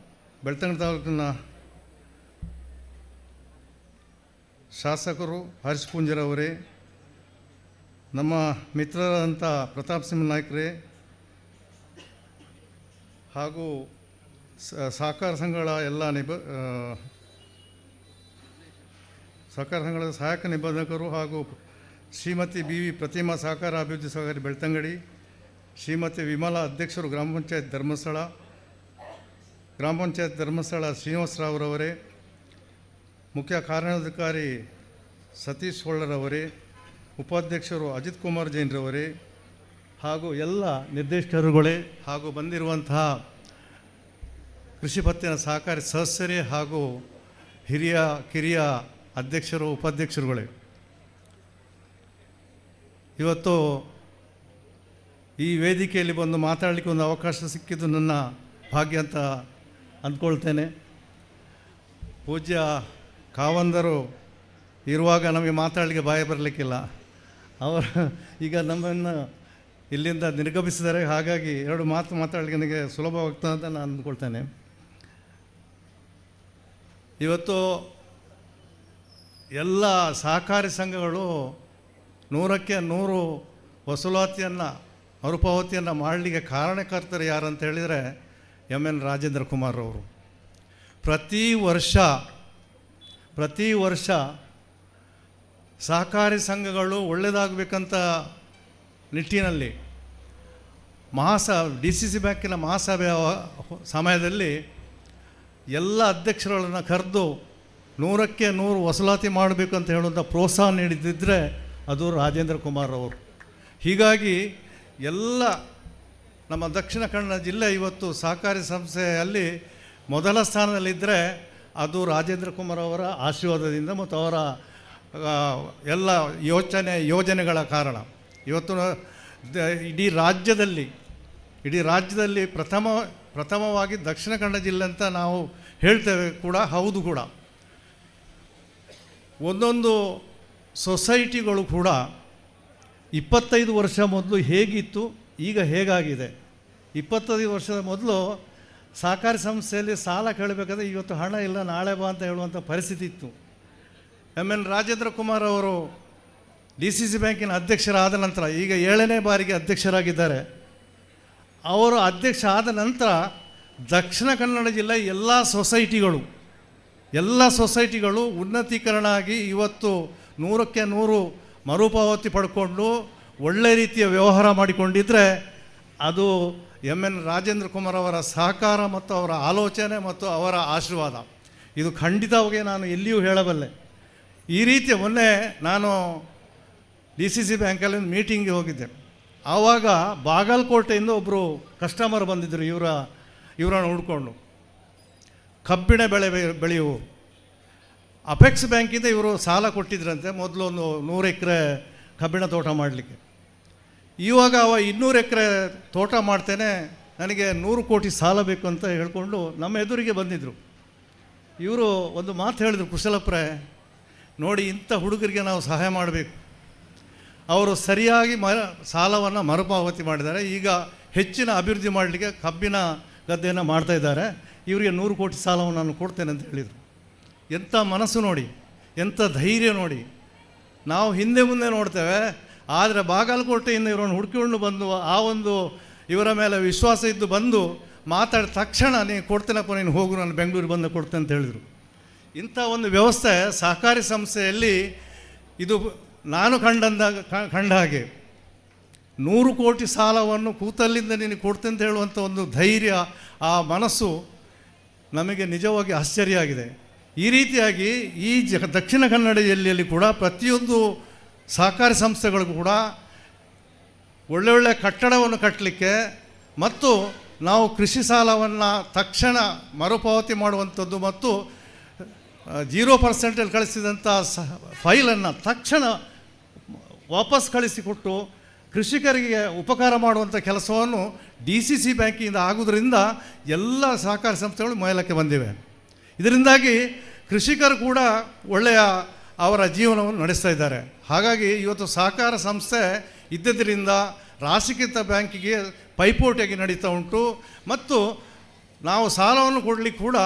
ಬೆಳ್ತಂಗಡಿ ತಾಲೂಕಿನ ಶಾಸಕರು ಹರೀಶ್ ಪೂಂಜರವರೇ, ನಮ್ಮ ಮಿತ್ರರಾದಂಥ ಪ್ರತಾಪ್ ಸಿಂಹ ನಾಯ್ಕರೇ ಹಾಗೂ ಸಹಕಾರ ಸಂಘಗಳ ಎಲ್ಲ ಸಹಕಾರ ಸಂಘಗಳ ಸಹಾಯಕ ನಿಬಂಧಕರು ಹಾಗೂ ಶ್ರೀಮತಿ BV ಪ್ರತಿಮಾ ಸಹಕಾರ ಅಭಿವೃದ್ಧಿ ಸಹಕಾರಿ ಬೆಳ್ತಂಗಡಿ, ಶ್ರೀಮತಿ ವಿಮಲಾ ಅಧ್ಯಕ್ಷರು ಗ್ರಾಮ ಪಂಚಾಯತ್ ಧರ್ಮಸ್ಥಳ ಶ್ರೀನಿವಾಸರಾವ್ರವರೇ, ಮುಖ್ಯ ಕಾರ್ಯನಿರ್ವಹಣಾಧಿಕಾರಿ ಸತೀಶ್ ಹೊಳ್ಳರವರೇ, ಉಪಾಧ್ಯಕ್ಷರು ಅಜಿತ್ ಕುಮಾರ್ ಜೈನ್ರವರೇ ಹಾಗೂ ಎಲ್ಲ ನಿರ್ದೇಶಕರುಗಳೇ ಹಾಗೂ ಬಂದಿರುವಂತಹ ಕೃಷಿ ಪತ್ತಿನ ಸಹಕಾರಿ ಸದಸ್ಯರೇ ಹಾಗೂ ಹಿರಿಯ ಕಿರಿಯ ಅಧ್ಯಕ್ಷರು ಉಪಾಧ್ಯಕ್ಷರುಗಳೇ, ಇವತ್ತು ಈ ವೇದಿಕೆಯಲ್ಲಿ ಬಂದು ಮಾತಾಡಲಿಕ್ಕೆ ಒಂದು ಅವಕಾಶ ಸಿಕ್ಕಿದ್ದು ನನ್ನ ಭಾಗ್ಯ ಅಂತ ಅಂದ್ಕೊಳ್ತೇನೆ. ಪೂಜ್ಯ ಕಾವಂದರು ಇರುವಾಗ ನಮಗೆ ಮಾತಾಡಲಿಕ್ಕೆ ಬಾಯಿ ಬರಲಿಕ್ಕಿಲ್ಲ. ಅವರು ಈಗ ನಮ್ಮನ್ನು ಇಲ್ಲಿಂದ ನಿರ್ಗಮಿಸಿದ್ದಾರೆ. ಹಾಗಾಗಿ ಎರಡು ಮಾತು ಮಾತಾಡಲಿಕ್ಕೆ ನನಗೆ ಸುಲಭವಾಗ್ತದೆ ಅಂತ ನಾನು ಅಂದ್ಕೊಳ್ತೇನೆ. ಇವತ್ತು ಎಲ್ಲ ಸಹಕಾರಿ ಸಂಘಗಳು 100ಕ್ಕೆ 100 ವಸೂಲಾತಿಯನ್ನು ಮರುಪಾವತಿಯನ್ನು ಮಾಡಲಿಕ್ಕೆ ಕಾರಣಕರ್ತರು ಯಾರಂತ ಹೇಳಿದರೆ ಎನ್ ರಾಜೇಂದ್ರ ಕುಮಾರ್ ಅವರು. ಪ್ರತಿ ವರ್ಷ ಸಹಕಾರಿ ಸಂಘಗಳು ಒಳ್ಳೆಯದಾಗಬೇಕಂತ ನಿಟ್ಟಿನಲ್ಲಿ DCC ಬ್ಯಾಂಕಿನ ಮಹಾಸಭೆಯ ಸಮಯದಲ್ಲಿ ಎಲ್ಲ ಅಧ್ಯಕ್ಷರುಗಳನ್ನು ಕರೆದು 100ಕ್ಕೆ 100 ವಸೂಲಾತಿ ಮಾಡಬೇಕು ಅಂತ ಹೇಳುವಂಥ ಪ್ರೋತ್ಸಾಹ ನೀಡಿದ್ದಿದ್ದರೆ ಅದು ರಾಜೇಂದ್ರ ಕುಮಾರ್ ಅವರು. ಹೀಗಾಗಿ ಎಲ್ಲ ನಮ್ಮ ದಕ್ಷಿಣ ಕನ್ನಡ ಜಿಲ್ಲೆ ಇವತ್ತು ಸಹಕಾರಿ ಸಂಸ್ಥೆಯಲ್ಲಿ ಮೊದಲ ಸ್ಥಾನದಲ್ಲಿದ್ದರೆ ಅದು ರಾಜೇಂದ್ರ ಕುಮಾರ್ ಅವರ ಆಶೀರ್ವಾದದಿಂದ ಮತ್ತು ಅವರ ಎಲ್ಲ ಯೋಜನೆಗಳ ಕಾರಣ. ಇವತ್ತು ಇಡೀ ರಾಜ್ಯದಲ್ಲಿ ಪ್ರಥಮವಾಗಿ ದಕ್ಷಿಣ ಕನ್ನಡ ಜಿಲ್ಲೆ ಅಂತ ನಾವು ಹೇಳ್ತೇವೆ ಕೂಡ, ಹೌದು ಕೂಡ. ಒಂದೊಂದು ಸೊಸೈಟಿಗಳು ಕೂಡ 25 ವರ್ಷ ಮೊದಲು ಹೇಗಿತ್ತು, ಈಗ ಹೇಗಾಗಿದೆ. 25 ವರ್ಷದ ಮೊದಲು ಸಹಕಾರಿ ಸಂಸ್ಥೆಯಲ್ಲಿ ಸಾಲ ಕೇಳಬೇಕಾದ್ರೆ ಇವತ್ತು ಹಣ ಇಲ್ಲ, ನಾಳೆ ಬಾ ಅಂತ ಹೇಳುವಂಥ ಪರಿಸ್ಥಿತಿ ಇತ್ತು. ಎನ್ ರಾಜೇಂದ್ರ ಕುಮಾರ್ ಅವರು DCC ಬ್ಯಾಂಕಿನ ಅಧ್ಯಕ್ಷರಾದ ನಂತರ, ಈಗ 7ನೇ ಬಾರಿಗೆ ಅಧ್ಯಕ್ಷರಾಗಿದ್ದಾರೆ. ಅವರು ಅಧ್ಯಕ್ಷ ಆದ ನಂತರ ದಕ್ಷಿಣ ಕನ್ನಡ ಜಿಲ್ಲೆ ಎಲ್ಲ ಸೊಸೈಟಿಗಳು ಉನ್ನತೀಕರಣ ಆಗಿ ಇವತ್ತು 100ಕ್ಕೆ 100 ಮರುಪಾವತಿ ಪಡ್ಕೊಂಡು ಒಳ್ಳೆ ರೀತಿಯ ವ್ಯವಹಾರ ಮಾಡಿಕೊಂಡಿದ್ದರೆ ಅದು ಎನ್ ರಾಜೇಂದ್ರ ಕುಮಾರ್ ಅವರ ಸಹಕಾರ ಮತ್ತು ಅವರ ಆಲೋಚನೆ ಮತ್ತು ಅವರ ಆಶೀರ್ವಾದ. ಇದು ಖಂಡಿತವಾಗಿ ನಾನು ಎಲ್ಲಿಯೂ ಹೇಳಬಲ್ಲೆ. ಈ ರೀತಿಯ ಮೊನ್ನೆ ನಾನು DCC ಬ್ಯಾಂಕಲ್ಲಿ ಒಂದು ಮೀಟಿಂಗ್ಗೆ ಹೋಗಿದ್ದೆ. ಆವಾಗ ಬಾಗಲಕೋಟೆಯಿಂದ ಒಬ್ಬರು ಕಸ್ಟಮರ್ ಬಂದಿದ್ದರು ಇವರನ್ನು ಹುಡ್ಕೊಂಡು. ಕಬ್ಬಿಣ ಬೆಳೆಯುವು ಅಪೆಕ್ಸ್ ಬ್ಯಾಂಕಿಂದ ಇವರು ಸಾಲ ಕೊಟ್ಟಿದ್ರಂತೆ ಮೊದಲು ಒಂದು 100 ಎಕರೆ ಕಬ್ಬಿಣ ತೋಟ ಮಾಡಲಿಕ್ಕೆ. ಇವಾಗ 200 ಎಕರೆ ತೋಟ ಮಾಡ್ತೇನೆ, ನನಗೆ 100 ಕೋಟಿ ಸಾಲ ಬೇಕು ಅಂತ ಹೇಳ್ಕೊಂಡು ನಮ್ಮ ಎದುರಿಗೆ ಬಂದಿದ್ದರು. ಇವರು ಒಂದು ಮಾತು ಹೇಳಿದರು, ಕುಶಲಪ್ರೆ ನೋಡಿ, ಇಂಥ ಹುಡುಗರಿಗೆ ನಾವು ಸಹಾಯ ಮಾಡಬೇಕು. ಅವರು ಸರಿಯಾಗಿ ಸಾಲವನ್ನು ಮರುಪಾವತಿ ಮಾಡಿದ್ದಾರೆ. ಈಗ ಹೆಚ್ಚಿನ ಅಭಿವೃದ್ಧಿ ಮಾಡಲಿಕ್ಕೆ ಕಬ್ಬಿನ ಗದ್ದೆಯನ್ನು ಮಾಡ್ತಾಯಿದ್ದಾರೆ. ಇವರಿಗೆ 100 ಕೋಟಿ ಸಾಲವನ್ನು ನಾನು ಕೊಡ್ತೇನೆ ಅಂತ ಹೇಳಿದರು. ಎಂಥ ಮನಸ್ಸು ನೋಡಿ, ಎಂಥ ಧೈರ್ಯ ನೋಡಿ. ನಾವು ಹಿಂದೆ ಮುಂದೆ ನೋಡ್ತೇವೆ, ಆದರೆ ಬಾಗಲಕೋಟೆಯಿಂದ ಇವರನ್ನು ಹುಡ್ಕೊಂಡು ಬಂದು ಆ ಒಂದು ಇವರ ಮೇಲೆ ವಿಶ್ವಾಸ ಇದ್ದು ಬಂದು ಮಾತಾಡಿದ ತಕ್ಷಣ ನೀನು ಕೊಡ್ತೇನಪ್ಪ, ನೀನು ಹೋಗು, ನಾನು ಬೆಂಗಳೂರಿಗೆ ಬಂದು ಕೊಡ್ತೇನೆ ಅಂತ ಹೇಳಿದರು. ಇಂಥ ಒಂದು ವ್ಯವಸ್ಥೆ ಸಹಕಾರಿ ಸಂಸ್ಥೆಯಲ್ಲಿ ಇದು ನಾನು ಕಂಡ ಹಾಗೆ 100 ಕೋಟಿ ಸಾಲವನ್ನು ಕೂತಲ್ಲಿಂದ ನೀನು ಕೊಡ್ತೇನೆ ಅಂತ ಹೇಳುವಂಥ ಒಂದು ಧೈರ್ಯ, ಆ ಮನಸ್ಸು ನಮಗೆ ನಿಜವಾಗಿ ಆಶ್ಚರ್ಯ ಆಗಿದೆ. ಈ ರೀತಿಯಾಗಿ ಈ ದಕ್ಷಿಣ ಕನ್ನಡ ಜಿಲ್ಲೆಯಲ್ಲಿ ಕೂಡ ಪ್ರತಿಯೊಂದು ಸಹಕಾರಿ ಸಂಸ್ಥೆಗಳಿಗೂ ಕೂಡ ಒಳ್ಳೊಳ್ಳೆ ಕಟ್ಟಡವನ್ನು ಕಟ್ಟಲಿಕ್ಕೆ ಮತ್ತು ನಾವು ಕೃಷಿ ಸಾಲವನ್ನು ತಕ್ಷಣ ಮರುಪಾವತಿ ಮಾಡುವಂಥದ್ದು ಮತ್ತು 0% ಕಳಿಸಿದಂಥ ಫೈಲನ್ನು ತಕ್ಷಣ ವಾಪಸ್ ಕಳಿಸಿಕೊಟ್ಟು ಕೃಷಿಕರಿಗೆ ಉಪಕಾರ ಮಾಡುವಂಥ ಕೆಲಸವನ್ನು DCC ಬ್ಯಾಂಕಿಂದ ಆಗುವುದರಿಂದ ಎಲ್ಲ ಸಹಕಾರಿ ಸಂಸ್ಥೆಗಳು ಮೇಲಕ್ಕೆ ಬಂದಿವೆ. ಇದರಿಂದಾಗಿ ಕೃಷಿಕರು ಕೂಡ ಒಳ್ಳೆಯ ಅವರ ಜೀವನವನ್ನು ನಡೆಸ್ತಾ ಇದ್ದಾರೆ. ಹಾಗಾಗಿ ಇವತ್ತು ಸಹಕಾರ ಸಂಸ್ಥೆ ಇದ್ದದರಿಂದ ರಾಷ್ಟ್ರೀಕೃತ ಬ್ಯಾಂಕಿಗೆ ಪೈಪೋಟಿಯಾಗಿ ನಡೀತಾ ಉಂಟು. ಮತ್ತು ನಾವು ಸಾಲವನ್ನು ಕೊಡಲಿಕ್ಕೆ ಕೂಡ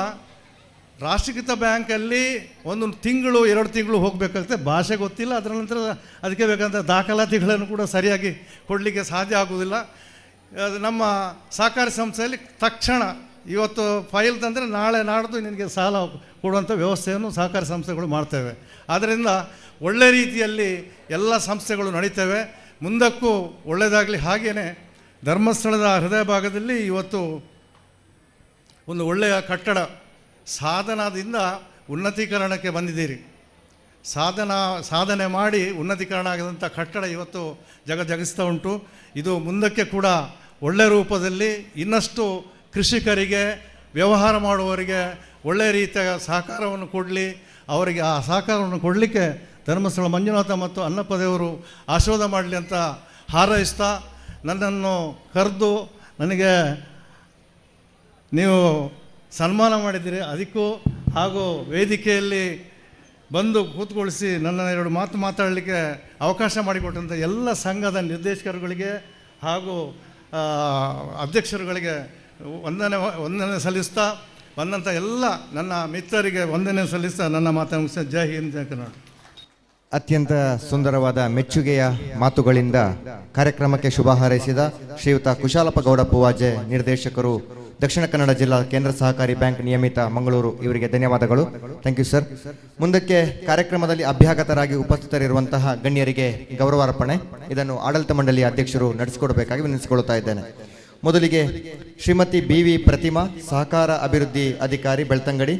ರಾಷ್ಟ್ರೀಕೃತ ಬ್ಯಾಂಕಲ್ಲಿ 1 ತಿಂಗಳು 2 ತಿಂಗಳು ಹೋಗಬೇಕಾಗುತ್ತೆ. ಭಾಷೆ ಗೊತ್ತಿಲ್ಲ, ಅದರ ನಂತರ ಅದಕ್ಕೆ ಬೇಕಾದಂಥ ದಾಖಲಾತಿಗಳನ್ನು ಕೂಡ ಸರಿಯಾಗಿ ಕೊಡಲಿಕ್ಕೆ ಸಾಧ್ಯ ಆಗುವುದಿಲ್ಲ. ನಮ್ಮ ಸಹಕಾರಿ ಸಂಸ್ಥೆಯಲ್ಲಿ ತಕ್ಷಣ ಇವತ್ತು ಫೈಲ್ ತಂದರೆ ನಾಳೆ ನಾಡ್ದು ನಿನಗೆ ಸಾಲ ಕೊಡುವಂಥ ವ್ಯವಸ್ಥೆಯನ್ನು ಸಹಕಾರಿ ಸಂಸ್ಥೆಗಳು ಮಾಡ್ತೇವೆ. ಆದ್ದರಿಂದ ಒಳ್ಳೆ ರೀತಿಯಲ್ಲಿ ಎಲ್ಲ ಸಂಸ್ಥೆಗಳು ನಡೀತವೆ. ಮುಂದಕ್ಕೂ ಒಳ್ಳೆಯದಾಗಲಿ. ಹಾಗೆಯೇ ಧರ್ಮಸ್ಥಳದ ಹೃದಯ ಭಾಗದಲ್ಲಿ ಇವತ್ತು ಒಂದು ಒಳ್ಳೆಯ ಕಟ್ಟಡ ಸಾಧನದಿಂದ ಉನ್ನತೀಕರಣಕ್ಕೆ ಬಂದಿದ್ದೀರಿ. ಸಾಧನೆ ಮಾಡಿ ಉನ್ನತೀಕರಣ ಆಗಿದಂಥ ಕಟ್ಟಡ ಇವತ್ತು ಜಗಿಸ್ತಾ ಉಂಟು. ಇದು ಮುಂದಕ್ಕೆ ಕೂಡ ಒಳ್ಳೆಯ ರೂಪದಲ್ಲಿ ಇನ್ನಷ್ಟು ಕೃಷಿಕರಿಗೆ, ವ್ಯವಹಾರ ಮಾಡುವವರಿಗೆ ಒಳ್ಳೆಯ ರೀತಿಯ ಸಹಕಾರವನ್ನು ಕೊಡಲಿ. ಅವರಿಗೆ ಆ ಸಹಕಾರವನ್ನು ಕೊಡಲಿಕ್ಕೆ ಧರ್ಮಸ್ಥಳ ಮಂಜುನಾಥ ಮತ್ತು ಅನ್ನಪ್ಪ ದೇವರು ಆಶೀರ್ವಾದ ಮಾಡಲಿ ಅಂತ ಹಾರೈಸ್ತಾ, ನನ್ನನ್ನು ಕರೆದು ನನಗೆ ನೀವು ಸನ್ಮಾನ ಮಾಡಿದ್ದೀರಿ, ಅದಕ್ಕೂ ಹಾಗೂ ವೇದಿಕೆಯಲ್ಲಿ ಬಂದು ಕೂತ್ಕೊಳಿಸಿ ನನ್ನ 2 ಮಾತು ಮಾತಾಡಲಿಕ್ಕೆ ಅವಕಾಶ ಮಾಡಿಕೊಟ್ಟಂಥ ಎಲ್ಲ ಸಂಘದ ನಿರ್ದೇಶಕರುಗಳಿಗೆ ಹಾಗೂ ಅಧ್ಯಕ್ಷರುಗಳಿಗೆ ವಂದನೆ ಸಲ್ಲಿಸ್ತಾ, ಬಂದಂಥ ಎಲ್ಲ ನನ್ನ ಮಿತ್ರರಿಗೆ ವಂದನೆ ಸಲ್ಲಿಸ್ತಾ ನನ್ನ ಮಾತನ್ನು ಮುಗಿಸ್ತಾ ಜೈ ಹಿಂದ್ ಜೈ ಕರ್ನಾಟಕ. ಅತ್ಯಂತ ಸುಂದರವಾದ ಮೆಚ್ಚುಗೆಯ ಮಾತುಗಳಿಂದ ಕಾರ್ಯಕ್ರಮಕ್ಕೆ ಶುಭ ಹಾರೈಸಿದ ಶ್ರೀಯುತ ಕುಶಾಲಪ್ಪ ಗೌಡ ಪೂವಾಜೆ, ನಿರ್ದೇಶಕರು, ದಕ್ಷಿಣ ಕನ್ನಡ ಜಿಲ್ಲಾ ಕೇಂದ್ರ ಸಹಕಾರಿ ಬ್ಯಾಂಕ್ ನಿಯಮಿತ ಮಂಗಳೂರು, ಇವರಿಗೆ ಧನ್ಯವಾದಗಳು. Thank you sir. ಮುಂದಕ್ಕೆ ಕಾರ್ಯಕ್ರಮದಲ್ಲಿ ಅಭ್ಯಾಗತರಾಗಿ ಉಪಸ್ಥಿತರಿರುವಂತಹ ಗಣ್ಯರಿಗೆ ಗೌರವಾರ್ಪಣೆ, ಇದನ್ನು ಆಡಳಿತ ಮಂಡಳಿಯ ಅಧ್ಯಕ್ಷರು ನಡೆಸಿಕೊಡಬೇಕಾಗಿ ವಿನಂತಿಸಿಕೊಳ್ಳುತ್ತಾ ಇದ್ದೇನೆ. ಮೊದಲಿಗೆ ಶ್ರೀಮತಿ BV ಪ್ರತಿಮಾ, ಸಹಕಾರ ಅಭಿವೃದ್ಧಿ ಅಧಿಕಾರಿ ಬೆಳ್ತಂಗಡಿ,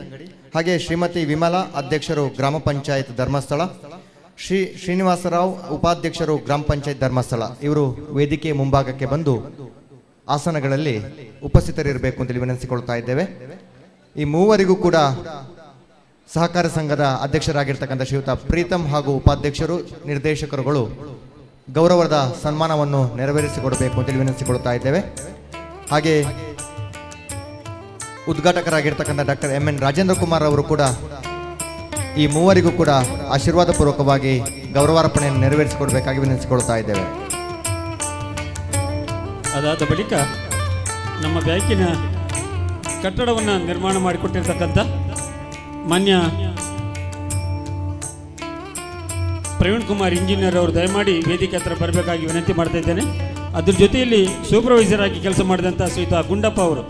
ಹಾಗೆ ಶ್ರೀಮತಿ ವಿಮಲಾ, ಅಧ್ಯಕ್ಷರು ಗ್ರಾಮ ಪಂಚಾಯತ್ ಧರ್ಮಸ್ಥಳ, ಶ್ರೀನಿವಾಸರಾವ್, ಉಪಾಧ್ಯಕ್ಷರು ಗ್ರಾಮ ಪಂಚಾಯತ್ ಧರ್ಮಸ್ಥಳ, ಇವರು ವೇದಿಕೆ ಮುಂಭಾಗಕ್ಕೆ ಬಂದು ಆಸನಗಳಲ್ಲಿ ಉಪಸ್ಥಿತರಿರಬೇಕು ಅಂತೇಳಿ ವಿನಂತಿಸಿಕೊಳ್ತಾ ಇದ್ದೇವೆ. ಈ ಮೂವರಿಗೂ ಕೂಡ ಸಹಕಾರ ಸಂಘದ ಅಧ್ಯಕ್ಷರಾಗಿರ್ತಕ್ಕಂಥ ಶ್ರೀಯುತ ಪ್ರೀತಮ್ ಹಾಗೂ ಉಪಾಧ್ಯಕ್ಷರು, ನಿರ್ದೇಶಕರುಗಳು ಗೌರವದ ಸನ್ಮಾನವನ್ನು ನೆರವೇರಿಸಿಕೊಡಬೇಕು ಅಂತೇಳಿ ವಿನಂತಿಸಿಕೊಳ್ತಾ ಇದ್ದೇವೆ. ಹಾಗೆ ಉದ್ಘಾಟಕರಾಗಿರ್ತಕ್ಕಂಥ ಡಾಕ್ಟರ್ MN ರಾಜೇಂದ್ರ ಕುಮಾರ್ ಅವರು ಕೂಡ ಈ ಮೂವರಿಗೂ ಕೂಡ ಆಶೀರ್ವಾದ ಪೂರ್ವಕವಾಗಿ ಗೌರವಾರ್ಪಣೆಯನ್ನು ನೆರವೇರಿಸಿಕೊಡಬೇಕಾಗಿ ವಿನಂತಿಸಿಕೊಳ್ತಾ ಇದ್ದೇವೆ. ಅದಾದ ಬಳಿಕ ನಮ್ಮ ಬ್ಯಾಂಕಿನ ಕಟ್ಟಡವನ್ನು ನಿರ್ಮಾಣ ಮಾಡಿಕೊಟ್ಟಿರ್ತಕ್ಕಂಥ ಮಾನ್ಯ ಪ್ರವೀಣ್ ಕುಮಾರ್ ಇಂಜಿನಿಯರ್ ಅವರು ದಯಮಾಡಿ ವೇದಿಕೆ ಹತ್ರ ಬರಬೇಕಾಗಿ ವಿನಂತಿ ಮಾಡ್ತಾ ಇದ್ದೇನೆ. ಅದ್ರ ಜೊತೆಯಲ್ಲಿ ಸೂಪರ್ವೈಸರ್ ಆಗಿ ಕೆಲಸ ಮಾಡಿದಂಥ ಶ್ರೀಯುತ ಗುಂಡಪ್ಪ ಅವರು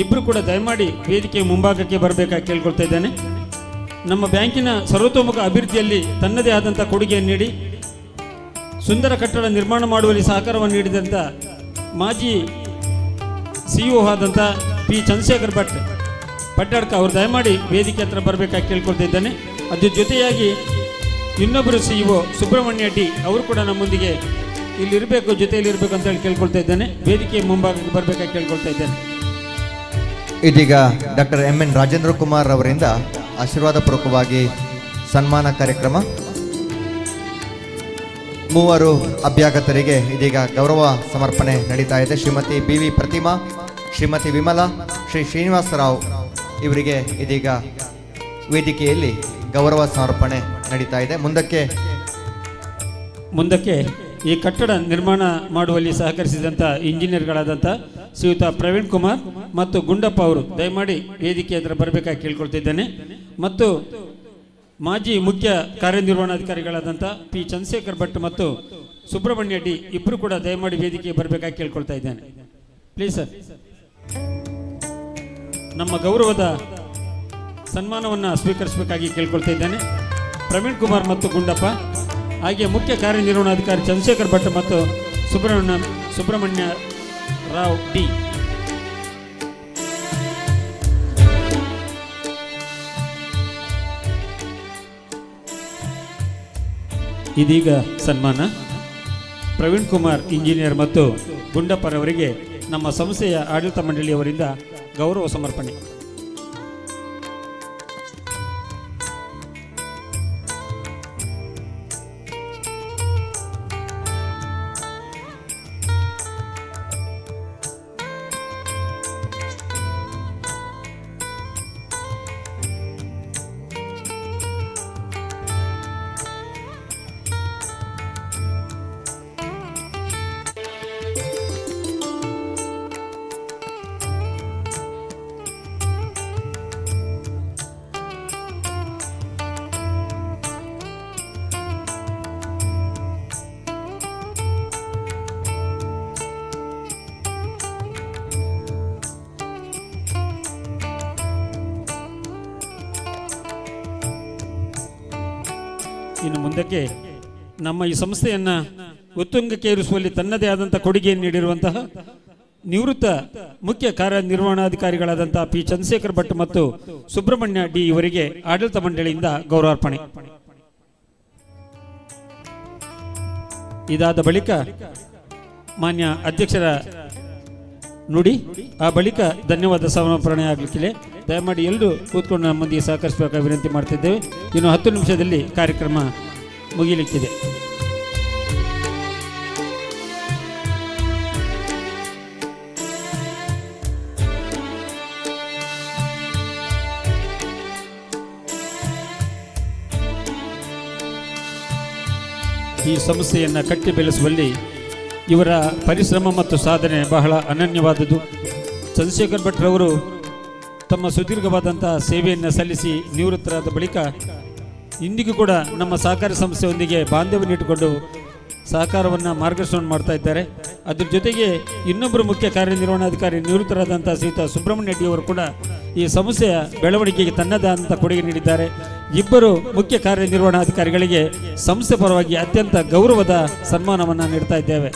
ಇಬ್ಬರು ಕೂಡ ದಯಮಾಡಿ ವೇದಿಕೆ ಮುಂಭಾಗಕ್ಕೆ ಬರಬೇಕಾಗಿ ಕೇಳ್ಕೊಳ್ತಾ ಇದ್ದೇನೆ. ನಮ್ಮ ಬ್ಯಾಂಕಿನ ಸರ್ವತೋಮುಖ ಅಭಿವೃದ್ಧಿಯಲ್ಲಿ ತನ್ನದೇ ಆದಂಥ ಕೊಡುಗೆಯನ್ನು ನೀಡಿ ಸುಂದರ ಕಟ್ಟಡ ನಿರ್ಮಾಣ ಮಾಡುವಲ್ಲಿ ಸಹಕಾರವನ್ನು ನೀಡಿದಂಥ ಮಾಜಿ CEO ಆದಂಥ P ಚಂದ್ರಶೇಖರ್ ಭಟ್ ಪಡ್ಡಾಡ್ಕ ಅವರು ದಯಮಾಡಿ ವೇದಿಕೆ ಹತ್ರ ಬರಬೇಕಾಗಿ ಕೇಳ್ಕೊಳ್ತಾ ಇದ್ದೇನೆ. ಅದ್ರ ಜೊತೆಯಾಗಿ ಇನ್ನೊಬ್ಬರು CEO ಸುಬ್ರಹ್ಮಣ್ಯ ಡಿ ಅವರು ಕೂಡ ನಮ್ಮೊಂದಿಗೆ ಇಲ್ಲಿರಬೇಕು, ಜೊತೆಯಲ್ಲಿ ಇರಬೇಕು ಅಂತ ಹೇಳಿ ಕೇಳ್ಕೊಳ್ತಾ ಇದ್ದೇನೆ. ವೇದಿಕೆ ಮುಂಭಾಗಕ್ಕೆ ಬರಬೇಕಾಗಿ ಕೇಳ್ಕೊಳ್ತಾ ಇದ್ದೇನೆ. ಇದೀಗ ಡಾಕ್ಟರ್ MN ರಾಜೇಂದ್ರ ಕುಮಾರ್ ಅವರಿಂದ ಆಶೀರ್ವಾದ ಪೂರ್ವಕವಾಗಿ ಸನ್ಮಾನ ಕಾರ್ಯಕ್ರಮ. ಮೂವರು ಅಭ್ಯಾಗತರಿಗೆ ಇದೀಗ ಗೌರವ ಸಮರ್ಪಣೆ ನಡೀತಾ ಇದೆ. ಶ್ರೀಮತಿ BV ಪ್ರತಿಮಾ, ಶ್ರೀಮತಿ ವಿಮಲಾ, ಶ್ರೀನಿವಾಸರಾವ್ ಇವರಿಗೆ ಇದೀಗ ವೇದಿಕೆಯಲ್ಲಿ ಗೌರವ ಸಮರ್ಪಣೆ ನಡೀತಾ ಇದೆ. ಮುಂದಕ್ಕೆ ಈ ಕಟ್ಟಡ ನಿರ್ಮಾಣ ಮಾಡುವಲ್ಲಿ ಸಹಕರಿಸಿದಂಥ ಇಂಜಿನಿಯರ್ಗಳಾದಂಥ ಶ್ರೀಯುತ ಪ್ರವೀಣ್ ಕುಮಾರ್ ಮತ್ತು ಗುಂಡಪ್ಪ ಅವರು ದಯಮಾಡಿ ವೇದಿಕೆ ಹತ್ರ ಬರಬೇಕಾಗಿ ಕೇಳ್ಕೊಳ್ತಿದ್ದೇನೆ. ಮತ್ತು ಮಾಜಿ ಮುಖ್ಯ ಕಾರ್ಯನಿರ್ವಹಣಾಧಿಕಾರಿಗಳಾದಂಥ P ಚಂದ್ರಶೇಖರ್ ಭಟ್ ಮತ್ತು ಸುಬ್ರಹ್ಮಣ್ಯ ಡಿ ಇಬ್ಬರು ಕೂಡ ದಯಮಾಡಿ ವೇದಿಕೆಗೆ ಬರಬೇಕಾಗಿ ಕೇಳ್ಕೊಳ್ತಾ ಇದ್ದೇನೆ. Please sir. ನಮ್ಮ ಗೌರವದ ಸನ್ಮಾನವನ್ನು ಸ್ವೀಕರಿಸಬೇಕಾಗಿ ಕೇಳ್ಕೊಳ್ತಾ ಇದ್ದೇನೆ. ಪ್ರವೀಣ್ ಕುಮಾರ್ ಮತ್ತು ಗುಂಡಪ್ಪ, ಹಾಗೆ ಮುಖ್ಯ ಕಾರ್ಯನಿರ್ವಹಣಾಧಿಕಾರಿ ಚಂದ್ರಶೇಖರ್ ಭಟ್ ಮತ್ತು ಸುಬ್ರಹ್ಮಣ್ಯ ರಾವ್ ಡಿ. ಇದೀಗ ಸನ್ಮಾನ ಪ್ರವೀಣ್ ಕುಮಾರ್ ಇಂಜಿನಿಯರ್ ಮತ್ತು ಗುಂಡಪ್ಪರವರಿಗೆ ನಮ್ಮ ಸಂಸ್ಥೆಯ ಆಡಳಿತ ಮಂಡಳಿಯವರಿಂದ ಗೌರವ ಸಮರ್ಪಣೆ. ಇನ್ನು ಮುಂದಕ್ಕೆ ನಮ್ಮ ಈ ಸಂಸ್ಥೆಯನ್ನು ಉತ್ತುಂಗಕ್ಕೆ ಏರಿಸುವಲ್ಲಿ ತನ್ನದೇ ಆದಂಥ ಕೊಡುಗೆಯನ್ನು ನೀಡಿರುವಂತಹ ನಿವೃತ್ತ ಮುಖ್ಯ ಕಾರ್ಯನಿರ್ವಹಣಾಧಿಕಾರಿಗಳಾದಂಥ P ಚಂದ್ರಶೇಖರ್ ಭಟ್ ಮತ್ತು ಸುಬ್ರಹ್ಮಣ್ಯ ಡಿ ಇವರಿಗೆ ಆಡಳಿತ ಮಂಡಳಿಯಿಂದ ಗೌರವಾರ್ಪಣೆ. ಇದಾದ ಬಳಿಕ ಮಾನ್ಯ ಅಧ್ಯಕ್ಷರ ನುಡಿ, ಆ ಬಳಿಕ ಧನ್ಯವಾದ ಸಮರ್ಪಣೆ ಆಗಲಿಕ್ಕಿದೆ. ದಯಮಾಡಿ ಎಲ್ಲರೂ ಕೂತ್ಕೊಂಡು ನಮ್ಮೊಂದಿಗೆ ಸಹಕರಿಸಬೇಕಾಗಿ ವಿನಂತಿ ಮಾಡ್ತಿದ್ದೇವೆ. ಇನ್ನು 10 ನಿಮಿಷದಲ್ಲಿ ಕಾರ್ಯಕ್ರಮ ಮುಗಿಯಲಿಕ್ಕಿದೆ. ಈ ಸಂಸ್ಥೆಯನ್ನು ಕಟ್ಟಿ ಬೆಳೆಸುವಲ್ಲಿ ಇವರ ಪರಿಶ್ರಮ ಮತ್ತು ಸಾಧನೆ ಬಹಳ ಅನನ್ಯವಾದುದು. ಚಂದ್ರಶೇಖರ್ ಭಟ್ರವರು ತಮ್ಮ ಸುದೀರ್ಘವಾದಂಥ ಸೇವೆಯನ್ನು ಸಲ್ಲಿಸಿ ನಿವೃತ್ತರಾದ ಬಳಿಕ ಇಂದಿಗೂ ಕೂಡ ನಮ್ಮ ಸಹಕಾರಿ ಸಂಸ್ಥೆಯೊಂದಿಗೆ ಬಾಂಧವ್ಯನಿಟ್ಟುಕೊಂಡು ಸಹಕಾರವನ್ನು ಮಾರ್ಗದರ್ಶನ ಮಾಡ್ತಾ ಇದ್ದಾರೆ. ಅದ್ರ ಜೊತೆಗೆ ಇನ್ನೊಬ್ಬರು ಮುಖ್ಯ ಕಾರ್ಯನಿರ್ವಹಣಾಧಿಕಾರಿ ನಿವೃತ್ತರಾದಂಥ ಶ್ರೀಯುತ ಸುಬ್ರಹ್ಮಣ್ಯ ರೆಡ್ಡಿ ಅವರು ಕೂಡ ಈ ಸಂಸ್ಥೆಯ ಬೆಳವಣಿಗೆಗೆ ತನ್ನದಾದಂಥ ಕೊಡುಗೆ ನೀಡಿದ್ದಾರೆ. ಇಬ್ಬರು ಮುಖ್ಯ ಕಾರ್ಯನಿರ್ವಹಣಾಧಿಕಾರಿಗಳಿಗೆ ಸಂಸ್ಥೆ ಪರವಾಗಿ ಅತ್ಯಂತ ಗೌರವದ ಸನ್ಮಾನವನ್ನು ನೀಡ್ತಾ ಇದ್ದೇವೆ.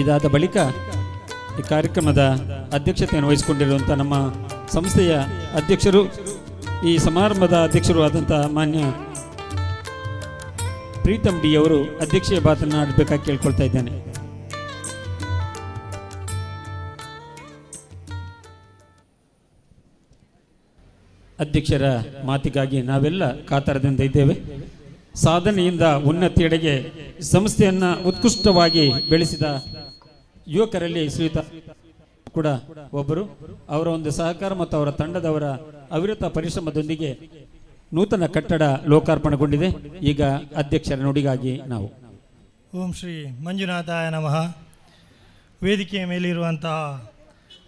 ಇದಾದ ಬಳಿಕ ಈ ಕಾರ್ಯಕ್ರಮದ ಅಧ್ಯಕ್ಷತೆಯನ್ನು ವಹಿಸಿಕೊಂಡಿರುವಂಥ ನಮ್ಮ ಸಂಸ್ಥೆಯ ಅಧ್ಯಕ್ಷರು, ಈ ಸಮಾರಂಭದ ಅಧ್ಯಕ್ಷರು ಆದಂಥ ಮಾನ್ಯ ಪ್ರೀತಮ್ ಡಿ ಅವರು ಅಧ್ಯಕ್ಷೀಯ ಮಾತನ್ನು ಆಡಬೇಕಾಗಿ ಕೇಳ್ಕೊಳ್ತಾ ಇದ್ದೇನೆ. ಅಧ್ಯಕ್ಷರ ಮಾತಿಗಾಗಿ ನಾವೆಲ್ಲ ಕಾತರದಿಂದ ಇದ್ದೇವೆ. ಸಾಧನೆಯಿಂದ ಉನ್ನತಿಯೆಡೆಗೆ ಸಂಸ್ಥೆಯನ್ನು ಉತ್ಕೃಷ್ಟವಾಗಿ ಬೆಳೆಸಿದ ಯುವಕರಲ್ಲಿ ಶ್ರೀಯುತ ಕೂಡ ಒಬ್ಬರು. ಅವರ ಒಂದು ಸಹಕಾರ ಮತ್ತು ಅವರ ತಂಡದವರ ಅವಿರತ ಪರಿಶ್ರಮದೊಂದಿಗೆ ನೂತನ ಕಟ್ಟಡ ಲೋಕಾರ್ಪಣೆಗೊಂಡಿದೆ. ಈಗ ಅಧ್ಯಕ್ಷರ ನುಡಿಗಾಗಿ ನಾವು ಓಂ ಶ್ರೀ ಮಂಜುನಾಥಾಯ ನಮಃ. ವೇದಿಕೆಯ ಮೇಲಿರುವಂತಹ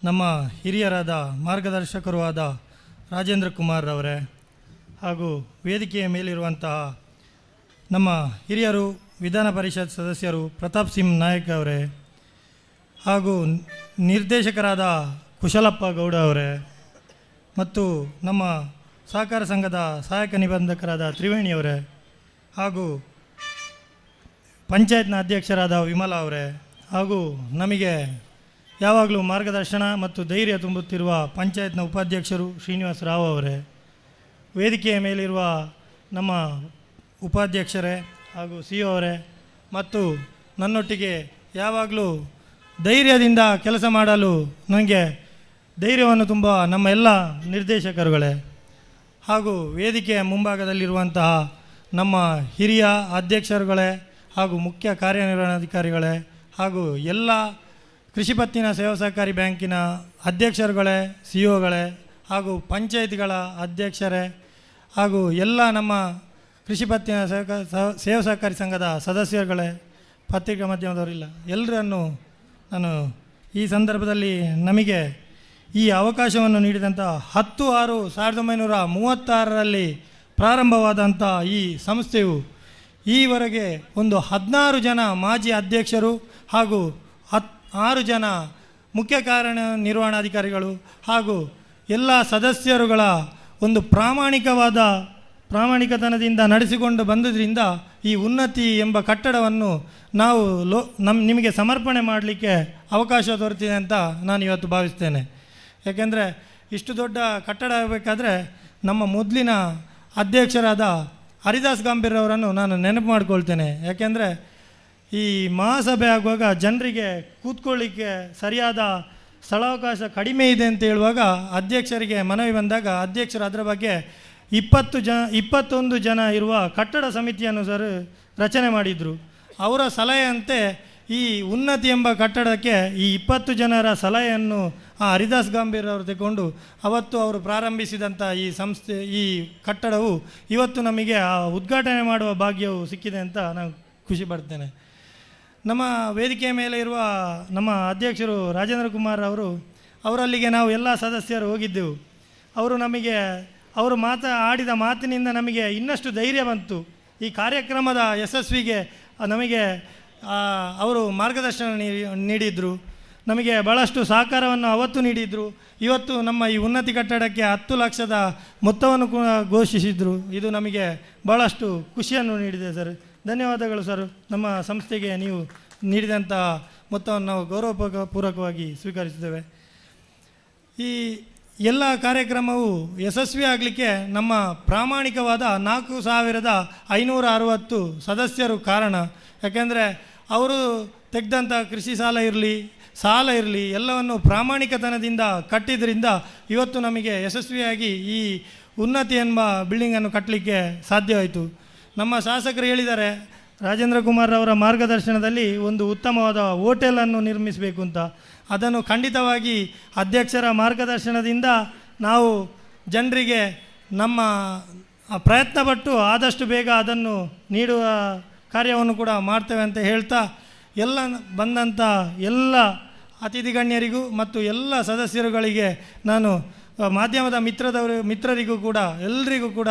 ನಮ್ಮ ಹಿರಿಯರಾದ ಮಾರ್ಗದರ್ಶಕರು ಆದ ರಾಜೇಂದ್ರ ಕುಮಾರ್ ಅವರೇ, ಹಾಗೂ ವೇದಿಕೆಯ ಮೇಲಿರುವಂತಹ ನಮ್ಮ ಹಿರಿಯರು ವಿಧಾನ ಪರಿಷತ್ ಸದಸ್ಯರು ಪ್ರತಾಪ್ ಸಿಂಗ್ ನಾಯಕ್ ಅವರೇ, ಹಾಗೂ ನಿರ್ದೇಶಕರಾದ ಕುಶಲಪ್ಪ ಗೌಡ ಅವರೇ, ಮತ್ತು ನಮ್ಮ ಸಹಕಾರ ಸಂಘದ ಸಹಾಯಕ ನಿಬಂಧಕರಾದ ತ್ರಿವೇಣಿಯವರೇ, ಹಾಗೂ ಪಂಚಾಯತ್ನ ಅಧ್ಯಕ್ಷರಾದ ವಿಮಲಾ ಅವರೇ, ಹಾಗೂ ನಮಗೆ ಯಾವಾಗಲೂ ಮಾರ್ಗದರ್ಶನ ಮತ್ತು ಧೈರ್ಯ ತುಂಬುತ್ತಿರುವ ಪಂಚಾಯತ್ನ ಉಪಾಧ್ಯಕ್ಷರು ಶ್ರೀನಿವಾಸ ರಾವ್ ಅವರೇ, ವೇದಿಕೆಯ ಮೇಲಿರುವ ನಮ್ಮ ಉಪಾಧ್ಯಕ್ಷರೇ ಹಾಗೂ ಸಿ ಒ ಅವರೇ, ಮತ್ತು ನನ್ನೊಟ್ಟಿಗೆ ಯಾವಾಗಲೂ ಧೈರ್ಯದಿಂದ ಕೆಲಸ ಮಾಡಲು ನನಗೆ ಧೈರ್ಯವನ್ನು ತುಂಬ ನಮ್ಮ ಎಲ್ಲ ನಿರ್ದೇಶಕರುಗಳೇ, ಹಾಗೂ ವೇದಿಕೆಯ ಮುಂಭಾಗದಲ್ಲಿರುವಂತಹ ನಮ್ಮ ಹಿರಿಯ ಅಧ್ಯಕ್ಷರುಗಳೇ ಹಾಗೂ ಮುಖ್ಯ ಕಾರ್ಯನಿರ್ವಹಣಾಧಿಕಾರಿಗಳೇ, ಹಾಗೂ ಎಲ್ಲ ಕೃಷಿ ಪತ್ತಿನ ಸೇವಾ ಸಹಕಾರಿ ಬ್ಯಾಂಕಿನ ಅಧ್ಯಕ್ಷರುಗಳೇ, ಸಿ ಒಗಳೇ, ಹಾಗೂ ಪಂಚಾಯತ್ಗಳ ಅಧ್ಯಕ್ಷರೇ, ಹಾಗೂ ಎಲ್ಲ ನಮ್ಮ ಕೃಷಿ ಪತ್ತಿನ ಸೇವಾ ಸಹಕಾರಿ ಸಂಘದ ಸದಸ್ಯರುಗಳೇ, ಪತ್ರಿಕಾ ಮಾಧ್ಯಮದವರಿಲ್ಲ, ಎಲ್ಲರನ್ನು ನಾನು ಈ ಸಂದರ್ಭದಲ್ಲಿ ನಮಗೆ ಈ ಅವಕಾಶವನ್ನು ನೀಡಿದಂಥ 10/6/1936 ಪ್ರಾರಂಭವಾದಂಥ ಈ ಸಂಸ್ಥೆಯು ಈವರೆಗೆ ಒಂದು 16 ಜನ ಮಾಜಿ ಅಧ್ಯಕ್ಷರು ಹಾಗೂ 6 ಜನ ಮುಖ್ಯ ಕಾರ್ಯನಿರ್ವಹಣಾಧಿಕಾರಿಗಳು ಹಾಗೂ ಎಲ್ಲ ಸದಸ್ಯರುಗಳ ಒಂದು ಪ್ರಾಮಾಣಿಕತನದಿಂದ ನಡೆಸಿಕೊಂಡು ಬಂದುದರಿಂದ ಈ ಉನ್ನತಿ ಎಂಬ ಕಟ್ಟಡವನ್ನು ನಾವು ನಿಮಗೆ ಸಮರ್ಪಣೆ ಮಾಡಲಿಕ್ಕೆ ಅವಕಾಶ ದೊರೆತಿದೆ ಅಂತ ನಾನು ಇವತ್ತು ಭಾವಿಸ್ತೇನೆ. ಯಾಕೆಂದರೆ ಇಷ್ಟು ದೊಡ್ಡ ಕಟ್ಟಡ ಆಗಬೇಕಾದ್ರೆ ನಮ್ಮ ಮೊದಲಿನ ಅಧ್ಯಕ್ಷರಾದ ಹರಿದಾಸ್ ಗಂಭೀರ್ ಅವರನ್ನು ನಾನು ನೆನಪು ಮಾಡ್ಕೊಳ್ತೇನೆ. ಯಾಕೆಂದರೆ ಈ ಮಹಾಸಭೆ ಆಗುವಾಗ ಜನರಿಗೆ ಕೂತ್ಕೊಳ್ಳಿಕ್ಕೆ ಸರಿಯಾದ ಸ್ಥಳಾವಕಾಶ ಕಡಿಮೆ ಇದೆ ಅಂತ ಹೇಳುವಾಗ ಅಧ್ಯಕ್ಷರಿಗೆ ಮನವಿ ಬಂದಾಗ ಅಧ್ಯಕ್ಷರು ಅದರ ಬಗ್ಗೆ 21 ಜನ ಇರುವ ಕಟ್ಟಡ ಸಮಿತಿಯನ್ನು ರಚನೆ ಮಾಡಿದರು. ಅವರ ಸಲಹೆಯಂತೆ ಈ ಉನ್ನತಿ ಎಂಬ ಕಟ್ಟಡಕ್ಕೆ ಈ 20 ಜನರ ಸಲಹೆಯನ್ನು ಹರಿದಾಸ್ ಗಂಭೀರ್ ಅವರು ತಗೊಂಡು ಅವತ್ತು ಅವರು ಪ್ರಾರಂಭಿಸಿದಂಥ ಈ ಸಂಸ್ಥೆ, ಈ ಕಟ್ಟಡವು ಇವತ್ತು ನಮಗೆ ಉದ್ಘಾಟನೆ ಮಾಡುವ ಭಾಗ್ಯವು ಸಿಕ್ಕಿದೆ ಅಂತ ನಾನು ಖುಷಿ ಪಡ್ತೇನೆ. ನಮ್ಮ ವೇದಿಕೆಯ ಮೇಲೆ ಇರುವ ನಮ್ಮ ಅಧ್ಯಕ್ಷರು ರಾಜೇಂದ್ರ ಕುಮಾರ್ ಅವರಲ್ಲಿಗೆ ನಾವು ಎಲ್ಲ ಸದಸ್ಯರು ಹೋಗಿದ್ದೆವು. ಅವರು ಆಡಿದ ಮಾತಿನಿಂದ ನಮಗೆ ಇನ್ನಷ್ಟು ಧೈರ್ಯ ಬಂತು. ಈ ಕಾರ್ಯಕ್ರಮದ ಯಶಸ್ವಿಗೆ ನಮಗೆ ಅವರು ಮಾರ್ಗದರ್ಶನ ನೀಡಿದರು, ನಮಗೆ ಭಾಳಷ್ಟು ಸಹಕಾರವನ್ನು ಅವತ್ತು ನೀಡಿದರು. ಇವತ್ತು ನಮ್ಮ ಈ ಉನ್ನತಿ ಕಟ್ಟಡಕ್ಕೆ 10 ಲಕ್ಷದ ಮೊತ್ತವನ್ನು ಕೂಡ ಘೋಷಿಸಿದರು. ಇದು ನಮಗೆ ಭಾಳಷ್ಟು ಖುಷಿಯನ್ನು ನೀಡಿದೆ ಸರ್. ಧನ್ಯವಾದಗಳು ಸರ್. ನಮ್ಮ ಸಂಸ್ಥೆಗೆ ನೀವು ನೀಡಿದಂಥ ಮೊತ್ತವನ್ನು ನಾವು ಗೌರವಪೂರ್ವಕವಾಗಿ ಸ್ವೀಕರಿಸಿದ್ದೇವೆ. ಈ ಎಲ್ಲ ಕಾರ್ಯಕ್ರಮವು ಯಶಸ್ವಿ ಆಗಲಿಕ್ಕೆ ನಮ್ಮ ಪ್ರಾಮಾಣಿಕವಾದ 4560 ಸದಸ್ಯರು ಕಾರಣ. ಯಾಕೆಂದರೆ ಅವರು ತೆಗೆದಂಥ ಕೃಷಿ ಸಾಲ ಇರಲಿ ಎಲ್ಲವನ್ನು ಪ್ರಾಮಾಣಿಕತನದಿಂದ ಕಟ್ಟಿದ್ದರಿಂದ ಇವತ್ತು ನಮಗೆ ಯಶಸ್ವಿಯಾಗಿ ಈ ಉನ್ನತಿ ಎಂಬ ಬಿಲ್ಡಿಂಗನ್ನು ಕಟ್ಟಲಿಕ್ಕೆ ಸಾಧ್ಯವಾಯಿತು. ನಮ್ಮ ಶಾಸಕರು ಹೇಳಿದ್ದಾರೆ, ರಾಜೇಂದ್ರ ಕುಮಾರ್ ಅವರ ಮಾರ್ಗದರ್ಶನದಲ್ಲಿ ಒಂದು ಉತ್ತಮವಾದ ಹೋಟೆಲನ್ನು ನಿರ್ಮಿಸಬೇಕು ಅಂತ. ಅದನ್ನು ಖಂಡಿತವಾಗಿ ಅಧ್ಯಕ್ಷರ ಮಾರ್ಗದರ್ಶನದಿಂದ ನಾವು ಜನರಿಗೆ ನಮ್ಮ ಪ್ರಯತ್ನಪಟ್ಟು ಆದಷ್ಟು ಬೇಗ ಅದನ್ನು ನೀಡುವ ಕಾರ್ಯವನ್ನು ಕೂಡ ಮಾಡ್ತೇವೆ ಅಂತ ಹೇಳ್ತಾ, ಎಲ್ಲ ಬಂದಂಥ ಎಲ್ಲ ಅತಿಥಿ ಗಣ್ಯರಿಗೂ ಮತ್ತು ಎಲ್ಲ ಸದಸ್ಯರುಗಳಿಗೆ ನಾನು ಮಾಧ್ಯಮದ ಮಿತ್ರರಿಗೂ ಕೂಡ ಎಲ್ರಿಗೂ ಕೂಡ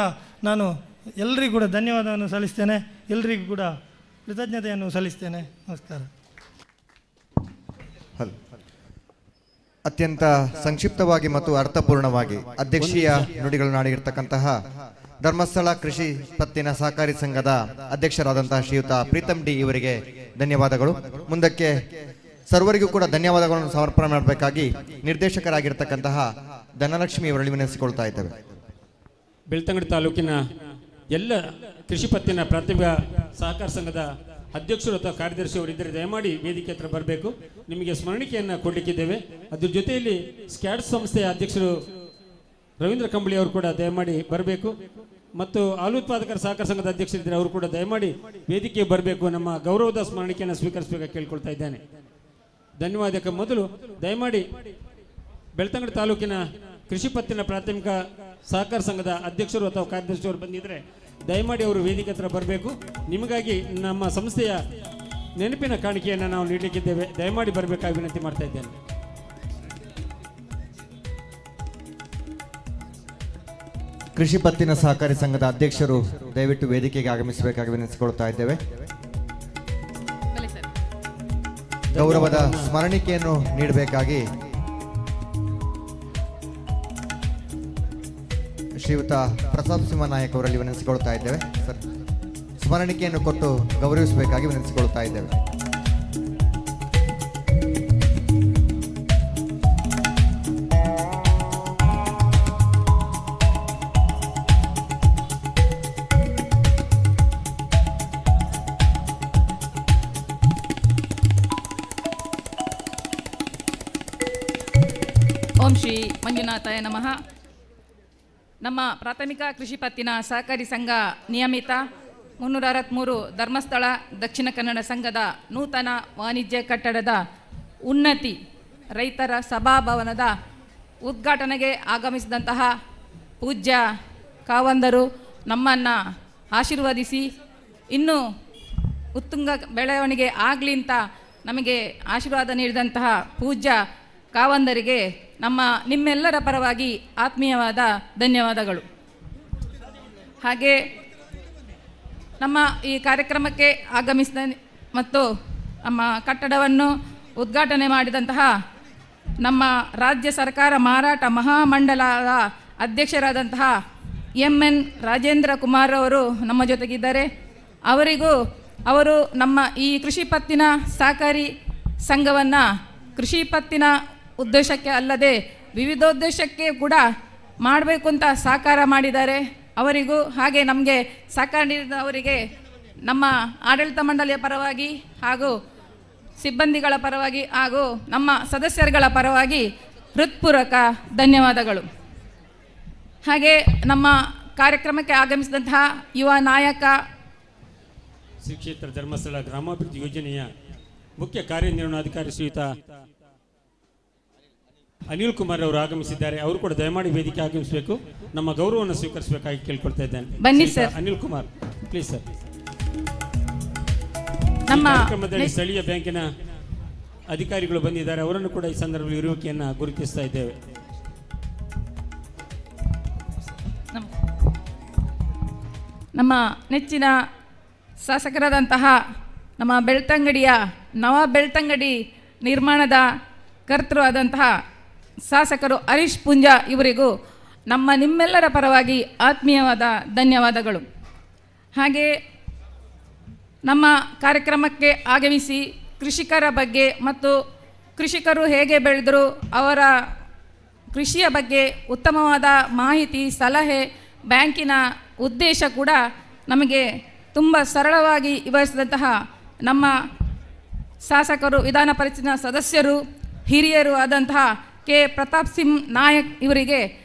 ಧನ್ಯವಾದವನ್ನು ಸಲ್ಲಿಸ್ತೇನೆ. ಎಲ್ರಿಗೂ ಕೂಡ ಕೃತಜ್ಞತೆಯನ್ನು ಸಲ್ಲಿಸ್ತೇನೆ. ನಮಸ್ಕಾರ. ಅತ್ಯಂತ ಸಂಕ್ಷಿಪ್ತವಾಗಿ ಮತ್ತು ಅರ್ಥಪೂರ್ಣವಾಗಿ ಅಧ್ಯಕ್ಷೀಯ ನುಡಿಗಳನ್ನಾಡಿರ್ತಕ್ಕಂತಹ ಧರ್ಮಸ್ಥಳ ಕೃಷಿ ಪತ್ತಿನ ಸಹಕಾರಿ ಸಂಘದ ಅಧ್ಯಕ್ಷರಾದಂತಹ ಶ್ರೀಯುತ ಪ್ರೀತಮ್ ಡಿ ಇವರಿಗೆ ಧನ್ಯವಾದಗಳು. ಮುಂದಕ್ಕೆ ಸರ್ವರಿಗೂ ಕೂಡ ಧನ್ಯವಾದಗಳನ್ನು ಸಮರ್ಪಣೆ ಮಾಡಬೇಕಾಗಿ ನಿರ್ದೇಶಕರಾಗಿರ್ತಕ್ಕಂತಹ ಧನಲಕ್ಷ್ಮಿ ಇವರಲ್ಲಿ ವಿನಂತಿಸಿಕೊಳ್ತಾ ಇದ್ದೇವೆ. ಬೆಳ್ತಂಗಡಿ ತಾಲೂಕಿನ ಎಲ್ಲ ಕೃಷಿ ಪತ್ತಿನ ಪ್ರಾಥಮಿಕ ಸಹಕಾರ ಸಂಘದ ಅಧ್ಯಕ್ಷರು ಅಥವಾ ಕಾರ್ಯದರ್ಶಿ ಅವರಿದ್ದರೆ ದಯಮಾಡಿ ವೇದಿಕೆ ಹತ್ರ ಬರಬೇಕು. ನಿಮಗೆ ಸ್ಮರಣಿಕೆಯನ್ನು ಕೊಡಲಿಕ್ಕಿದ್ದೇವೆ. ಅದ್ರ ಜೊತೆಯಲ್ಲಿ ಸ್ಕ್ಯಾಡ್ಸ್ ಸಂಸ್ಥೆಯ ಅಧ್ಯಕ್ಷರು ರವೀಂದ್ರ ಕಂಬಳಿ ಅವರು ಕೂಡ ದಯಮಾಡಿ ಬರಬೇಕು. ಮತ್ತು ಹಾಲು ಉತ್ಪಾದಕರ ಸಹಕಾರ ಸಂಘದ ಅಧ್ಯಕ್ಷರಿದ್ದರೆ ಅವರು ಕೂಡ ದಯಮಾಡಿ ವೇದಿಕೆಗೆ ಬರಬೇಕು. ನಮ್ಮ ಗೌರವದ ಸ್ಮರಣಿಕೆಯನ್ನು ಸ್ವೀಕರಿಸಬೇಕಾಗಿ ಕೇಳ್ಕೊಳ್ತಾ ಇದ್ದೇನೆ. ಧನ್ಯವಾದಕ್ಕೆ ಮೊದಲು ದಯಮಾಡಿ ಬೆಳ್ತಂಗಡಿ ತಾಲೂಕಿನ ಕೃಷಿ ಪತ್ತಿನ ಪ್ರಾಥಮಿಕ ಸಹಕಾರ ಸಂಘದ ಅಧ್ಯಕ್ಷರು ಅಥವಾ ಕಾರ್ಯದರ್ಶಿಯವರು ಬಂದಿದ್ದರೆ ದಯಮಾಡಿ ಅವರು ವೇದಿಕೆ ಹತ್ರ ಬರಬೇಕು. ನಿಮಗಾಗಿ ನಮ್ಮ ಸಂಸ್ಥೆಯ ನೆನಪಿನ ಕಾಣಿಕೆಯನ್ನು ನಾವು ನೀಡಲಿಕ್ಕಿದ್ದೇವೆ. ದಯಮಾಡಿ ಬರಬೇಕಾಗಿ ವಿನಂತಿ ಮಾಡ್ತಾ ಇದ್ದೇನೆ. ಕೃಷಿ ಪತ್ತಿನ ಸಹಕಾರಿ ಸಂಘದ ಅಧ್ಯಕ್ಷರು ದಯವಿಟ್ಟು ವೇದಿಕೆಗೆ ಆಗಮಿಸಬೇಕಾಗಿ ವಿನಂತಿಸಿಕೊಳ್ತಾ ಇದ್ದೇವೆ. ಗೌರವದ ಸ್ಮರಣಿಕೆಯನ್ನು ನೀಡಬೇಕಾಗಿ ಶ್ರೀಯುತ ಪ್ರತಾಪ್ ಸಿಂಹ ನಾಯಕ್ ಅವರಲ್ಲಿ ವಿನಂತಿಸಿಕೊಳ್ತಾ ಇದ್ದೇವೆ. ಸರ್, ಸ್ಮರಣಿಕೆಯನ್ನು ಕೊಟ್ಟು ಗೌರವಿಸಬೇಕಾಗಿ ವಿನಂತಿಸಿಕೊಳ್ತಾ ಇದ್ದೇವೆ. ಓಂ ಶ್ರೀ ಮಂಜುನಾಥಾಯ ನಮಃ. ನಮ್ಮ ಪ್ರಾಥಮಿಕ ಕೃಷಿ ಪತ್ತಿನ ಸಹಕಾರಿ ಸಂಘ ನಿಯಮಿತ 363 ಧರ್ಮಸ್ಥಳ ದಕ್ಷಿಣ ಕನ್ನಡ ಸಂಘದ ನೂತನ ವಾಣಿಜ್ಯ ಕಟ್ಟಡದ ಉನ್ನತಿ ರೈತರ ಸಭಾಭವನದ ಉದ್ಘಾಟನೆಗೆ ಆಗಮಿಸಿದಂತಹ ಪೂಜ್ಯ ಕಾವಂದರು ನಮ್ಮನ್ನು ಆಶೀರ್ವದಿಸಿ ಇನ್ನೂ ಉತ್ತುಂಗ ಬೆಳವಣಿಗೆ ಆಗಲಿ ಅಂತ ನಮಗೆ ಆಶೀರ್ವಾದ ನೀಡಿದಂತಹ ಪೂಜ್ಯ ಕಾವಂದರಿಗೆ ನಿಮ್ಮೆಲ್ಲರ ಪರವಾಗಿ ಆತ್ಮೀಯವಾದ ಧನ್ಯವಾದಗಳು. ಹಾಗೆ ನಮ್ಮ ಈ ಕಾರ್ಯಕ್ರಮಕ್ಕೆ ಆಗಮಿಸಿದ ಮತ್ತು ನಮ್ಮ ಕಟ್ಟಡವನ್ನು ಉದ್ಘಾಟನೆ ಮಾಡಿದಂತಹ ನಮ್ಮ ರಾಜ್ಯ ಸರ್ಕಾರ ಮಾರಾಟ ಮಹಾಮಂಡಲದ ಅಧ್ಯಕ್ಷರಾದಂತಹ MN ರಾಜೇಂದ್ರ ಕುಮಾರ್ ಅವರು ನಮ್ಮ ಜೊತೆಗಿದ್ದಾರೆ. ಅವರು ನಮ್ಮ ಈ ಕೃಷಿ ಪತ್ತಿನ ಸಹಕಾರಿ ಸಂಘವನ್ನು ಕೃಷಿ ಪತ್ತಿನ ಉದ್ದೇಶಕ್ಕೆ ಅಲ್ಲದೆ ವಿವಿಧೋದ್ದೇಶಕ್ಕೆ ಕೂಡ ಮಾಡಬೇಕು ಅಂತ ಸಹಕಾರ ಮಾಡಿದ್ದಾರೆ. ಅವರಿಗೂ ಹಾಗೆ ನಮಗೆ ಸಹಕಾರ ನೀಡಿದವರಿಗೆ ನಮ್ಮ ಆಡಳಿತ ಮಂಡಳಿಯ ಪರವಾಗಿ ಹಾಗೂ ಸಿಬ್ಬಂದಿಗಳ ಪರವಾಗಿ ಹಾಗೂ ನಮ್ಮ ಸದಸ್ಯರುಗಳ ಪರವಾಗಿ ಹೃತ್ಪೂರ್ವಕ ಧನ್ಯವಾದಗಳು. ಹಾಗೆ ನಮ್ಮ ಕಾರ್ಯಕ್ರಮಕ್ಕೆ ಆಗಮಿಸಿದಂತಹ ಯುವ ನಾಯಕ ಶ್ರೀ ಕ್ಷೇತ್ರ ಧರ್ಮಸ್ಥಳ ಗ್ರಾಮಾಭಿವೃದ್ಧಿ ಯೋಜನೆಯ ಮುಖ್ಯ ಕಾರ್ಯನಿರ್ವಹಣಾಧಿಕಾರಿ ಶ್ರೀಯುತ ಅನಿಲ್ ಕುಮಾರ್ ಅವರು ಆಗಮಿಸಿದ್ದಾರೆ. ಅವರು ಕೂಡ ದಯಮಾಡಿ ವೇದಿಕೆ ಆಗಮಿಸಬೇಕು. ನಮ್ಮ ಗೌರವವನ್ನು ಸ್ವೀಕರಿಸಬೇಕಾಗಿ ಕೇಳ್ಕೊಳ್ತಾ ಇದ್ದೇನೆ. ಬನ್ನಿ sir. Anil Kumar please sir. ನಮ್ಮ ಕಾರ್ಯಕ್ರಮದಲ್ಲಿ ಸ್ಥಳೀಯ ಬ್ಯಾಂಕಿನ ಅಧಿಕಾರಿಗಳು ಬಂದಿದ್ದಾರೆ. ಅವರನ್ನು ಕೂಡ ಈ ಸಂದರ್ಭದಲ್ಲಿ ಇರುವಿಕೆಯನ್ನು ಗುರುತಿಸ್ತಾ ಇದ್ದೇವೆ. ನಮ್ಮ ನೆಚ್ಚಿನ ಶಾಸಕರಾದಂತಹ ನಮ್ಮ ಬೆಳ್ತಂಗಡಿಯ ನವ ಬೆಳ್ತಂಗಡಿ ನಿರ್ಮಾಣದ ಕರ್ತೃ ಆದಂತಹ ಶಾಸಕರು ಹರೀಶ್ ಪುಂಜಾ ಇವರಿಗೂ ನಿಮ್ಮೆಲ್ಲರ ಪರವಾಗಿ ಆತ್ಮೀಯವಾದ ಧನ್ಯವಾದಗಳು. ಹಾಗೆ ನಮ್ಮ ಕಾರ್ಯಕ್ರಮಕ್ಕೆ ಆಗಮಿಸಿ ಕೃಷಿಕರ ಬಗ್ಗೆ ಮತ್ತು ಕೃಷಿಕರು ಹೇಗೆ ಬೆಳೆದರು, ಅವರ ಕೃಷಿಯ ಬಗ್ಗೆ ಉತ್ತಮವಾದ ಮಾಹಿತಿ, ಸಲಹೆ, ಬ್ಯಾಂಕಿನ ಉದ್ದೇಶ ಕೂಡ ನಮಗೆ ತುಂಬ ಸರಳವಾಗಿ ವಿವರಿಸಿದಂತಹ ನಮ್ಮ ಶಾಸಕರು, ವಿಧಾನ ಪರಿಷತ್ತಿನ ಸದಸ್ಯರು, ಹಿರಿಯರು ಆದಂತಹ ಕೆ ಪ್ರತಾಪ್ ಸಿಂಗ್ ನಾಯಕ್ ಇವರಿಗೆ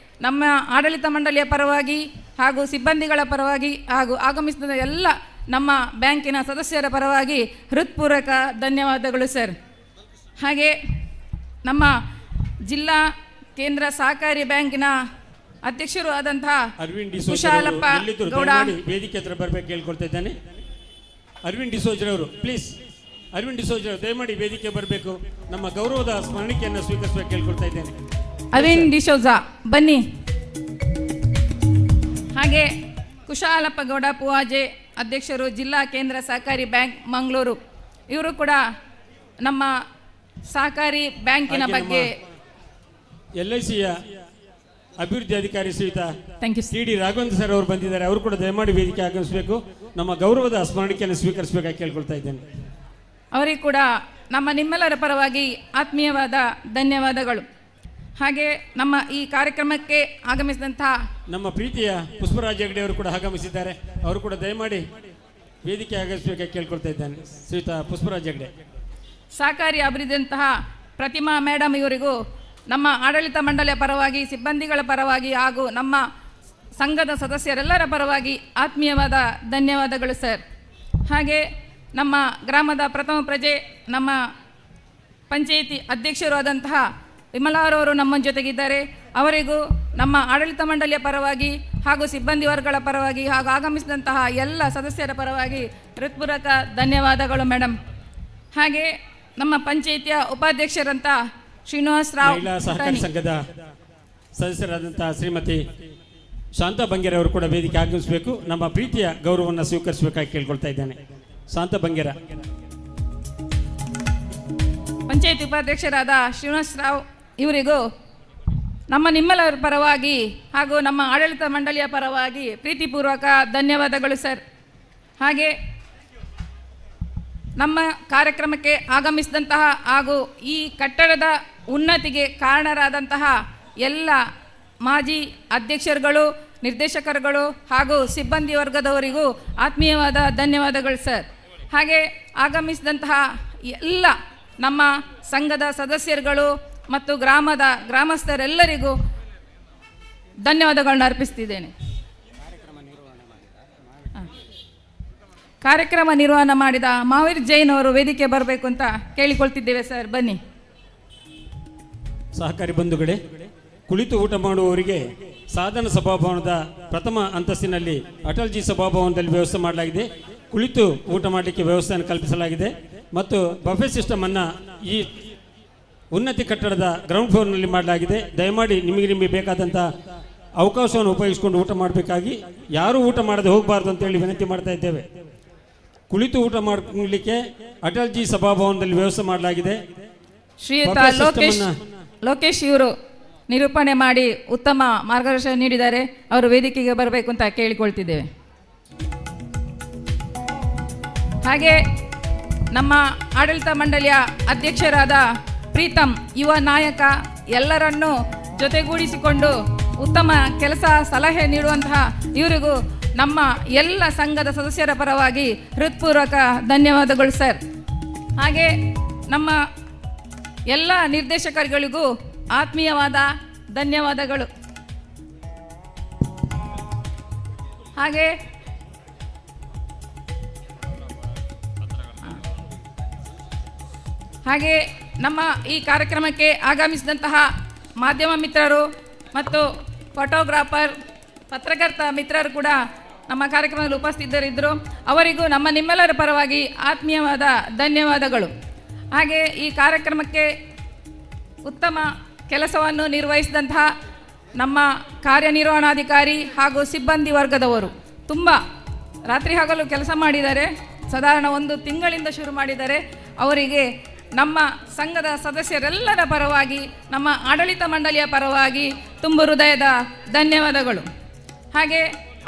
ನಮ್ಮ ಆಡಳಿತ ಮಂಡಳಿಯ ಪರವಾಗಿ ಹಾಗೂ ಸಿಬ್ಬಂದಿಗಳ ಪರವಾಗಿ ಹಾಗೂ ಆಗಮಿಸಿದ ಎಲ್ಲ ನಮ್ಮ ಬ್ಯಾಂಕಿನ ಸದಸ್ಯರ ಪರವಾಗಿ ಹೃತ್ಪೂರ್ವಕ ಧನ್ಯವಾದಗಳು ಸರ್. ಹಾಗೆ ನಮ್ಮ ಜಿಲ್ಲಾ ಕೇಂದ್ರ ಸಹಕಾರಿ ಬ್ಯಾಂಕಿನ ಅಧ್ಯಕ್ಷರು ಆದಂತಹ ಅರವಿಂದ್ ಕುಶಾಲಪ್ಪ ಗೌಡ ವೇದಿಕೆ ಹತ್ರ ಬರಬೇಕು ಕೇಳ್ಕೊಳ್ತಾ ಇದ್ದಾನೆ. ಅರವಿಂದ್ ಡಿಸೋಜರವರು ಪ್ಲೀಸ್, ಅರವಿಂದ್ ಡಿಸೋಜರವರು ದಯಮಾಡಿ ವೇದಿಕೆ ಬರಬೇಕು, ನಮ್ಮ ಗೌರವದ ಸ್ಮರಣಿಕೆಯನ್ನು ಸ್ವೀಕರಿಸಬೇಕು ಕೇಳ್ಕೊಳ್ತಾ ಇದ್ದೇನೆ. ಅರವಿಂದ್ ಡಿಸೋಜಾ ಬನ್ನಿ. ಹಾಗೆ ಕುಶಾಲಪ್ಪ ಗೌಡ ಪೂವಾಜೆ ಅಧ್ಯಕ್ಷರು ಜಿಲ್ಲಾ ಕೇಂದ್ರ ಸಹಕಾರಿ ಬ್ಯಾಂಕ್ ಮಂಗಳೂರು, ಇವರು ಕೂಡ ನಮ್ಮ ಸಹಕಾರಿ ಬ್ಯಾಂಕಿನ ಬಗ್ಗೆ LICಯ ಅಭಿವೃದ್ಧಿ ಅಧಿಕಾರಿ Shriyuta thank you CD Raghavendra sir ಅವರು ಬಂದಿದ್ದಾರೆ. ಅವರು ಕೂಡ ದಯಮಾಡಿ ವೇದಿಕೆ ಆಗಮಿಸಬೇಕು, ನಮ್ಮ ಗೌರವದ ಸ್ಮರಣಿಕೆಯನ್ನು ಸ್ವೀಕರಿಸಬೇಕಾಗಿ ಕೇಳ್ಕೊಳ್ತಾ ಇದ್ದೇನೆ. ಅವರಿಗೆ ಕೂಡ ನಿಮ್ಮೆಲ್ಲರ ಪರವಾಗಿ ಆತ್ಮೀಯವಾದ ಧನ್ಯವಾದಗಳು. ಹಾಗೆ ನಮ್ಮ ಈ ಕಾರ್ಯಕ್ರಮಕ್ಕೆ ಆಗಮಿಸಿದಂತಹ ನಮ್ಮ ಪ್ರೀತಿಯ ಪುಷ್ಪರಾಜ್ ಹೆಗ್ಡೆ ಅವರು ಕೂಡ ಆಗಮಿಸಿದ್ದಾರೆ. ಅವರು ಕೂಡ ದಯಮಾಡಿ ವೇದಿಕೆ ಆಗಮಿಸಬೇಕಾಗಿ ಕೇಳ್ಕೊಳ್ತಾ ಇದ್ದೇನೆ. ಶ್ರೀಯುತ ಪುಷ್ಪರಾಜ್ ಹೆಗ್ಡೆ. ಸಹಕಾರಿ ಅಭಿವೃದ್ಧಿಯಂತಹ ಪ್ರತಿಮಾ ಮೇಡಮ್ ಇವರಿಗೂ ನಮ್ಮ ಆಡಳಿತ ಮಂಡಳಿಯ ಪರವಾಗಿ, ಸಿಬ್ಬಂದಿಗಳ ಪರವಾಗಿ ಹಾಗೂ ನಮ್ಮ ಸಂಘದ ಸದಸ್ಯರೆಲ್ಲರ ಪರವಾಗಿ ಆತ್ಮೀಯವಾದ ಧನ್ಯವಾದಗಳು ಸರ್. ಹಾಗೆ ನಮ್ಮ ಗ್ರಾಮದ ಪ್ರಥಮ ಪ್ರಜೆ, ನಮ್ಮ ಪಂಚಾಯಿತಿ ಅಧ್ಯಕ್ಷರು ಆದಂತಹ ವಿಮಲಾರವರು ನಮ್ಮ ಜೊತೆಗಿದ್ದಾರೆ. ಅವರಿಗೂ ನಮ್ಮ ಆಡಳಿತ ಮಂಡಳಿಯ ಪರವಾಗಿ ಹಾಗೂ ಸಿಬ್ಬಂದಿ ವರ್ಗಗಳ ಪರವಾಗಿ ಹಾಗೂ ಆಗಮಿಸಿದಂತಹ ಎಲ್ಲ ಸದಸ್ಯರ ಪರವಾಗಿ ಹೃತ್ಪೂರ್ವಕ ಧನ್ಯವಾದಗಳು ಮೇಡಮ್. ಹಾಗೆ ನಮ್ಮ ಪಂಚಾಯಿತಿಯ ಉಪಾಧ್ಯಕ್ಷರಂತ ಶ್ರೀನಿವಾಸ್ ರಾವ್, ಮಹಿಳಾ ಸಹಕಾರಿ ಸಂಘದ ಸದಸ್ಯರಾದಂತಹ ಶ್ರೀಮತಿ ಶಾಂತಾ ಬಂಗೇರ ಅವರು ಕೂಡ ವೇದಿಕೆ ಆಗಮಿಸಬೇಕು, ನಮ್ಮ ಪ್ರೀತಿಯ ಗೌರವವನ್ನು ಸ್ವೀಕರಿಸಬೇಕಾಗಿ ಕೇಳ್ಕೊಳ್ತಾ ಇದ್ದೇನೆ. ಶಾಂತಾ ಬಂಗೇರ. ಪಂಚಾಯಿತಿ ಉಪಾಧ್ಯಕ್ಷರಾದ ಶ್ರೀನಿವಾಸ್ ರಾವ್ ಇವರಿಗೂ ನಿಮ್ಮೆಲ್ಲರ ಪರವಾಗಿ ಹಾಗೂ ನಮ್ಮ ಆಡಳಿತ ಮಂಡಳಿಯ ಪರವಾಗಿ ಪ್ರೀತಿಪೂರ್ವಕ ಧನ್ಯವಾದಗಳು ಸರ್. ಹಾಗೆ ನಮ್ಮ ಕಾರ್ಯಕ್ರಮಕ್ಕೆ ಆಗಮಿಸಿದಂತಹ ಹಾಗೂ ಈ ಕಟ್ಟಡದ ಉನ್ನತಿಗೆ ಕಾರಣರಾದಂತಹ ಎಲ್ಲ ಮಾಜಿ ಅಧ್ಯಕ್ಷರುಗಳು, ನಿರ್ದೇಶಕರುಗಳು ಹಾಗೂ ಸಿಬ್ಬಂದಿ ವರ್ಗದವರಿಗೂ ಆತ್ಮೀಯವಾದ ಧನ್ಯವಾದಗಳು ಸರ್. ಹಾಗೆ ಆಗಮಿಸಿದಂತಹ ಎಲ್ಲ ನಮ್ಮ ಸಂಘದ ಸದಸ್ಯರುಗಳು ಮತ್ತು ಗ್ರಾಮಸ್ಥರೆಲ್ಲರಿಗೂ ಧನ್ಯವಾದಗಳನ್ನು ಅರ್ಪಿಸ್ತಿದ್ದೇನೆ. ಕಾರ್ಯಕ್ರಮ ನಿರ್ವಹಣೆ ಮಾಡಿದ ಮಹಾವೀರ್ ಜೈನ್ ಅವರು ವೇದಿಕೆ ಬರಬೇಕು ಅಂತ ಕೇಳಿಕೊಳ್ತಿದ್ದೇವೆ ಸರ್, ಬನ್ನಿ. ಸಹಕಾರಿ ಬಂಧುಗಳೇ, ಕುಳಿತು ಊಟ ಮಾಡುವವರಿಗೆ ಸಾಧನ ಸಭಾಭವನದ ಪ್ರಥಮ ಅಂತಸ್ತಿನಲ್ಲಿ ಅಟಲ್ಜಿ ಸಭಾಭವನದಲ್ಲಿ ವ್ಯವಸ್ಥೆ ಮಾಡಲಾಗಿದೆ. ಕುಳಿತು ಊಟ ಮಾಡಲಿಕ್ಕೆ ವ್ಯವಸ್ಥೆಯನ್ನು ಕಲ್ಪಿಸಲಾಗಿದೆ ಮತ್ತು ಬಫೆ ಸಿಸ್ಟಮ್ ಅನ್ನು ಈ ಉನ್ನತಿ ಕಟ್ಟಡದ ಗ್ರೌಂಡ್ ಫ್ಲೋರ್ನಲ್ಲಿ ಮಾಡಲಾಗಿದೆ. ದಯಮಾಡಿ ನಿಮಗೆ ಬೇಕಾದಂಥ ಅವಕಾಶವನ್ನು ಉಪಯೋಗಿಸಿಕೊಂಡು ಊಟ ಮಾಡಬೇಕಾಗಿ, ಯಾರೂ ಊಟ ಮಾಡದೆ ಹೋಗಬಾರ್ದು ಅಂತೇಳಿ ವಿನಂತಿ ಮಾಡ್ತಾ ಇದ್ದೇವೆ. ಕುಳಿತು ಊಟ ಮಾಡಲಿಕ್ಕೆ ಅಟಲ್ಜಿ ಸಭಾಭವನದಲ್ಲಿ ವ್ಯವಸ್ಥೆ ಮಾಡಲಾಗಿದೆ. ಶ್ರೀಯುತ ಲೋಕೇಶ್ ಇವರು ನಿರೂಪಣೆ ಮಾಡಿ ಉತ್ತಮ ಮಾರ್ಗದರ್ಶನ ನೀಡಿದ್ದಾರೆ. ಅವರು ವೇದಿಕೆಗೆ ಬರಬೇಕು ಅಂತ ಕೇಳಿಕೊಳ್ತಿದ್ದೇವೆ. ಹಾಗೆ ನಮ್ಮ ಆಡಳಿತ ಮಂಡಳಿಯ ಅಧ್ಯಕ್ಷರಾದ ಪ್ರೀತಮ್, ಯುವ ನಾಯಕ, ಎಲ್ಲರನ್ನೂ ಜೊತೆಗೂಡಿಸಿಕೊಂಡು ಉತ್ತಮ ಕೆಲಸ ಸಲಹೆ ನೀಡುವಂತಹ ಇವರಿಗೂ ನಮ್ಮ ಎಲ್ಲ ಸಂಘದ ಸದಸ್ಯರ ಪರವಾಗಿ ಹೃತ್ಪೂರ್ವಕ ಧನ್ಯವಾದಗಳು ಸರ್. ಹಾಗೆ ನಮ್ಮ ಎಲ್ಲ ನಿರ್ದೇಶಕರುಗಳಿಗೂ ಆತ್ಮೀಯವಾದ ಧನ್ಯವಾದಗಳು. ಹಾಗೆ ನಮ್ಮ ಈ ಕಾರ್ಯಕ್ರಮಕ್ಕೆ ಆಗಮಿಸಿದಂತಹ ಮಾಧ್ಯಮ ಮಿತ್ರರು ಮತ್ತು ಫೋಟೋಗ್ರಾಫರ್, ಪತ್ರಕರ್ತ ಮಿತ್ರರು ಕೂಡ ನಮ್ಮ ಕಾರ್ಯಕ್ರಮದಲ್ಲಿ ಉಪಸ್ಥಿತರಿದ್ದರು. ಅವರಿಗೂ ನಿಮ್ಮೆಲ್ಲರ ಪರವಾಗಿ ಆತ್ಮೀಯವಾದ ಧನ್ಯವಾದಗಳು. ಹಾಗೆ ಈ ಕಾರ್ಯಕ್ರಮಕ್ಕೆ ಉತ್ತಮ ಕೆಲಸವನ್ನು ನಿರ್ವಹಿಸಿದಂತಹ ನಮ್ಮ ಕಾರ್ಯನಿರ್ವಹಣಾಧಿಕಾರಿ ಹಾಗೂ ಸಿಬ್ಬಂದಿ ವರ್ಗದವರು ತುಂಬ ರಾತ್ರಿ ಹಗಲು ಕೆಲಸ ಮಾಡಿದ್ದಾರೆ. ಸಾಧಾರಣ 1 ತಿಂಗಳಿಂದ ಶುರು ಮಾಡಿದ್ದಾರೆ. ಅವರಿಗೆ ನಮ್ಮ ಸಂಘದ ಸದಸ್ಯರೆಲ್ಲರ ಪರವಾಗಿ, ನಮ್ಮ ಆಡಳಿತ ಮಂಡಳಿಯ ಪರವಾಗಿ ತುಂಬ ಹೃದಯದ ಧನ್ಯವಾದಗಳು. ಹಾಗೆ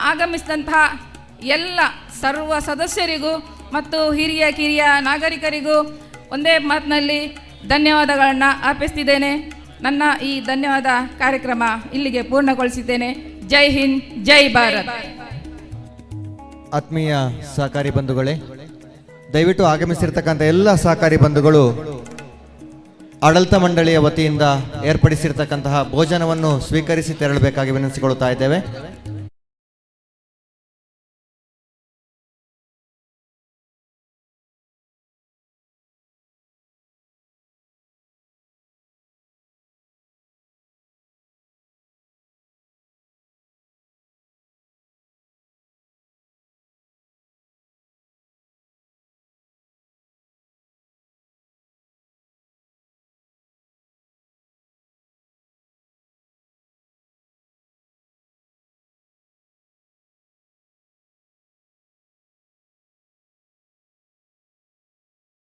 ಆಗಮಿಸಿದಂತಹ ಎಲ್ಲ ಸರ್ವ ಸದಸ್ಯರಿಗೂ ಮತ್ತು ಹಿರಿಯ ಕಿರಿಯ ನಾಗರಿಕರಿಗೂ ಒಂದೇ ಮಾತಿನಲ್ಲಿ ಧನ್ಯವಾದಗಳನ್ನು ಅರ್ಪಿಸ್ತಿದ್ದೇನೆ. ನನ್ನ ಈ ಧನ್ಯವಾದ ಕಾರ್ಯಕ್ರಮ ಇಲ್ಲಿಗೆ ಪೂರ್ಣಗೊಳಿಸಿದ್ದೇನೆ. ಜೈ ಹಿಂದ್, ಜೈ ಭಾರತ್. ಆತ್ಮೀಯ ಸಹಕಾರಿ ಬಂಧುಗಳೇ, ದಯವಿಟ್ಟು ಆಗಮಿಸಿರ್ತಕ್ಕಂಥ ಎಲ್ಲ ಸಹಕಾರಿ ಬಂಧುಗಳು ಆಡಳಿತ ಮಂಡಳಿಯ ವತಿಯಿಂದ ಏರ್ಪಡಿಸಿರ್ತಕ್ಕಂತಹ ಭೋಜನವನ್ನು ಸ್ವೀಕರಿಸಿ ತೆರಳಬೇಕಾಗಿ ವಿನಂತಿಸಿಕೊಳ್ಳುತ್ತಾ ಇದ್ದೇವೆ.